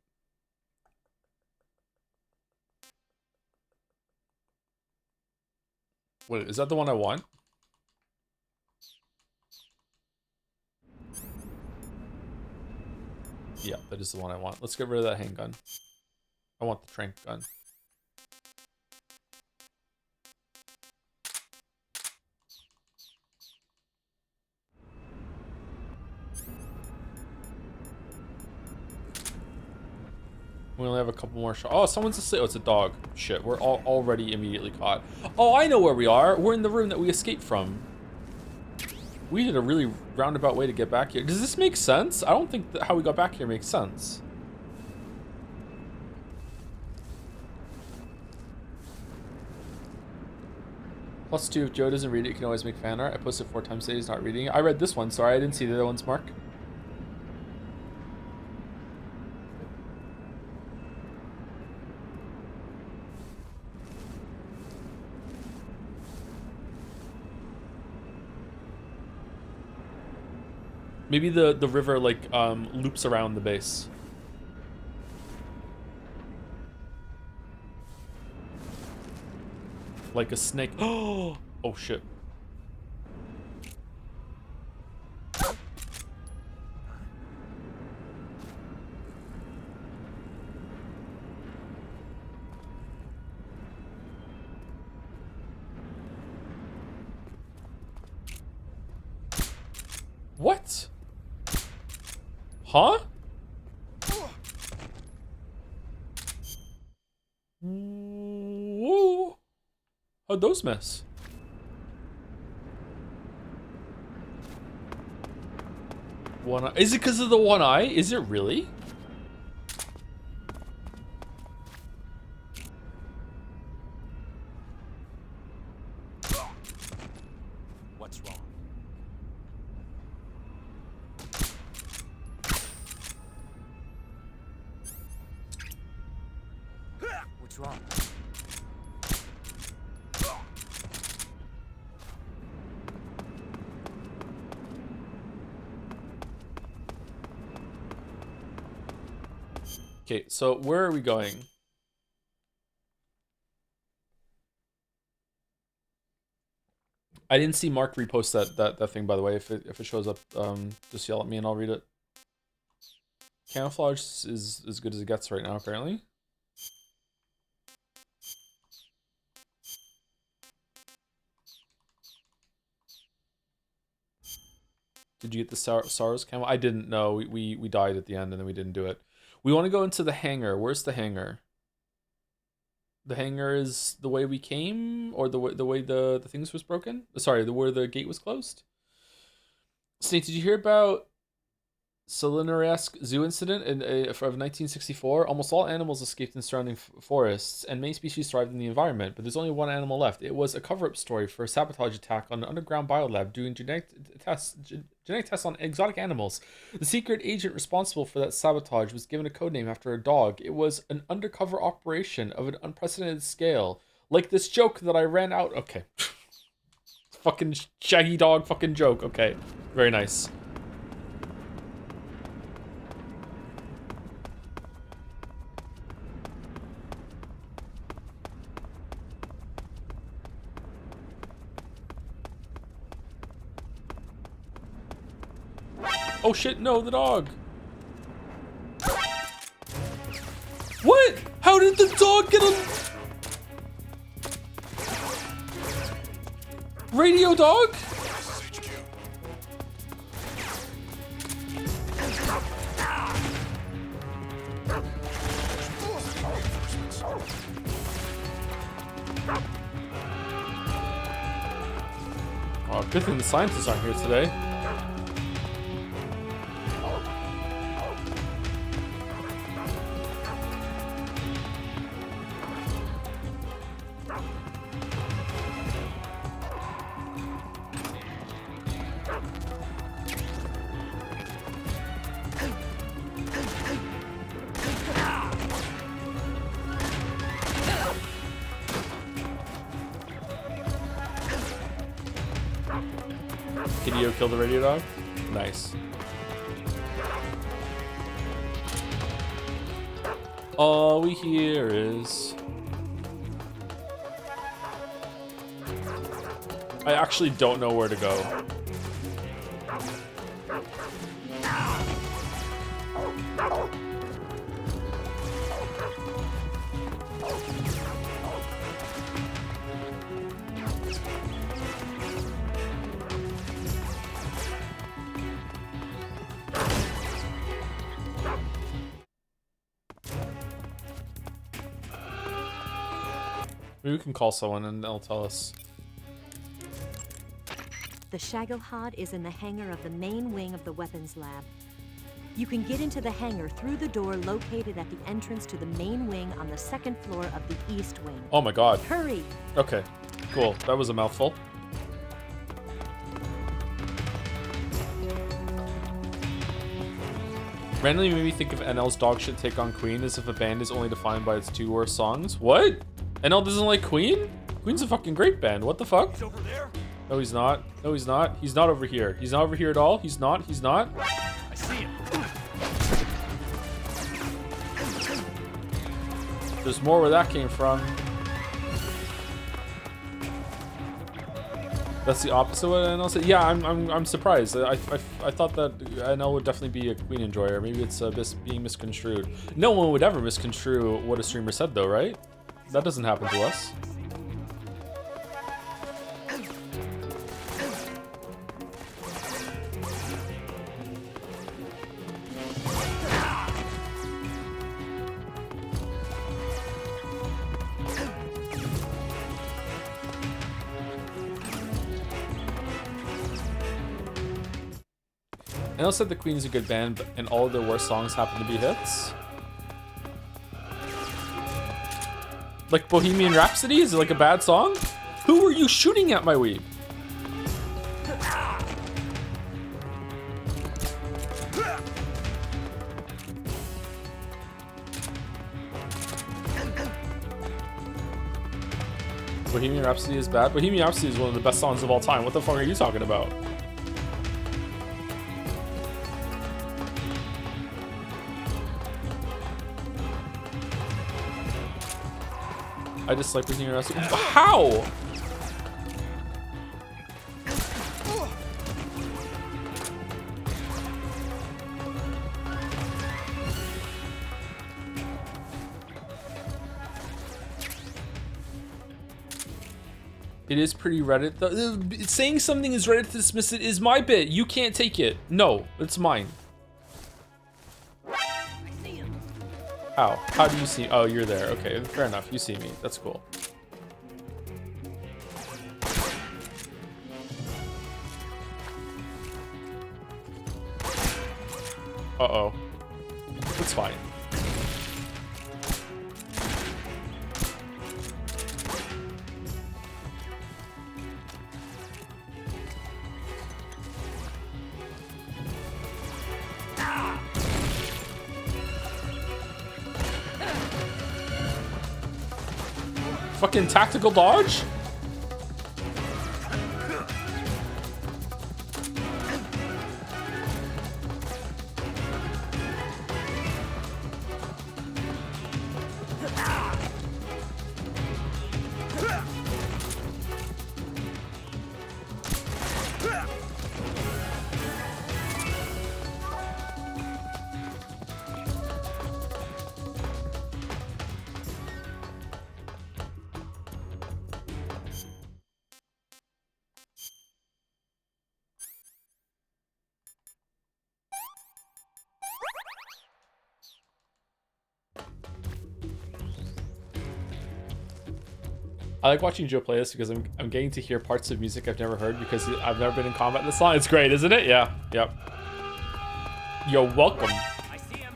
Wait, is that the one I want? Yeah, that is the one I want. Let's get rid of that handgun. I want the trank gun. We only have a couple more shots. Oh, someone's asleep. Oh, it's a dog. Shit, we're already immediately caught. Oh, I know where we are. We're in the room that we escaped from. We did a really roundabout way to get back here. Does this make sense? I don't think that how we got back here makes sense. +2, if Joe doesn't read it, you can always make fan art. I posted 4 times today, he's not reading it. I read this one, sorry, I didn't see the other ones, Mark. Maybe the river, like, loops around the base. Like a snake. Oh shit. What? Huh? Whoa. How'd those miss? One eye. Is it because of the one eye? Is it really? What's wrong? What's wrong? Okay, so where are we going? I didn't see Mark repost that thing, by the way. If it shows up, just yell at me and I'll read it. Camouflage is as good as it gets right now, apparently. Did you get the Saros camo? I didn't know. We died at the end and then we didn't do it. We want to go into the hangar. Where's the hangar? The hangar is the way we came, or the way the things was broken? Sorry, where the gate was closed? Snake, did you hear about Salineresque zoo incident of 1964? Almost all animals escaped in surrounding forests, and many species thrived in the environment, but there's only one animal left. It was a cover-up story for a sabotage attack on an underground biolab doing genetic tests on exotic animals. The secret agent responsible for that sabotage was given a codename after a dog. It was an undercover operation of an unprecedented scale, like this joke that I ran out. Okay. Fucking shaggy dog fucking joke. Okay. Very nice. Oh shit, no, the dog. What? How did the dog get a radio dog? Oh, good thing the scientists aren't here today. Hideo killed the radio dog? Nice. All we hear is... I actually don't know where to go. Maybe we can call someone and they'll tell us. The Shagelhod is in the hangar of the main wing of the weapons lab. You can get into the hangar through the door located at the entrance to the main wing on the second floor of the east wing. Oh my god. Hurry! Okay, cool. That was a mouthful. Randomly made me think if NL's dog shit take on Queen as if a band is only defined by its 2 worst songs. What? NL doesn't like Queen? Queen's a fucking great band. What the fuck? He's over there. No, he's not. No, he's not. He's not over here. He's not over here at all. He's not. He's not. I see him. There's more where that came from. That's the opposite of what NL said. Yeah, I'm surprised. I thought that NL would definitely be a Queen enjoyer. Maybe it's being misconstrued. No one would ever misconstrue what a streamer said, though, right? That doesn't happen to us. I know said the Queen's a good band, and all of their worst songs happen to be hits. Like Bohemian Rhapsody? Is it like a bad song? Who are you shooting at, my weeb? Bohemian Rhapsody is bad? Bohemian Rhapsody is one of the best songs of all time. What the fuck are you talking about? I dislike Bohemian Rhapsody. How? It is pretty Reddit. Saying something is Reddit to dismiss it is my bit. You can't take it. No, it's mine. How? How do you see? Oh, you're there. Okay, fair enough. You see me. That's cool. Uh-oh. It's fine. Fucking tactical dodge? I like watching Joe play this because I'm getting to hear parts of music I've never heard because I've never been in combat this long. It's great, isn't it? Yeah. Yep. You're welcome. I see him.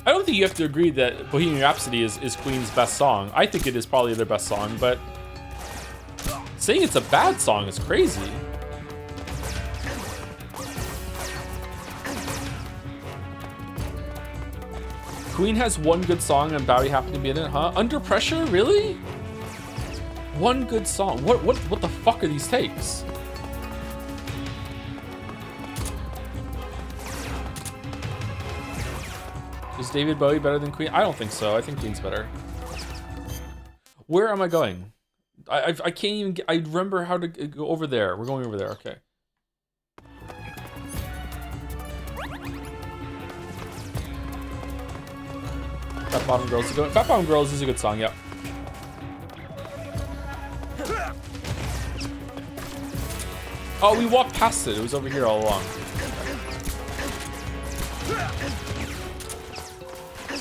I don't think you have to agree that Bohemian Rhapsody is Queen's best song. I think it is probably their best song, but saying it's a bad song is crazy. Queen has one good song and Bowie happened to be in it, huh? Under Pressure? Really? One good song. What the fuck are these takes? Is David Bowie better than Queen? I don't think so. I think Queen's better. Where am I going? I can't even get, I remember how to go over there. We're going over there. Okay. Fat Bottom Girls is good. Fat Bottom Girls is a good song, yep. Oh, we walked past it. It was over here all along.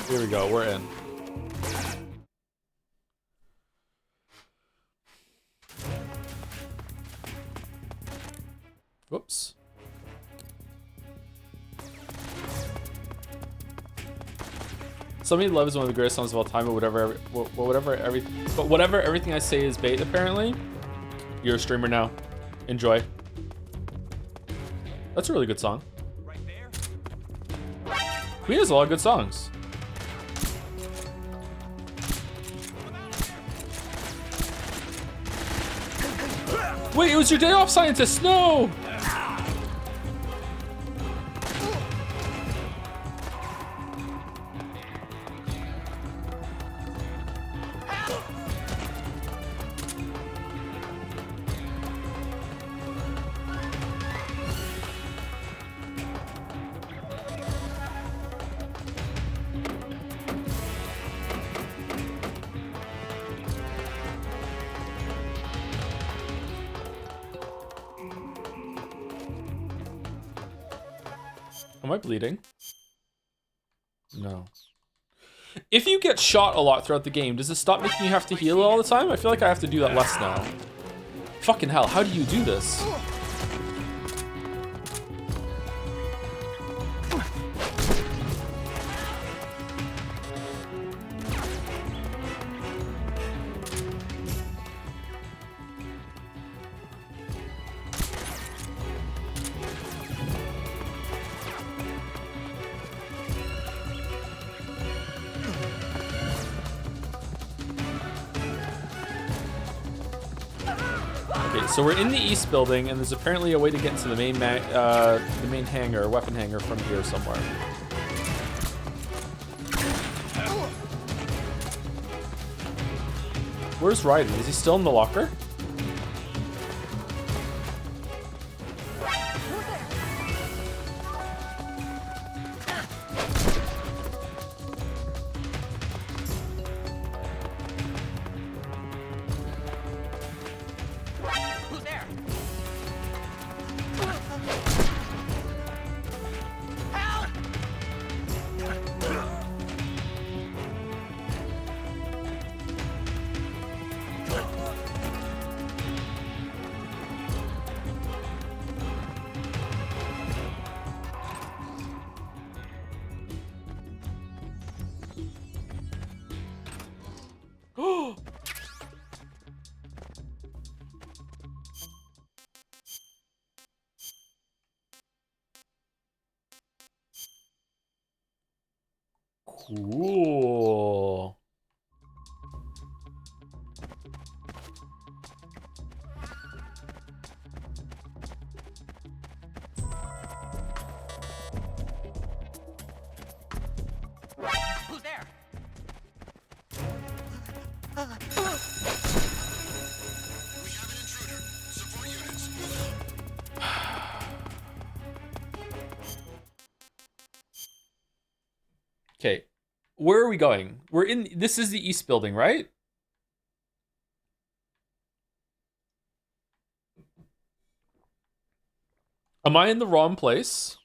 Here we go. We're in. Whoops. Somebody Love is one of the greatest songs of all time, but whatever everything I say is bait, apparently. You're a streamer now. Enjoy. That's a really good song. Queen has a lot of good songs. Wait, it was your day off, scientist! No! Am I bleeding? No. If you get shot a lot throughout the game, does it stop making you have to heal all the time? I feel like I have to do that less now. Fucking hell, how do you do this? So we're in the east building, and there's apparently a way to get into the main hangar, weapon hangar from here somewhere. Where's Raiden? Is he still in the locker? Cool. Who's there? Okay. Where are we going? We're in... This is the east building, right? Am I in the wrong place?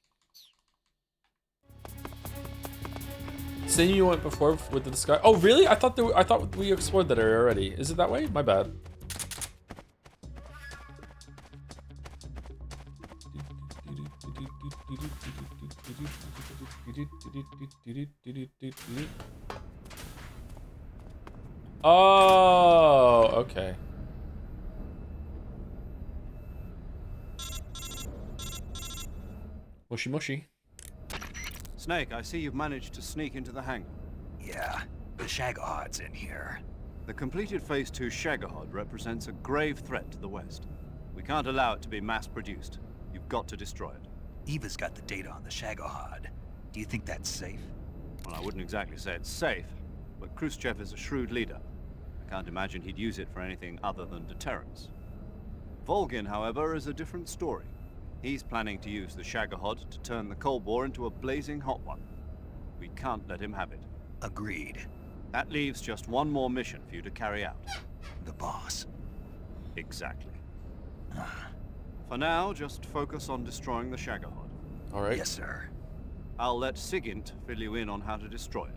Saying you went before with the sky. Oh, really? I thought we explored that area already. Is it that way? My bad. Oh, okay. Mushy mushy. Snake, I see you've managed to sneak into the hangar. Yeah, the Shagahad's in here. The completed Phase 2 Shagahad represents a grave threat to the West. We can't allow it to be mass-produced. You've got to destroy it. Eva's got the data on the Shagahad. Do you think that's safe? Well, I wouldn't exactly say it's safe, but Khrushchev is a shrewd leader. I can't imagine he'd use it for anything other than deterrence. Volgin, however, is a different story. He's planning to use the Shagahod to turn the cold war into a blazing hot one. We can't let him have it. Agreed. That leaves just one more mission for you to carry out. The boss. Exactly. For now, just focus on destroying the Shagahod. All right. Yes, sir. I'll let Sigint fill you in on how to destroy it.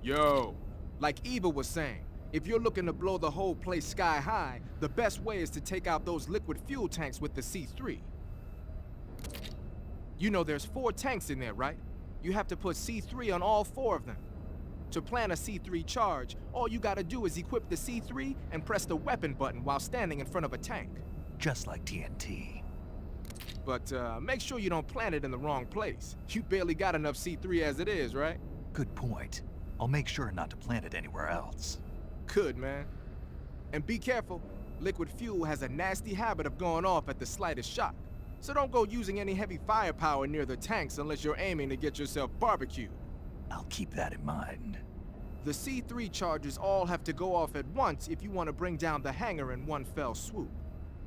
Yo, like Eva was saying, if you're looking to blow the whole place sky high, the best way is to take out those liquid fuel tanks with the C3. You know there's 4 tanks in there, right? You have to put C3 on all 4 of them. To plant a C3 charge, all you gotta do is equip the C3 and press the weapon button while standing in front of a tank. Just like TNT. But make sure you don't plant it in the wrong place. You barely got enough C3 as it is, right? Good point. I'll make sure not to plant it anywhere else. Good, man. And be careful. Liquid fuel has a nasty habit of going off at the slightest shock. So don't go using any heavy firepower near the tanks unless you're aiming to get yourself barbecued. I'll keep that in mind. The C3 charges all have to go off at once if you want to bring down the hangar in one fell swoop.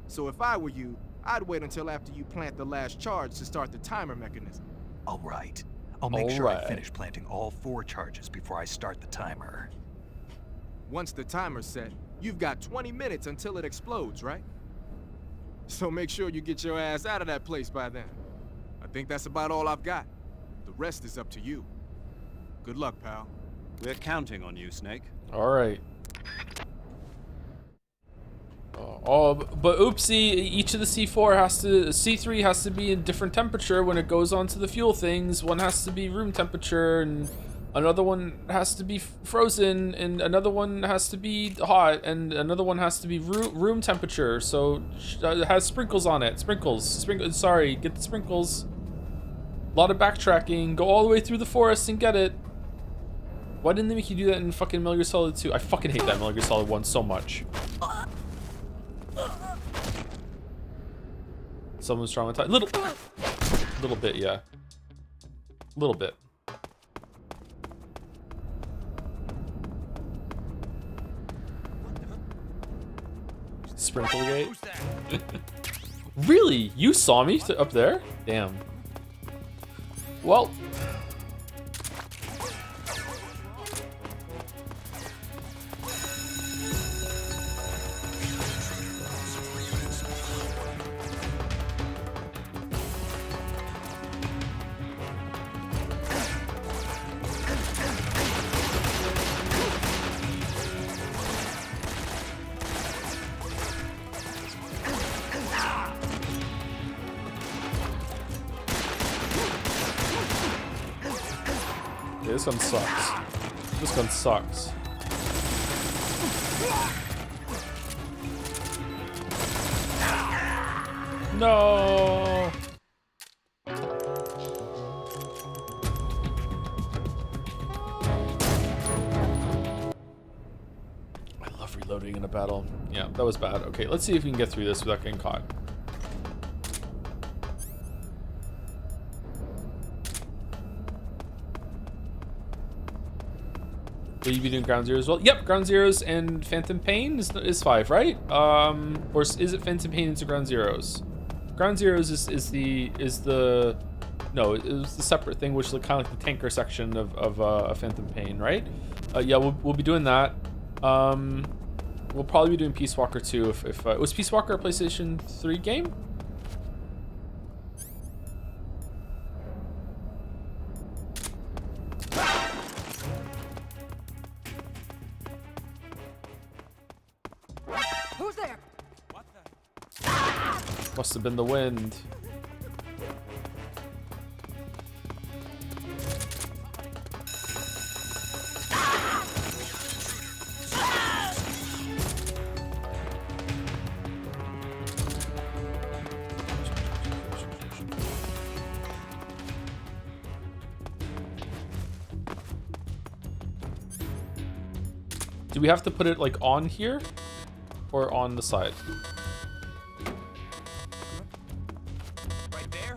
So if I were you, I'd wait until after you plant the last charge to start the timer mechanism. All right. I'll make sure I finish planting all 4 charges before I start the timer. Once the timer's set, you've got 20 minutes until it explodes, right? So make sure you get your ass out of that place by then. I think that's about all I've got. The rest is up to you. Good luck, pal. We're counting on you, Snake. All right. Oh, but oopsie, each of the C3 has to be in different temperature when it goes onto the fuel things. One has to be room temperature, and another one has to be frozen, and another one has to be hot, and another one has to be room temperature. So it has sprinkles on it. Sprinkles. Sorry, get the sprinkles. A lot of backtracking. Go all the way through the forest and get it. Why didn't they make you do that in fucking Metal Gear Solid 2? I fucking hate that Metal Gear Solid 1 so much. Someone's traumatized. Little bit, yeah. Little bit. Sprinklegate. Really? You saw me up there? Damn. Well. This one sucks. This one sucks. No. I love reloading in a battle. Yeah, that was bad. Okay, let's see if we can get through this without getting caught. Will you be doing Ground Zeroes as well? Yep, Ground Zeroes and Phantom Pain is 5, right? Or is it Phantom Pain into Ground Zeroes? Ground Zeroes is the no, it was the separate thing, which is kind of like the tanker section of Phantom Pain, right? Yeah, we'll be doing that. We'll probably be doing Peace Walker too. If was Peace Walker a PlayStation 3 game? Who's there? Must have been the wind. Do we have to put it like on here or on the side? Right there.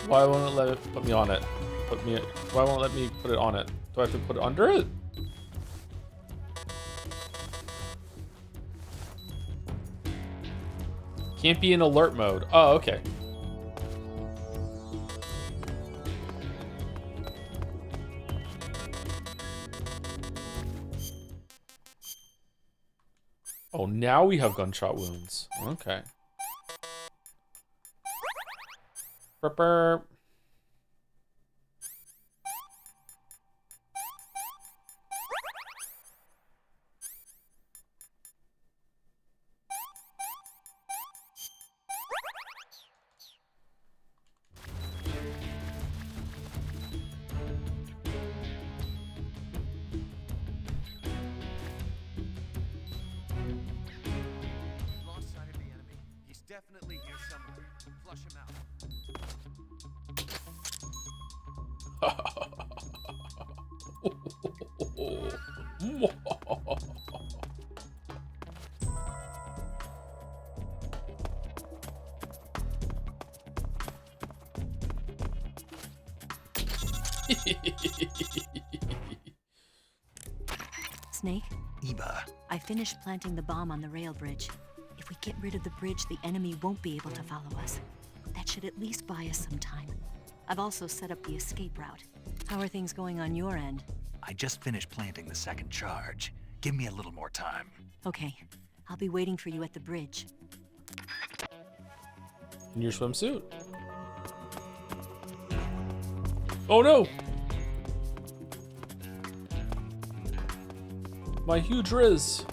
Why won't it let it put me on it? Why won't it let me put it on it? Do I have to put it under it? Can't be in alert mode. Oh, okay. Oh, now we have gunshot wounds. Okay. Burp, burp. Lost sight of the enemy. He's definitely here somewhere. Flush him out. Snake, Eva, I finished planting the bomb on the rail bridge. If we get rid of the bridge, the enemy won't be able to follow us. That should at least buy us some time. I've also set up the escape route. How are things going on your end? I just finished planting the second charge. Give me a little more time. Okay, I'll be waiting for you at the bridge. In your swimsuit. Oh no! My huge Riz.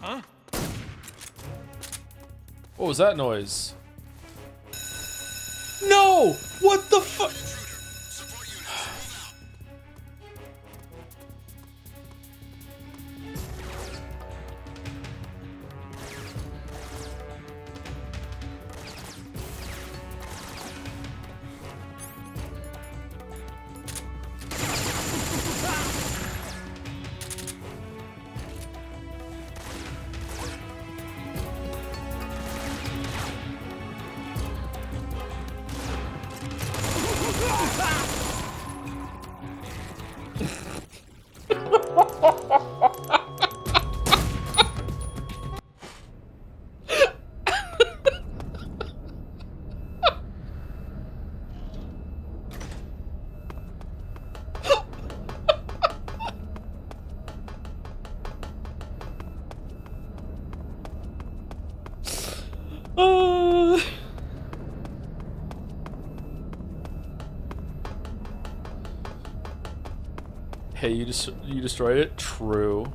Huh? What was that noise? No! What the fuck? Hey, you destroyed it? True.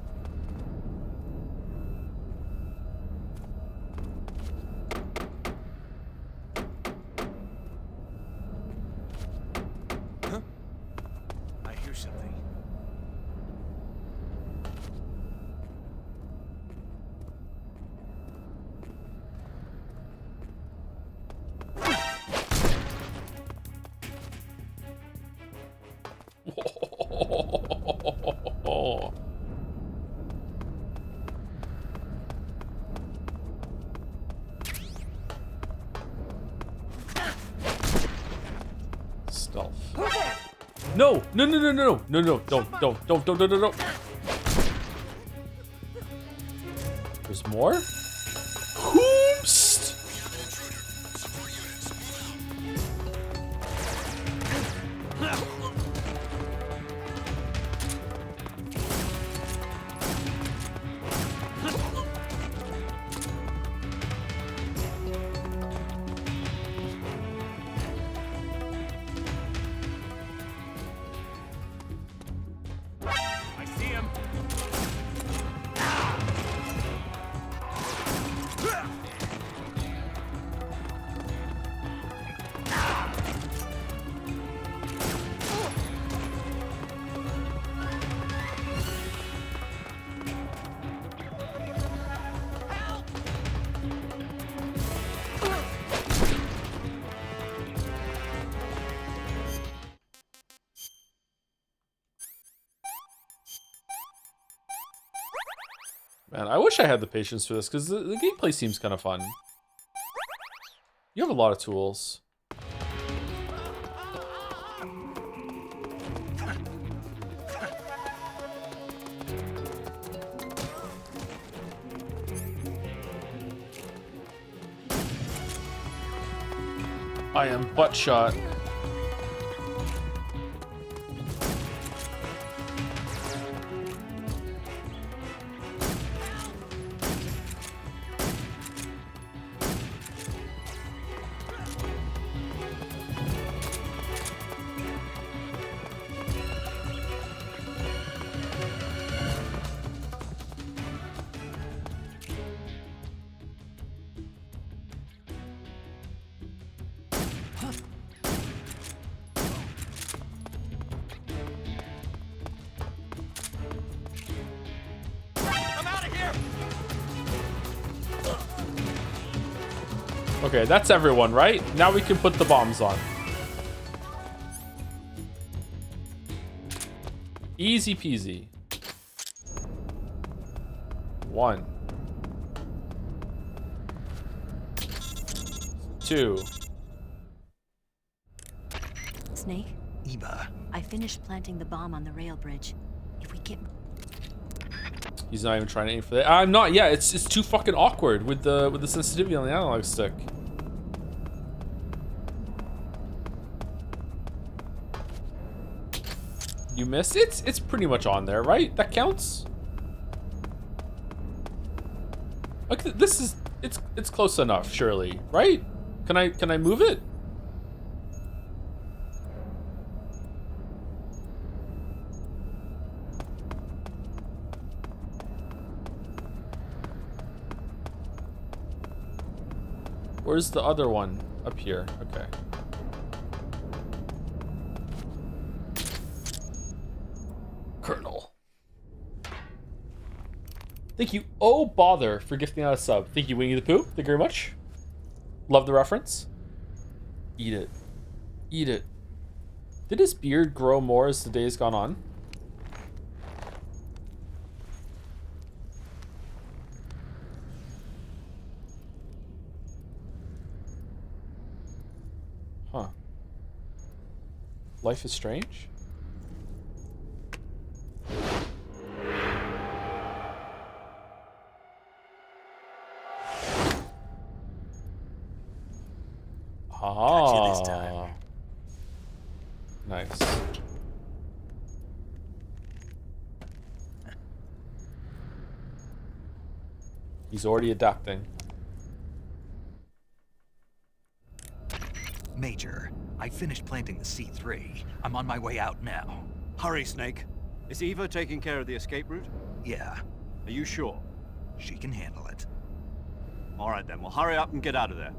Huh? I hear something. Stealth. No! No, no, no, no, no, no, don't. There's more? Hoomst! I see him. Man, I wish I had the patience for this, because the gameplay seems kind of fun. You have a lot of tools. I am butt shot. Okay, that's everyone, right? Now we can put the bombs on. Easy peasy. 1. 2. Snake? Eva. I finished planting the bomb on the rail bridge. If we get... He's not even trying to aim for that. I'm not. Yeah, it's too fucking awkward with the sensitivity on the analog stick. You missed it? It's pretty much on there, right? That counts? Like this is it's close enough, surely, right? Can I move it? Where's the other one? Up here. Okay. Colonel. Thank you. Oh, bother for gifting out a sub. Thank you, Winnie the Pooh. Thank you very much. Love the reference. Eat it. Eat it. Did his beard grow more as the days gone on? Huh. Life is strange? Ah. Nice. He's already adapting. Major, I finished planting the C3. I'm on my way out now. Hurry, Snake. Is Eva taking care of the escape route? Yeah. Are you sure? She can handle it. All right, then. Well, hurry up and get out of there.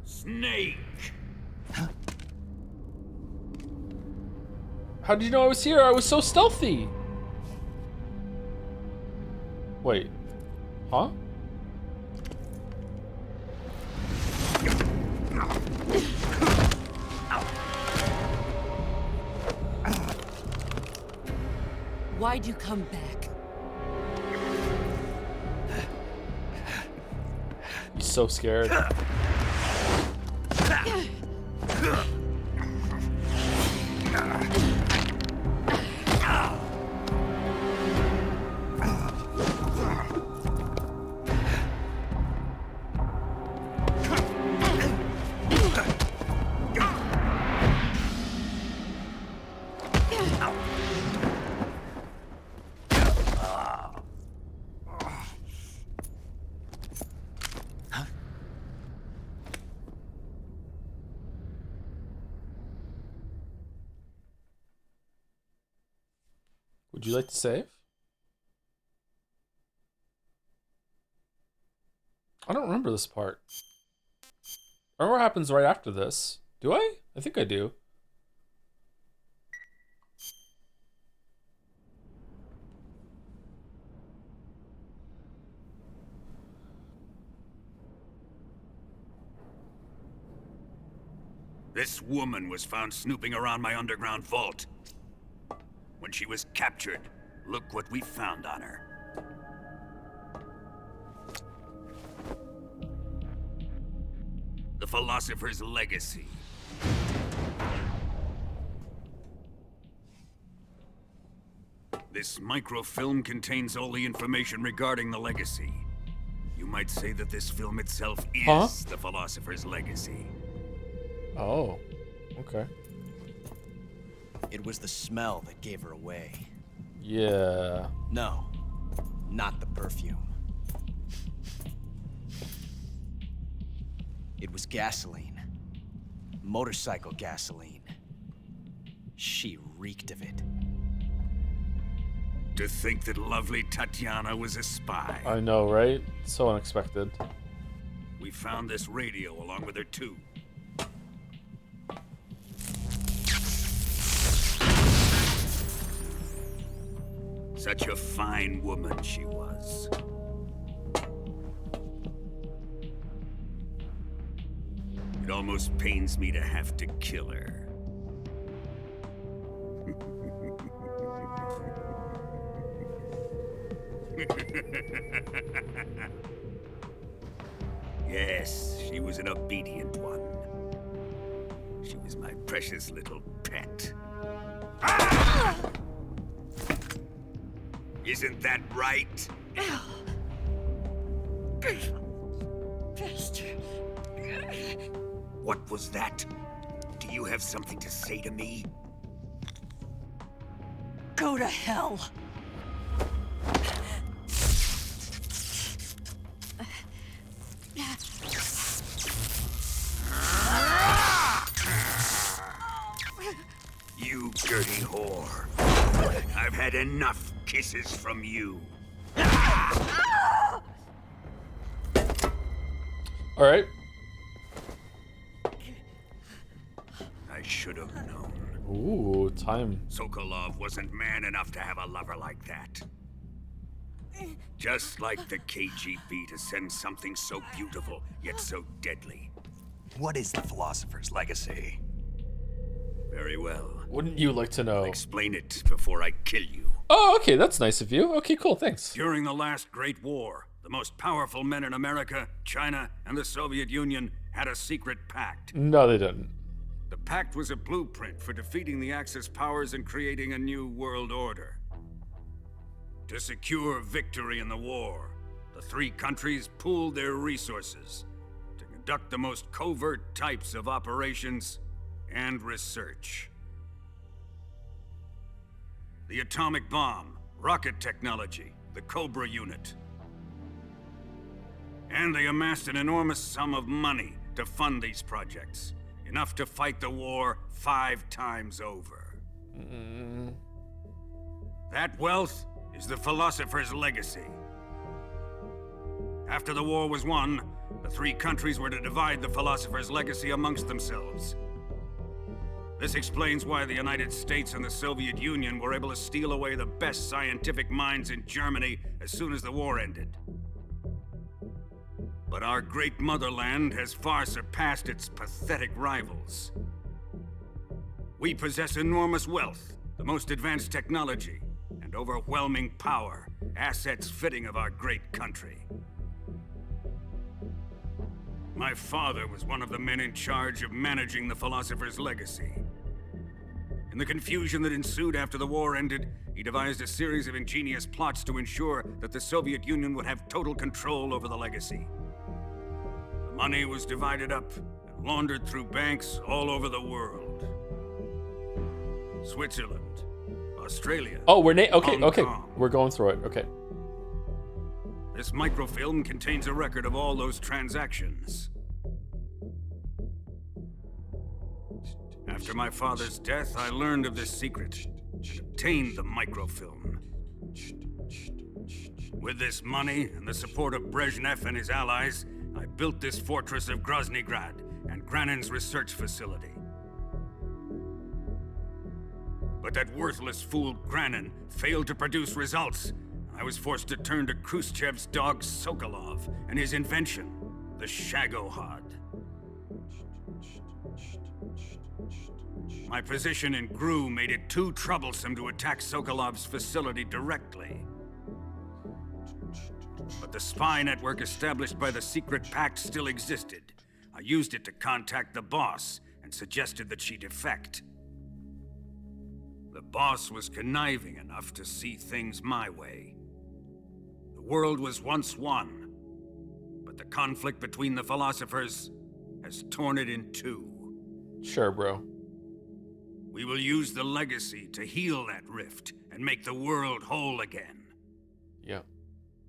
Snake! How did you know I was here? I was so stealthy. Wait. Huh? Why'd you come back? He's so scared. Would you like to save? I don't remember this part. I remember what happens right after this. Do I? I think I do. This woman was found snooping around my underground vault. When she was captured, look what we found on her. The Philosopher's Legacy. This microfilm contains all the information regarding the legacy. You might say that this film itself is the Philosopher's Legacy. Oh, okay. It was the smell that gave her away. Yeah. No, not the perfume. It was gasoline. Motorcycle gasoline. She reeked of it. To think that lovely Tatiana was a spy. I know, right? So unexpected. We found this radio along with her too. Such a fine woman she was. It almost pains me to have to kill her. Yes, she was an obedient one. She was my precious little pet. Ah! Isn't that right? Bastard. What was that? Do you have something to say to me? Go to hell. You dirty whore. I've had enough kisses from you. All right. I should have known. Ooh, time. Sokolov wasn't man enough to have a lover like that. Just like the KGB to send something so beautiful, yet so deadly. What is the Philosopher's Legacy? Very well. Wouldn't you like to know? I'll explain it before I kill you. Oh, okay, that's nice of you. Okay, cool, thanks. During the last Great War, the most powerful men in America, China, and the Soviet Union had a secret pact. No, they didn't. The pact was a blueprint for defeating the Axis powers and creating a new world order. To secure victory in the war, the three countries pooled their resources to conduct the most covert types of operations and research. The atomic bomb, rocket technology, the Cobra unit. And they amassed an enormous sum of money to fund these projects, enough to fight the war 5 times over. That wealth is the Philosopher's Legacy. After the war was won, the three countries were to divide the Philosopher's Legacy amongst themselves. This explains why the United States and the Soviet Union were able to steal away the best scientific minds in Germany as soon as the war ended. But our great motherland has far surpassed its pathetic rivals. We possess enormous wealth, the most advanced technology, and overwhelming power, assets fitting of our great country. My father was one of the men in charge of managing the Philosopher's Legacy. In the confusion that ensued after the war ended, he devised a series of ingenious plots to ensure that the Soviet Union would have total control over the legacy. The money was divided up and laundered through banks all over the world. Switzerland, Australia. Oh, we're okay, Hong okay. Kong. We're going through it. Okay. This microfilm contains a record of all those transactions. After my father's death, I learned of this secret and obtained the microfilm. With this money and the support of Brezhnev and his allies, I built this fortress of Groznygrad and Granin's research facility. But that worthless fool Granin failed to produce results. I was forced to turn to Khrushchev's dog Sokolov and his invention, the Shagohod. My position in Gru made it too troublesome to attack Sokolov's facility directly. But the spy network established by the secret pact still existed. I used it to contact the boss and suggested that she defect. The boss was conniving enough to see things my way. The world was once one, but the conflict between the philosophers has torn it in two. Sure, bro. We will use the legacy to heal that rift and make the world whole again. Yeah.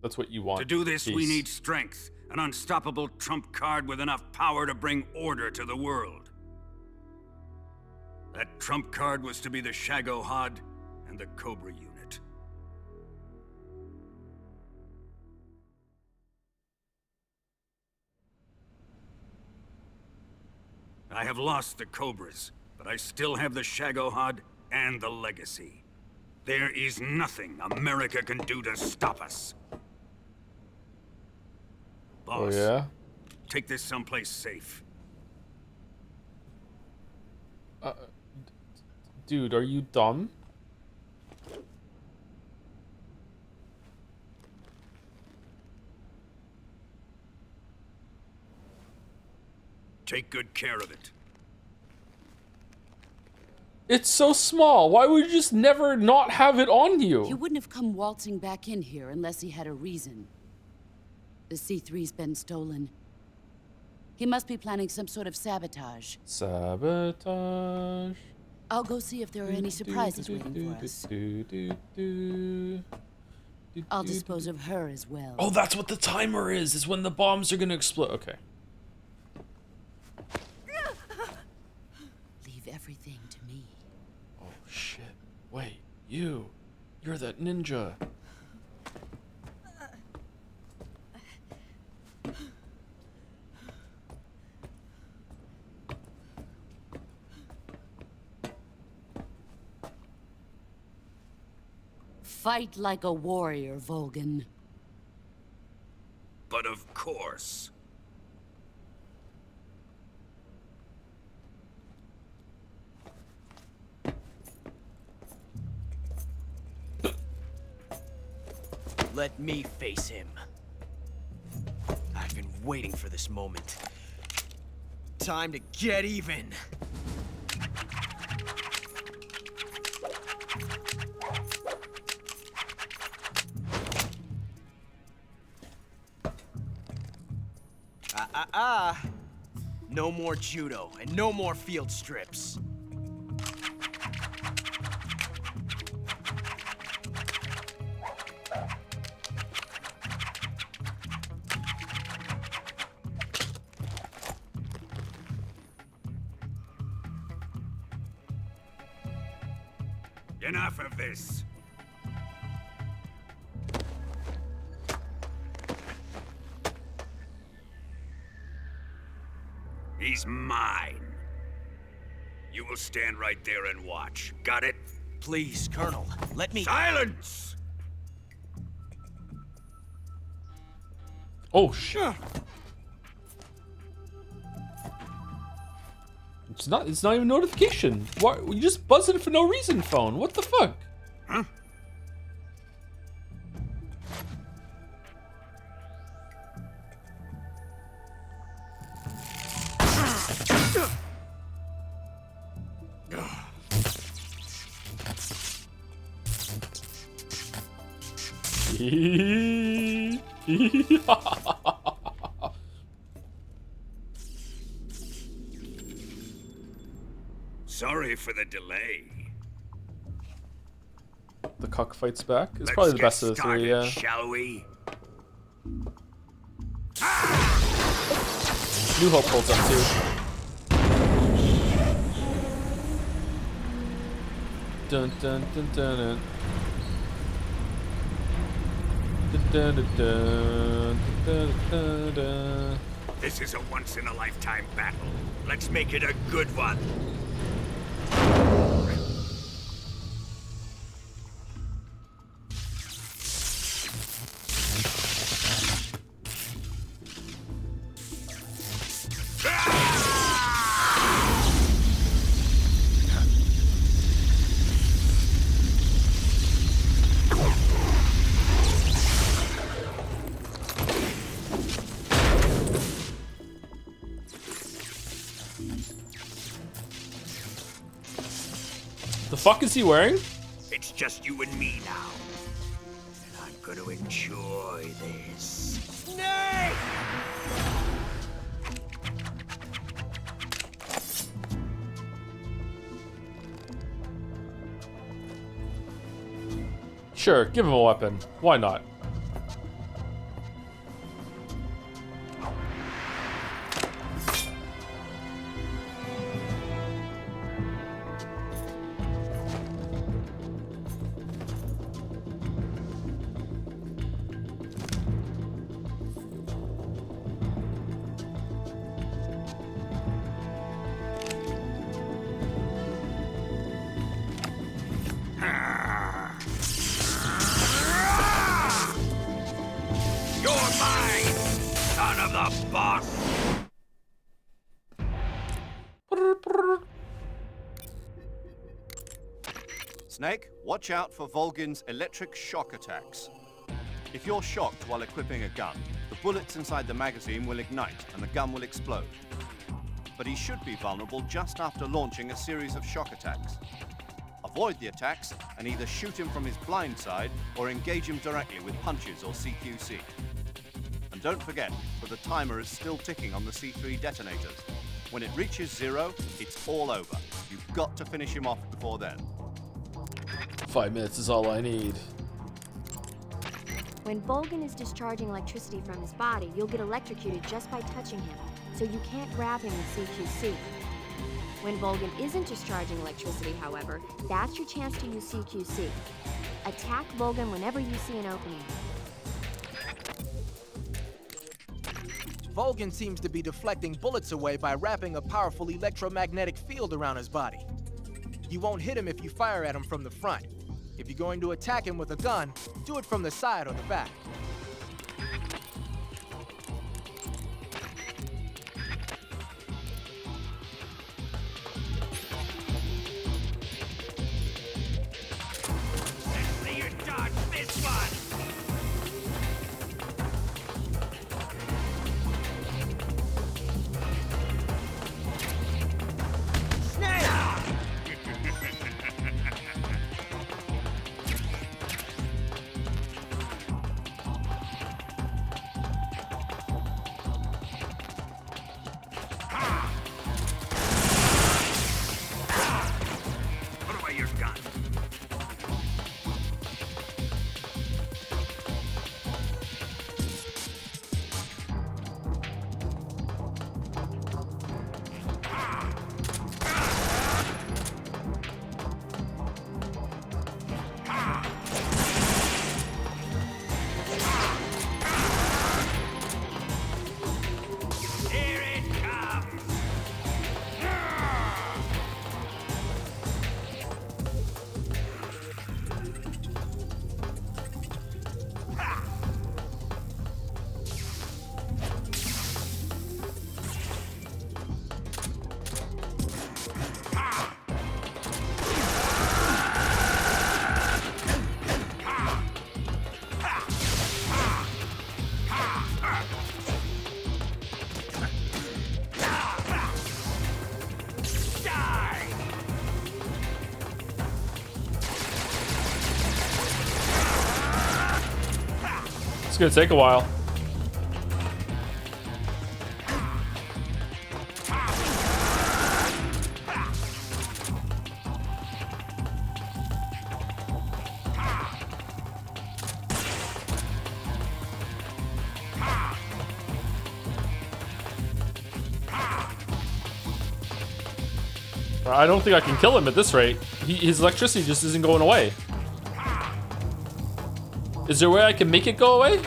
That's what you want. To do this, we Peace. need strength, an unstoppable trump card with enough power to bring order to the world. That trump card was to be the Shagohod and the Cobra unit. I have lost the Cobras, but I still have the Shagohod and the legacy. There is nothing America can do to stop us. Boss, Oh, yeah? take this someplace safe. Dude, are you dumb? Take good care of it. It's so small. Why would you just never not have it on you? He wouldn't have come waltzing back in here unless he had a reason. The C3's been stolen. He must be planning some sort of sabotage. Sabotage. I'll go see if there are any surprises waiting for us. I'll dispose of her as well. Oh, that's what the timer is when the bombs are gonna explode. Okay. Leave everything to me. Oh, shit. Wait, you're that ninja. Fight like a warrior, Volgan. But of course. Let me face him. I've been waiting for this moment. Time to get even. No more judo and no more field strips. Enough of this. He's mine. You will stand right there and watch. Got it? Please, Colonel, let me— Silence! Oh, shit. It's not even a notification. Why you just buzzing for no reason, phone? What the fuck? Huh? Sorry for the delay. The cockfight's back. It's Let's probably the get best of the started, three, yeah. Shall we? New Hope holds up too. Dun dun dun dun dun. Dun, dun, dun, dun, dun, dun. This is a once-in-a-lifetime battle. Let's make it a good one. fuck is he wearing? It's just you and me now. And I'm gonna enjoy this. Snake! Sure, give him a weapon. Why not? Snake, watch out for Volgin's electric shock attacks. If you're shocked while equipping a gun, the bullets inside the magazine will ignite and the gun will explode. But he should be vulnerable just after launching a series of shock attacks. Avoid the attacks and either shoot him from his blind side or engage him directly with punches or CQC. And don't forget that the timer is still ticking on the C3 detonators. When it reaches 0, it's all over. You've got to finish him off before then. 5 minutes is all I need. When Volgin is discharging electricity from his body, you'll get electrocuted just by touching him, so you can't grab him with CQC. When Volgin isn't discharging electricity, however, that's your chance to use CQC. Attack Volgin whenever you see an opening. Volgin seems to be deflecting bullets away by wrapping a powerful electromagnetic field around his body. You won't hit him if you fire at him from the front. If you're going to attack him with a gun, do it from the side or the back. See you dodge this one! It's gonna take a while. I don't think I can kill him at this rate. His electricity just isn't going away. Is there a way I can make it go away?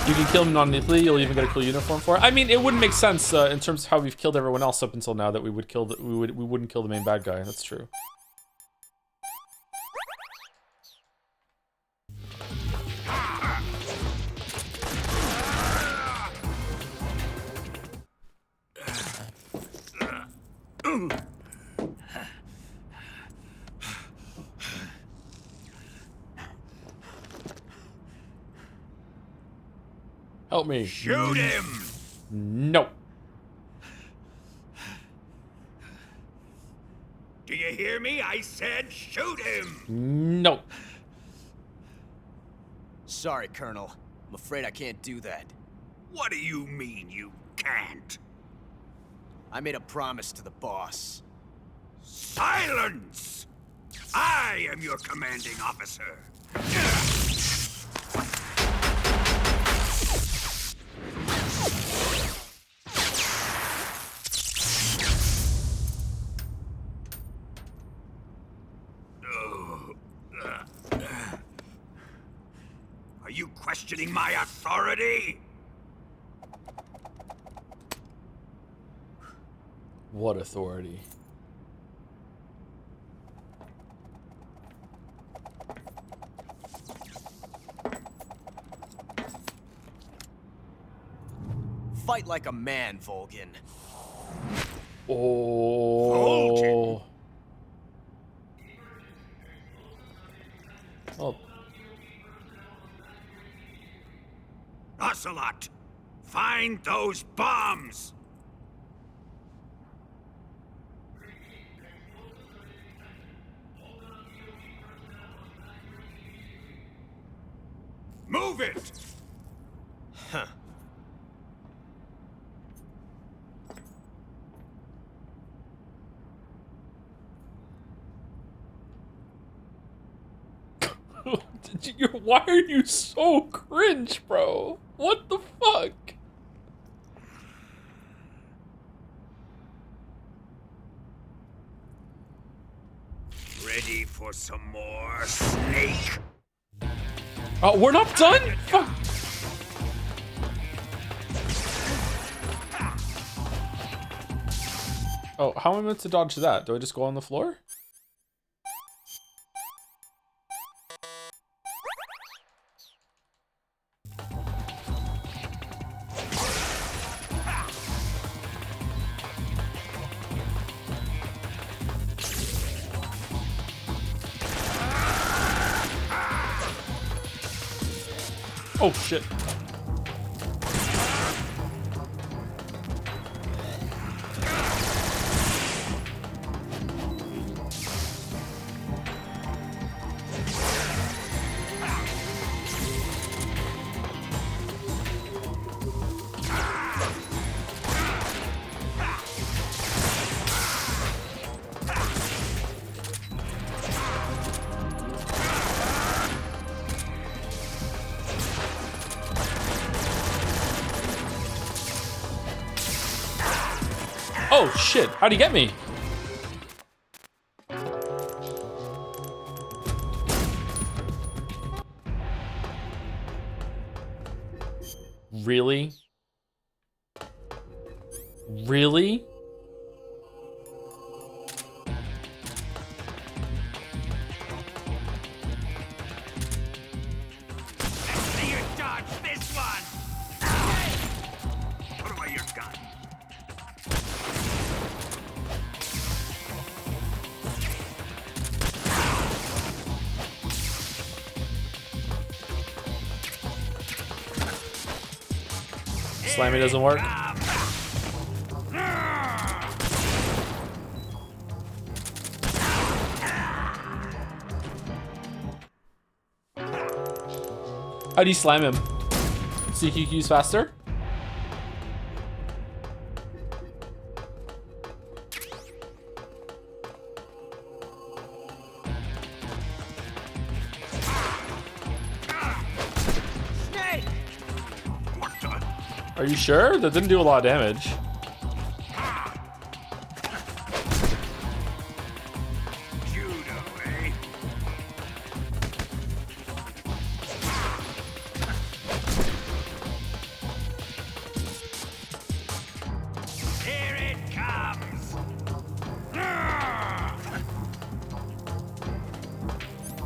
You can kill him non-lethally. You'll even get a cool uniform for it. I mean, it wouldn't make sense in terms of how we've killed everyone else up until now that we would kill we wouldn't kill the main bad guy. That's true. Help me. Shoot him! No. Do you hear me? I said shoot him! No. Sorry, Colonel. I'm afraid I can't do that. What do you mean you can't? I made a promise to the boss. Silence! I am your commanding officer. Are you questioning my authority? What authority? Fight like a man, Volgin. Oh. Oh. Ocelot, find those bombs! Move it! Huh. Why are you so cringe, bro? What the fuck? Ready for some more, Snake? Oh, we're not done? Fuck. Oh, how am I meant to dodge that? Do I just go on the floor? Oh shit. Oh shit, how'd he get me? Really? Really? See you dodge this one! Put away your gun. Slammy doesn't work. How do you slam him? CQQ's faster? Are you sure? That didn't do a lot of damage. Judo, eh?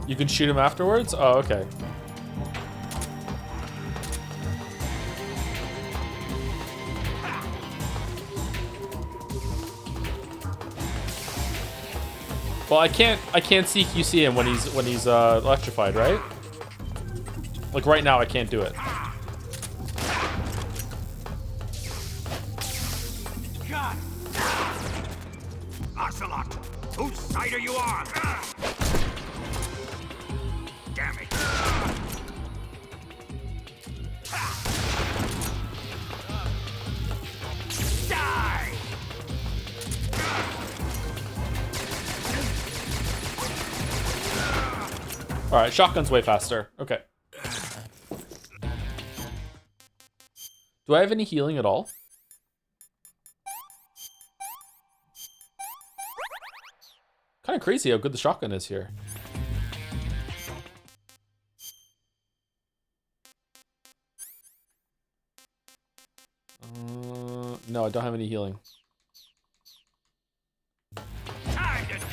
You can shoot him afterwards? Oh, okay. Well, I can't CQC him when he's electrified, right? Like right now, I can't do it. God! Ocelot, whose side are you on? Damn it! Die! All right, shotgun's way faster. Okay. Do I have any healing at all? Kind of crazy how good the shotgun is here. No, I don't have any healing.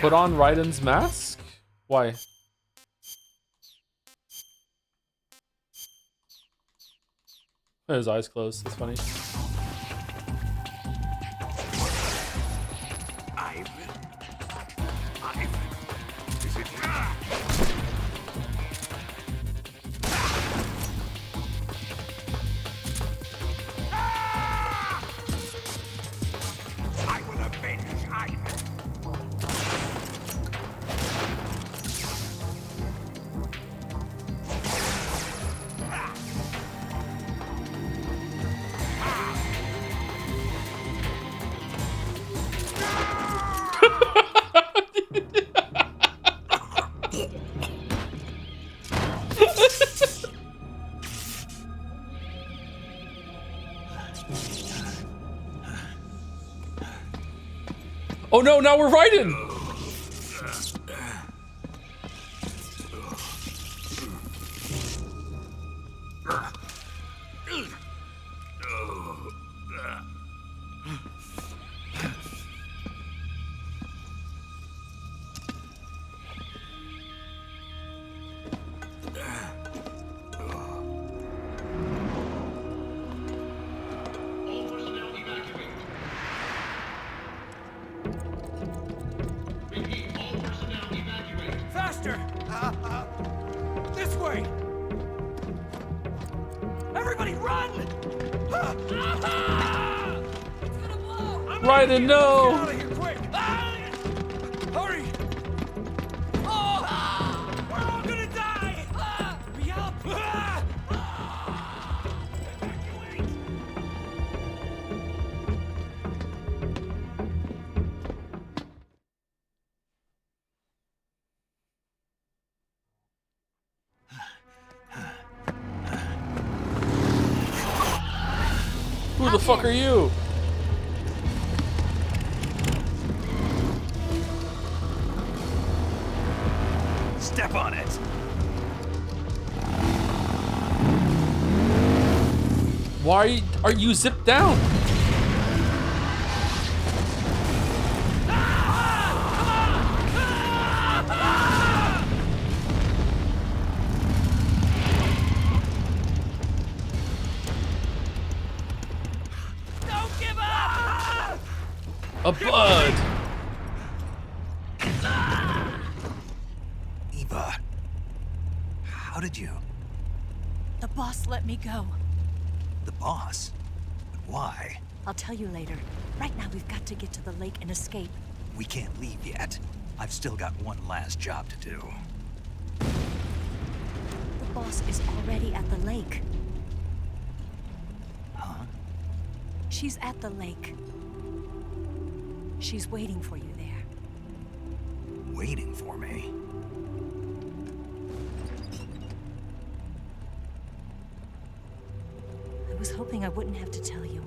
Put on Raiden's mask? Why? His eyes closed. That's funny. Is it? I will avenge Ivan. Oh no, now we're Raiden! Faster! This way! Everybody run! Raiden, no! Get out of here quick! Hurry! We're all gonna die! We help! Who the fuck are you? Step on it. Why are you zipped down? Don't give up! A bud! Eva, how did you? The boss let me go. The boss? But why? I'll tell you later. Right now, we've got to get to the lake and escape. We can't leave yet. I've still got one last job to do. The boss is already at the lake. Huh? She's at the lake. She's waiting for you there. Waiting for me? I was hoping I wouldn't have to tell you.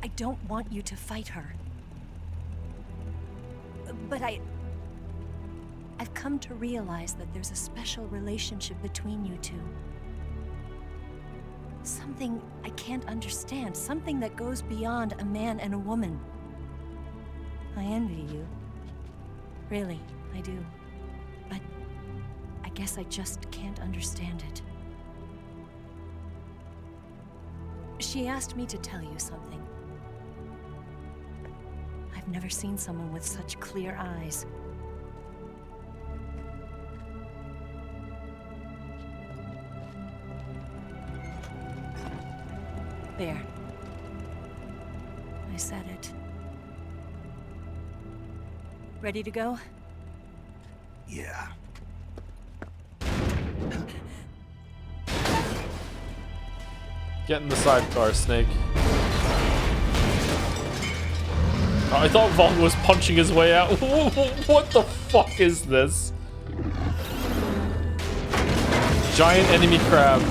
I don't want you to fight her. But I've come to realize that there's a special relationship between you two. Something I can't understand, something that goes beyond a man and a woman. I envy you. Really, I do. But I guess I just can't understand it. She asked me to tell you something. I've never seen someone with such clear eyes. There. I said it. Ready to go? Yeah. Get in the sidecar, Snake. I thought Vaughn was punching his way out. What the fuck is this? Giant enemy crab.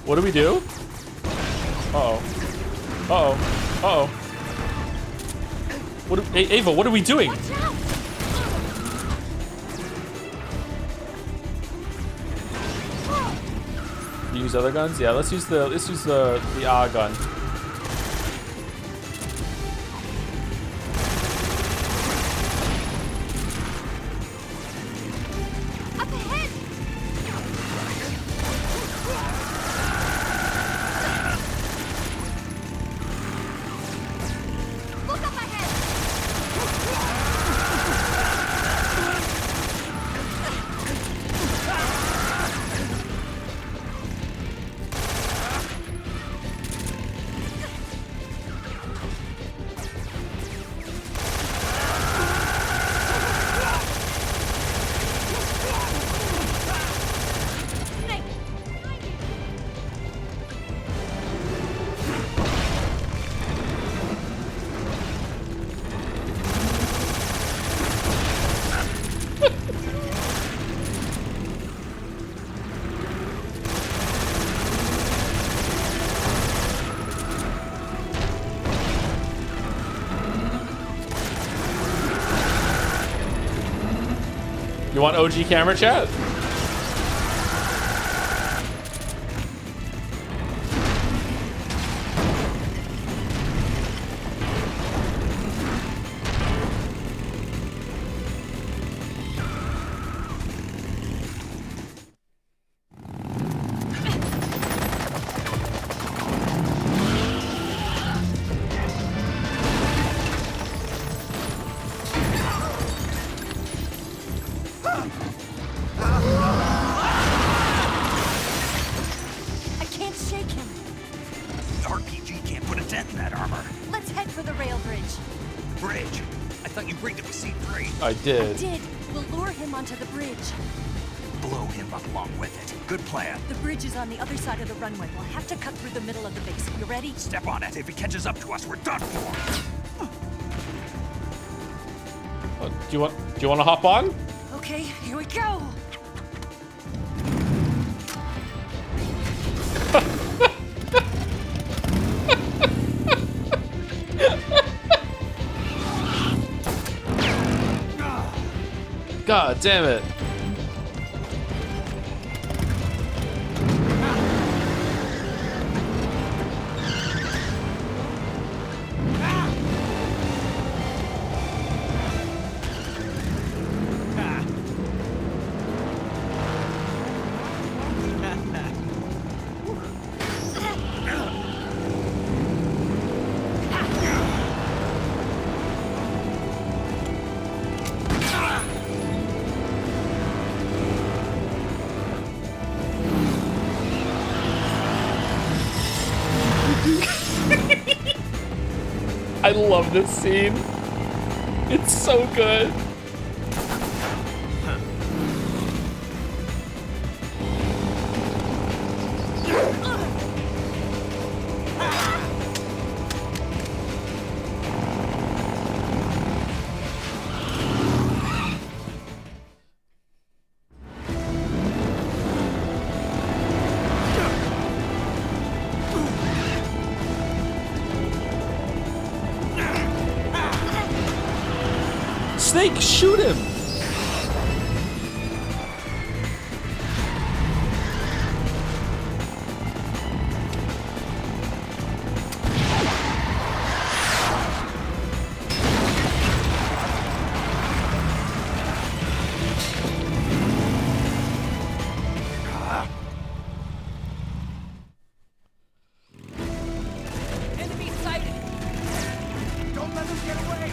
What do we do? Uh-oh. Uh-oh. Uh-oh. What? Hey, Ava, what are we doing? You use other guns? Yeah, let's use the A gun. You want OG camera chat? I did. We'll lure him onto the bridge. Blow him up along with it. Good plan. The bridge is on the other side of the runway. We'll have to cut through the middle of the base. You ready? Step on it. If he catches up to us, we're done for. Do you want to hop on? Okay, here we go. God damn it. I love this scene. It's so good. Snake, shoot him! Enemy sighted! Don't let them get away!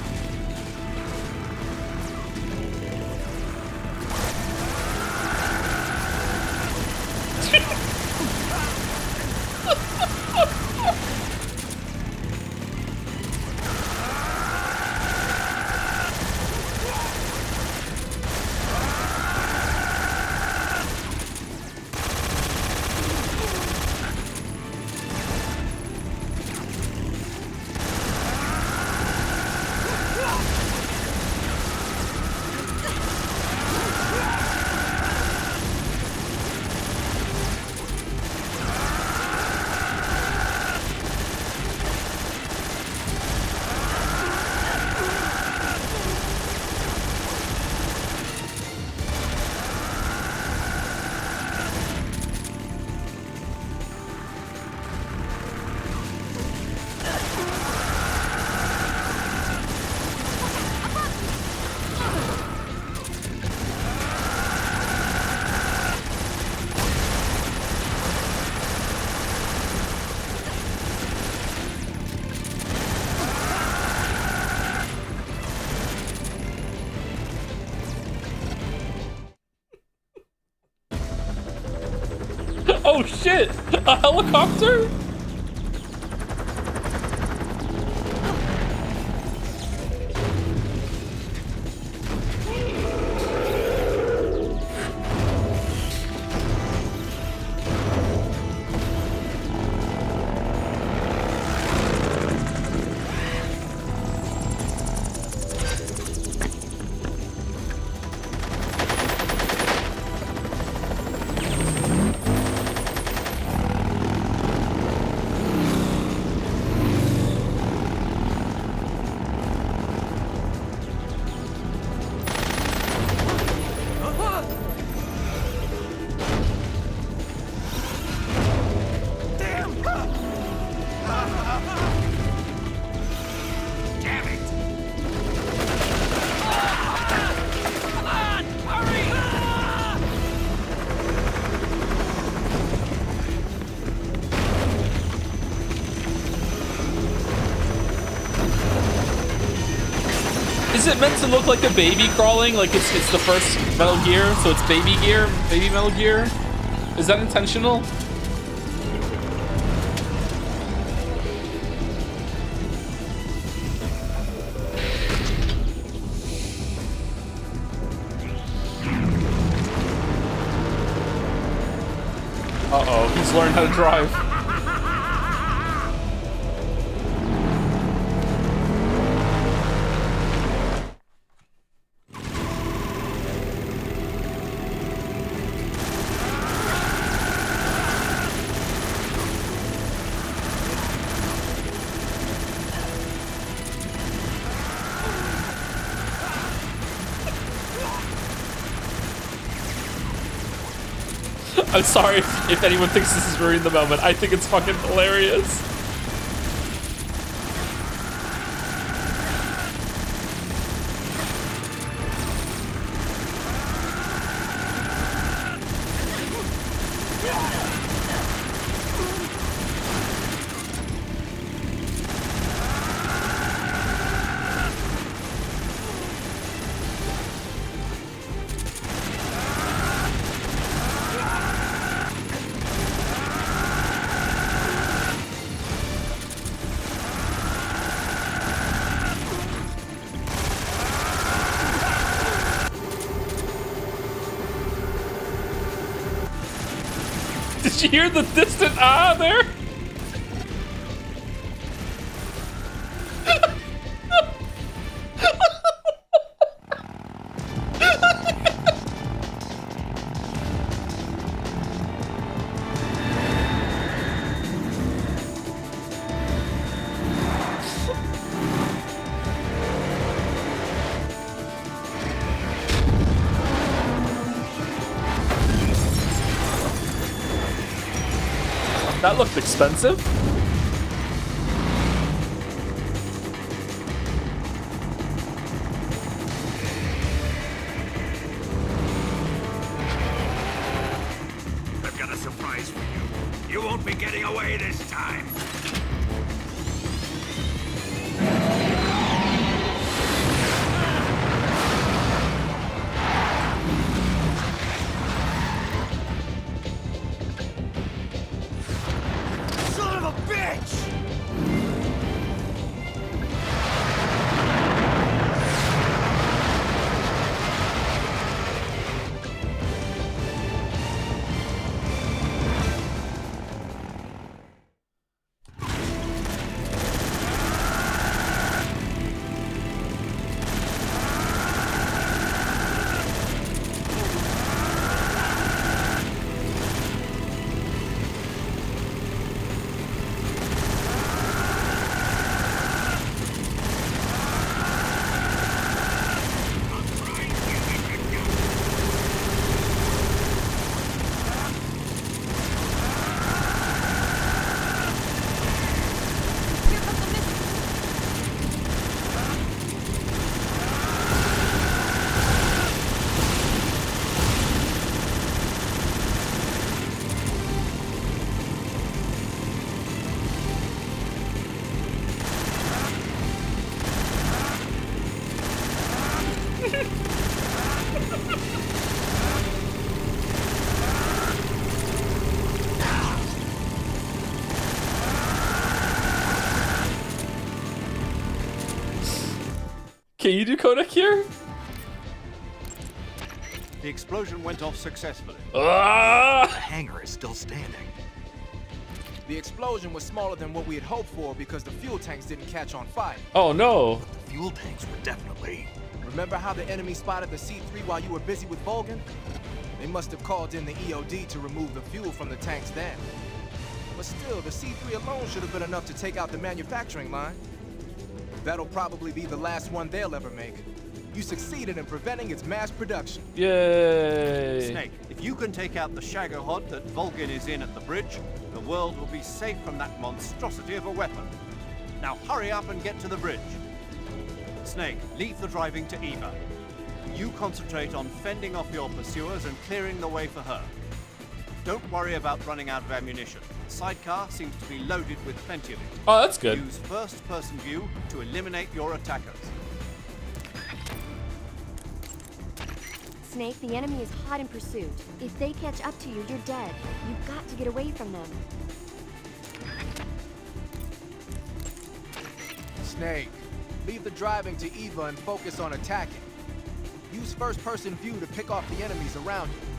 Oh shit! A helicopter? Is it meant to look like a baby crawling? Like it's the first Metal Gear, so it's baby Metal Gear? Is that intentional? Uh-oh, he's learned how to drive. I'm sorry if anyone thinks this is ruining the moment. I think it's fucking hilarious. Did you hear the distant ah there? That looked expensive. I've got a surprise for you. You won't be getting away this time. Son of a bitch! Can you do Kodak here? The explosion went off successfully. Ah! The hangar is still standing. The explosion was smaller than what we had hoped for because the fuel tanks didn't catch on fire. Oh no. The fuel tanks were definitely... Remember how the enemy spotted the C3 while you were busy with Vulcan? They must have called in the EOD to remove the fuel from the tanks then. But still, the C3 alone should have been enough to take out the manufacturing line. That'll probably be the last one they'll ever make. You succeeded in preventing its mass production. Yay. Snake, if you can take out the Shagohod that Vulcan is in at the bridge, the world will be safe from that monstrosity of a weapon. Now hurry up and get to the bridge. Snake, leave the driving to Eva. You concentrate on fending off your pursuers and clearing the way for her. Don't worry about running out of ammunition. The sidecar seems to be loaded with plenty of it. Oh, that's good. Use first-person view to eliminate your attackers. Snake, the enemy is hot in pursuit. If they catch up to you, you're dead. You've got to get away from them. Snake, leave the driving to Eva and focus on attacking. Use first-person view to pick off the enemies around you.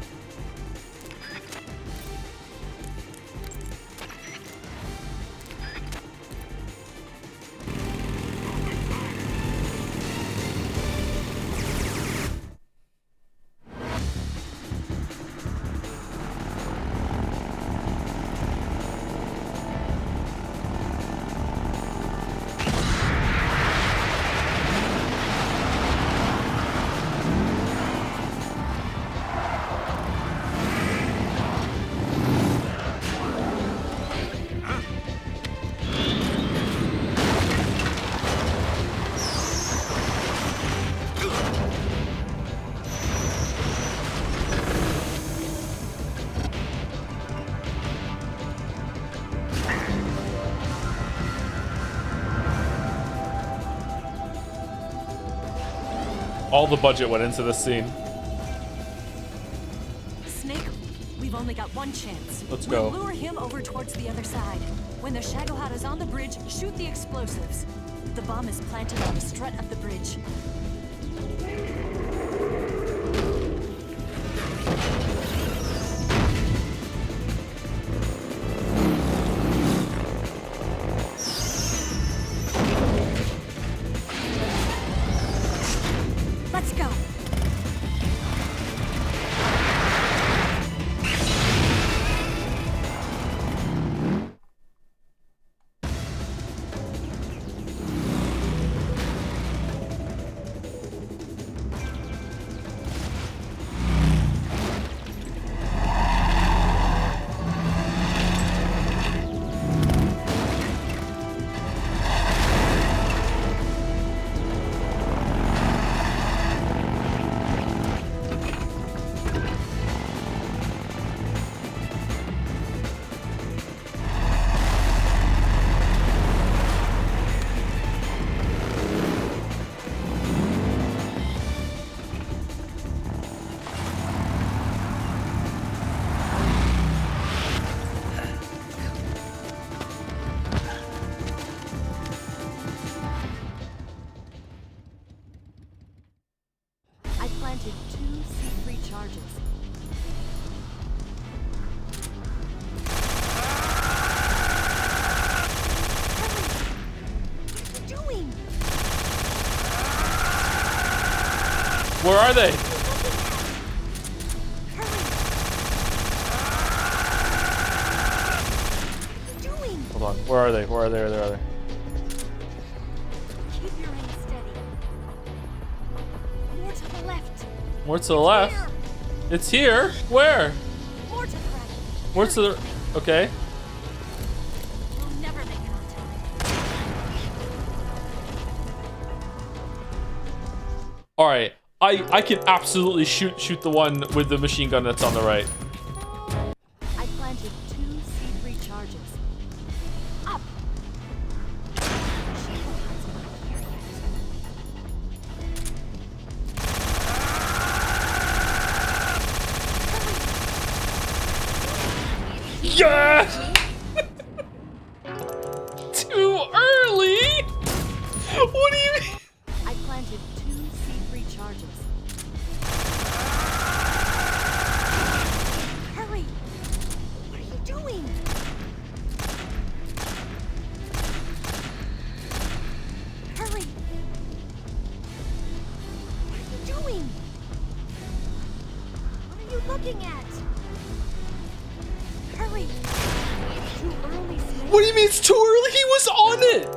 All the budget went into this scene. Snake, we've only got one chance. Let's We'll go. lure him over towards the other side. When the Shagohod is on the bridge, shoot the explosives. The bomb is planted on the strut of the bridge. planted 2 C3 charges. Where are they? Hold on. Where are they? Where are they? Where are they? Keep your aim steady. More to the left. More to the left? It's here? Where? More to the right. More to the... Okay. We'll never make it on time. Alright. I can absolutely shoot the one with the machine gun that's on the right. I planted 2 C3 charges. Up. Yes! Too early? What do you mean? I planted 2 C3 charges. Hurry! What are you doing? Hurry! What are you doing? What are you looking at? Hurry! Too early, Snake. What do you mean it's too early? He was on it!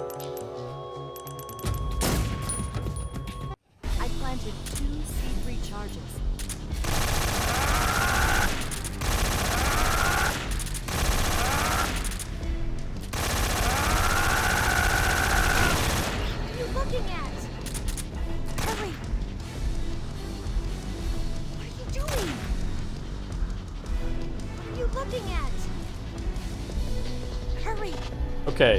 I planted 2 C3 charges. What are you looking at? Hurry! What are you doing? What are you looking at? Hurry! Okay.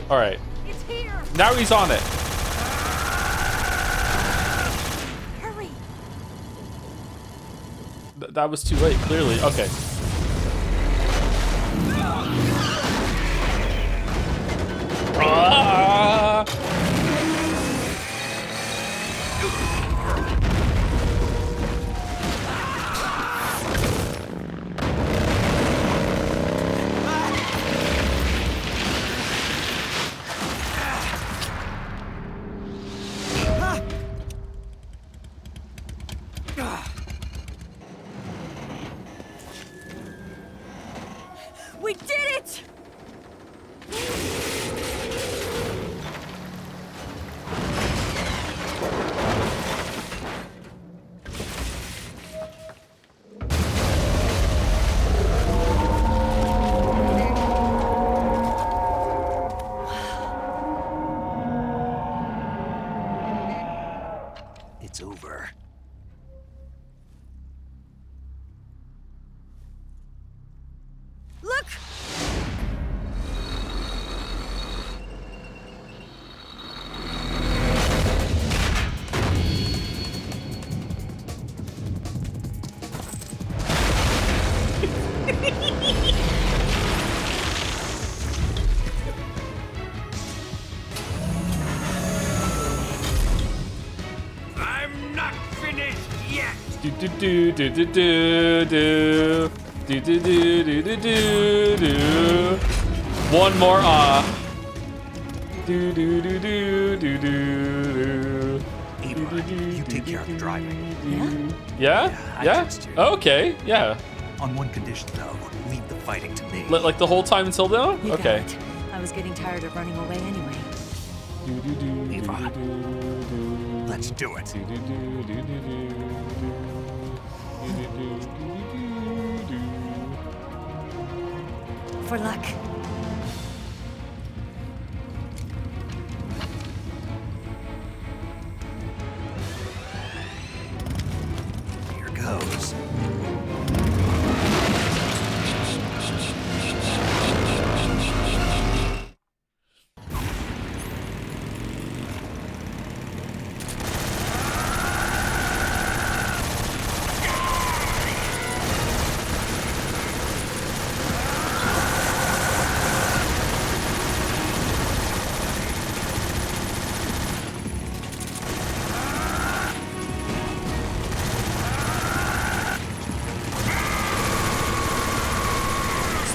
Alright. It's here! Now he's on it. Hurry! That was too late, clearly. Okay. Ah! We did it! It's over. Look! I'm not finished yet. Do do do do do do do do do do do do do. One more Do do do do do do. Eva, you take care of the driving. Yeah? I Yeah? trust you. Okay, yeah. On one condition, though. Leave the fighting to me. Like the whole time until now? You got Okay. it. I was getting tired of running away anyway. Eva, let's do it. For luck. Here goes.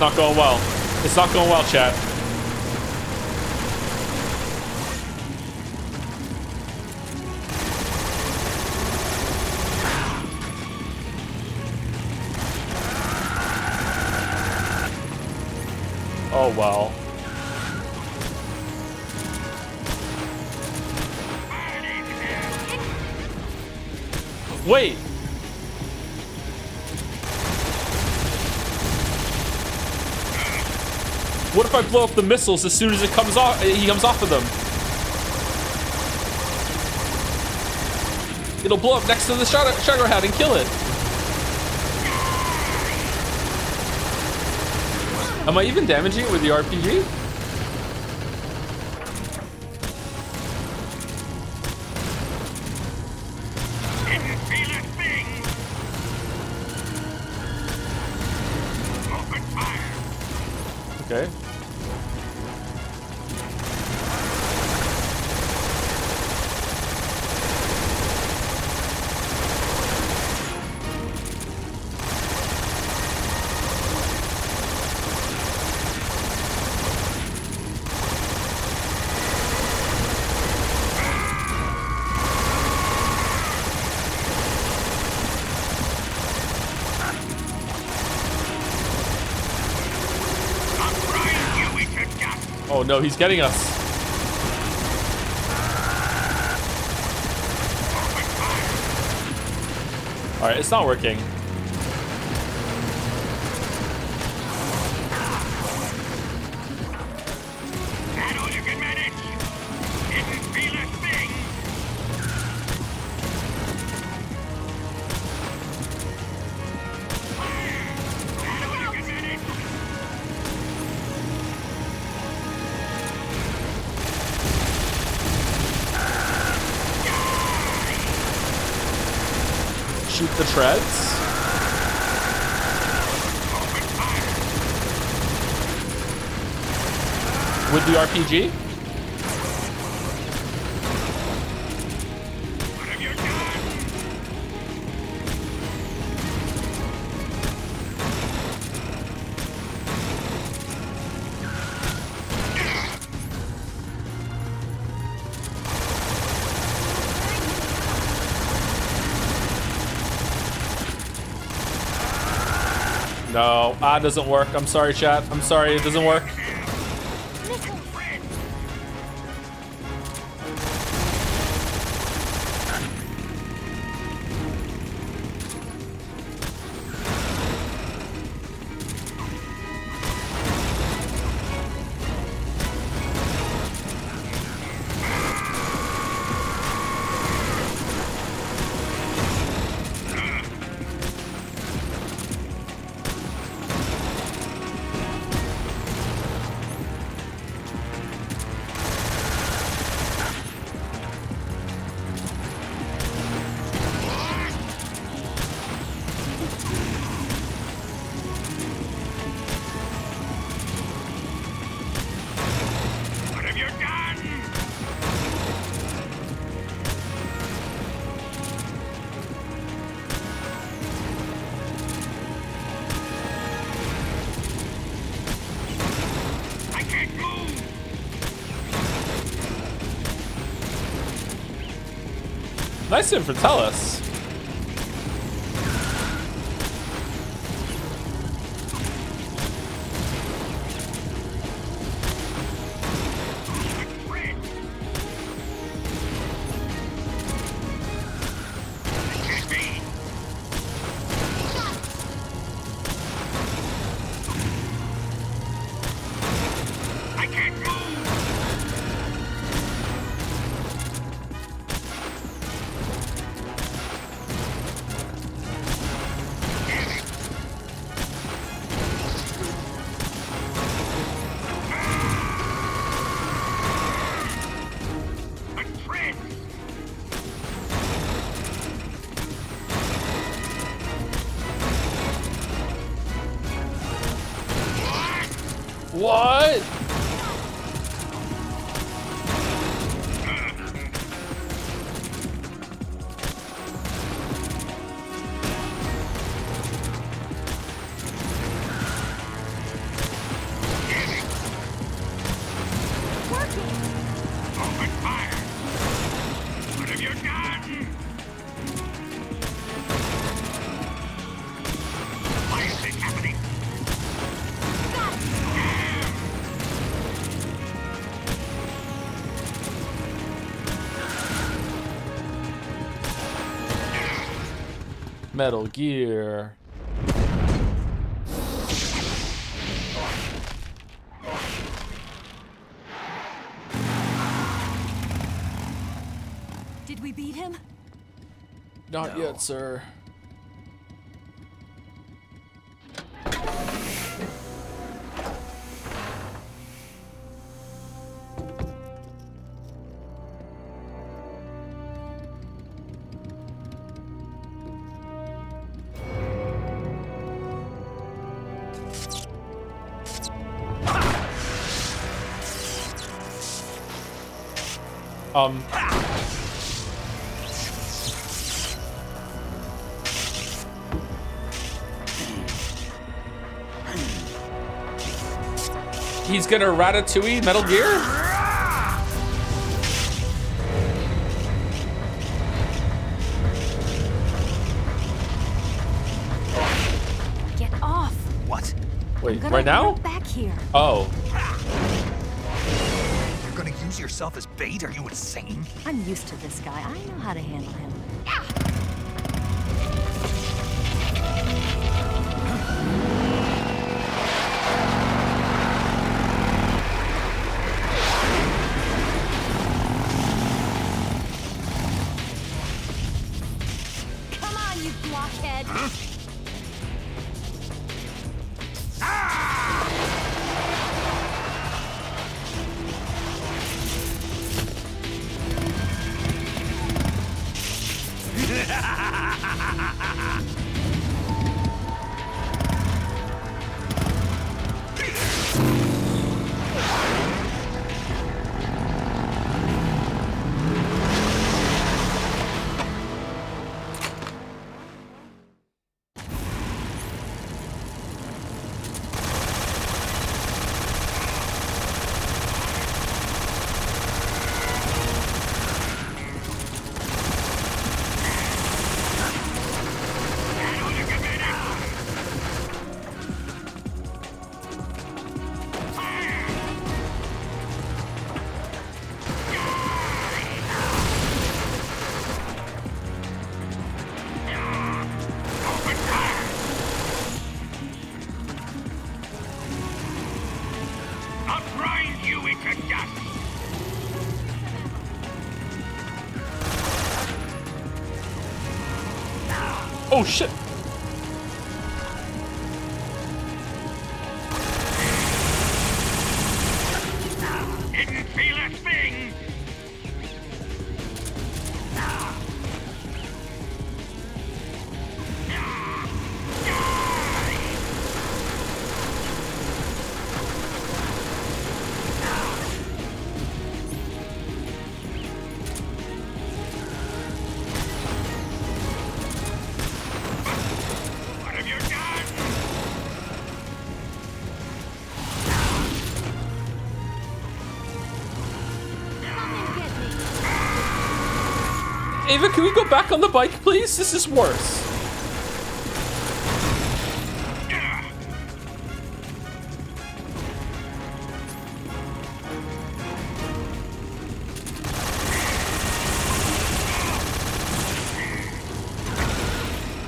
not going well. It's not going well, chat. Oh, well. Wait. What if I blow up the missiles as soon as it comes off? He comes off of them. It'll blow up next to the sugar hat and kill it. Am I even damaging it with the RPG? Okay. Oh no, he's getting us. All right, it's not working. Shoot the treads. With the RPG? No, it doesn't work. I'm sorry, chat. I'm sorry, it doesn't work. Nice of him for tell us. What? Metal Gear. Did we beat him? Not yet, sir. He's gonna Ratatouille Metal Gear? Get off! What? Wait, right now? Back here. Oh. You're gonna use yourself as bait? Are you insane? I'm used to this guy. I know how to handle him. Come on, you blockhead! I'll grind you into dust! Oh shit! Didn't feel a thing! What have you done? Ava, can we go back on the bike, please? This is worse.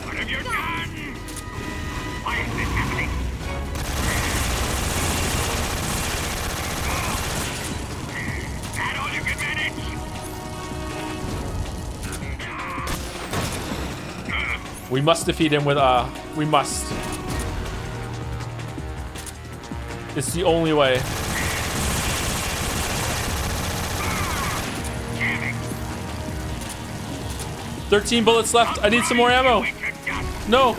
What have you done? Why is this happening? That all you can manage? We must defeat him with, we must. It's the only way. Damn it! 13 bullets left. I need some more ammo. You into dust! No!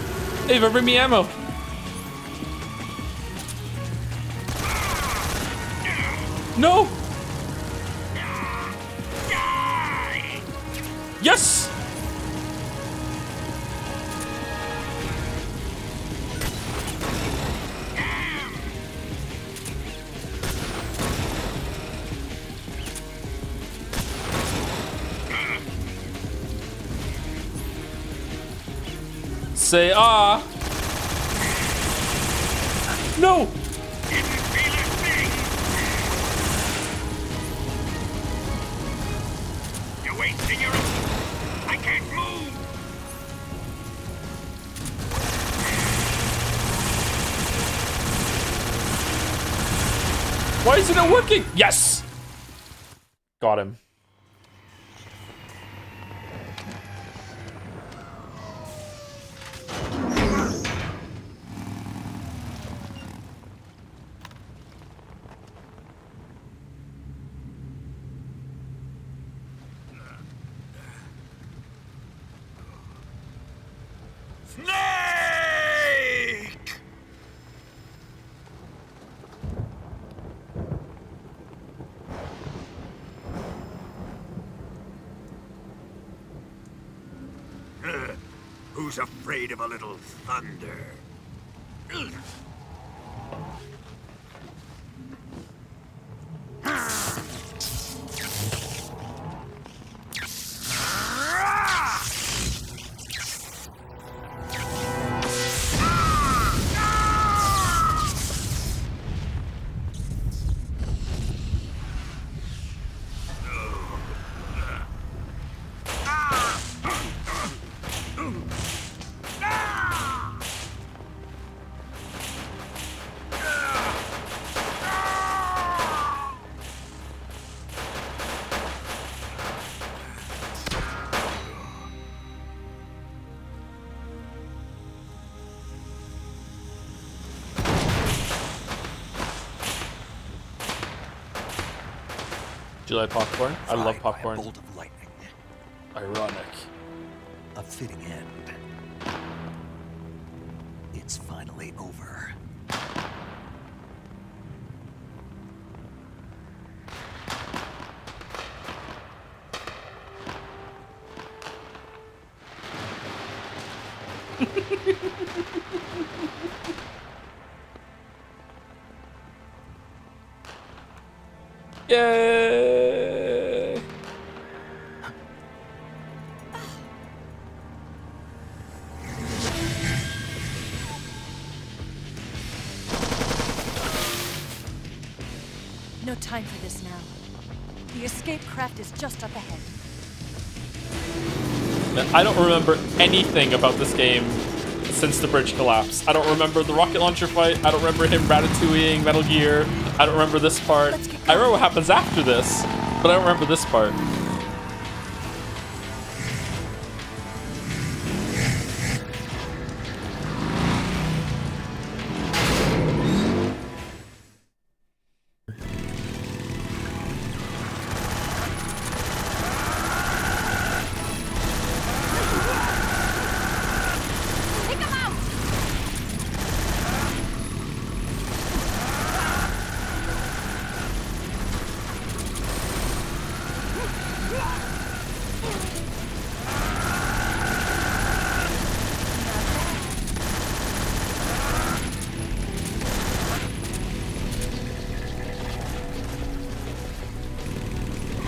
Ava, bring me ammo. No! Die! Yes! Say ah. No! Didn't feel a thing! You're wasting your... I can't move! Why isn't it working? Yes! Got him. Snake! Who's afraid of a little thunder? Do you like popcorn? I love Fried by a popcorn. bolt of lightning. Ironic. A fitting end. It's finally over. Yay! No time for this now. The escape craft is just up ahead. I don't remember anything about this game since the bridge collapsed. I don't remember the rocket launcher fight. I don't remember him ratatouilleing Metal Gear. I don't remember this part. I remember what happens after this, but I don't remember this part.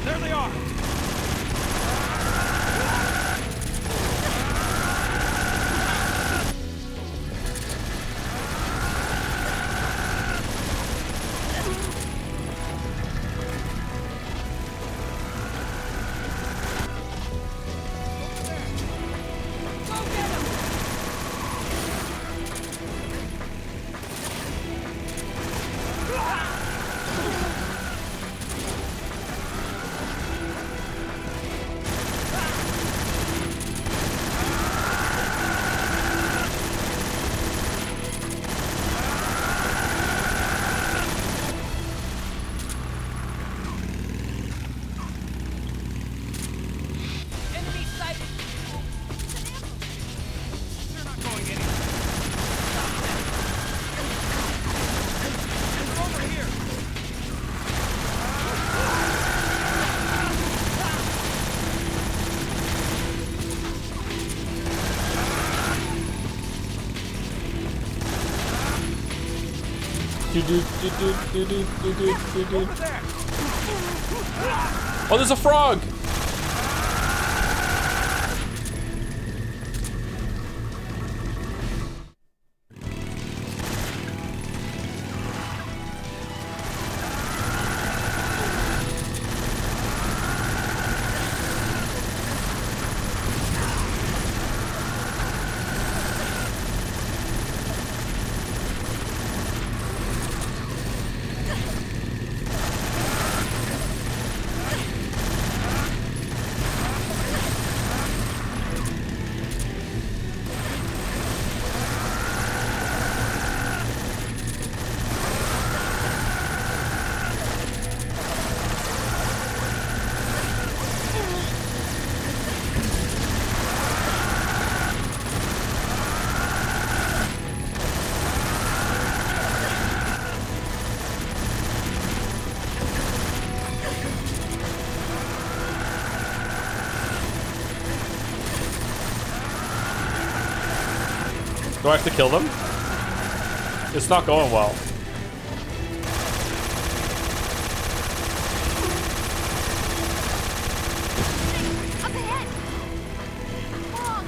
There they are! Oh, there's a frog! Do I have to kill them? It's not going well. Up ahead! Log!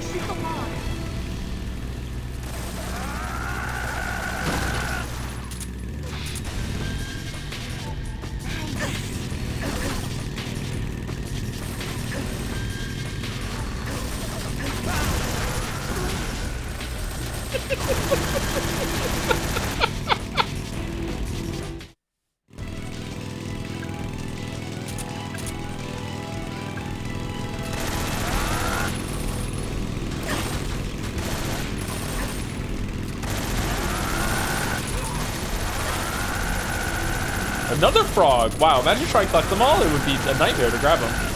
Shoot the log! Another frog! Wow, imagine trying to collect them all. It would be a nightmare to grab them.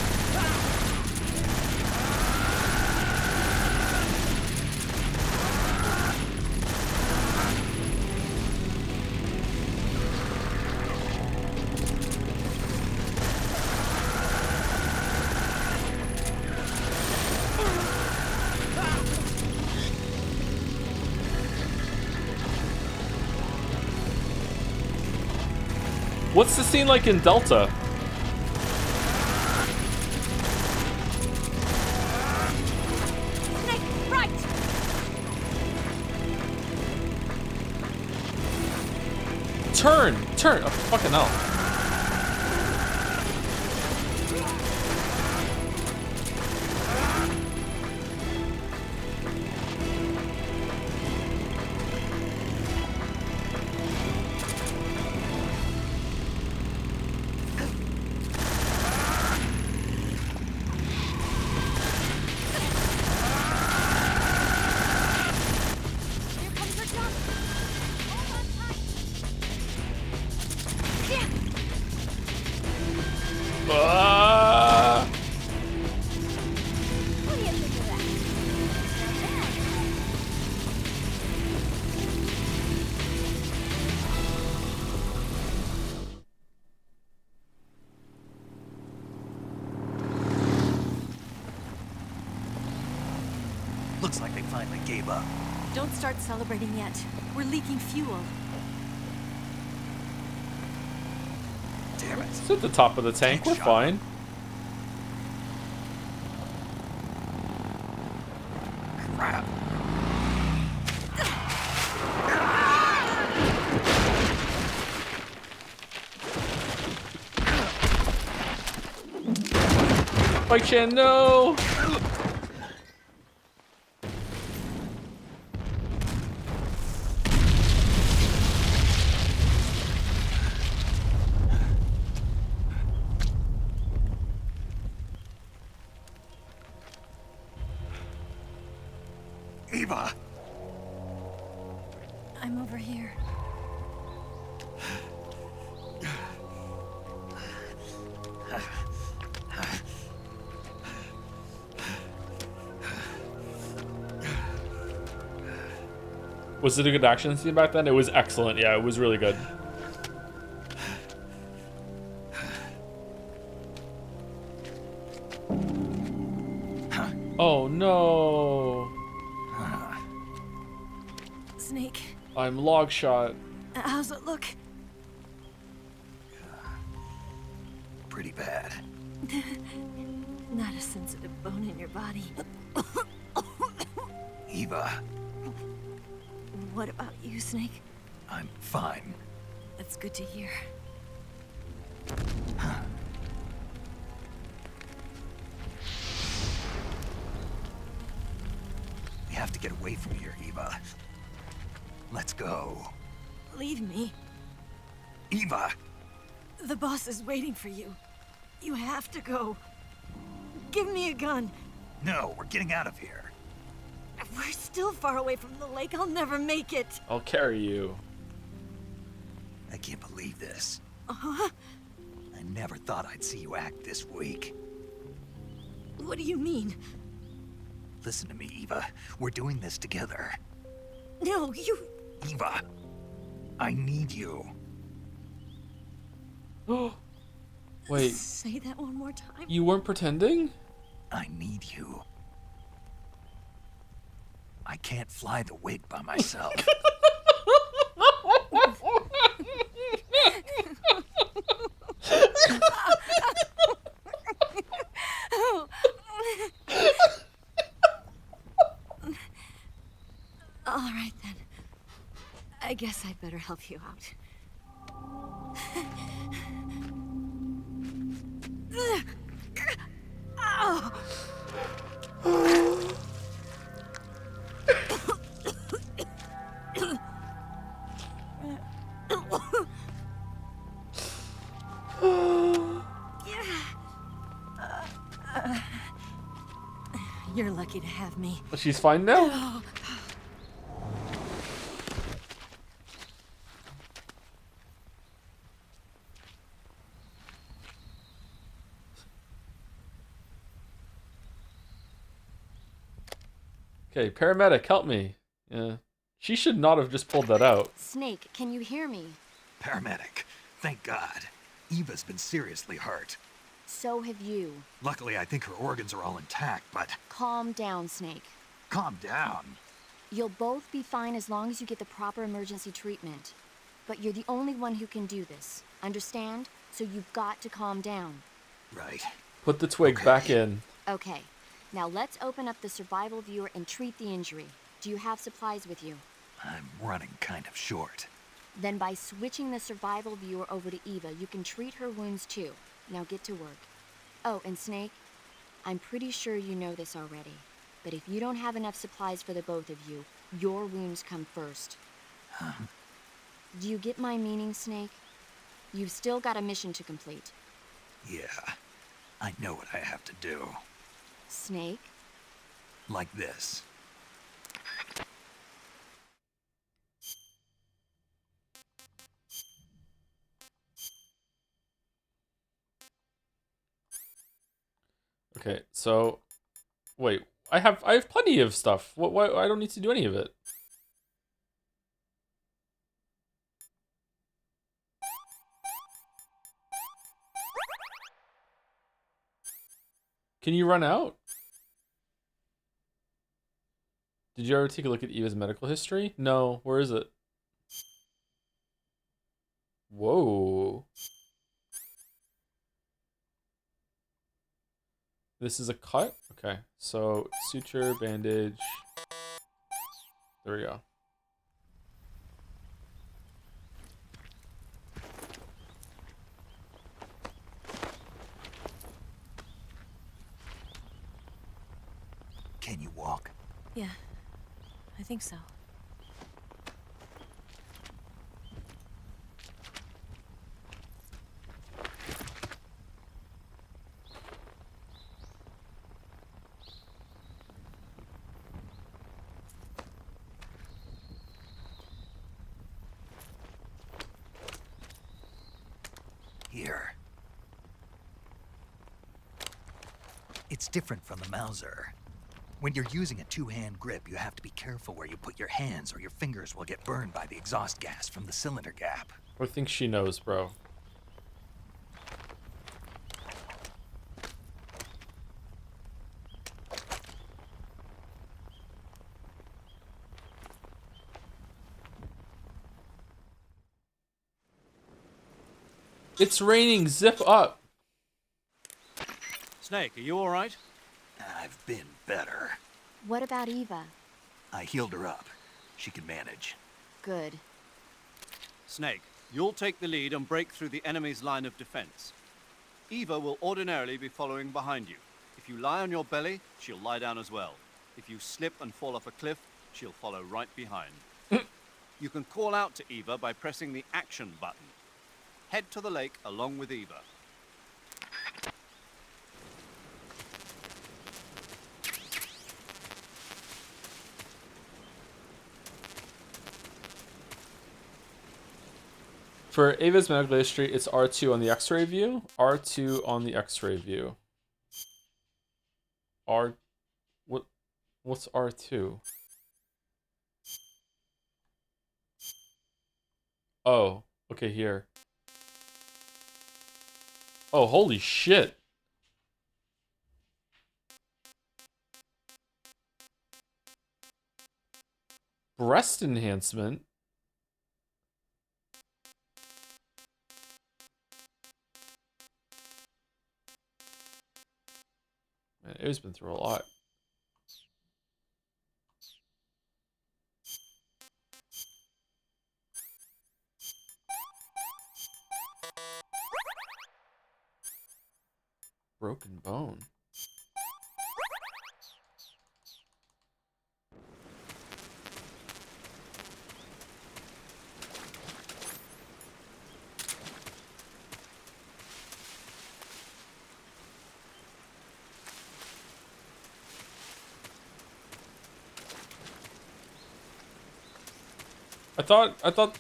What's the scene like in Delta? Snake, right! Turn! Turn! Oh, fucking hell. Here comes the jump! Hold on tight! Yeah! Ah! What do you think of that? Looks like they finally gave up. Don't start celebrating yet. We're leaking fuel. Damn it. It's at the top of the tank. We're fine. Crap. Bike Chan, no! Eva! I'm over here. Was it a good action scene back then? It was excellent. Yeah, it was really good. Oh no! Snake, I'm log shot. how's it look? Pretty bad. Not a sensitive bone in your body. Eva, What about you, Snake? I'm fine. That's good to hear. We have to get away from here, Eva. Let's go. Leave me. Eva! The boss is waiting for you. You have to go. Give me a gun. No, we're getting out of here. We're still far away from the lake. I'll never make it. I'll carry you. I can't believe this. Uh-huh. I never thought I'd see you act this weak. What do you mean? Listen to me, Eva. We're doing this together. No, you... Eva, I need you. Wait, Say that one more time. you weren't pretending? I need you. I can't fly the wig by myself. All right, then. I guess I'd better help you out. You're lucky to have me. She's fine now? Okay, paramedic, help me. Yeah. She should not have just pulled that out. Snake, can you hear me? Paramedic, thank God. Eva's been seriously hurt. So have you. Luckily, I think her organs are all intact, but... Calm down, Snake. Calm down. You'll both be fine as long as you get the proper emergency treatment. But you're the only one who can do this. Understand? So you've got to calm down. Right. Put the twig back in. Okay. Now let's open up the survival viewer and treat the injury. Do you have supplies with you? I'm running kind of short. Then by switching the survival viewer over to Eva, you can treat her wounds too. Now get to work. Oh, and Snake, I'm pretty sure you know this already, but if you don't have enough supplies for the both of you, your wounds come first. Huh? Do you get my meaning, Snake? You've still got a mission to complete. Yeah, I know what I have to do. Snake? Like this. Okay, so wait, I have plenty of stuff. What I don't need to do any of it. Can you run out? Did you ever take a look at Eva's medical history? No, where is it? Whoa. This is a cut? Okay, so suture, bandage. There we go. Can you walk? Yeah, I think so. Here. It's different from the Mauser. When you're using a two-hand grip, you have to be careful where you put your hands or your fingers will get burned by the exhaust gas from the cylinder gap. I think she knows, bro. It's raining, zip up. Snake, are you all right? I've been better. What about Eva? I healed her up. She can manage. Good. Snake, you'll take the lead and break through the enemy's line of defense. Eva will ordinarily be following behind you. If you lie on your belly, she'll lie down as well. If you slip and fall off a cliff, she'll follow right behind. You can call out to Eva by pressing the action button. Head to the lake along with Eva. For Ava's medical history, it's R2 on the X-ray view. R2 on the X-ray view. What's R2? Oh, okay, here. Oh, holy shit. Breast enhancement. Man, Ava's been through a lot. Broken bone. I thought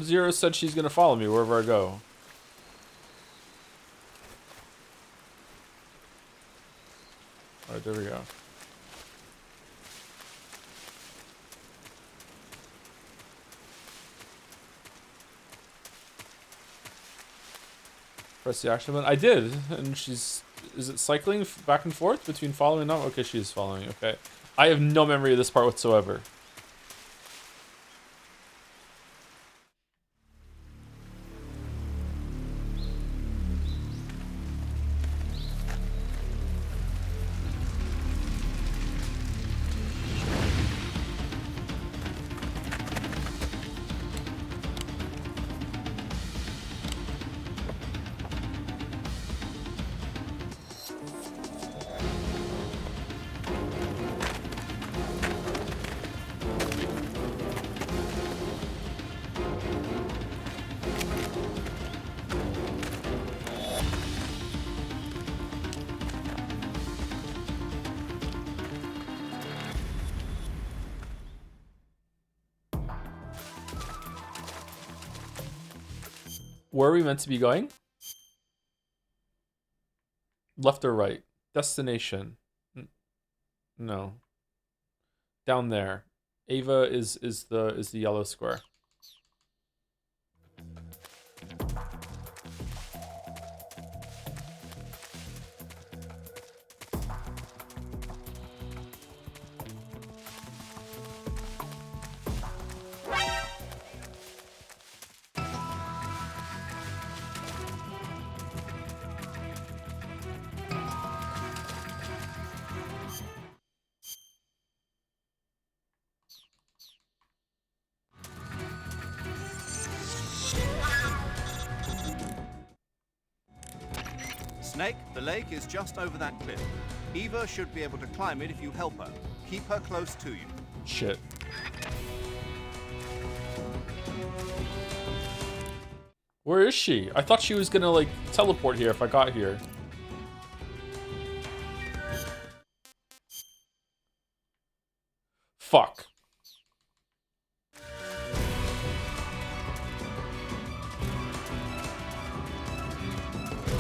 Zero said she's gonna follow me wherever I go. Alright, there we go. Press the action button. I did, and she's... Is it cycling back and forth between following and not? Okay, she's following. Okay. I have no memory of this part whatsoever. Where are we meant to be going? Left or right? Destination. No. Down there. Ava is the yellow square. Snake, the lake is just over that cliff. Eva should be able to climb it if you help her. Keep her close to you. Shit. Where is she? I thought she was gonna, like, teleport here if I got here. Fuck.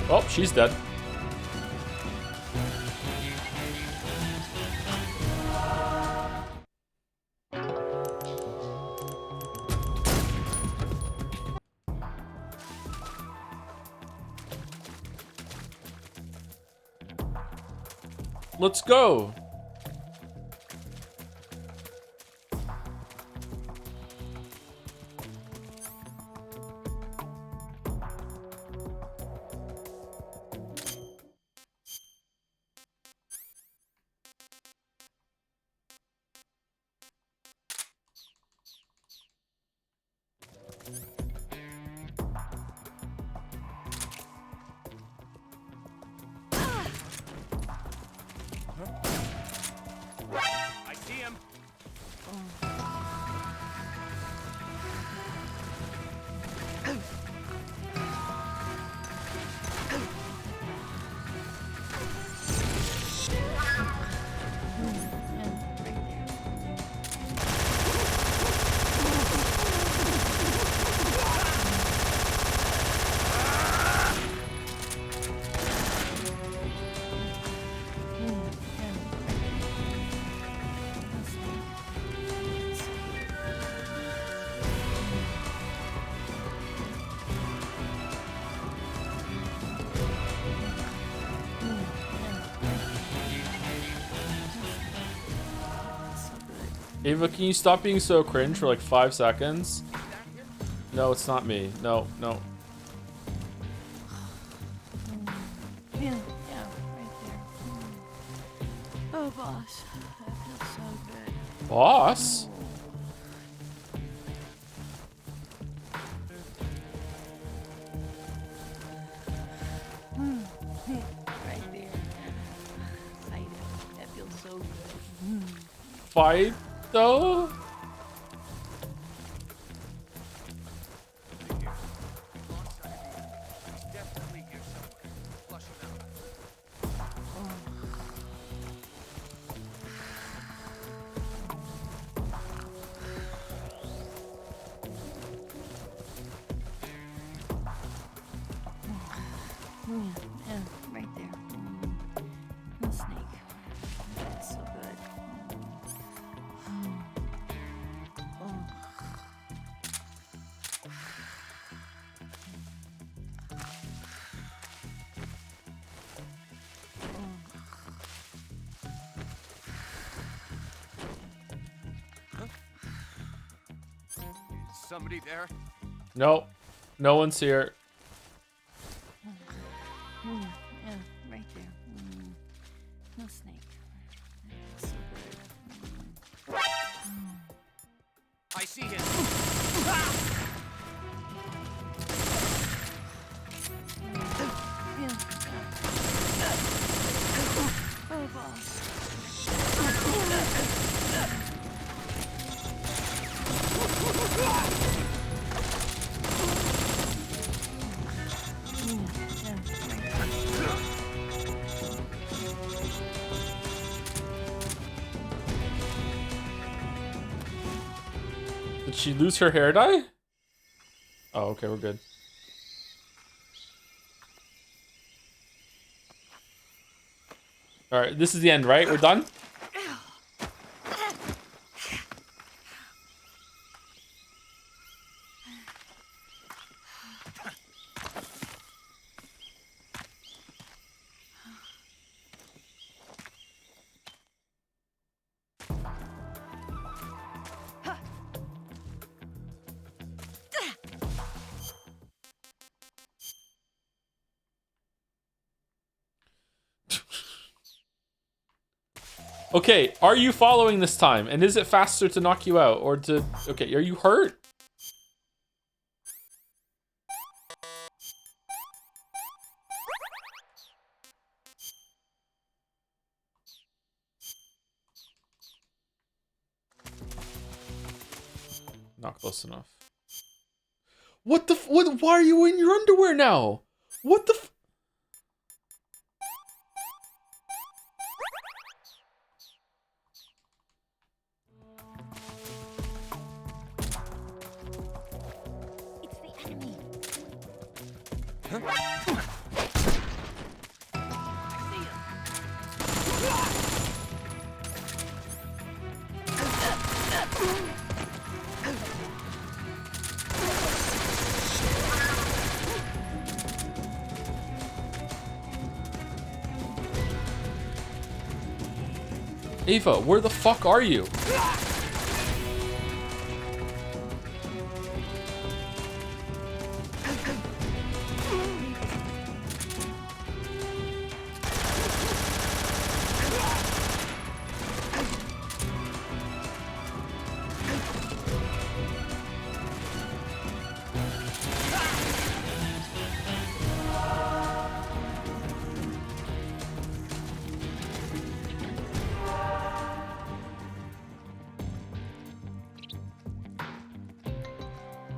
Oh, she's dead. Let's go. I see him. Ava, can you stop being so cringe for like 5 seconds? No, it's not me. No, no. Yeah, right there. Oh, boss. That feels so good. Boss? Right there. Fight it. That feels so good. Fight though? Yeah, right there. The snake. That's so good. Is somebody there? No. No one's here. Yeah, right there. No snake. That's so good. I see him. Oh, boss. Did she lose her hair dye? Oh, okay, we're good. All right, this is the end, right? We're done? Okay, are you following this time? And is it faster to knock you out or to... Okay, are you hurt? Not close enough. What the what? Why are you in your underwear now? What the It's the enemy. Ava, where the fuck are you?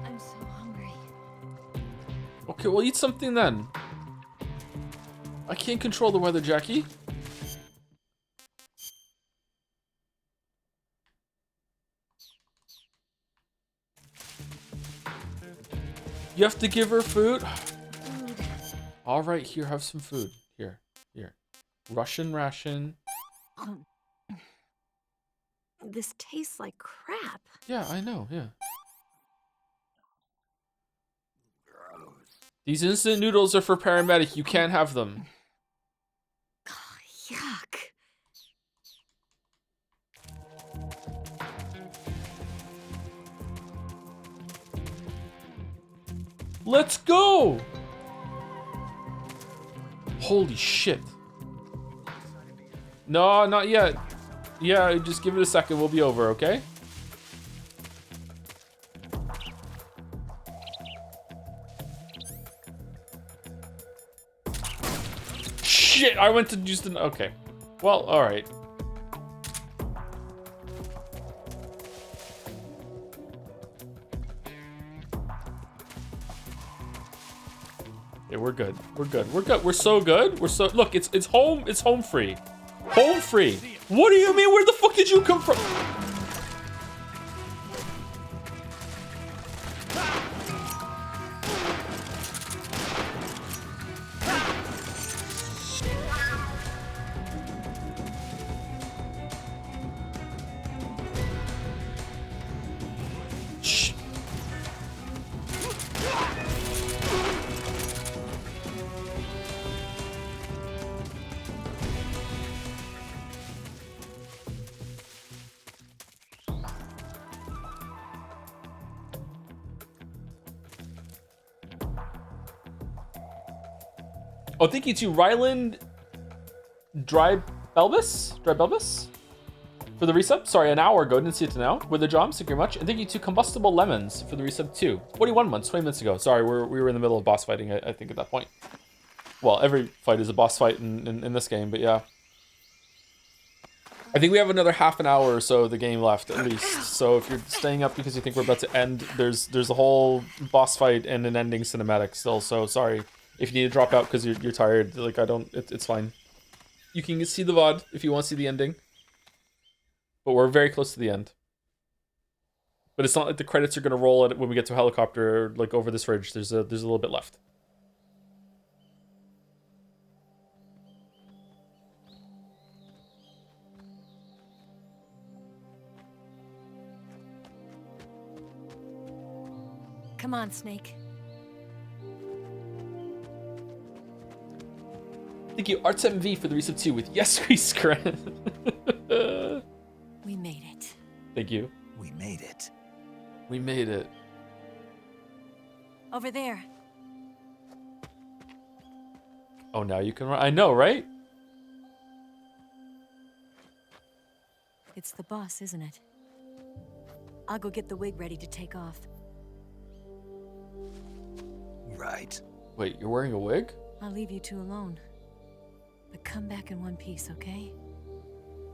I'm so hungry. Okay, well, eat something then. I can't control the weather, Jackie. You have to give her food? All right, here, have some food. Here, here. Russian ration. This tastes like crap. Yeah, I know, yeah. These instant noodles are for paramedic. You can't have them. Yuck. Let's go! Holy shit. No, not yet. Yeah, just give it a second. We'll be over, okay? Shit, I went to Houston. Okay. Well, alright. Yeah, we're good. We're good. We're good. We're so good. We're so look. It's home. It's home free. Home free. What do you mean? Where the fuck did you come from? Shh. Oh, thank you to Ryland Dry Belbus for the resub. Sorry, an hour ago. Didn't see it till now. With the job, thank you very much. And thank you to Combustible Lemons for the resub too. 41 months, 20 minutes ago. Sorry, we were in the middle of boss fighting, I think, at that point. Well, every fight is a boss fight in this game, but yeah. I think we have another half an hour or so of the game left, at least. So if you're staying up because you think we're about to end, there's a whole boss fight and an ending cinematic still. So sorry. If you need to drop out because you're tired, like it's fine. You can see the VOD if you want to see the ending. But we're very close to the end. But it's not like the credits are gonna roll at when we get to a helicopter, like over this ridge. There's a little bit left. Come on, Snake. Thank you, Art7V for the resub 2 with Yes We Scram. We made it. Thank you. We made it. We made it. Over there. Oh, now you can run. I know, right? It's the boss, isn't it? I'll go get the wig ready to take off. Right. Wait, you're wearing a wig? I'll leave you two alone. But come back in one piece, okay?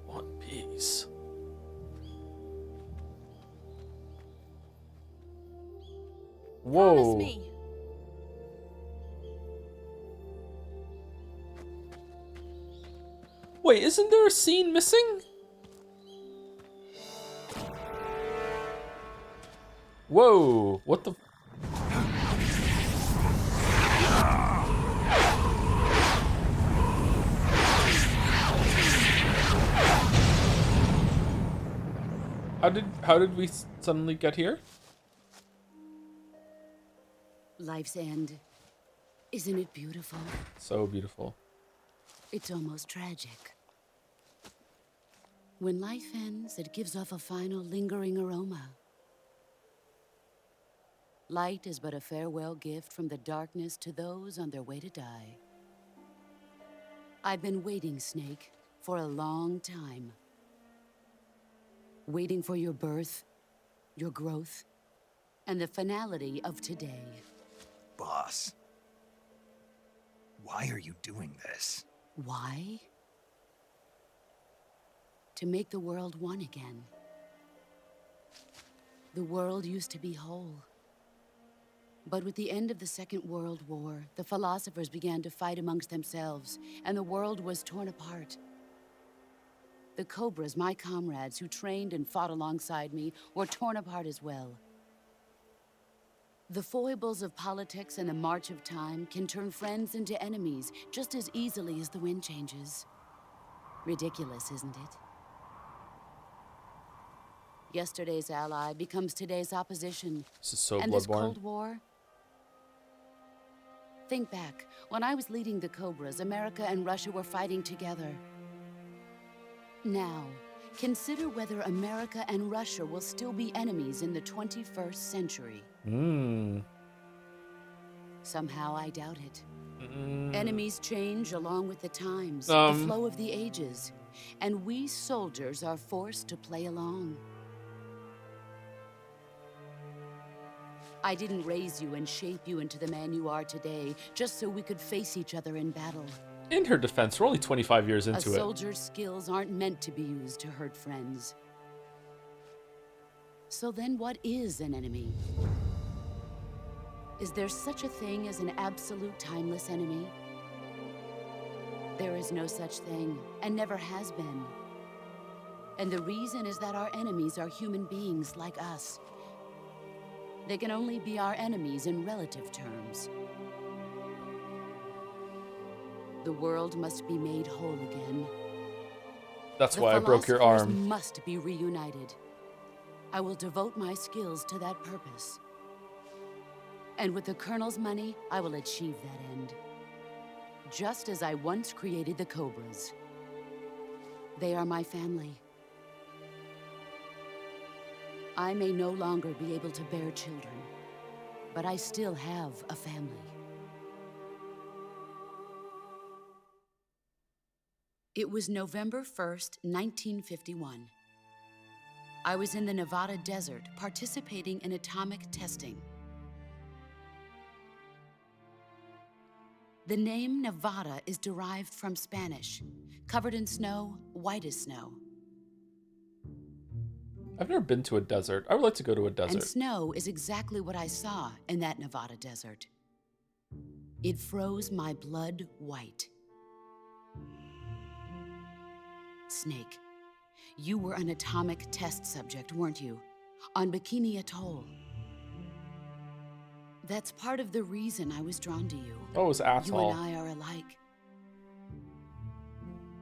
One Piece. Whoa. Promise me. Wait, isn't there a scene missing? Whoa, what the? How did we suddenly get here? Life's end. Isn't it beautiful? So beautiful. It's almost tragic. When life ends, it gives off a final lingering aroma. Light is but a farewell gift from the darkness to those on their way to die. I've been waiting, Snake, for a long time. Waiting for your birth, your growth, and the finality of today. Boss. Why are you doing this? Why? To make the world one again. The world used to be whole. But with the end of the Second World War, the philosophers began to fight amongst themselves, and the world was torn apart. The Cobras, my comrades who trained and fought alongside me, were torn apart as well. The foibles of politics and the march of time can turn friends into enemies just as easily as the wind changes. Ridiculous, isn't it? Yesterday's ally becomes today's opposition. This is so and this Bloodborne. Cold War? Think back. When I was leading the Cobras, America and Russia were fighting together. Now, consider whether America and Russia will still be enemies in the 21st century. Somehow I doubt it. Enemies change along with the times, the flow of the ages, and we soldiers are forced to play along. I didn't raise you and shape you into the man you are today just so we could face each other in battle. In her defense, we're only 25 years into it. A soldier's skills aren't meant to be used to hurt friends. So then what is an enemy? Is there such a thing as an absolute timeless enemy? There is no such thing, and never has been. And the reason is that our enemies are human beings like us. They can only be our enemies in relative terms. The world must be made whole again. That's why I broke your arm. The philosophers must be reunited. I will devote my skills to that purpose. And with the Colonel's money, I will achieve that end. Just as I once created the Cobras. They are my family. I may no longer be able to bear children, but I still have a family. It was November 1st, 1951. I was in the Nevada desert participating in atomic testing. The name Nevada is derived from Spanish, covered in snow, white as snow. I've never been to a desert. I would like to go to a desert. And snow is exactly what I saw in that Nevada desert. It froze my blood white. Snake, you were an atomic test subject, weren't you? On Bikini Atoll. That's part of the reason I was drawn to you. Oh, it was asshole. You and I are alike.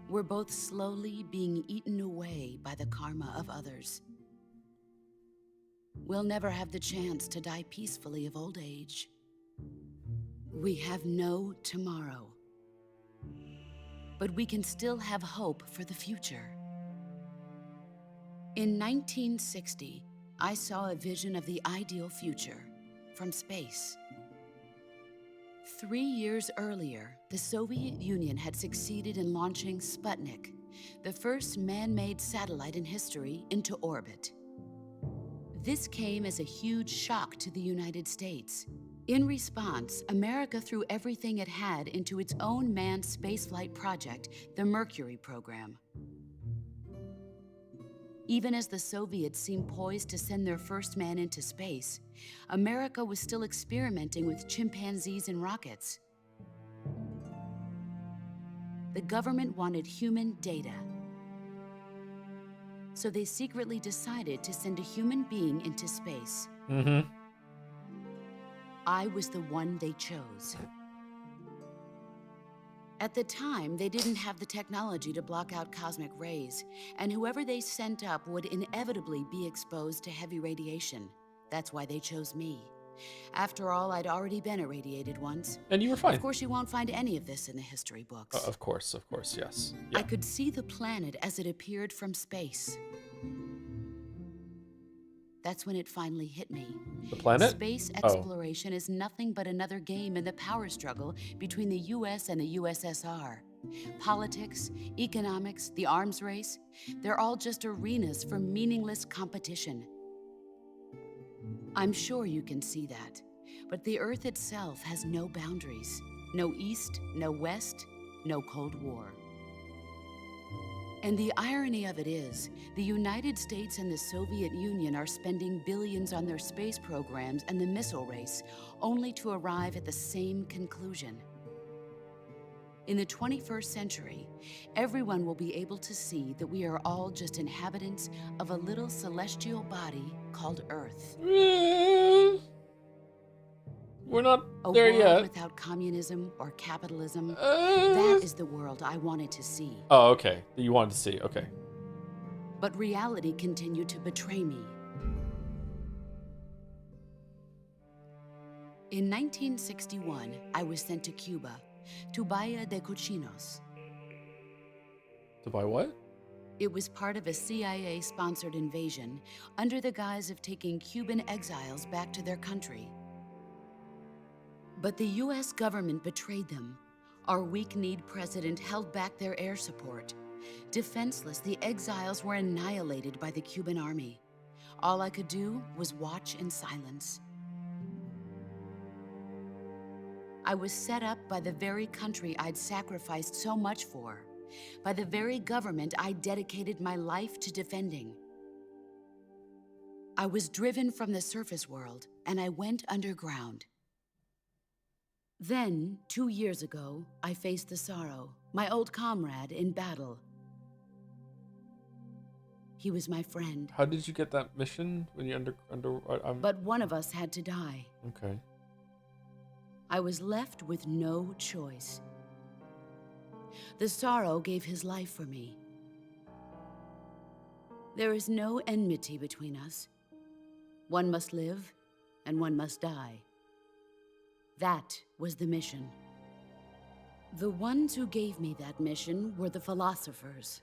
We're both slowly being eaten away by the karma of others. We'll never have the chance to die peacefully of old age. We have no tomorrow. But we can still have hope for the future. In 1960, I saw a vision of the ideal future from space. 3 years earlier, the Soviet Union had succeeded in launching Sputnik, the first man-made satellite in history, into orbit. This came as a huge shock to the United States. In response, America threw everything it had into its own manned spaceflight project, the Mercury program. Even as the Soviets seemed poised to send their first man into space, America was still experimenting with chimpanzees and rockets. The government wanted human data. So they secretly decided to send a human being into space. I was the one they chose. At the time, they didn't have the technology to block out cosmic rays, and whoever they sent up would inevitably be exposed to heavy radiation. That's why they chose me. After all, I'd already been irradiated once. And you were fine. Of course, you won't find any of this in the history books. Of course, yes. Yeah. I could see the planet as it appeared from space. That's when it finally hit me. The planet? Space exploration is nothing but another game in the power struggle between the US and the USSR. Politics, economics, the arms race, they're all just arenas for meaningless competition. I'm sure you can see that, but the Earth itself has no boundaries. No East, no West, no Cold War. And the irony of it is, the United States and the Soviet Union are spending billions on their space programs and the missile race, only to arrive at the same conclusion. In the 21st century, everyone will be able to see that we are all just inhabitants of a little celestial body called Earth. We're not there yet. A world without communism or capitalism. That is the world I wanted to see. Oh, okay. You wanted to see, okay. But reality continued to betray me. In 1961, I was sent to Cuba, to Bahia de Cochinos. To buy what? It was part of a CIA-sponsored invasion under the guise of taking Cuban exiles back to their country. But the US government betrayed them. Our weak-kneed president held back their air support. Defenseless, the exiles were annihilated by the Cuban army. All I could do was watch in silence. I was set up by the very country I'd sacrificed so much for, by the very government I dedicated my life to defending. I was driven from the surface world, and I went underground. Then, 2 years ago, I faced the Sorrow, my old comrade in battle. He was my friend. How did you get that mission when you But one of us had to die. Okay. I was left with no choice. The Sorrow gave his life for me. There is no enmity between us. One must live, and one must die. That was the mission. The ones who gave me that mission were the philosophers.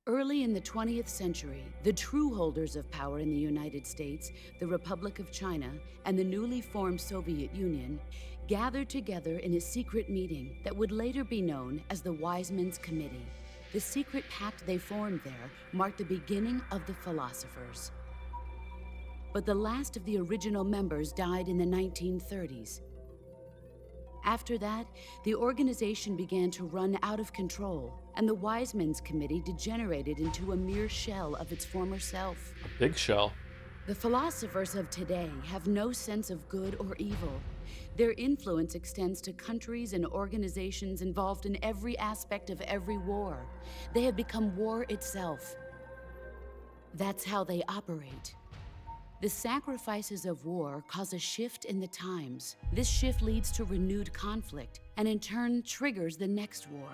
Early in the 20th century, the true holders of power in the United States, the Republic of China, and the newly formed Soviet Union gathered together in a secret meeting that would later be known as the Wise Men's Committee. The secret pact they formed there marked the beginning of the philosophers. But the last of the original members died in the 1930s. After that, the organization began to run out of control, and the Wise Men's Committee degenerated into a mere shell of its former self. A big shell. The philosophers of today have no sense of good or evil. Their influence extends to countries and organizations involved in every aspect of every war. They have become war itself. That's how they operate. The sacrifices of war cause a shift in the times. This shift leads to renewed conflict, and in turn triggers the next war.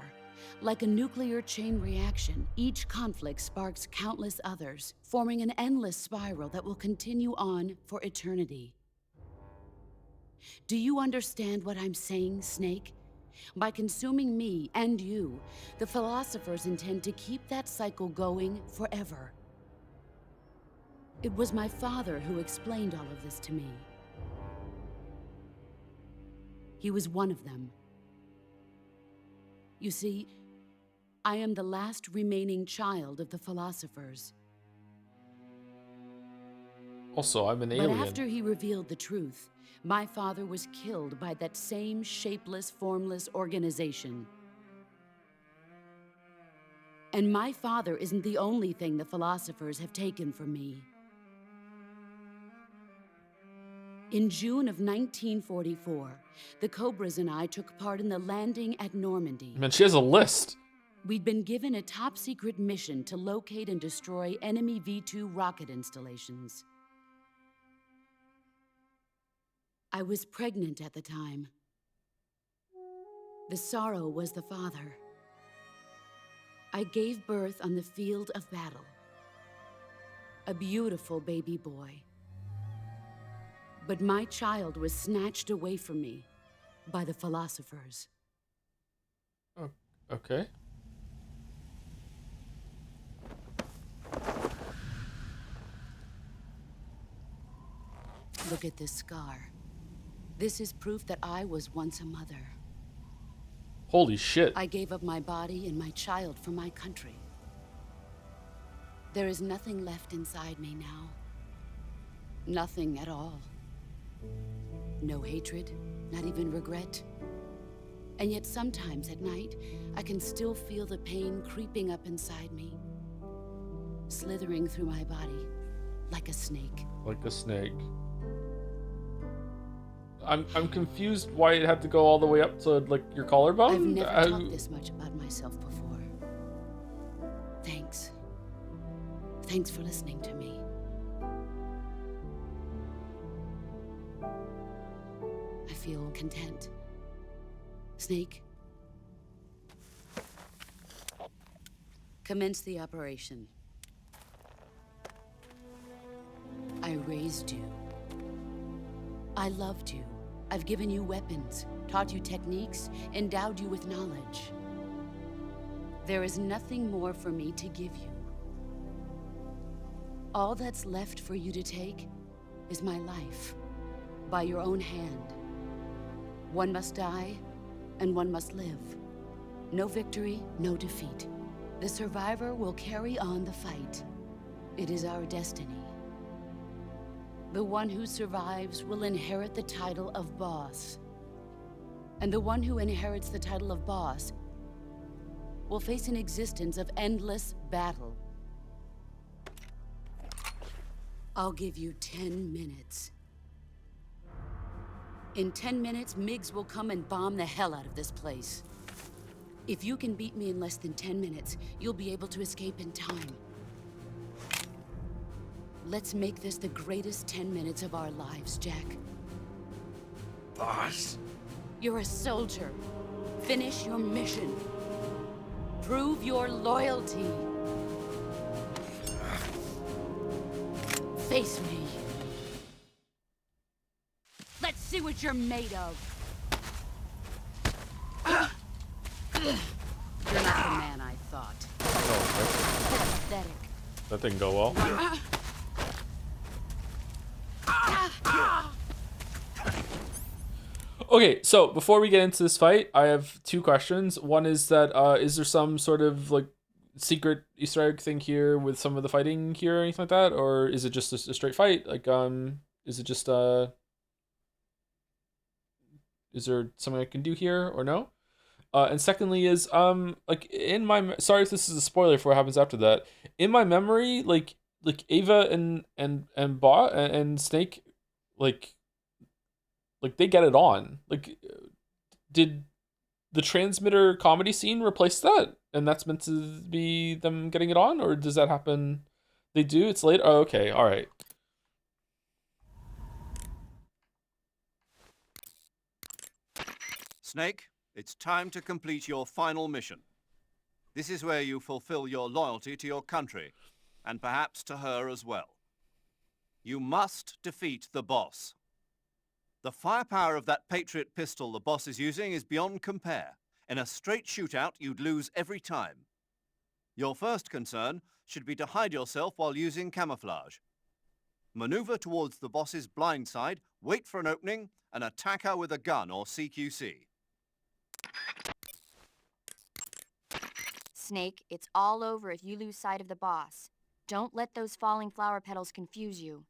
Like a nuclear chain reaction, each conflict sparks countless others, forming an endless spiral that will continue on for eternity. Do you understand what I'm saying, Snake? By consuming me and you, the philosophers intend to keep that cycle going forever. It was my father who explained all of this to me. He was one of them. You see, I am the last remaining child of the philosophers. Also, I'm an alien. But after he revealed the truth, my father was killed by that same shapeless, formless organization. And my father isn't the only thing the philosophers have taken from me. In June of 1944, the Cobras and I took part in the landing at Normandy. Man, she has a list. We'd been given a top-secret mission to locate and destroy enemy V-2 rocket installations. I was pregnant at the time. The Sorrow was the father. I gave birth on the field of battle. A beautiful baby boy. But my child was snatched away from me by the philosophers. Oh, okay. Look at this scar. This is proof that I was once a mother. Holy shit. I gave up my body and my child for my country. There is nothing left inside me now. Nothing at all. No hatred, not even regret. And yet sometimes at night, I can still feel the pain creeping up inside me, slithering through my body like a snake. Like a snake. I'm confused why it had to go all the way up to like your collarbone. I've never talked this much about myself before. Thanks. Thanks for listening to me. I feel content. Snake, commence the operation. I raised you. I loved you. I've given you weapons, taught you techniques, endowed you with knowledge. There is nothing more for me to give you. All that's left for you to take is my life, by your own hand. One must die, and one must live. No victory, no defeat. The survivor will carry on the fight. It is our destiny. The one who survives will inherit the title of boss. And the one who inherits the title of boss will face an existence of endless battle. I'll give you 10 minutes. In 10 minutes, MiGs will come and bomb the hell out of this place. If you can beat me in less than 10 minutes, you'll be able to escape in time. Let's make this the greatest 10 minutes of our lives, Jack. Boss. You're a soldier. Finish your mission. Prove your loyalty. Face me. Let's see what you're made of. You're not the man I thought. Oh, Pathetic. that didn't go well. Okay, so before we get into this fight, I have two questions. One is that is there some sort of like secret Easter egg thing here with some of the fighting here or anything like that, or is it just a straight fight? Like is it just is there something I can do here or no? And secondly is like in my sorry if this is a spoiler for what happens after that. In my memory, like Ava and Bot and Snake like they get it on. Like, did the transmitter comedy scene replace that? And that's meant to be them getting it on? Or does that happen? They do? It's late? Oh, okay. All right. Snake, it's time to complete your final mission. This is where you fulfill your loyalty to your country, and perhaps to her as well. You must defeat the boss. The firepower of that Patriot pistol the boss is using is beyond compare. In a straight shootout, you'd lose every time. Your first concern should be to hide yourself while using camouflage. Maneuver towards the boss's blind side, wait for an opening, and attack her with a gun or CQC. Snake, it's all over if you lose sight of the boss. Don't let those falling flower petals confuse you.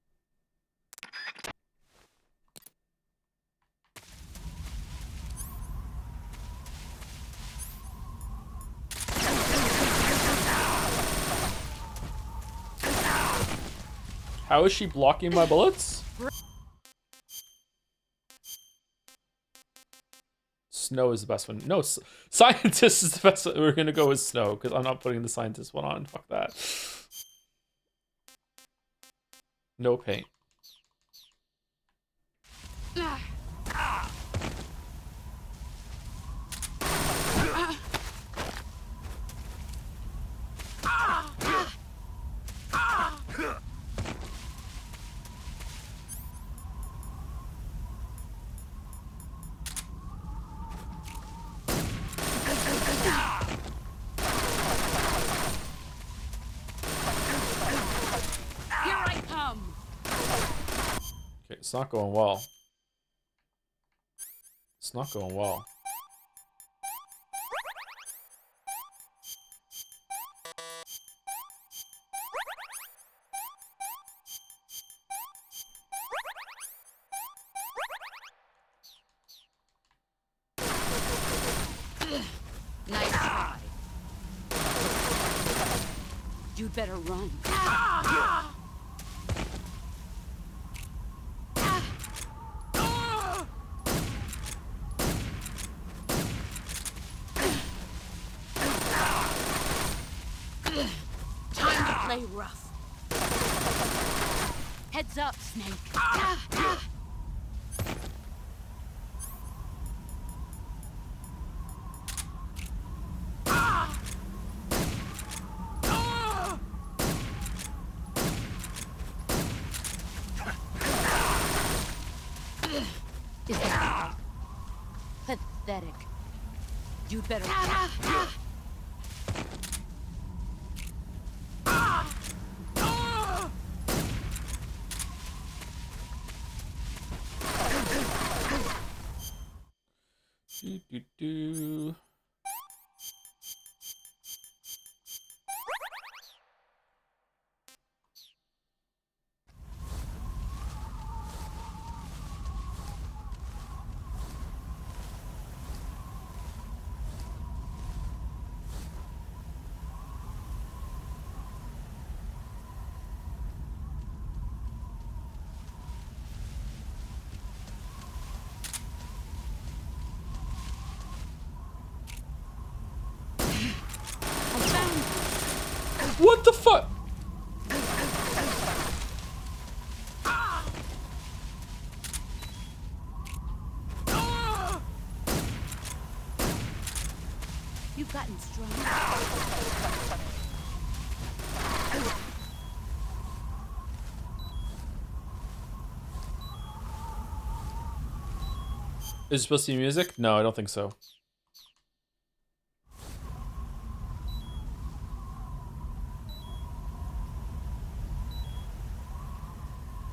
How is she blocking my bullets? Snow is the best one. No, scientist is the best one. We're gonna go with Snow because I'm not putting the scientist one on. Fuck that. No paint. It's not going well. It's not going well. Nice try. You'd better run. Play rough. Heads up, Snake. Is that pathetic? You'd better. What the fuck? You've gotten strong. Is it supposed to be music? No, I don't think so.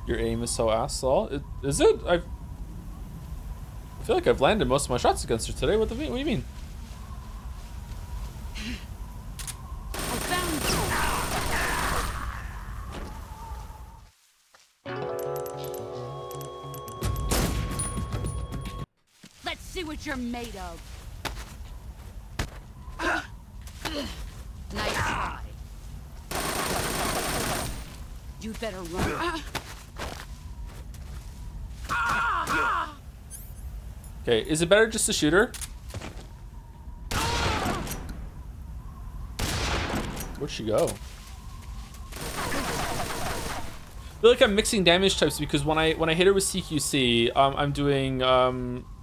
Your aim is so ass, Saul. Is it? I feel like I've landed most of my shots against her today. What do you mean? Let's see what you're made of. Nice try. You'd better run. Okay, is it better just to shoot her? Where'd she go? I feel like I'm mixing damage types because when I hit her with CQC, I'm doing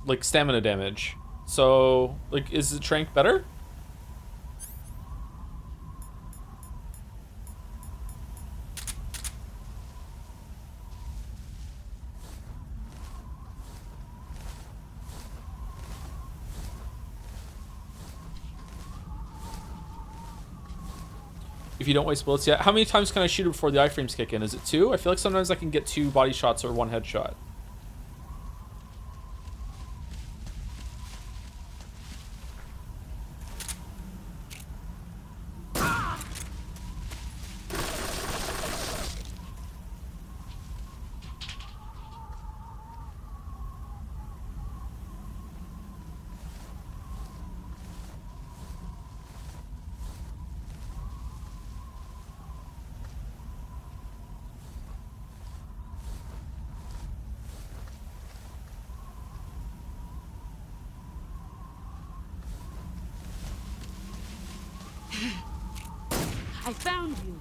like stamina damage. So like, is the Trank better? If you don't waste bullets yet. How many times can I shoot it before the iframes kick in? Is it 2? I feel like sometimes I can get 2 body shots or 1 headshot. I found you.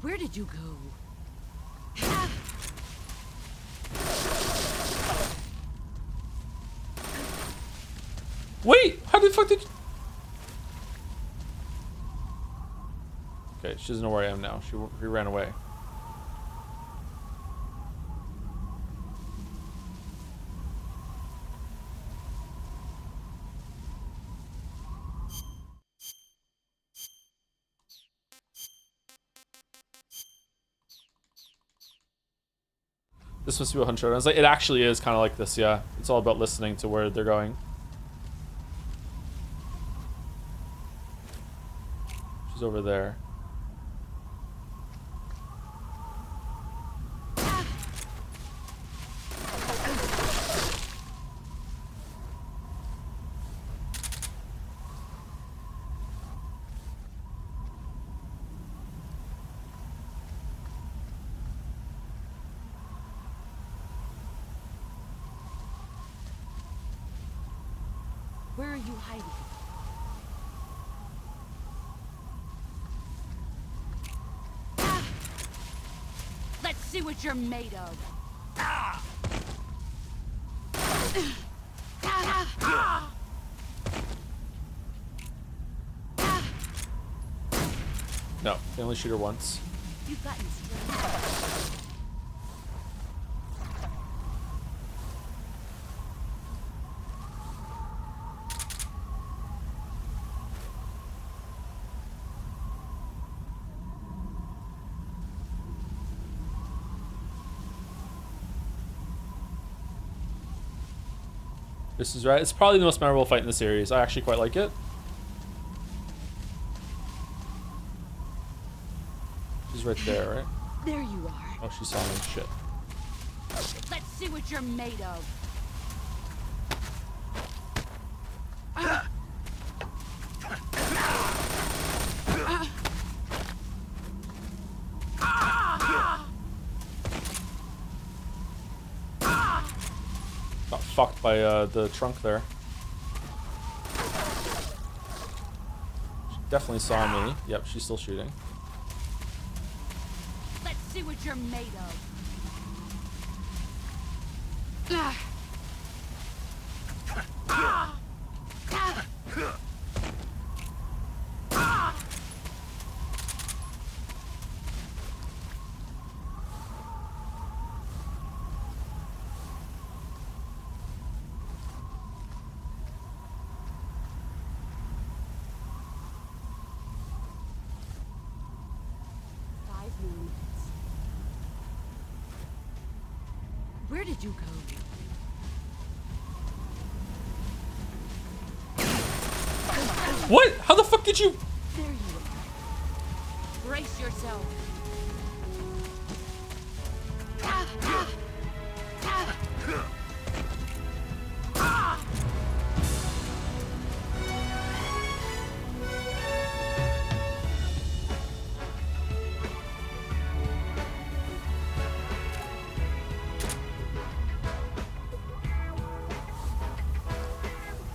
Where did you go? Wait, how the fuck did you... Okay, she doesn't know where I am now. She ran away. This must be a hunch. I was like, it actually is kind of like this, yeah. It's all about listening to where they're going. She's over there. Where are you hiding? Let's see what you're made of. No, can only shoot her once. You've gotten strong. This is right. It's probably the most memorable fight in the series. I actually quite like it. She's right there, right? There you are. Oh, she saw me. Shit. Let's see what you're made of. Got fucked by the trunk there. She definitely saw me. Yep, she's still shooting. Let's see what you're made of. Where did you go? What? How the fuck did you? There you are. Brace yourself.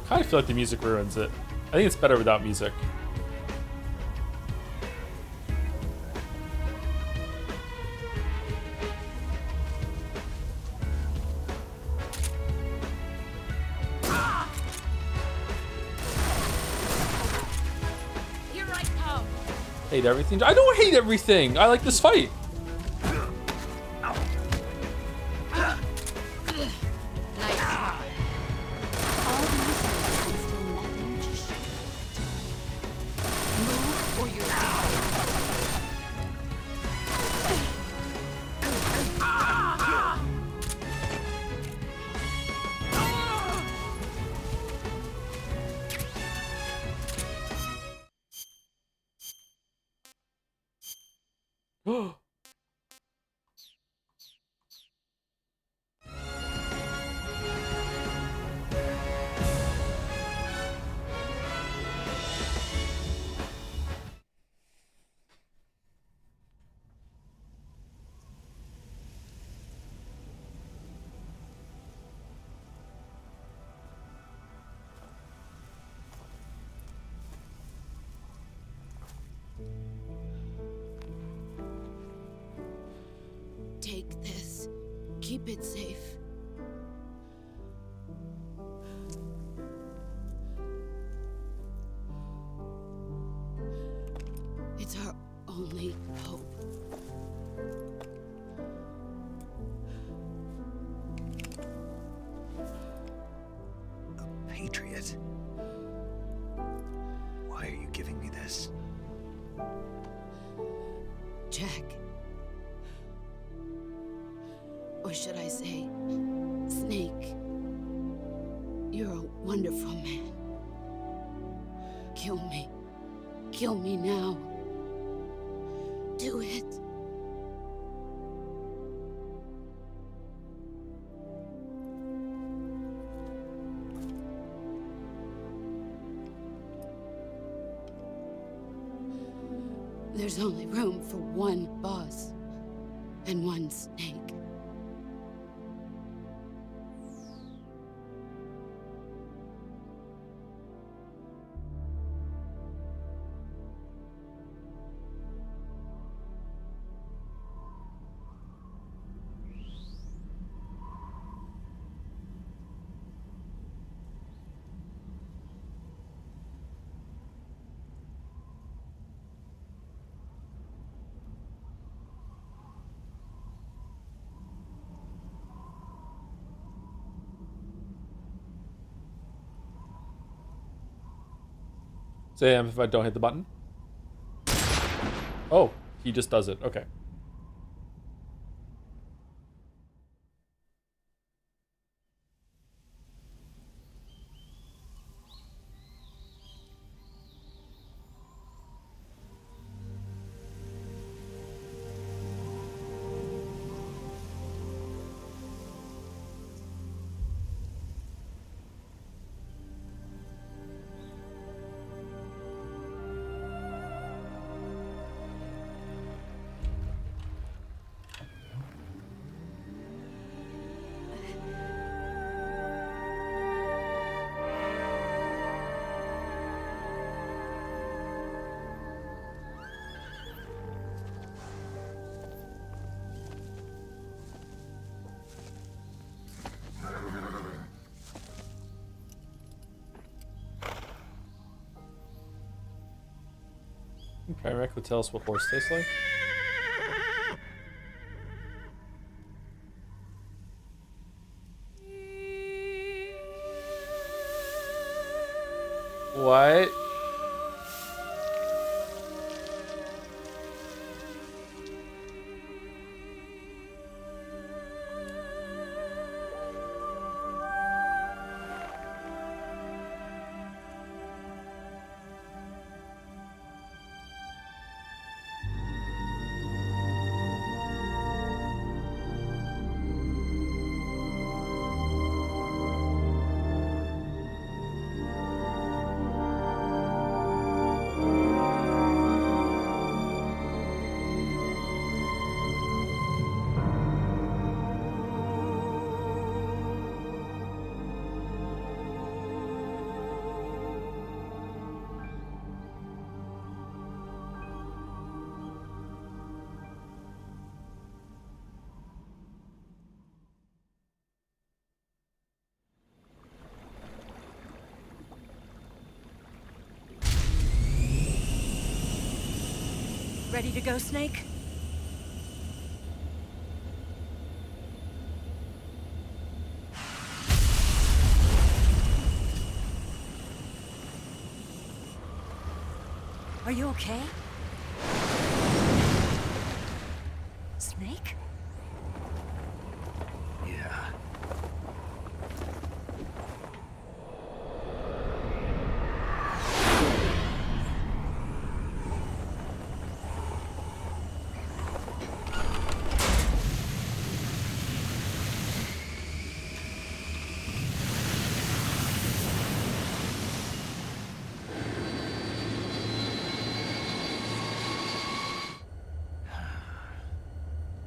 I kind of feel like the music ruins it. I think it's better without music. Here I come. Hate everything. I don't hate everything. I like this fight. Nice try. All these things and still nothing. Just move or you're Take this. Keep it safe. It's our only hope. A patriot? Why are you giving me this? Jack. Or should I say, Snake? You're a wonderful man. Kill me. Kill me now. Do it. There's only room for one boss and one snake. Sam, if I don't hit the button. Oh, he just does it. Okay. Paramedic would tell us what horse tastes like. What? Ready to go, Snake? Are you okay? Snake? Yeah.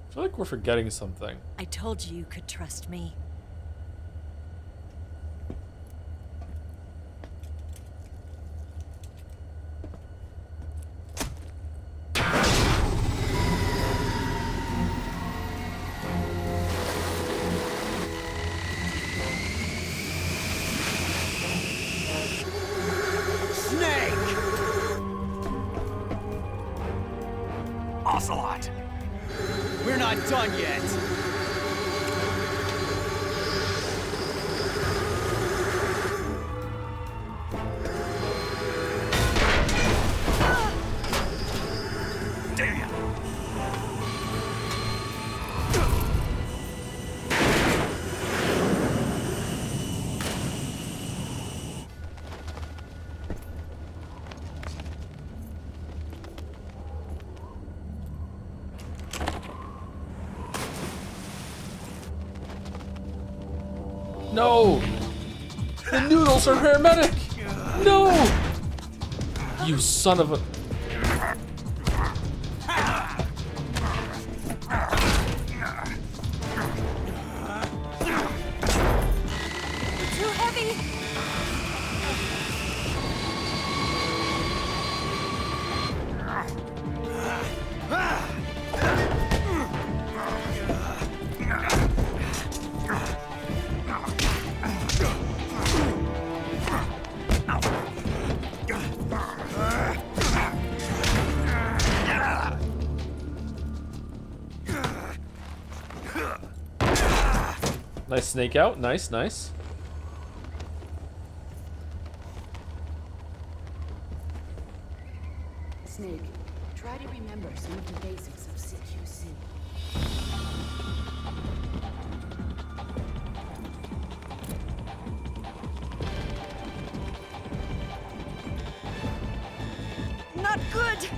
I feel like we're forgetting something. I told you you could trust me. Snake! Ocelot! We're not done yet. Damn! No! The noodles are paramedic! No! You son of a... Too heavy! Nice snake out. Nice, nice. Snake, try to remember some of the basics of CQC. Not good!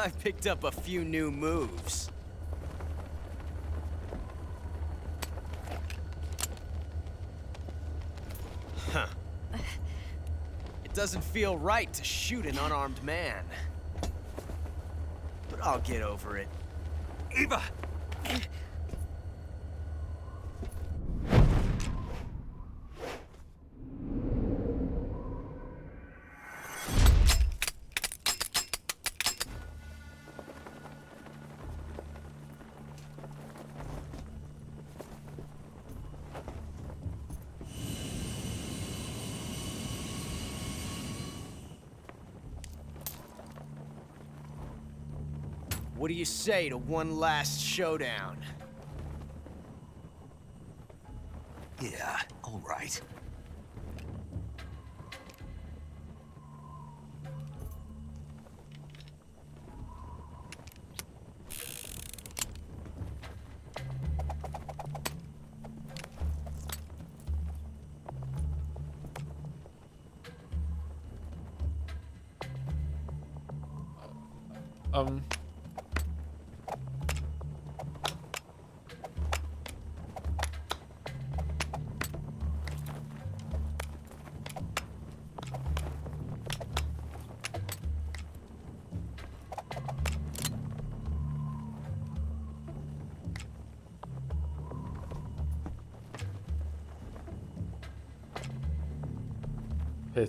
I picked up a few new moves. Huh. It doesn't feel right to shoot an unarmed man. But I'll get over it. Eva! What do you say to one last showdown? Yeah, all right.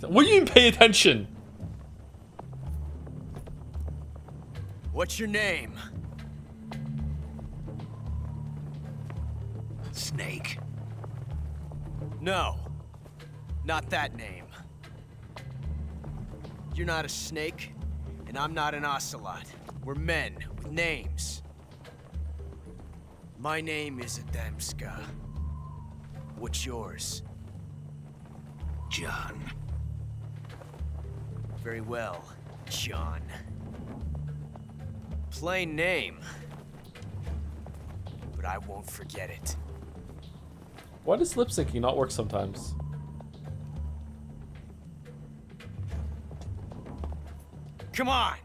What do you mean pay attention? What's your name? Snake. No, not that name. You're not a snake, and I'm not an ocelot. We're men with names. My name is Adamska. What's yours? John. Very well, John. Plain name. But I won't forget it. Why does lip syncing not work sometimes? Come on!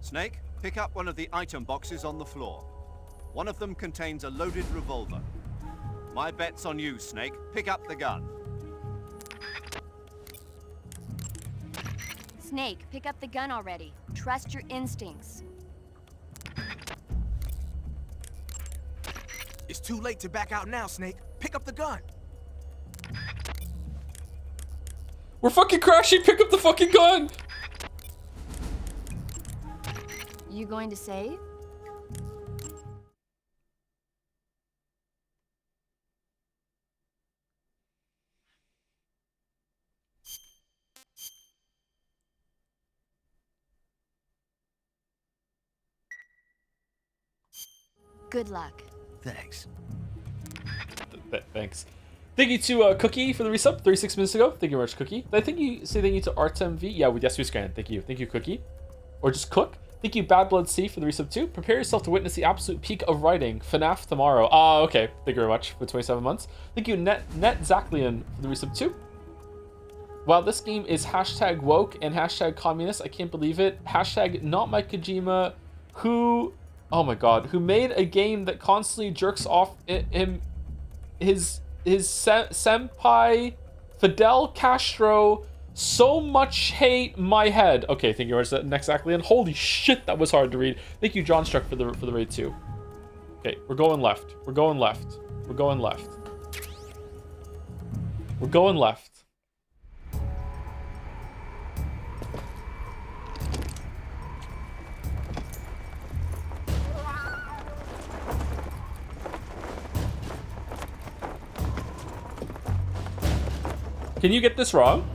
Snake, pick up one of the item boxes on the floor. One of them contains a loaded revolver. My bet's on you, Snake. Pick up the gun. Snake, pick up the gun already. Trust your instincts. It's too late to back out now, Snake. Pick up the gun. We're fucking crashing. Pick up the fucking gun. You going to save? Good luck. Thanks. Thanks. Thank you to Cookie for the resub 36 minutes ago. Thank you very much, Cookie. I think you say thank you to RTMV. Yeah, yes, we scan. Thank you. Thank you, Cookie. Or just Cook. Thank you, Bad Blood C, for the resub too. Prepare yourself to witness the absolute peak of writing. FNaF tomorrow. Okay. Thank you very much for 27 months. Thank you, Net Zaclian, for the resub too. While this game is hashtag woke and hashtag communist, I can't believe it. Hashtag not my Kojima, who, oh my god, who made a game that constantly jerks off his senpai Fidel Castro. So much hate, my head. Okay, thank you very much. Next Aclian. Holy shit, that was hard to read. Thank you, John Struck, for the raid too. Okay, we're going left. We're going left. We're going left. We're going left. Can you get this wrong?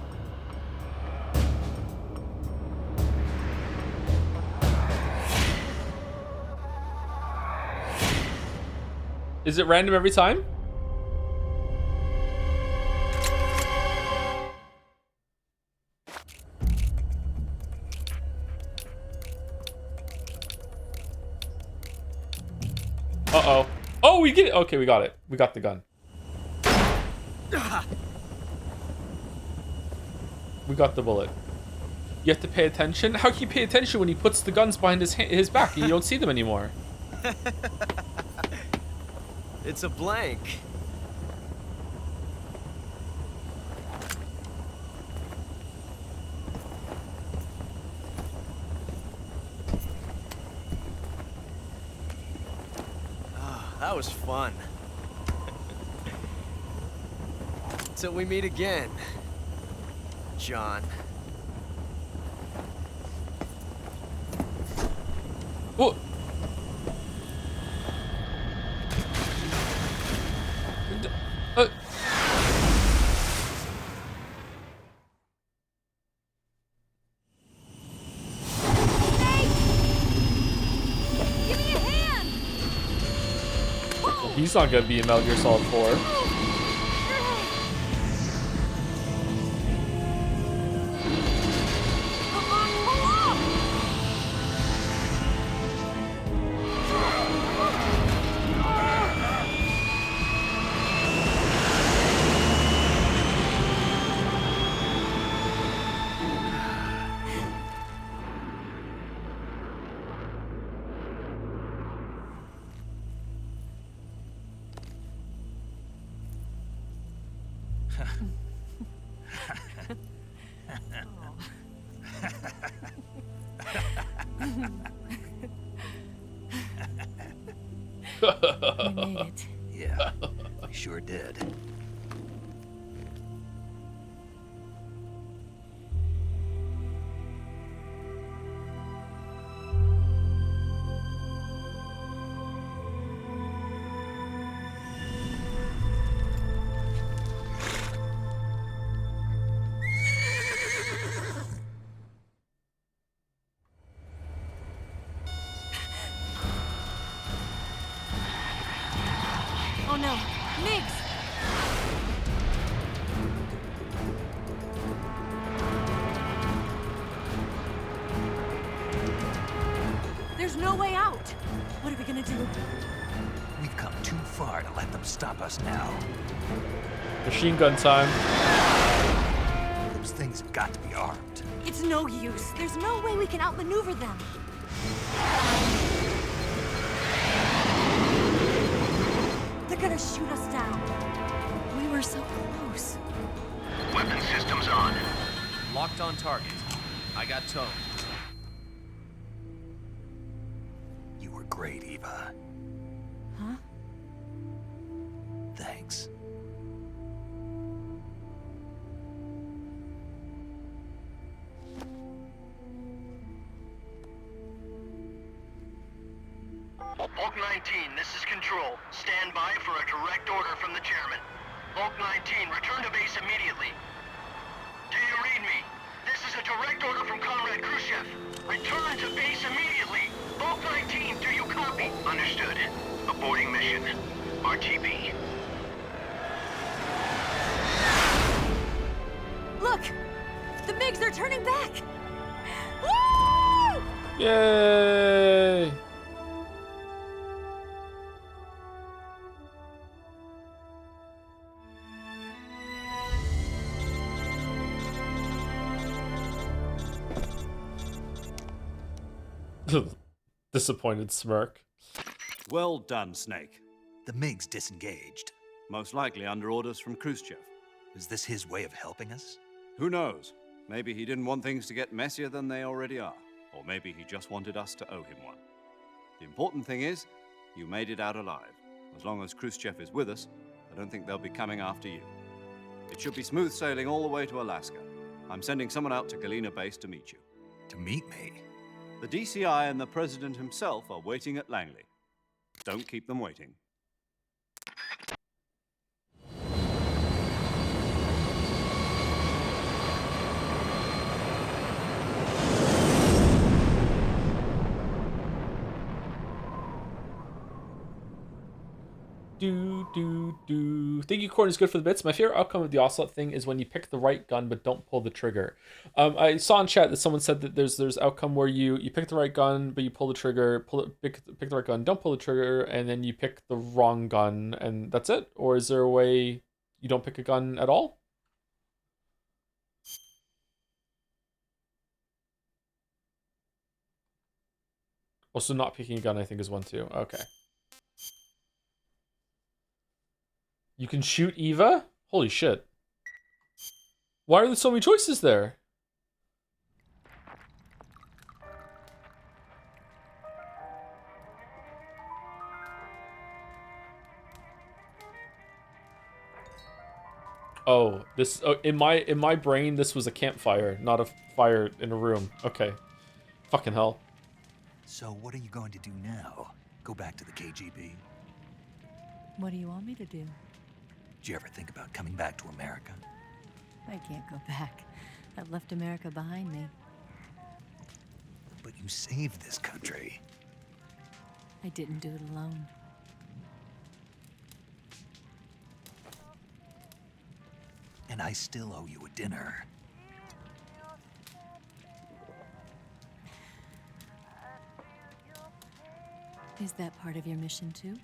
Is it random every time? Uh-oh. Oh, we get it. Okay, we got it. We got the gun. We got the bullet. You have to pay attention? How can you pay attention when he puts the guns behind his back and you don't see them anymore? It's a blank. That was fun. Till we meet again, John. Whoa. He's not gonna be in Metal Gear Solid 4. We made it. Yeah, we sure did. Oh no, Migs! There's no way out. What are we gonna do? We've come too far to let them stop us now. Machine gun time. Those things have got to be armed. It's no use. There's no way we can outmaneuver them. They're gonna shoot us down. We were so close. Weapon systems on. Locked on target. I got towed. You were great, Eva. Huh? Thanks. Bulk 19, this is Control. Stand by for a direct order from the chairman. Bulk 19, return to base immediately. Do you read me? This is a direct order from Comrade Khrushchev. Return to base immediately. Bulk 19, do you copy? Understood. Aborting mission. RTB. Look! The MiGs are turning back! Woo! Yay! Disappointed smirk. Well done, Snake. The MiGs disengaged. Most likely under orders from Khrushchev. Is this his way of helping us? Who knows? Maybe he didn't want things to get messier than they already are. Or maybe he just wanted us to owe him one. The important thing is, you made it out alive. As long as Khrushchev is with us, I don't think they'll be coming after you. It should be smooth sailing all the way to Alaska. I'm sending someone out to Galena Base to meet you. To meet me? The DCI and the President himself are waiting at Langley. Don't keep them waiting. Think Unicorn is good for the bits. My favorite outcome of the Ocelot thing is when you pick the right gun but don't pull the trigger. I saw in chat that someone said that there's outcome where you pick the right gun but you pull the trigger, pick the right gun, don't pull the trigger, and then you pick the wrong gun and that's it. Or is there a way You don't pick a gun at all? Also, not picking a gun, I think, is one too. Okay. You can shoot Eva? Holy shit. Why are there so many choices there? Oh, this in my brain this was a campfire, not a fire in a room. Okay. Fucking hell. So what are you going to do now? Go back to the KGB? What do you want me to do? Did you ever think about coming back to America? I can't go back. I've left America behind me. But you saved this country. I didn't do it alone. And I still owe you a dinner. Is that part of your mission too?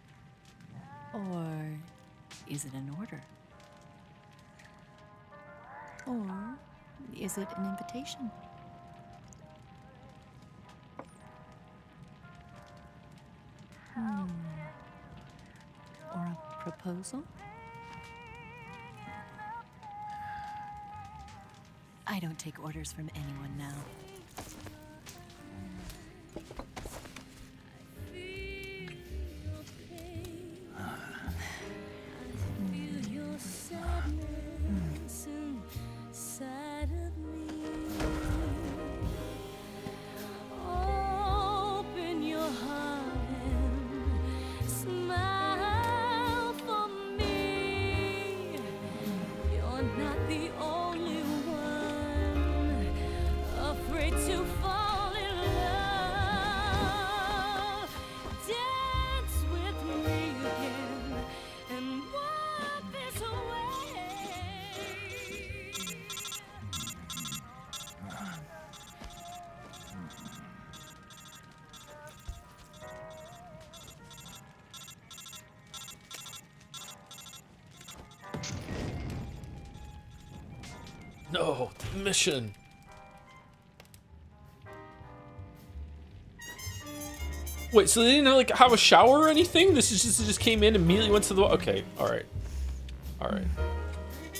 Or is it an order? Or is it an invitation? Or a proposal? I don't take orders from anyone now. No, mission. Wait, so they didn't like have a shower or anything? This is just came in, immediately went to the okay. All right.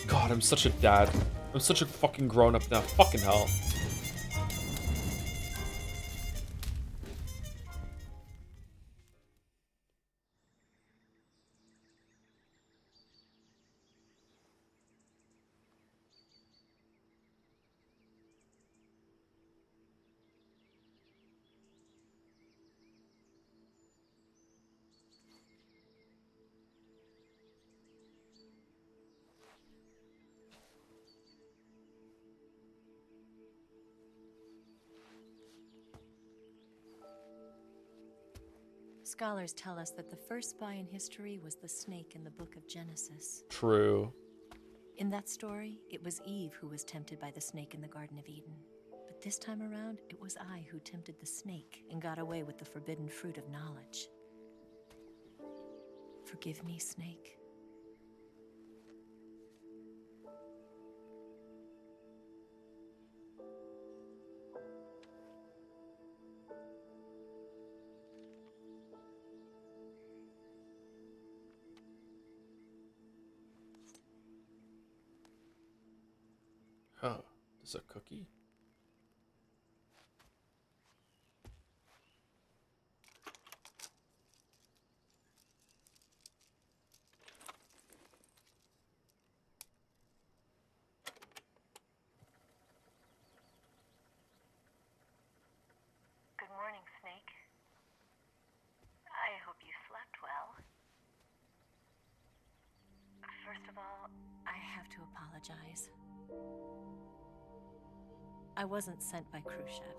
God, I'm such a dad. I'm such a fucking grown up now. Fucking hell. Scholars tell us that the first spy in history was the snake in the book of Genesis. True. In that story, it was Eve who was tempted by the snake in the Garden of Eden. But this time around, it was I who tempted the snake and got away with the forbidden fruit of knowledge. Forgive me, snake. Oh, is a cookie? Good morning, Snake. I hope you slept well. First of all, I have to apologize. I wasn't sent by Khrushchev.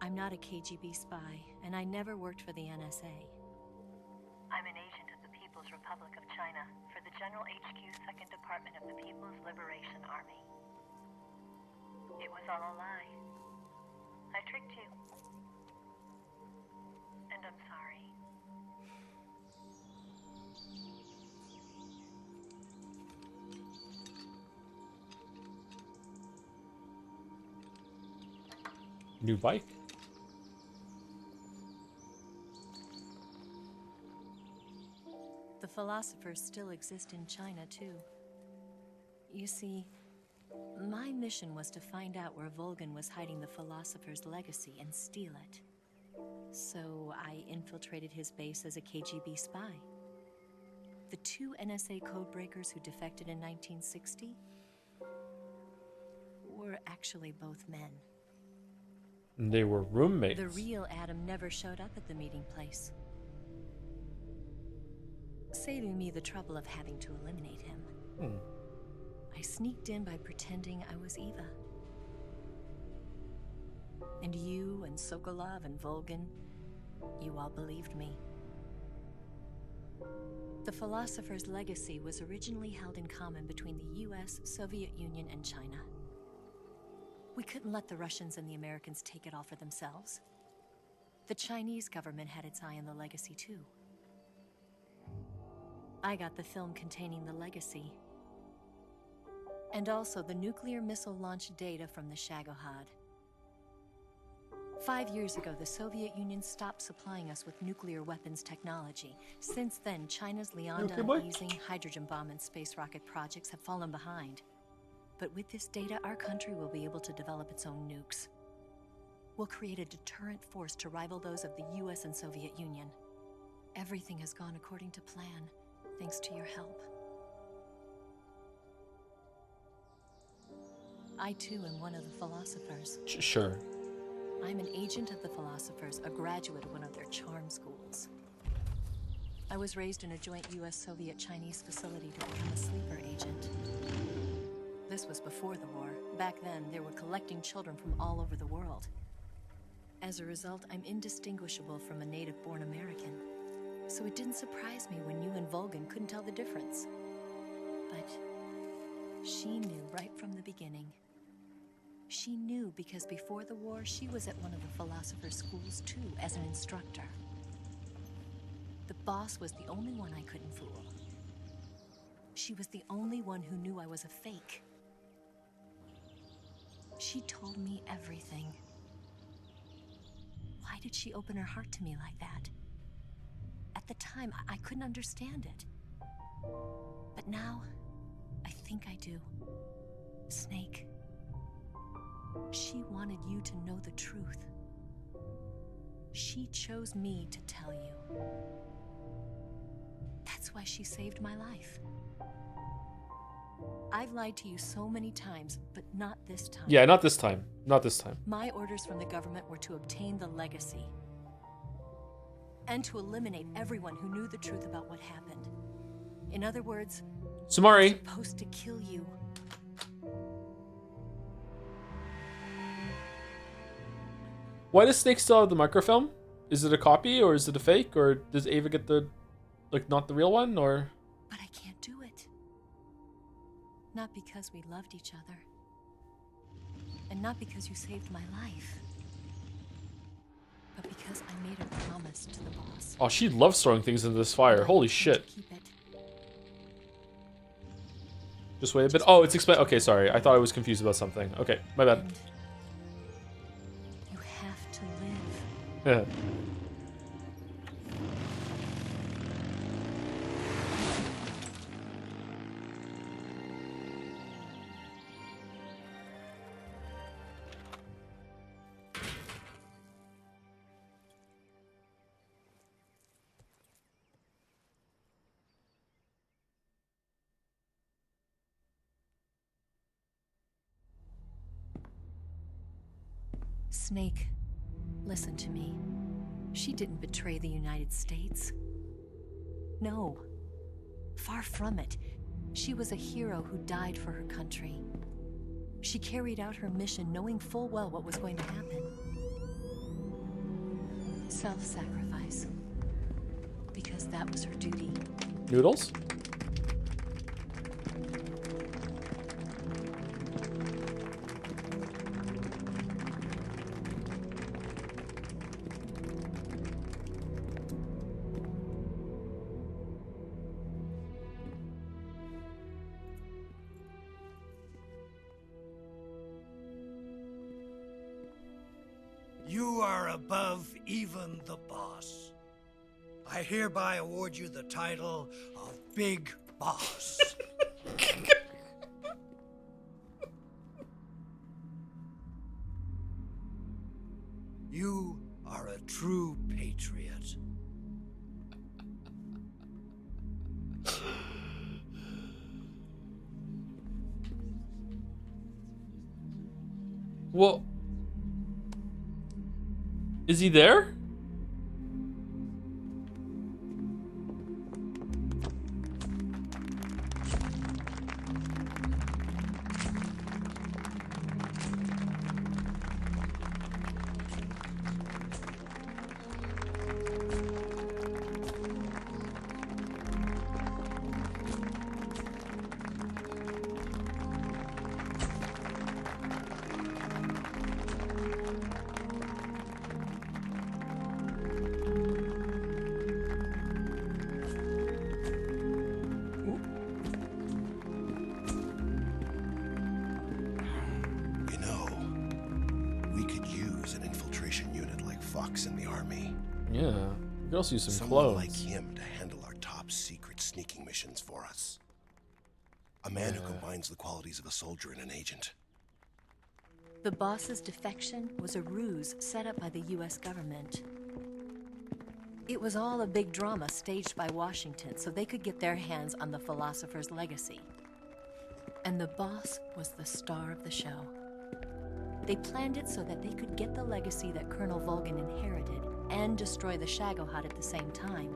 I'm not a KGB spy, and I never worked for the NSA. I'm an agent of the People's Republic of China for the General HQ 2nd Department of the People's Liberation Army. It was all a lie. I tricked you. And I'm sorry. New bike. The philosophers still exist in China, too. You see, my mission was to find out where Volgan was hiding the philosopher's legacy and steal it. So I infiltrated his base as a KGB spy. The 2 NSA codebreakers who defected in 1960 were actually both men. They were roommates. The real Adam never showed up at the meeting place, saving me the trouble of having to eliminate him. I sneaked in by pretending I was Eva. And you and Sokolov and Volgan, you all believed me. The philosopher's legacy was originally held in common between the US, Soviet Union, and China. We couldn't let the Russians and the Americans take it all for themselves. The Chinese government had its eye on the legacy too. I got the film containing the legacy, and also the nuclear missile launch data from the Shagohod. 5 years ago, the Soviet Union stopped supplying us with nuclear weapons technology. Since then, China's Liaodong easing, hydrogen bomb, and space rocket projects have fallen behind. But with this data, our country will be able to develop its own nukes. We'll create a deterrent force to rival those of the US and Soviet Union. Everything has gone according to plan, thanks to your help. I too am one of the philosophers. Sure. I'm an agent of the philosophers, a graduate of one of their charm schools. I was raised in a joint US-Soviet-Chinese facility to become a sleeper agent. This was before the war. Back then, they were collecting children from all over the world. As a result, I'm indistinguishable from a native-born American. So it didn't surprise me when you and Volgan couldn't tell the difference. But she knew right from the beginning. She knew because before the war, she was at one of the philosopher's schools too, as an instructor. The boss was the only one I couldn't fool. She was the only one who knew I was a fake. She told me everything. Why did she open her heart to me like that? At the time, I couldn't understand it. But now, I think I do. Snake. She wanted you to know the truth. She chose me to tell you. That's why she saved my life. I've lied to you so many times, but not this time. Yeah, not this time. Not this time. My orders from the government were to obtain the legacy. And to eliminate everyone who knew the truth about what happened. In other words, Sumari. I'm supposed to kill you. Why does Snake still have the microfilm? Is it a copy or is it a fake? Or does Ava get the, like, not the real one? Or But I can't do it. Not because we loved each other. And not because you saved my life. But because I made a promise to the boss. oh, she loves throwing things into this fire. Holy shit. Keep it. Just wait a bit. Oh, it's okay, sorry. I thought I was confused about something. Okay, my bad. You have to live. Yeah. Snake, listen to me. She didn't betray the United States. No. Far from it. She was a hero who died for her country. She carried out her mission knowing full well what was going to happen. Self-sacrifice. Because that was her duty. Noodles? above even the boss. I hereby award you the title of Big Boss. You are a true patriot. Well, is he there? You know, we could use an infiltration unit like Fox in the army. Yeah, we could also use some Someone clothes. like him to handle our top secret sneaking missions for us. A man who combines the qualities of a soldier and an agent. The boss's defection was a ruse set up by the US government. It was all a big drama staged by Washington so they could get their hands on the philosopher's legacy. And the boss was the star of the show. They planned it so that they could get the legacy that Colonel Volgin inherited and destroy the Shagohod at the same time.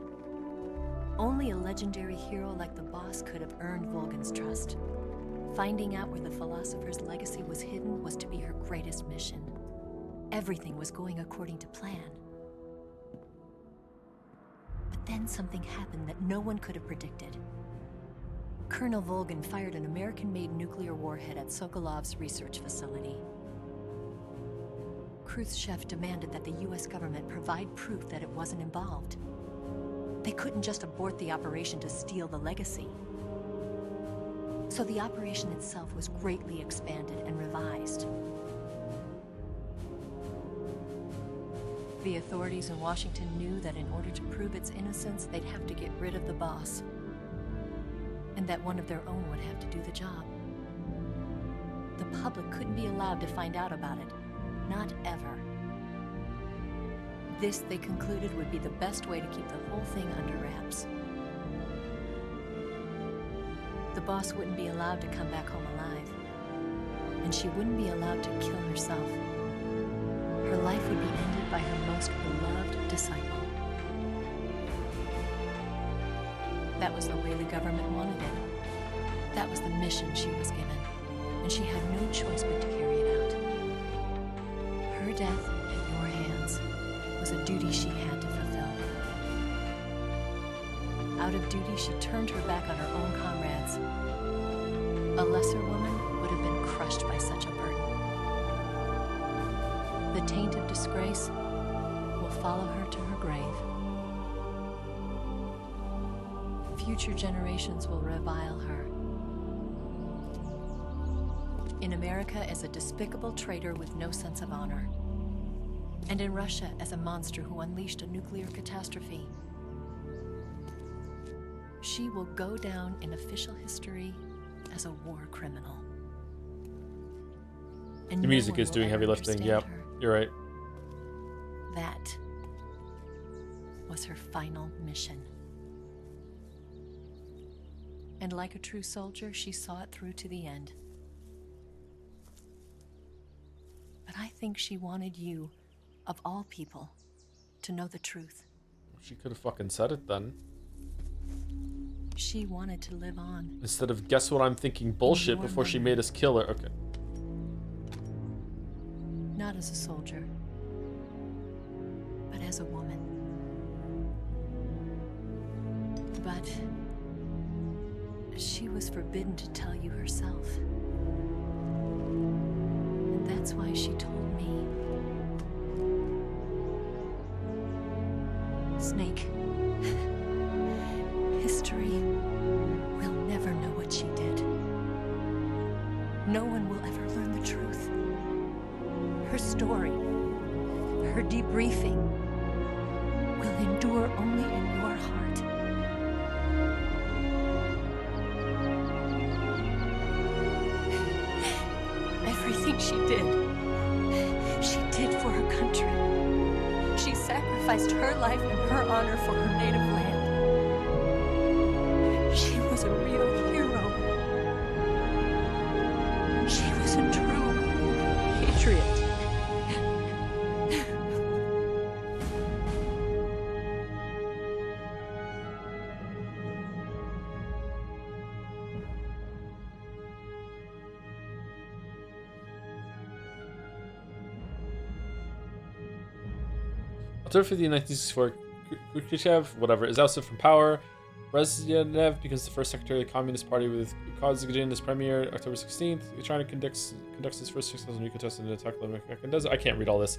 Only a legendary hero like the boss could have earned Volgin's trust. Finding out where the philosopher's legacy was hidden was to be her greatest mission. Everything was going according to plan. But then something happened that no one could have predicted. Colonel Volgin fired an American-made nuclear warhead at Sokolov's research facility. Khrushchev demanded that the US government provide proof that it wasn't involved. They couldn't just abort the operation to steal the legacy. So the operation itself was greatly expanded and revised. The authorities in Washington knew that in order to prove its innocence, they'd have to get rid of the boss. And that one of their own would have to do the job. The public couldn't be allowed to find out about it. Not ever. This, they concluded, would be the best way to keep the whole thing under wraps. The boss wouldn't be allowed to come back home alive. And she wouldn't be allowed to kill herself. Her life would be ended by her most beloved disciple. That was the way the government wanted it. That was the mission she was given. And she had no choice but to carry it out. Her death at your hands was a duty she had to fulfill. Out of duty, she turned her back on her own comrades. A lesser woman would have been crushed by such a burden. The taint of disgrace will follow her to her grave. Future generations will revile her. In America as a despicable traitor with no sense of honor. And in Russia as a monster who unleashed a nuclear catastrophe. She will go down in official history as a war criminal. And The music is doing heavy lifting. Yep, you're right. That was her final mission. And like a true soldier, she saw it through to the end. But I think she wanted you, of all people, to know the truth. She could have fucking said it then. She wanted to live on. Instead of guess what I'm thinking bullshit before she made us kill her. Okay. Not as a soldier, but as a woman. But she was forbidden to tell you herself. And that's why she told me. Snake, history will never know what she did. No one will ever learn the truth. Her story, her debriefing will endure only in your heart. Everything she did for her country. She sacrificed her life and her honor for her native land. She was a real hero. She was a true patriot. October 15, 1964, Khrushchev, whatever, is ousted from power. Brezhnev becomes the first secretary of the Communist Party with Kazakh as premier. October 16th, China conducts its first 6,000 nuclear tests and attack I can't read all this.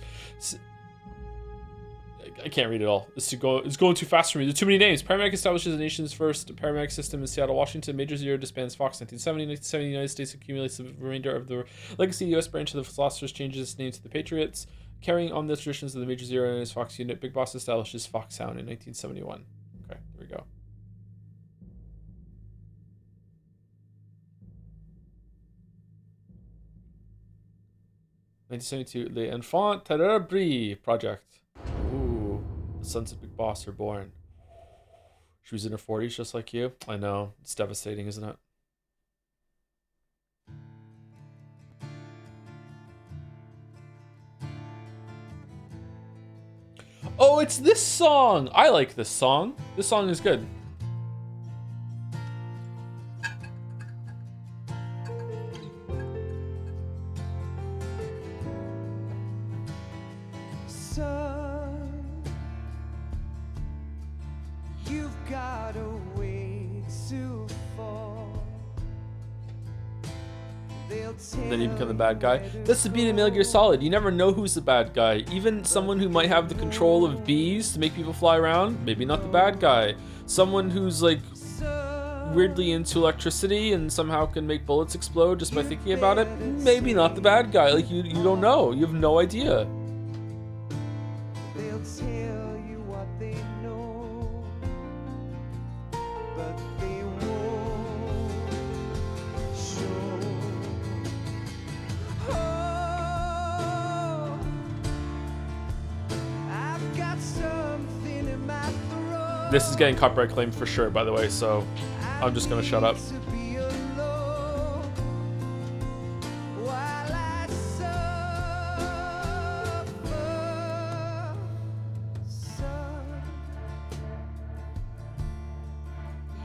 I can't read it all. It's going too fast for me. There's too many names. Paramedic establishes the nation's first paramedic system in Seattle, Washington. Major Zero disbands Fox 1970. 1970, the United States accumulates the remainder of the legacy U.S. branch of the Philosophers, changes its name to the Patriots. Carrying on the traditions of the Major Zero and his Fox unit, Big Boss establishes Fox Sound in 1971. Okay, there we go. (1972) Les Enfants Terribles Project. Ooh, the sons of Big Boss are born. She was in her 40s just like you. I know, it's devastating, isn't it? Oh, it's this song! I like this song. This song is good. Son, you've got a way to fall. Then you become the bad guy. That's the beat of Metal Gear Solid. You never know who's the bad guy. Even someone who might have the control of bees to make people fly around, maybe not the bad guy. Someone who's like weirdly into electricity and somehow can make bullets explode just by thinking about it, maybe not the bad guy. Like you don't know. You have no idea. They'll tell you what they know, but they won't show. Oh, I've got something in my throat. This is getting copyright claim for sure, by the way, so I'm just gonna shut up.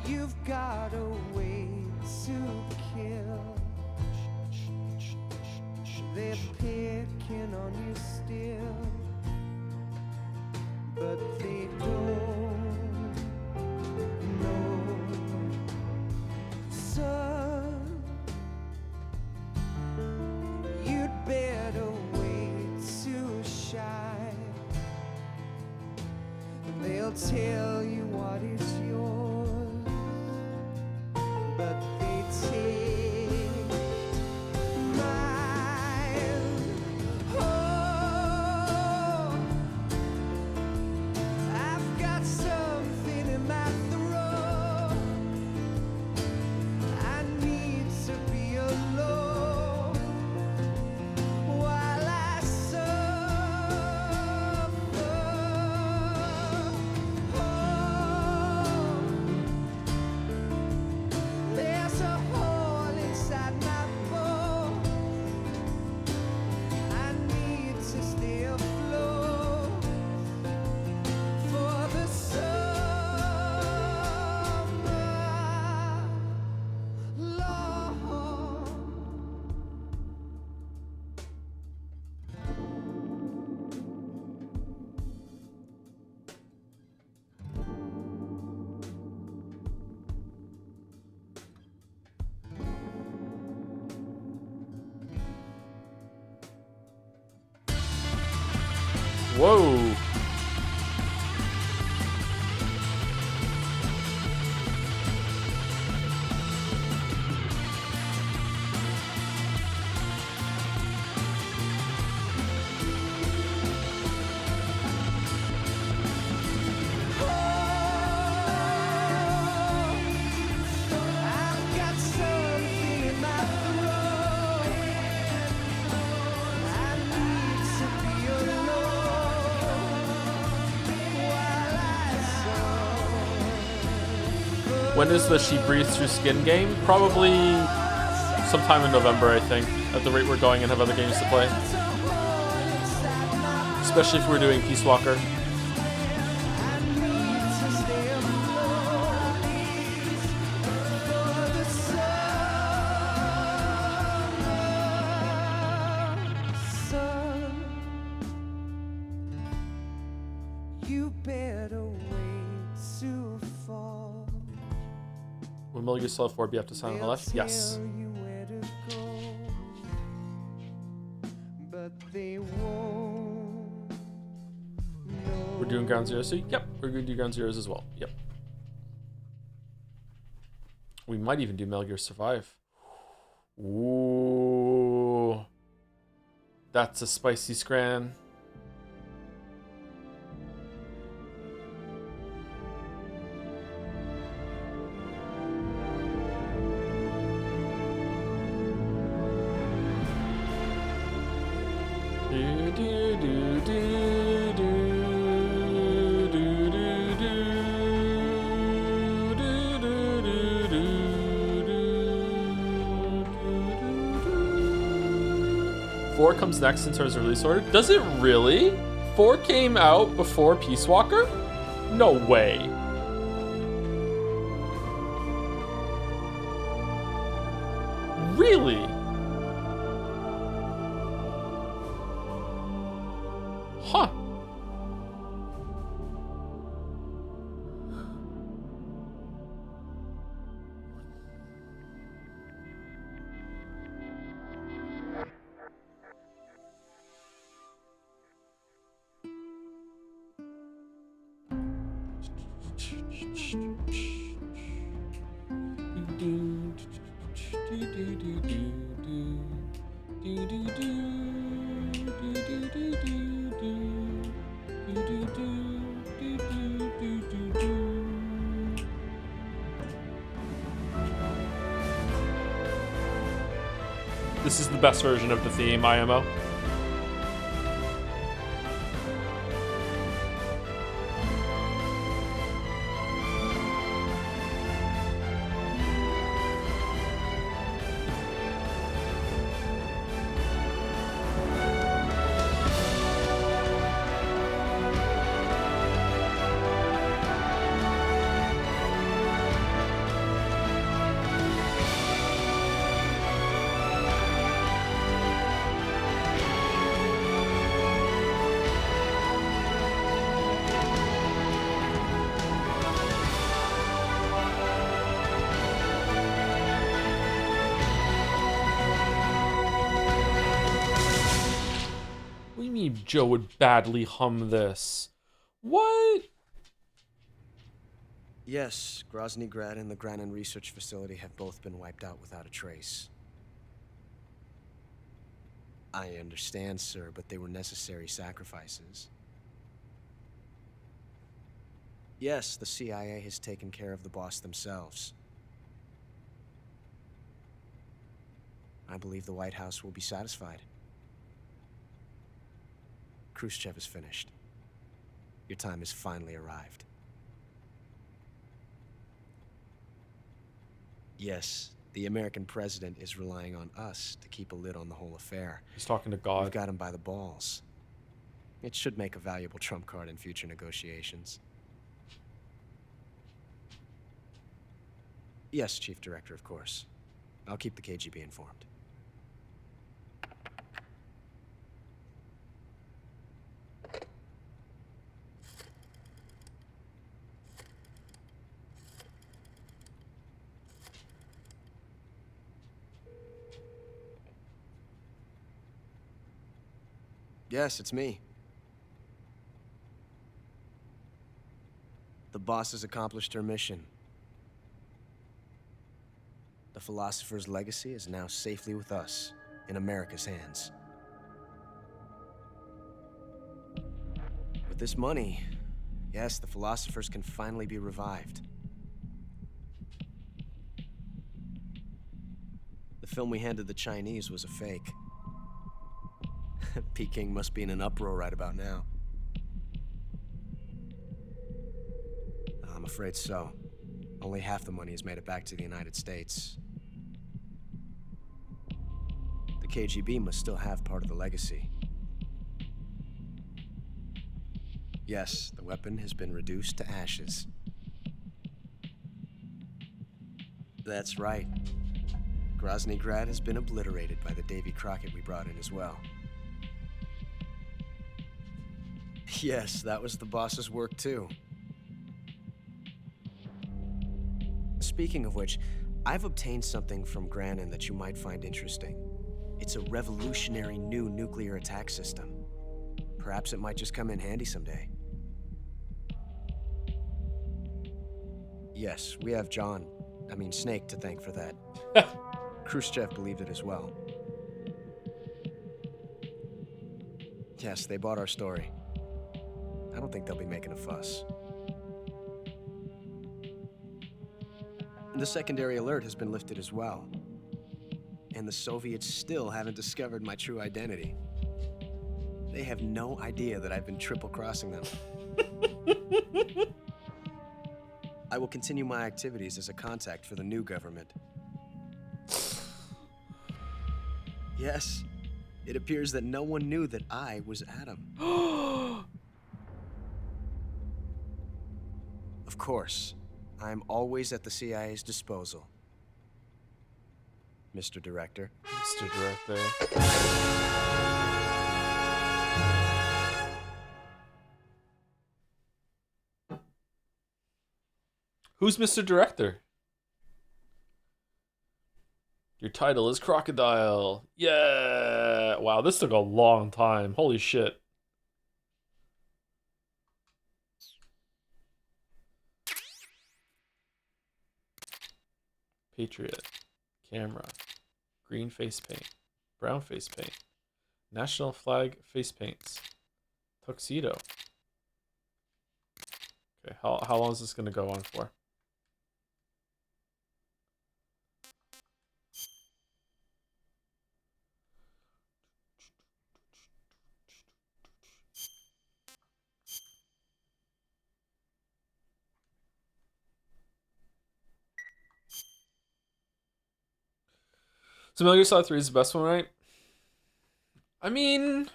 You've got a way to kill. They're picking on you still, but they don't know. Son, you'd better wait to shine. They'll tell you what is yours, but they take mine. Oh, I've got something in my throat. I need to be alone while I suffer. There's a hole inside my bones. I need to stay afloat for the summer, Lord. Whoa. When is the She Breathes Through Skin game? Probably sometime in November, I think, at the rate we're going and have other games to play. Especially if we're doing Peace Walker. Will Metal Gear Solid 4 be up to Silent Hill Life? Yes. We're doing Ground Zeroes, so yep, we're going to do Ground Zeroes as well. Yep. We might even do Metal Gear Survive. Ooh. That's a spicy scran. Four comes next in terms of release order. Does it really? 4 came out before Peace Walker? No way. Really? Huh. This is the best version of the theme, IMO. Joe would badly hum this. What? Yes, Grozny Grad and the Granin Research Facility have both been wiped out without a trace. I understand, sir, but they were necessary sacrifices. Yes, the CIA has taken care of the boss themselves. I believe the White House will be satisfied. Khrushchev is finished. Your time has finally arrived. Yes, the American president is relying on us to keep a lid on the whole affair. He's talking to God. We've got him by the balls. It should make a valuable trump card in future negotiations. Yes, Chief Director, of course. I'll keep the KGB informed. Yes, it's me. The boss has accomplished her mission. The philosopher's legacy is now safely with us, in America's hands. With this money, yes, the philosophers can finally be revived. The film we handed the Chinese was a fake. Peking must be in an uproar right about now. I'm afraid so. Only half the money has made it back to the United States. The KGB must still have part of the legacy. Yes, the weapon has been reduced to ashes. That's right. Grozny Grad has been obliterated by the Davy Crockett we brought in as well. Yes, that was the boss's work too. Speaking of which, I've obtained something from Granin that you might find interesting. It's a revolutionary new nuclear attack system. Perhaps it might just come in handy someday. Yes, we have Snake to thank for that. Khrushchev believed it as well. Yes, they bought our story. I don't think they'll be making a fuss. The secondary alert has been lifted as well. And the Soviets still haven't discovered my true identity. They have no idea that I've been triple-crossing them. I will continue my activities as a contact for the new government. Yes, it appears that no one knew that I was Adam. Of course, I'm always at the CIA's disposal. Mr. Director. Mr. Director. Who's Mr. Director? Your title is Crocodile. Yeah. Wow, this took a long time. Holy shit. Patriot. Camera. Green face paint. Brown face paint. National flag face paints. Tuxedo. Okay, how long is this going to go on for? So Metal Gear Solid 3 is the best one, right? I mean,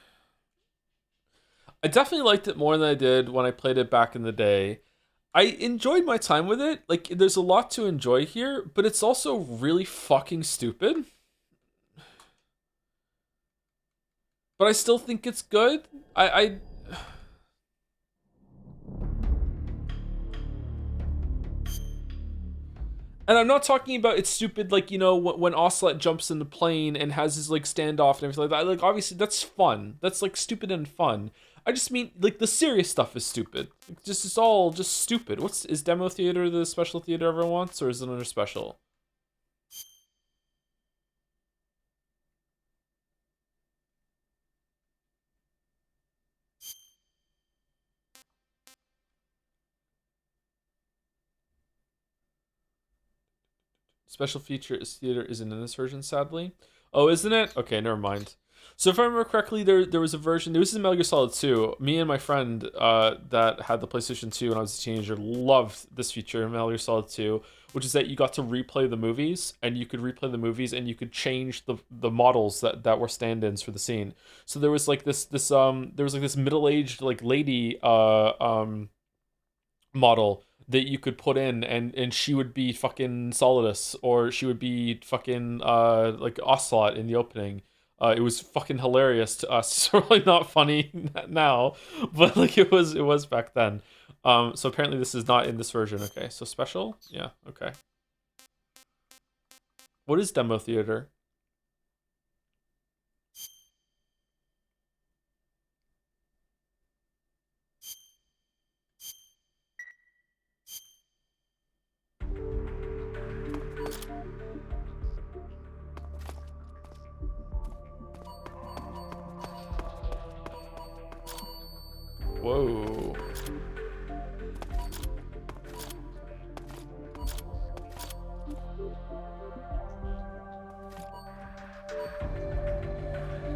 I definitely liked it more than I did when I played it back in the day. I enjoyed my time with it. Like, there's a lot to enjoy here, but it's also really fucking stupid. But I still think it's good. And I'm not talking about it's stupid, like, you know, when Ocelot jumps in the plane and has his, like, standoff and everything like that. Like, obviously, that's fun. That's, like, stupid and fun. I just mean, like, the serious stuff is stupid. It's all just stupid. Is Demo Theater the special theater everyone wants, or is it another special? Special feature is theater isn't in this version, sadly. Oh, isn't it? Okay, never mind. So if I remember correctly, there was a version. This is Metal Gear Solid 2. Me and my friend that had the PlayStation 2 when I was a teenager loved this feature in Metal Gear Solid 2, which is that you got to replay the movies, and you could replay the movies, and you could change the models that were stand-ins for the scene. So there was like this middle-aged like lady model that you could put in, and she would be fucking Solidus, or she would be fucking like Ocelot in the opening. It was fucking hilarious to us. It's really not funny now, but like it was back then. So apparently this is not in this version. Okay, so special? Yeah, okay. What is Demo Theater? Whoa.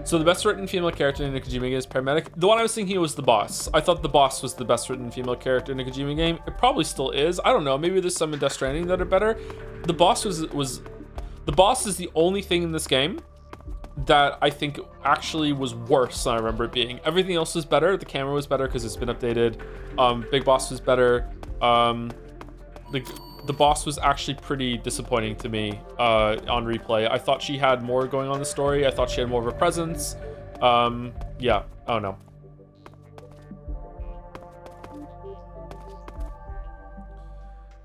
So the best written female character in a Kojima game is Paramedic. The one I was thinking was the boss. I thought the boss was the best written female character in a Kojima game. It probably still is. I don't know. Maybe there's some in Death Stranding that are better. The boss was the boss is the only thing in this game that I think actually was worse than I remember it being. Everything else was better. The camera was better because it's been updated. Big Boss was better. The boss was actually pretty disappointing to me on replay. I thought she had more going on in the story. I thought she had more of a presence. Yeah, I don't know.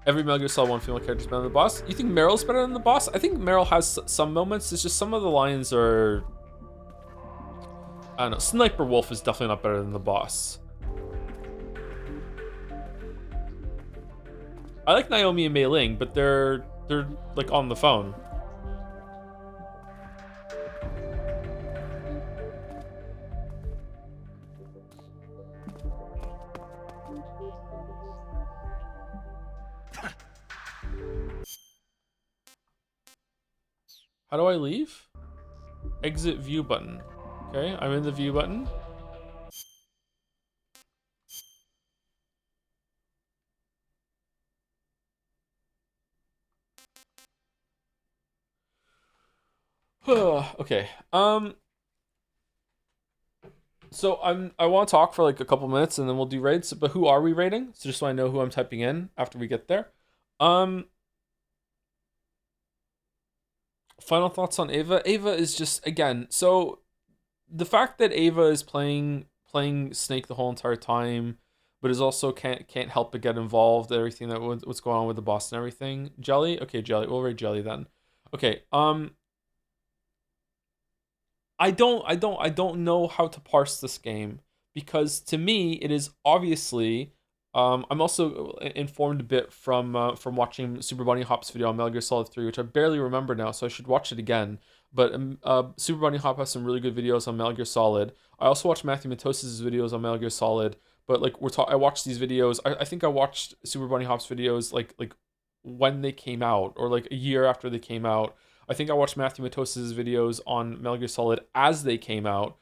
Every Metal Gear Solid 1 female character is better than the boss. You think Meryl's better than the boss? I think Meryl has some moments. It's just some of the lines are... I don't know. Sniper Wolf is definitely not better than the boss. I like Naomi and Mei Ling, but they're like on the phone. How do I leave? Exit view button. Okay, I'm in the view button. Okay. So I want to talk for like a couple minutes and then we'll do raids. But who are we raiding? So just so I know who I'm typing in after we get there. Final thoughts on Ava. Ava is just, again, so the fact that Ava is playing Snake the whole entire time, but is also can't help but get involved in everything that what's going on with the boss and everything. Jelly? Okay, Jelly. We'll raid Jelly then. Okay, I don't know how to parse this game because to me it is obviously I'm also informed a bit from watching Super Bunny Hop's video on Metal Gear Solid 3, which I barely remember now, so I should watch it again. But Super Bunny Hop has some really good videos on Metal Gear Solid. I also watched Matthew Matos's videos on Metal Gear Solid, but like I watched these videos. I think I watched Super Bunny Hop's videos like when they came out or like a year after they came out. I think I watched Matthew Matos's videos on Metal Gear Solid as they came out.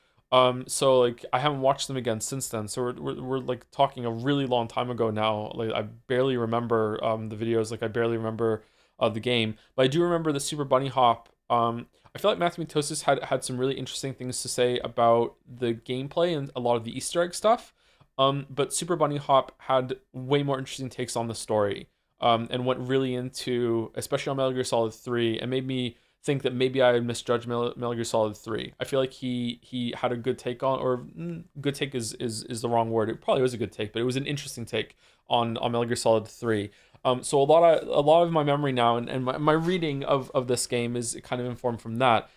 So like I haven't watched them again since then. So we're like talking a really long time ago now. Like I barely remember the videos. Like I barely remember the game, but I do remember the Super Bunny Hop. I feel like Matthew Matosis had some really interesting things to say about the gameplay and a lot of the Easter egg stuff. But Super Bunny Hop had way more interesting takes on the story. And went really into, especially on Metal Gear Solid 3, and made me think that maybe I had misjudged Metal Gear Solid 3. I feel like he had a good take on, or good take is the wrong word. It probably was a good take, but it was an interesting take on Metal Gear Solid 3. So a lot of my memory now and my reading of this game is kind of informed from that.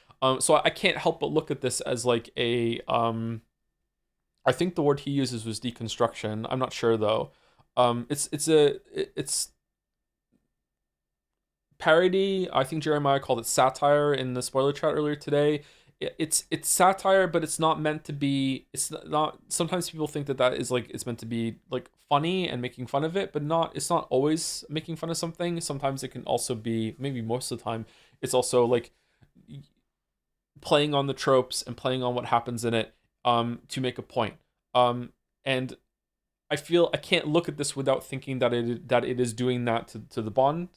So I can't help but look at this as like a I think the word he uses was deconstruction. I'm not sure though. It's parody. I think Jeremiah called it satire in the spoiler chat earlier today. It's satire, but it's not meant to be. It's not. Sometimes people think that is like it's meant to be like funny and making fun of it, but not. It's not always making fun of something. Sometimes it can also be, maybe most of the time, it's also like playing on the tropes and playing on what happens in it to make a point. And I feel I can't look at this without thinking that it is doing that to the Bond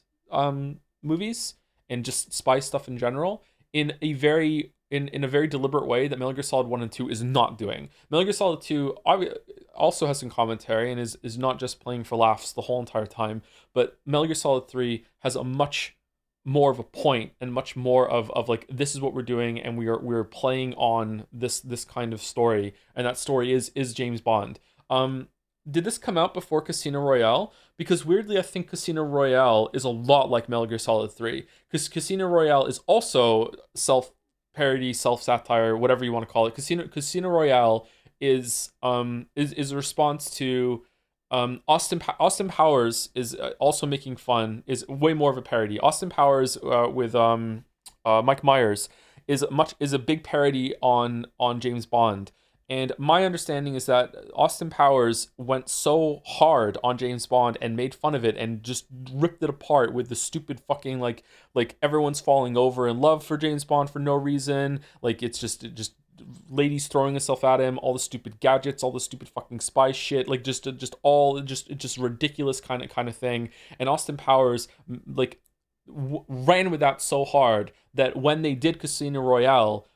movies and just spy stuff in general in a very deliberate way that Metal Gear Solid 1 and 2 is not doing. Metal Gear Solid 2 also has some commentary and is not just playing for laughs the whole entire time, but Metal Gear Solid 3 has a much more of a point and much more of like, this is what we're doing and we're playing on this kind of story, and that story is James Bond. Did this come out before Casino Royale? Because weirdly, I think Casino Royale is a lot like Metal Gear Solid 3. Because Casino Royale is also self-parody, self-satire, whatever you want to call it. Casino Royale is a response to Austin Powers is also making fun, is way more of a parody. Austin Powers with Mike Myers is a big parody on James Bond. And my understanding is that Austin Powers went so hard on James Bond and made fun of it and just ripped it apart with the stupid fucking like everyone's falling over in love for James Bond for no reason. Like it's just ladies throwing herself at him, all the stupid gadgets, all the stupid fucking spy shit, like just ridiculous kind of thing. And Austin Powers like ran with that so hard that when they did Casino Royale,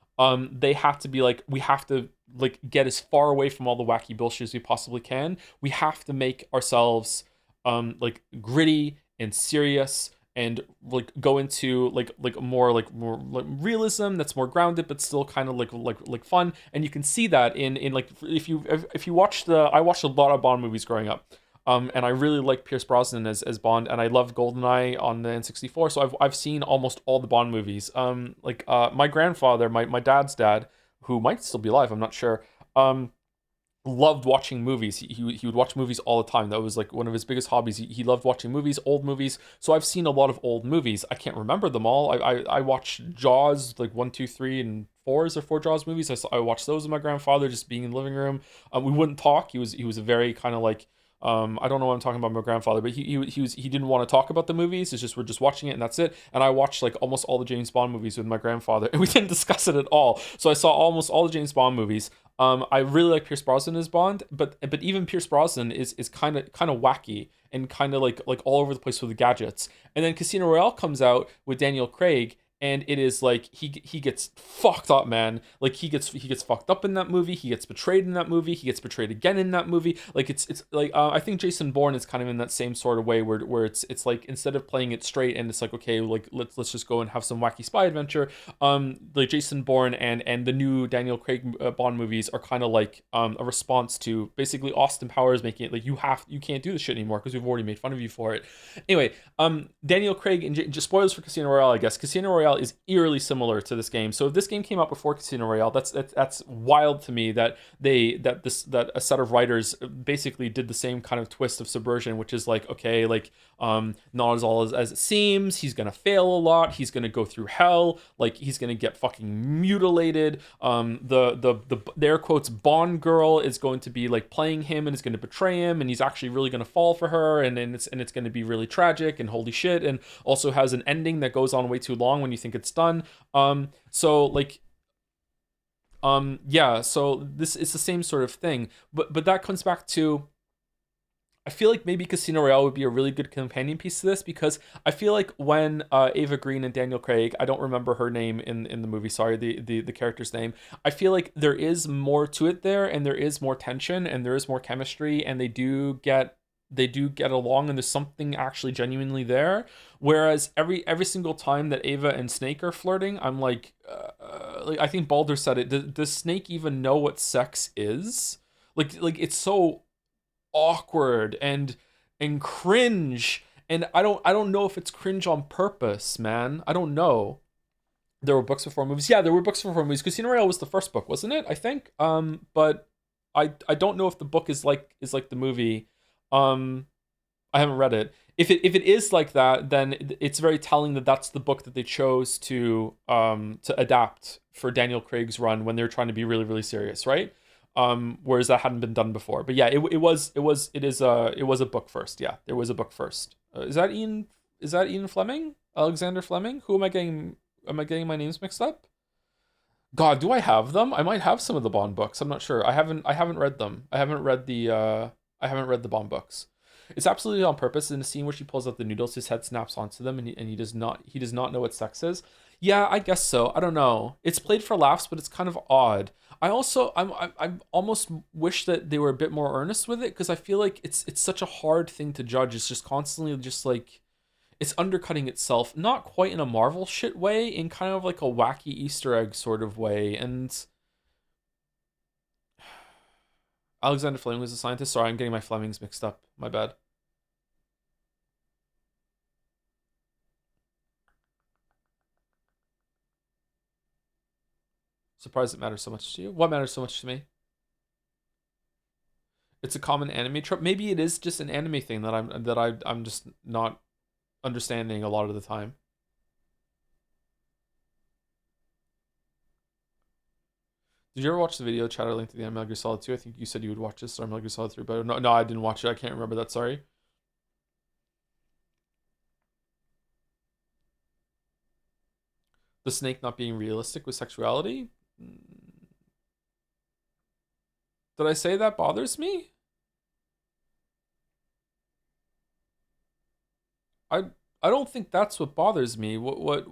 they had to be like, we have to like get as far away from all the wacky bullshit as we possibly can. We have to make ourselves like gritty and serious and like go into like more like realism that's more grounded but still kind of like fun. And you can see that in like if you watch I watched a lot of Bond movies growing up. And I really like Pierce Brosnan as Bond, and I love GoldenEye on the N64. So I've seen almost all the Bond movies. My grandfather, my dad's dad, who might still be alive, I'm not sure. Loved watching movies. He would watch movies all the time. That was like one of his biggest hobbies. He loved watching movies, old movies. So I've seen a lot of old movies. I can't remember them all. I watched Jaws, like 1, 2, 3, and 4 is there 4 Jaws movies. I watched those with my grandfather, just being in the living room. We wouldn't talk. He was a very kind of like I don't know what I'm talking about my grandfather, but he didn't want to talk about the movies. It's just we're just watching it and that's it. And I watched like almost all the James Bond movies with my grandfather, and we didn't discuss it at all. So I saw almost all the James Bond movies. I really like Pierce Brosnan as Bond, but even Pierce Brosnan is kind of wacky and kind of like all over the place with the gadgets. And then Casino Royale comes out with Daniel Craig, and it is like he gets fucked up, man. Like he gets fucked up in that movie. He gets betrayed in that movie. He gets betrayed again in that movie. Like it's like I think Jason Bourne is kind of in that same sort of way where it's like instead of playing it straight and it's like, okay, like let's just go and have some wacky spy adventure. Like Jason Bourne and the new Daniel Craig Bond movies are kind of like a response to basically Austin Powers making it like you can't do this shit anymore because we've already made fun of you for it. Anyway, Daniel Craig and just spoilers for Casino Royale, I guess. Casino Royale is eerily similar to this game. So if this game came out before Casino Royale, that's wild to me that a set of writers basically did the same kind of twist of subversion, which is like, okay, like not as all as it seems. He's gonna fail a lot. He's gonna go through hell. Like he's gonna get fucking mutilated. The air quotes Bond girl is going to be like playing him and is going to betray him, and he's actually really gonna fall for her, and it's going to be really tragic and holy shit, and also has an ending that goes on way too long when you think it's done. So this is the same sort of thing, but that comes back to, I feel like maybe Casino Royale would be a really good companion piece to this, because I feel like when Ava Green and Daniel Craig, I don't remember her name in the movie, sorry, the character's name, I feel like there is more to it there, and there is more tension, and there is more chemistry, and they do get along, and there's something actually genuinely there. Whereas every single time that Ava and Snake are flirting, I'm like I think Baldur said it. Does Snake even know what sex is? Like it's so awkward and cringe, and I don't know if it's cringe on purpose, man. I don't know. There were books before movies. Yeah, there were books before movies. Casino Royale was the first book, wasn't it? I think. But I don't know if the book is like the movie. I haven't read it. If it is like that, then it's very telling that that's the book that they chose to adapt for Daniel Craig's run when they were trying to be really, really serious, right? Whereas that hadn't been done before. But yeah, it was a book first. Yeah, there was a book first. Is that Ian Fleming? Alexander Fleming? Who am I getting? Am I getting my names mixed up? God, do I have them? I might have some of the Bond books. I'm not sure. I haven't read them. I haven't read the Bond books. It's absolutely on purpose. In the scene where she pulls out the noodles, his head snaps onto them, and he does not know what sex is. Yeah, I guess so. I don't know. It's played for laughs, but it's kind of odd. I almost wish that they were a bit more earnest with it, because I feel like it's such a hard thing to judge. It's just constantly just like it's undercutting itself, not quite in a Marvel shit way, in kind of like a wacky Easter egg sort of way. And Alexander Fleming was a scientist. Sorry, I'm getting my Flemings mixed up. My bad. Surprised it matters so much to you. What matters so much to me? It's a common anime trope. Maybe it is just an anime thing that I'm just not understanding a lot of the time. Did you ever watch the video Chatter link to the Metal Gear Solid 2? I think you said you would watch this, or Metal Gear Solid 3, but no, I didn't watch it. I can't remember that, sorry. The Snake not being realistic with sexuality? Did I say that bothers me? I I don't think that's what bothers me. What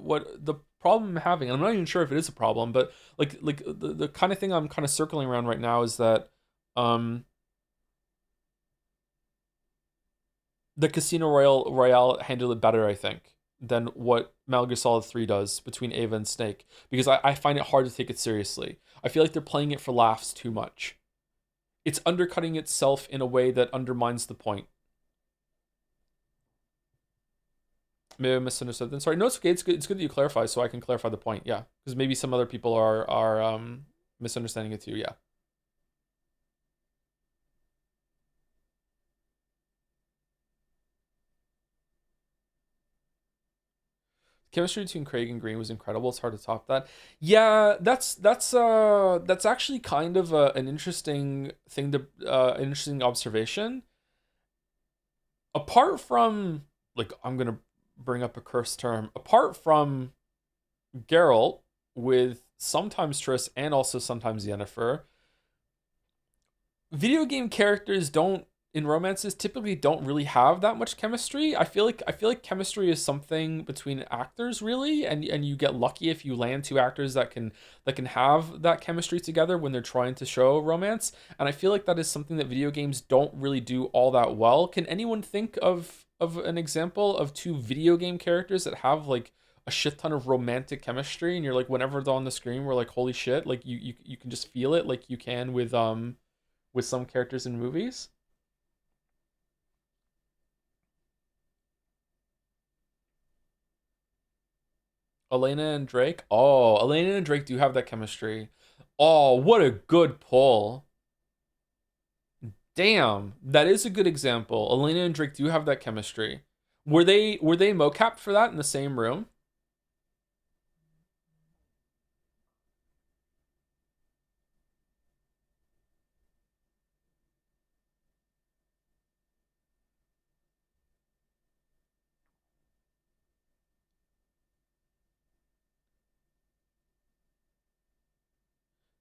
the problem I'm having, and I'm not even sure if it is a problem, but like the kind of thing I'm kind of circling around right now is that um the Casino Royale handled it better, I think, than what Metal Gear Solid 3 does between Ava and Snake, because I find it hard to take it seriously. I feel like they're playing it for laughs too much. It's undercutting itself in a way that undermines the point. Maybe I misunderstood. Then sorry. No, it's okay. It's good. It's good that you clarify, so I can clarify the point. Yeah, because maybe some other people are misunderstanding it too. Yeah. Chemistry between Craig and Green was incredible. It's hard to top that. Yeah, that's actually kind of an interesting thing to an interesting observation. Apart from, like, I'm gonna bring up a cursed term. Apart from Geralt with sometimes Triss and also sometimes Yennefer, video game characters don't, in romances, typically don't really have that much chemistry. I feel like chemistry is something between actors, really, and you get lucky if you land two actors that can have that chemistry together when they're trying to show romance. And I feel like that is something that video games don't really do all that well. Can anyone think of an example of two video game characters that have like a shit ton of romantic chemistry, and you're like, whenever they're on the screen, we're like, holy shit, like you can just feel it, like you can with some characters in movies? Elena and Drake? Oh, Elena and Drake do have that chemistry. Oh, what a good pull. Damn, that is a good example. Elena and Drake do have that chemistry. Were they mocapped for that in the same room?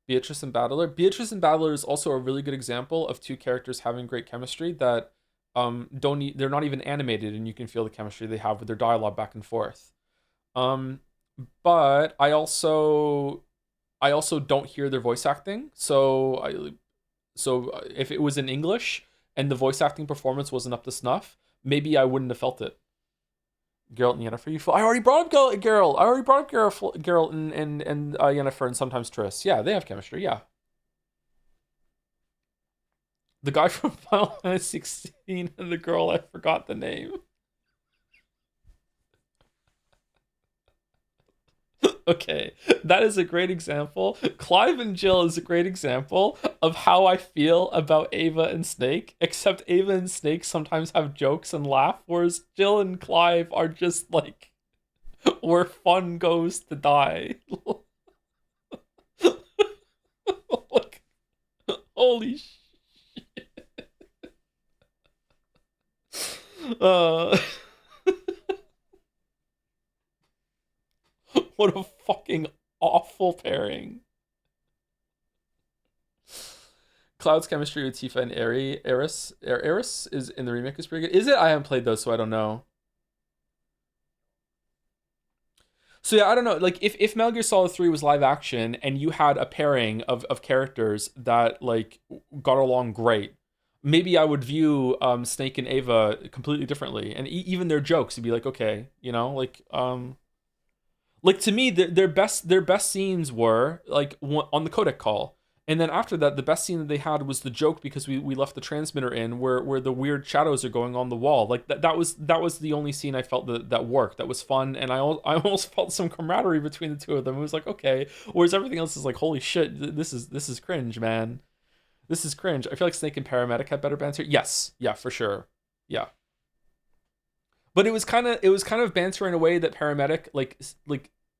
Beatrice and Battler. Beatrice and Battler is also a really good example of two characters having great chemistry that don't need, they're not even animated, and you can feel the chemistry they have with their dialogue back and forth. Um but I also don't hear their voice acting. So if it was in English and the voice acting performance wasn't up to snuff, maybe I wouldn't have felt it. Geralt and Yennefer. I already brought up Geralt. I already brought up Geralt and Yennefer and sometimes Triss. Yeah, they have chemistry. Yeah. The guy from Final Fantasy 16 and the girl, I forgot the name. Okay, that is a great example. Clive and Jill is a great example of how I feel about Ava and Snake, except Ava and Snake sometimes have jokes and laugh, whereas Jill and Clive are just like where fun goes to die. Like, holy shit. What a fucking awful pairing. Cloud's chemistry with Tifa and Eris is in the remake is pretty good. Is it? I haven't played those, so I don't know. So yeah, I don't know. Like if Metal Gear Solid 3 was live action and you had a pairing of characters that like got along great, maybe I would view Snake and Ava completely differently, and even their jokes would be like, okay, like to me, their best scenes were like on the codec call, and then after that, the best scene that they had was the joke because we left the transmitter in where the weird shadows are going on the wall. Like that was the only scene I felt that worked. That was fun, and I almost felt some camaraderie between the two of them. It was like, okay, whereas everything else is like, holy shit, this is cringe, man. This is cringe. I feel like Snake and Paramedic had better banter. Yes, yeah, for sure, yeah. But it was kind of banter in a way that Paramedic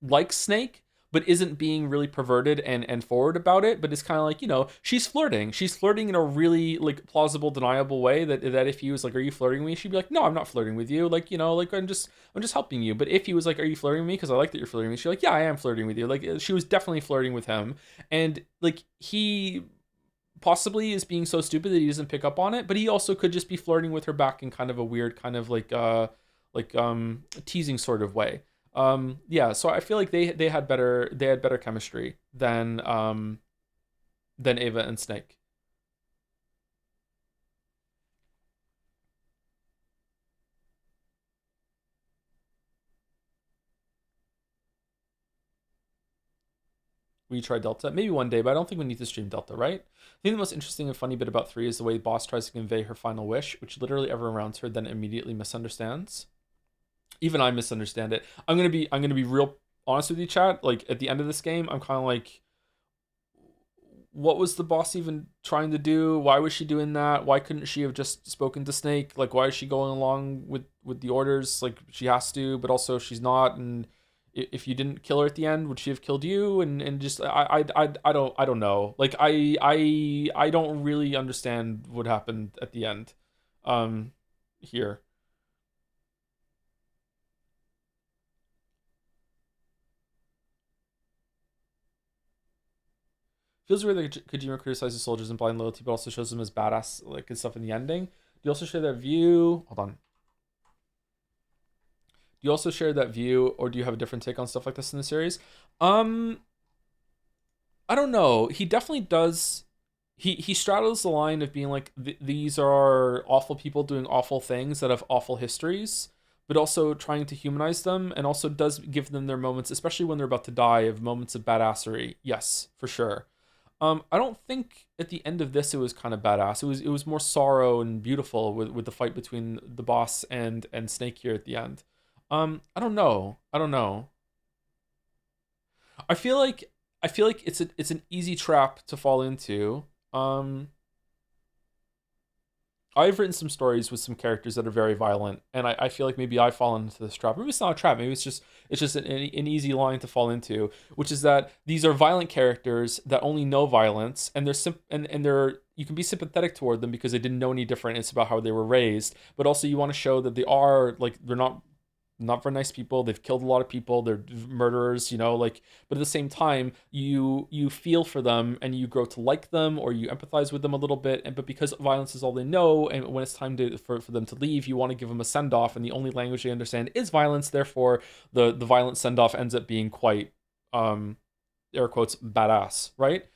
likes Snake, but isn't being really perverted and forward about it. But it's kind of like, she's flirting. She's flirting in a really like plausible, deniable way that if he was like, "Are you flirting with me?" She'd be like, "No, I'm not flirting with you. Like, like I'm just helping you." But if he was like, "Are you flirting with me? Because I like that you're flirting with me," she's like, "Yeah, I am flirting with you." Like she was definitely flirting with him, and like he possibly is being so stupid that he doesn't pick up on it, but he also could just be flirting with her back in kind of a weird kind of teasing sort of way. Yeah, so I feel like they had better chemistry than Ava and Snake. We try Delta? Maybe one day, but I don't think we need to stream Delta, right? I think the most interesting and funny bit about 3 is the way the boss tries to convey her final wish, which literally everyone around her then immediately misunderstands. Even I misunderstand it. I'm gonna be real honest with you, chat. Like at the end of this game, I'm kind of like, what was the boss even trying to do? Why was she doing that? Why couldn't she have just spoken to Snake? Like, why is she going along with the orders? Like, she has to, but also she's not. And if you didn't kill her at the end, would she have killed you? And just I don't know. Like, I don't really understand what happened at the end. Here. Feels weird that Kojima criticizes soldiers and blind loyalty, but also shows them as badass, like, and stuff in the ending. Do you also share that view? Hold on. Do you also share that view, or do you have a different take on stuff like this in the series? I don't know. He definitely does. He straddles the line of being like, these are awful people doing awful things that have awful histories, but also trying to humanize them, and also does give them their moments, especially when they're about to die, of moments of badassery. Yes, for sure. I don't think at the end of this it was kind of badass. It was more sorrow and beautiful with the fight between the boss and Snake here at the end. I don't know. I don't know. I feel like it's an easy trap to fall into. I've written some stories with some characters that are very violent, and I feel like maybe I've fallen into this trap. Maybe it's not a trap. Maybe it's just an easy line to fall into, which is that these are violent characters that only know violence, and they're you can be sympathetic toward them because they didn't know any different. It's about how they were raised, but also you want to show that they are, like, they're not very nice people. They've killed a lot of people. They're murderers, like, but at the same time, you feel for them and you grow to like them, or you empathize with them a little bit. But because violence is all they know, and when it's time for them to leave, you want to give them a send off, and the only language they understand is violence. Therefore, the violent send off ends up being quite, air quotes, badass, right?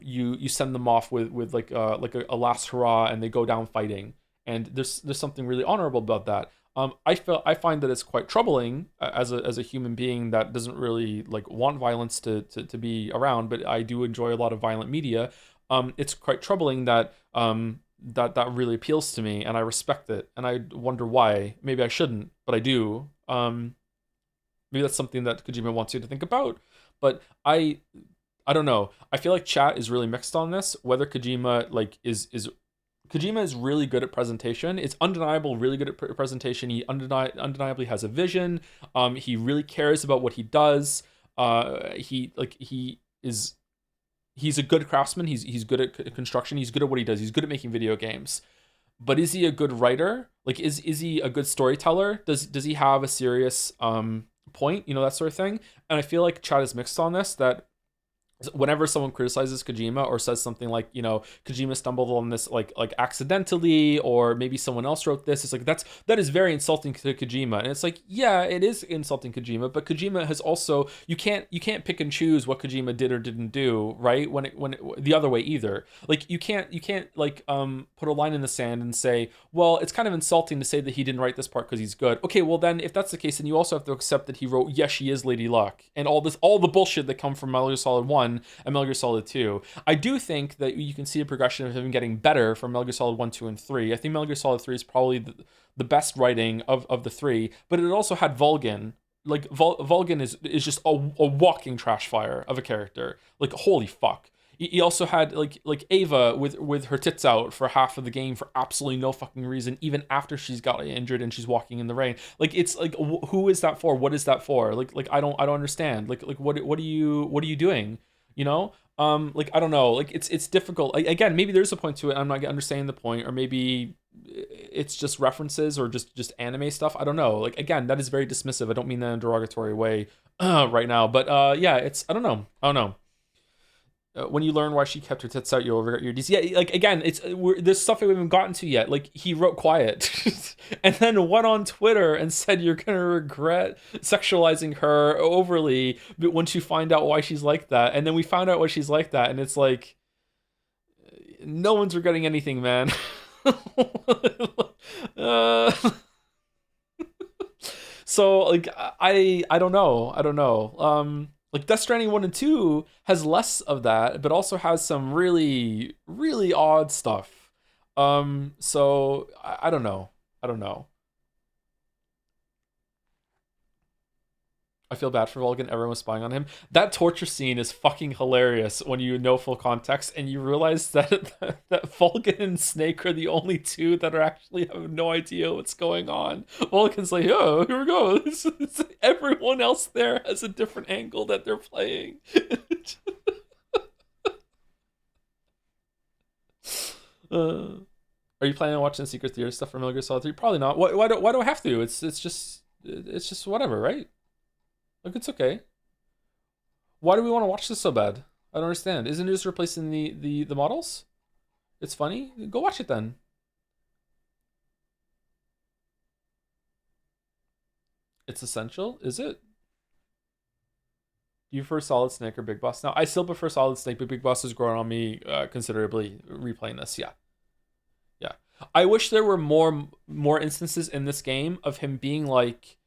You send them off with like a last hurrah, and they go down fighting, and there's something really honorable about that. I find that it's quite troubling as a human being that doesn't really like want violence to be around, but I do enjoy a lot of violent media. It's quite troubling that that really appeals to me, and I respect it, and I wonder why. Maybe I shouldn't, but I do. Maybe that's something that Kojima wants you to think about, but I don't know. I feel like chat is really mixed on this. Whether Kojima Kojima is really good at presentation. It's undeniable, really good at presentation. He undeniably has a vision. He really cares about what he does. He's a good craftsman. He's good at construction. He's good at what he does. He's good at making video games. But is he a good writer? Like, is he a good storyteller? Does he have a serious point? That sort of thing. And I feel like chat is mixed on this. That whenever someone criticizes Kojima or says something like, Kojima stumbled on this like accidentally, or maybe someone else wrote this, it's like that is very insulting to Kojima. And it's like, yeah, it is insulting Kojima, but Kojima has also, you can't pick and choose what Kojima did or didn't do, right? When it the other way either. Like, you can't like put a line in the sand and say, well, it's kind of insulting to say that he didn't write this part because he's good. Okay, well then if that's the case, then you also have to accept that he wrote Yes, She Is Lady Luck, and all the bullshit that come from Metal Gear Solid 1 and Metal Gear Solid 2. I do think that you can see a progression of him getting better from Metal Gear Solid 1, 2, and 3. I think Metal Gear Solid 3 is probably the best writing of the three, but it also had Vulcan. Like, Vulcan is just a walking trash fire of a character. Like, holy fuck. He also had like Ava with her tits out for half of the game for absolutely no fucking reason, even after she's got injured and she's walking in the rain. Like, it's like, who is that for? What is that for? Like I don't understand. Like what are you doing? Like, I don't know. Like, it's difficult. Like, again, maybe there's a point to it. I'm not understanding the point, or maybe it's just references or just anime stuff. I don't know. Like, again, that is very dismissive. I don't mean that in a derogatory way right now, but yeah, it's I don't know. When you learn why she kept her tits out, you'll regret your deeds. Yeah, like again, there's stuff we haven't gotten to yet. Like he wrote quiet, and then went on Twitter and said you're gonna regret sexualizing her overly, but once you find out why she's like that, and then we found out why she's like that, and it's like no one's regretting anything, man. uh, so like I don't know. Like Death Stranding 1 and 2 has less of that, but also has some really, really odd stuff. So I don't know. I feel bad for Vulcan. Everyone was spying on him. That torture scene is fucking hilarious when you know full context and you realize that that Vulcan and Snake are the only two that are actually have no idea what's going on. Vulcan's like, oh, here we go. Everyone else there has a different angle that they're playing. Are you planning on watching the Secret Theater stuff from Metal Gear Solid 3? Probably not. Why do I have to? It's just whatever, right? Like, it's okay. Why do we want to watch this so bad? I don't understand. Isn't it just replacing the models? It's funny. Go watch it then. It's essential, is it? Do you prefer Solid Snake or Big Boss? Now, I still prefer Solid Snake, but Big Boss has grown on me considerably replaying this. Yeah. I wish there were more instances in this game of him being like,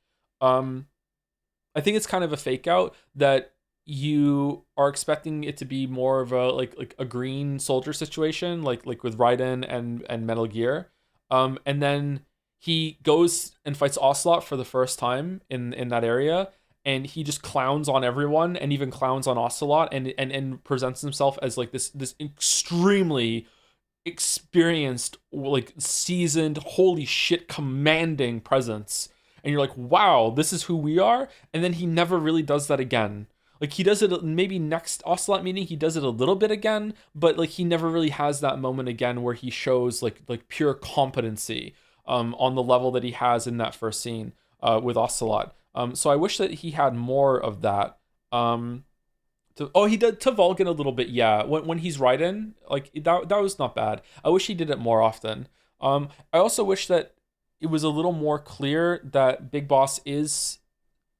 I think it's kind of a fake out that you are expecting it to be more of a like a green soldier situation, like with Raiden and Metal Gear, and then he goes and fights Ocelot for the first time in that area, and he just clowns on everyone and even clowns on Ocelot and presents himself as like this extremely experienced, like seasoned, holy shit, commanding presence. And you're like, wow, this is who we are. And then he never really does that again. Like he does it maybe next Ocelot meeting, he does it a little bit again, but like he never really has that moment again where he shows like pure competency on the level that he has in that first scene with Ocelot. So I wish that he had more of that. He did to Vulcan a little bit, yeah. When he's Raiden, like that was not bad. I wish he did it more often. I also wish that it was a little more clear that Big Boss is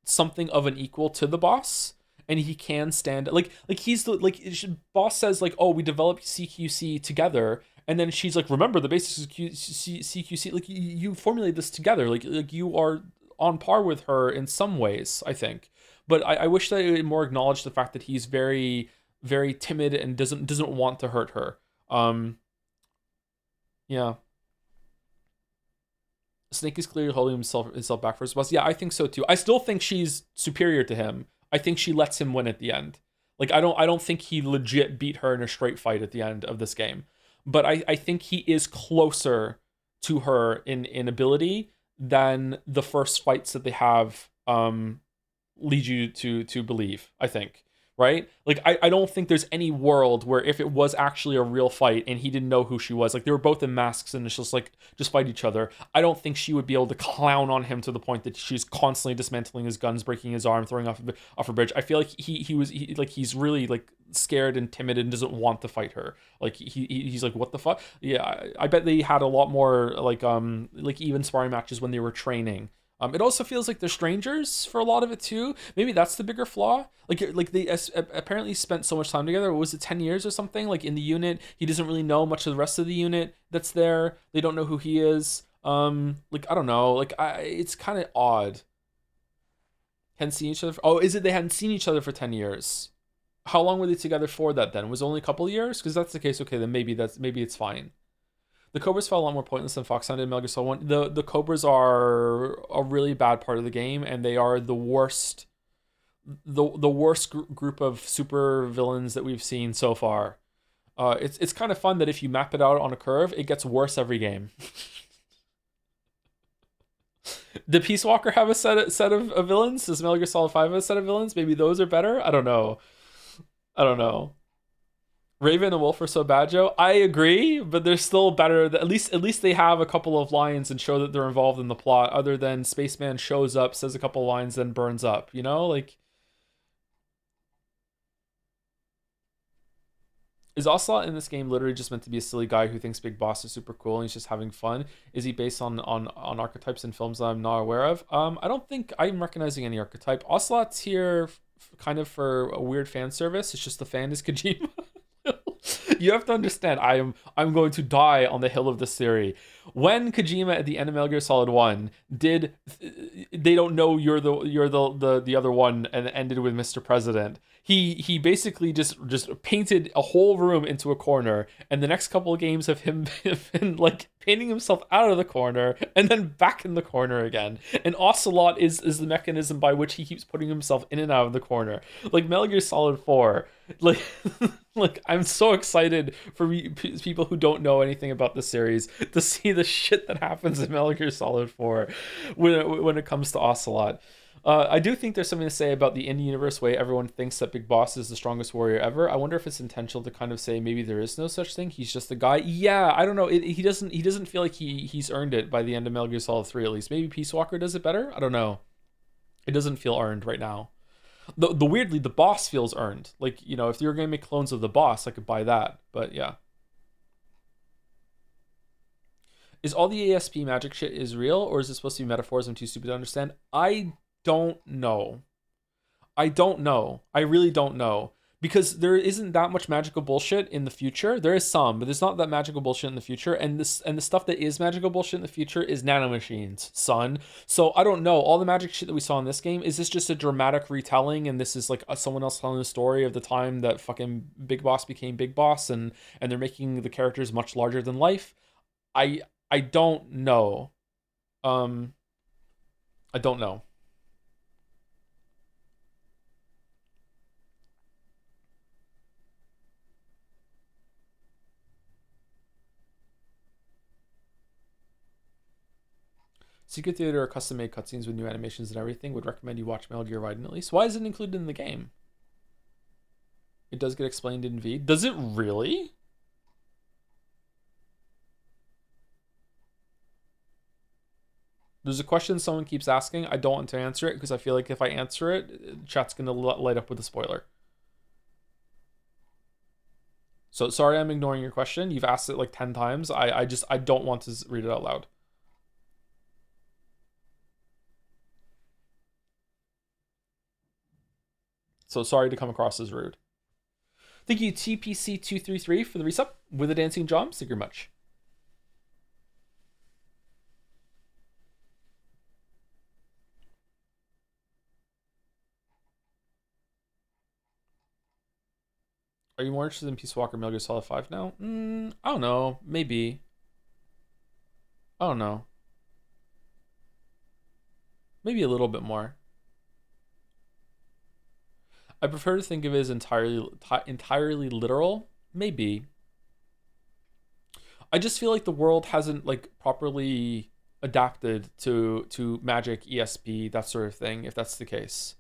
something of an equal to the boss, and he can stand like he's the boss says like, oh, we developed CQC together, and then she's like, remember the basics of CQC, like you formulate this together, like you are on par with her in some ways, I think. But I wish that it more acknowledged the fact that he's very, very timid and doesn't want to hurt her. Yeah. Snake is clearly holding himself back for his boss. Yeah, I think so too. I still think she's superior to him. I think she lets him win at the end. Like I don't think he legit beat her in a straight fight at the end of this game. But I think he is closer to her in ability than the first fights that they have lead you to believe, I think. Right? Like, I don't think there's any world where if it was actually a real fight and he didn't know who she was, like they were both in masks and it's just like, just fight each other. I don't think she would be able to clown on him to the point that she's constantly dismantling his guns, breaking his arm, throwing off a bridge. I feel like he's really like scared and timid and doesn't want to fight her. Like he's like, what the fuck? Yeah, I bet they had a lot more like even sparring matches when they were training. It also feels like they're strangers for a lot of it too. Maybe that's the bigger flaw. Like they apparently spent so much time together. Was it 10 years or something? Like in the unit, he doesn't really know much of the rest of the unit that's there. They don't know who he is. Like I don't know. Like it's kind of odd. Hadn't seen each other. Is it they hadn't seen each other for 10 years? How long were they together for that then? Was it only a couple of years? Because that's the case. Okay, then maybe it's fine. The Cobras felt a lot more pointless than Foxhound in Metal Gear Solid 1. The Cobras are a really bad part of the game, and they are the worst group of super villains that we've seen so far. It's kind of fun that if you map it out on a curve, it gets worse every game. Did Peace Walker have a set of villains? Does Metal Gear Solid 5 have a set of villains? Maybe those are better? I don't know. Raven and Wolf are so bad, Joe. I agree, but they're still better. At least they have a couple of lines and show that they're involved in the plot, other than Spaceman shows up, says a couple of lines, then burns up. You know, like Is Ocelot in this game literally just meant to be a silly guy who thinks Big Boss is super cool and he's just having fun? Is he based on archetypes in films that I'm not aware of? I don't think I'm recognizing any archetype. Ocelot's here kind of for a weird fan service. It's just the fan is Kojima. You have to understand, I'm going to die on the hill of this theory. When Kojima at the end of Metal Gear Solid 1 did they don't know you're the other one and ended with Mr. President. He basically just painted a whole room into a corner, and the next couple of games of him been like painting himself out of the corner and then back in the corner again. And Ocelot is the mechanism by which he keeps putting himself in and out of the corner. Like Metal Gear Solid 4, like like I'm so excited for people who don't know anything about the series to see the shit that happens in Metal Gear Solid 4 when it comes to Ocelot. I do think there's something to say about the in-universe way everyone thinks that Big Boss is the strongest warrior ever. I wonder if it's intentional to kind of say maybe there is no such thing. He's just a guy. Yeah, I don't know. He doesn't feel like he's earned it by the end of Metal Gear Solid 3 at least. Maybe Peace Walker does it better. I don't know. It doesn't feel earned right now. The weirdly, the boss feels earned. Like, you know, if you were going to make clones of the boss, I could buy that. But yeah. Is all the ASP magic shit is real, or is it supposed to be metaphors I'm too stupid to understand? I don't know. I really don't know. Because there isn't that much magical bullshit in the future. There is some, but there's not that magical bullshit in the future. And the stuff that is magical bullshit in the future is nanomachines, son. So I don't know. All the magic shit that we saw in this game, is this just a dramatic retelling? And this is like someone else telling the story of the time that fucking Big Boss became Big Boss, and they're making the characters much larger than life? I don't know. I don't know. Secret Theater or custom-made cutscenes with new animations and everything. Would recommend you watch Metal Gear Rising at least. Why is it included in the game? It does get explained in V. Does it really? There's a question someone keeps asking. I don't want to answer it because I feel like if I answer it, chat's going to light up with a spoiler. So sorry I'm ignoring your question. You've asked it like 10 times. I don't want to read it out loud. So sorry to come across as rude. Thank you, TPC233, for the resub with a dancing John. Thank you very much. Are you more interested in Peace Walker Metal Gear Solid 5 now? I don't know. Maybe. I don't know. Maybe a little bit more. I prefer to think of it as entirely literal. Maybe. I just feel like the world hasn't like properly adapted to magic, ESP, that sort of thing, if that's the case.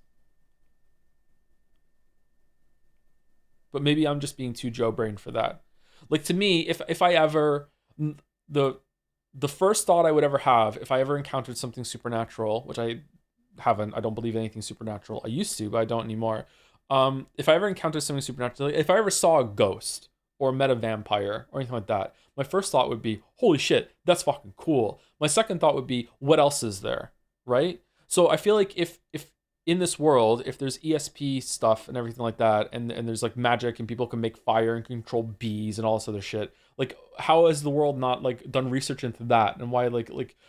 But maybe I'm just being too Joe brain for that. Like, to me, if I ever, the first thought I would ever have if I ever encountered something supernatural, which I haven't, I don't believe anything supernatural. I used to, but I don't anymore. If I ever encountered something supernatural, if I ever saw a ghost or met a vampire or anything like that, my first thought would be, holy shit, that's fucking cool. My second thought would be, what else is there, right? So I feel like if in this world, if there's ESP stuff and everything like that, and there's like magic and people can make fire and control bees and all this other shit, like how has the world not like done research into that? And why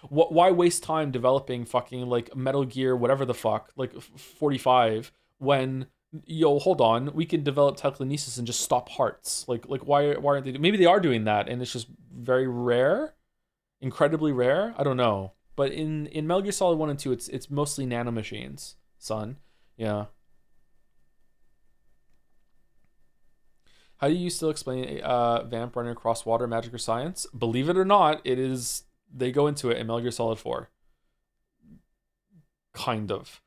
why waste time developing fucking like Metal Gear whatever the fuck, like 45, when hold on, we can develop telekinesis and just stop hearts. Like why aren't they? Maybe they are doing that and it's just very rare, incredibly rare. I don't know. But in Metal Gear Solid 1 and 2, it's mostly nanomachines, son. Yeah. How do you still explain vamp running across water, magic, or science? Believe it or not, it is. They go into it in Metal Gear Solid 4. Kind of.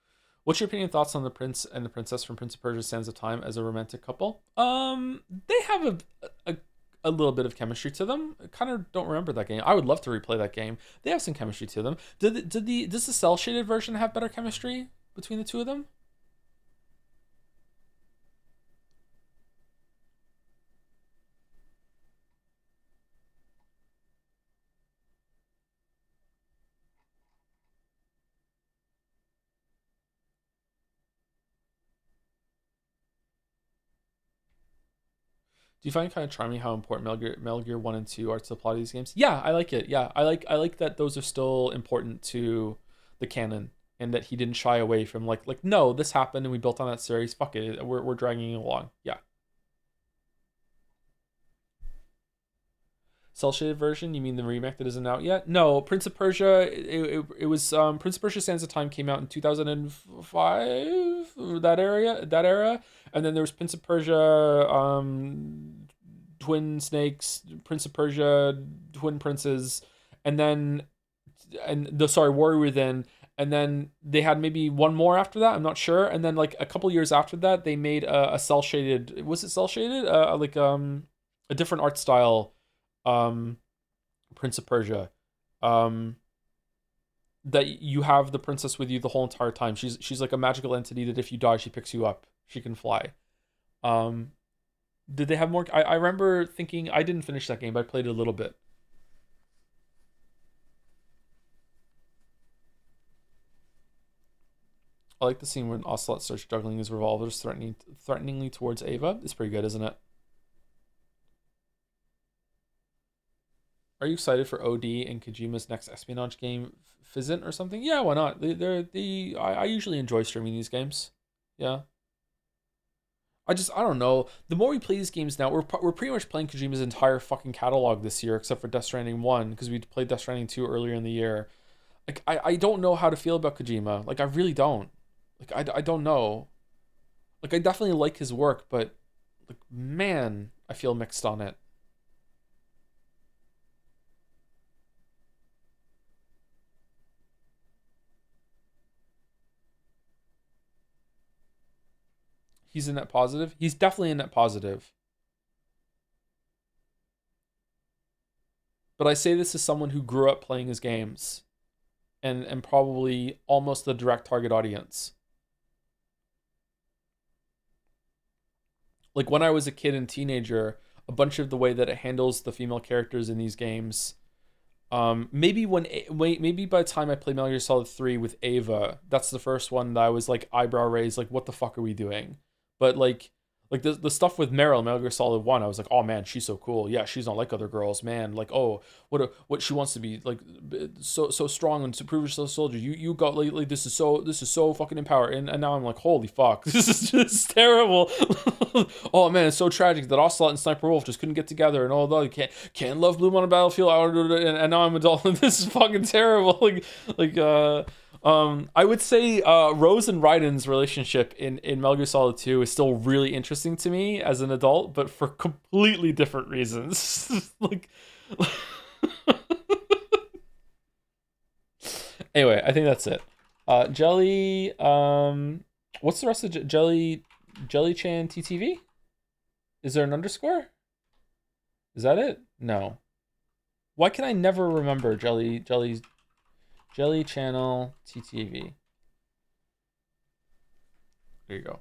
What's your opinion and thoughts on the prince and the princess from Prince of Persia: Sands of Time as a romantic couple? They have a little bit of chemistry to them. I kind of don't remember that game. I would love to replay that game. They have some chemistry to them. Does the cell shaded version have better chemistry between the two of them? Do you find it kind of charming how important Metal Gear 1 and 2 are to the plot of these games? Yeah, I like it. Yeah, I like that those are still important to the canon, and that he didn't shy away from like no, this happened and we built on that series. Fuck it, we're dragging it along. Yeah. Cell shaded version? You mean the remake that isn't out yet? No, Prince of Persia. It was Prince of Persia: Sands of Time came out in 2005. That era, and then there was Prince of Persia, Twin Snakes, Prince of Persia, Twin Princes, and then Warrior Within, and then they had maybe one more after that. I'm not sure, and then like a couple years after that, they made a cell shaded. Was it cell shaded? A different art style. Prince of Persia, that you have the princess with you the whole entire time. She's like a magical entity that if you die, she picks you up. She can fly. Did they have more? I remember thinking, I didn't finish that game, but I played it a little bit. I like the scene when Ocelot starts juggling his revolvers threateningly towards Ava. It's pretty good, isn't it? Are you excited for OD and Kojima's next espionage game, Fizzent or something? Yeah, why not? I usually enjoy streaming these games. Yeah. I don't know. The more we play these games now, we're pretty much playing Kojima's entire fucking catalog this year, except for Death Stranding 1, because we played Death Stranding 2 earlier in the year. Like, I don't know how to feel about Kojima. Like, I really don't. Like, I don't know. Like, I definitely like his work, but, like, man, I feel mixed on it. He's a net positive. He's definitely a net positive. But I say this as someone who grew up playing his games and probably almost the direct target audience. Like when I was a kid and teenager, a bunch of the way that it handles the female characters in these games, maybe by the time I played Metal Gear Solid 3 with Ava, that's the first one that I was like eyebrow raised, like what the fuck are we doing? But like the stuff with Meryl, Metal Gear Solid 1, I was like, oh man, she's so cool. Yeah, she's not like other girls, man. Like, oh, what she wants to be, like so strong and to prove herself a soldier. You got like this is so fucking empowered. And now I'm like, holy fuck, this is just terrible. Oh man, it's so tragic that Ocelot and Sniper Wolf just couldn't get together, and although you can't love Bloom on a battlefield, and now I'm adult. This is fucking terrible. I would say Rose and Raiden's relationship in Metal Gear Solid 2 is still really interesting to me as an adult, but for completely different reasons. Anyway, I think that's it. Jelly, what's the rest of Jelly Chan TTV? Is there an underscore? Is that it? No. Why can I never remember Jelly Channel TTV? There you go.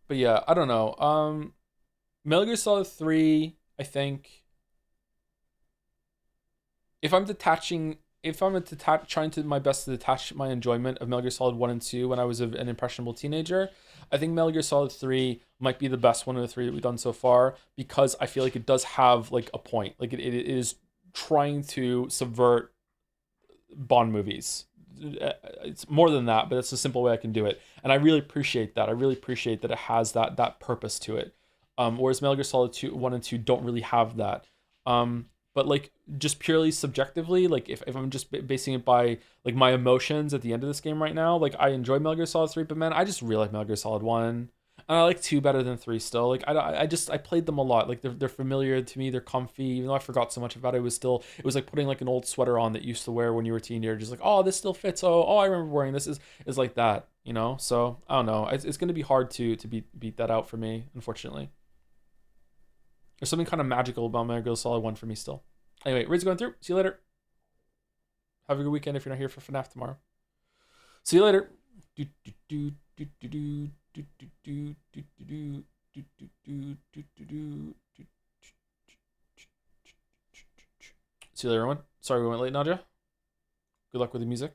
But yeah, I don't know. Metal Gear Solid 3, I think if I'm trying to my best to detach my enjoyment of Metal Gear Solid 1 and 2 when I was an impressionable teenager, I think Metal Gear Solid 3 might be the best one of the three that we've done so far, because I feel like it does have like a point. Like it is trying to subvert Bond movies. It's more than that, but it's a simple way I can do it. And I really appreciate that. I really appreciate that it has that purpose to it. Whereas Metal Gear Solid 1 and 2 don't really have that. But like just purely subjectively, like if I'm just basing it by like my emotions at the end of this game right now, like I enjoy Metal Gear Solid 3, but man, I just really like Metal Gear Solid 1. And I like 2 better than 3 still. Like I played them a lot. Like they're familiar to me, they're comfy. Even though I forgot so much about it, it was like putting like an old sweater on that you used to wear when you were a teenager. Just like, oh, this still fits. Oh, I remember wearing this. Is like that, you know? So I don't know. It's gonna be hard to beat that out for me, unfortunately. There's something kind of magical about Metal Gear Solid 1 for me still. Anyway, Raid's going through. See you later. Have a good weekend if you're not here for FNaF tomorrow. See you later. Do See you later, everyone. Sorry we went late, Nadia. Good luck with the music.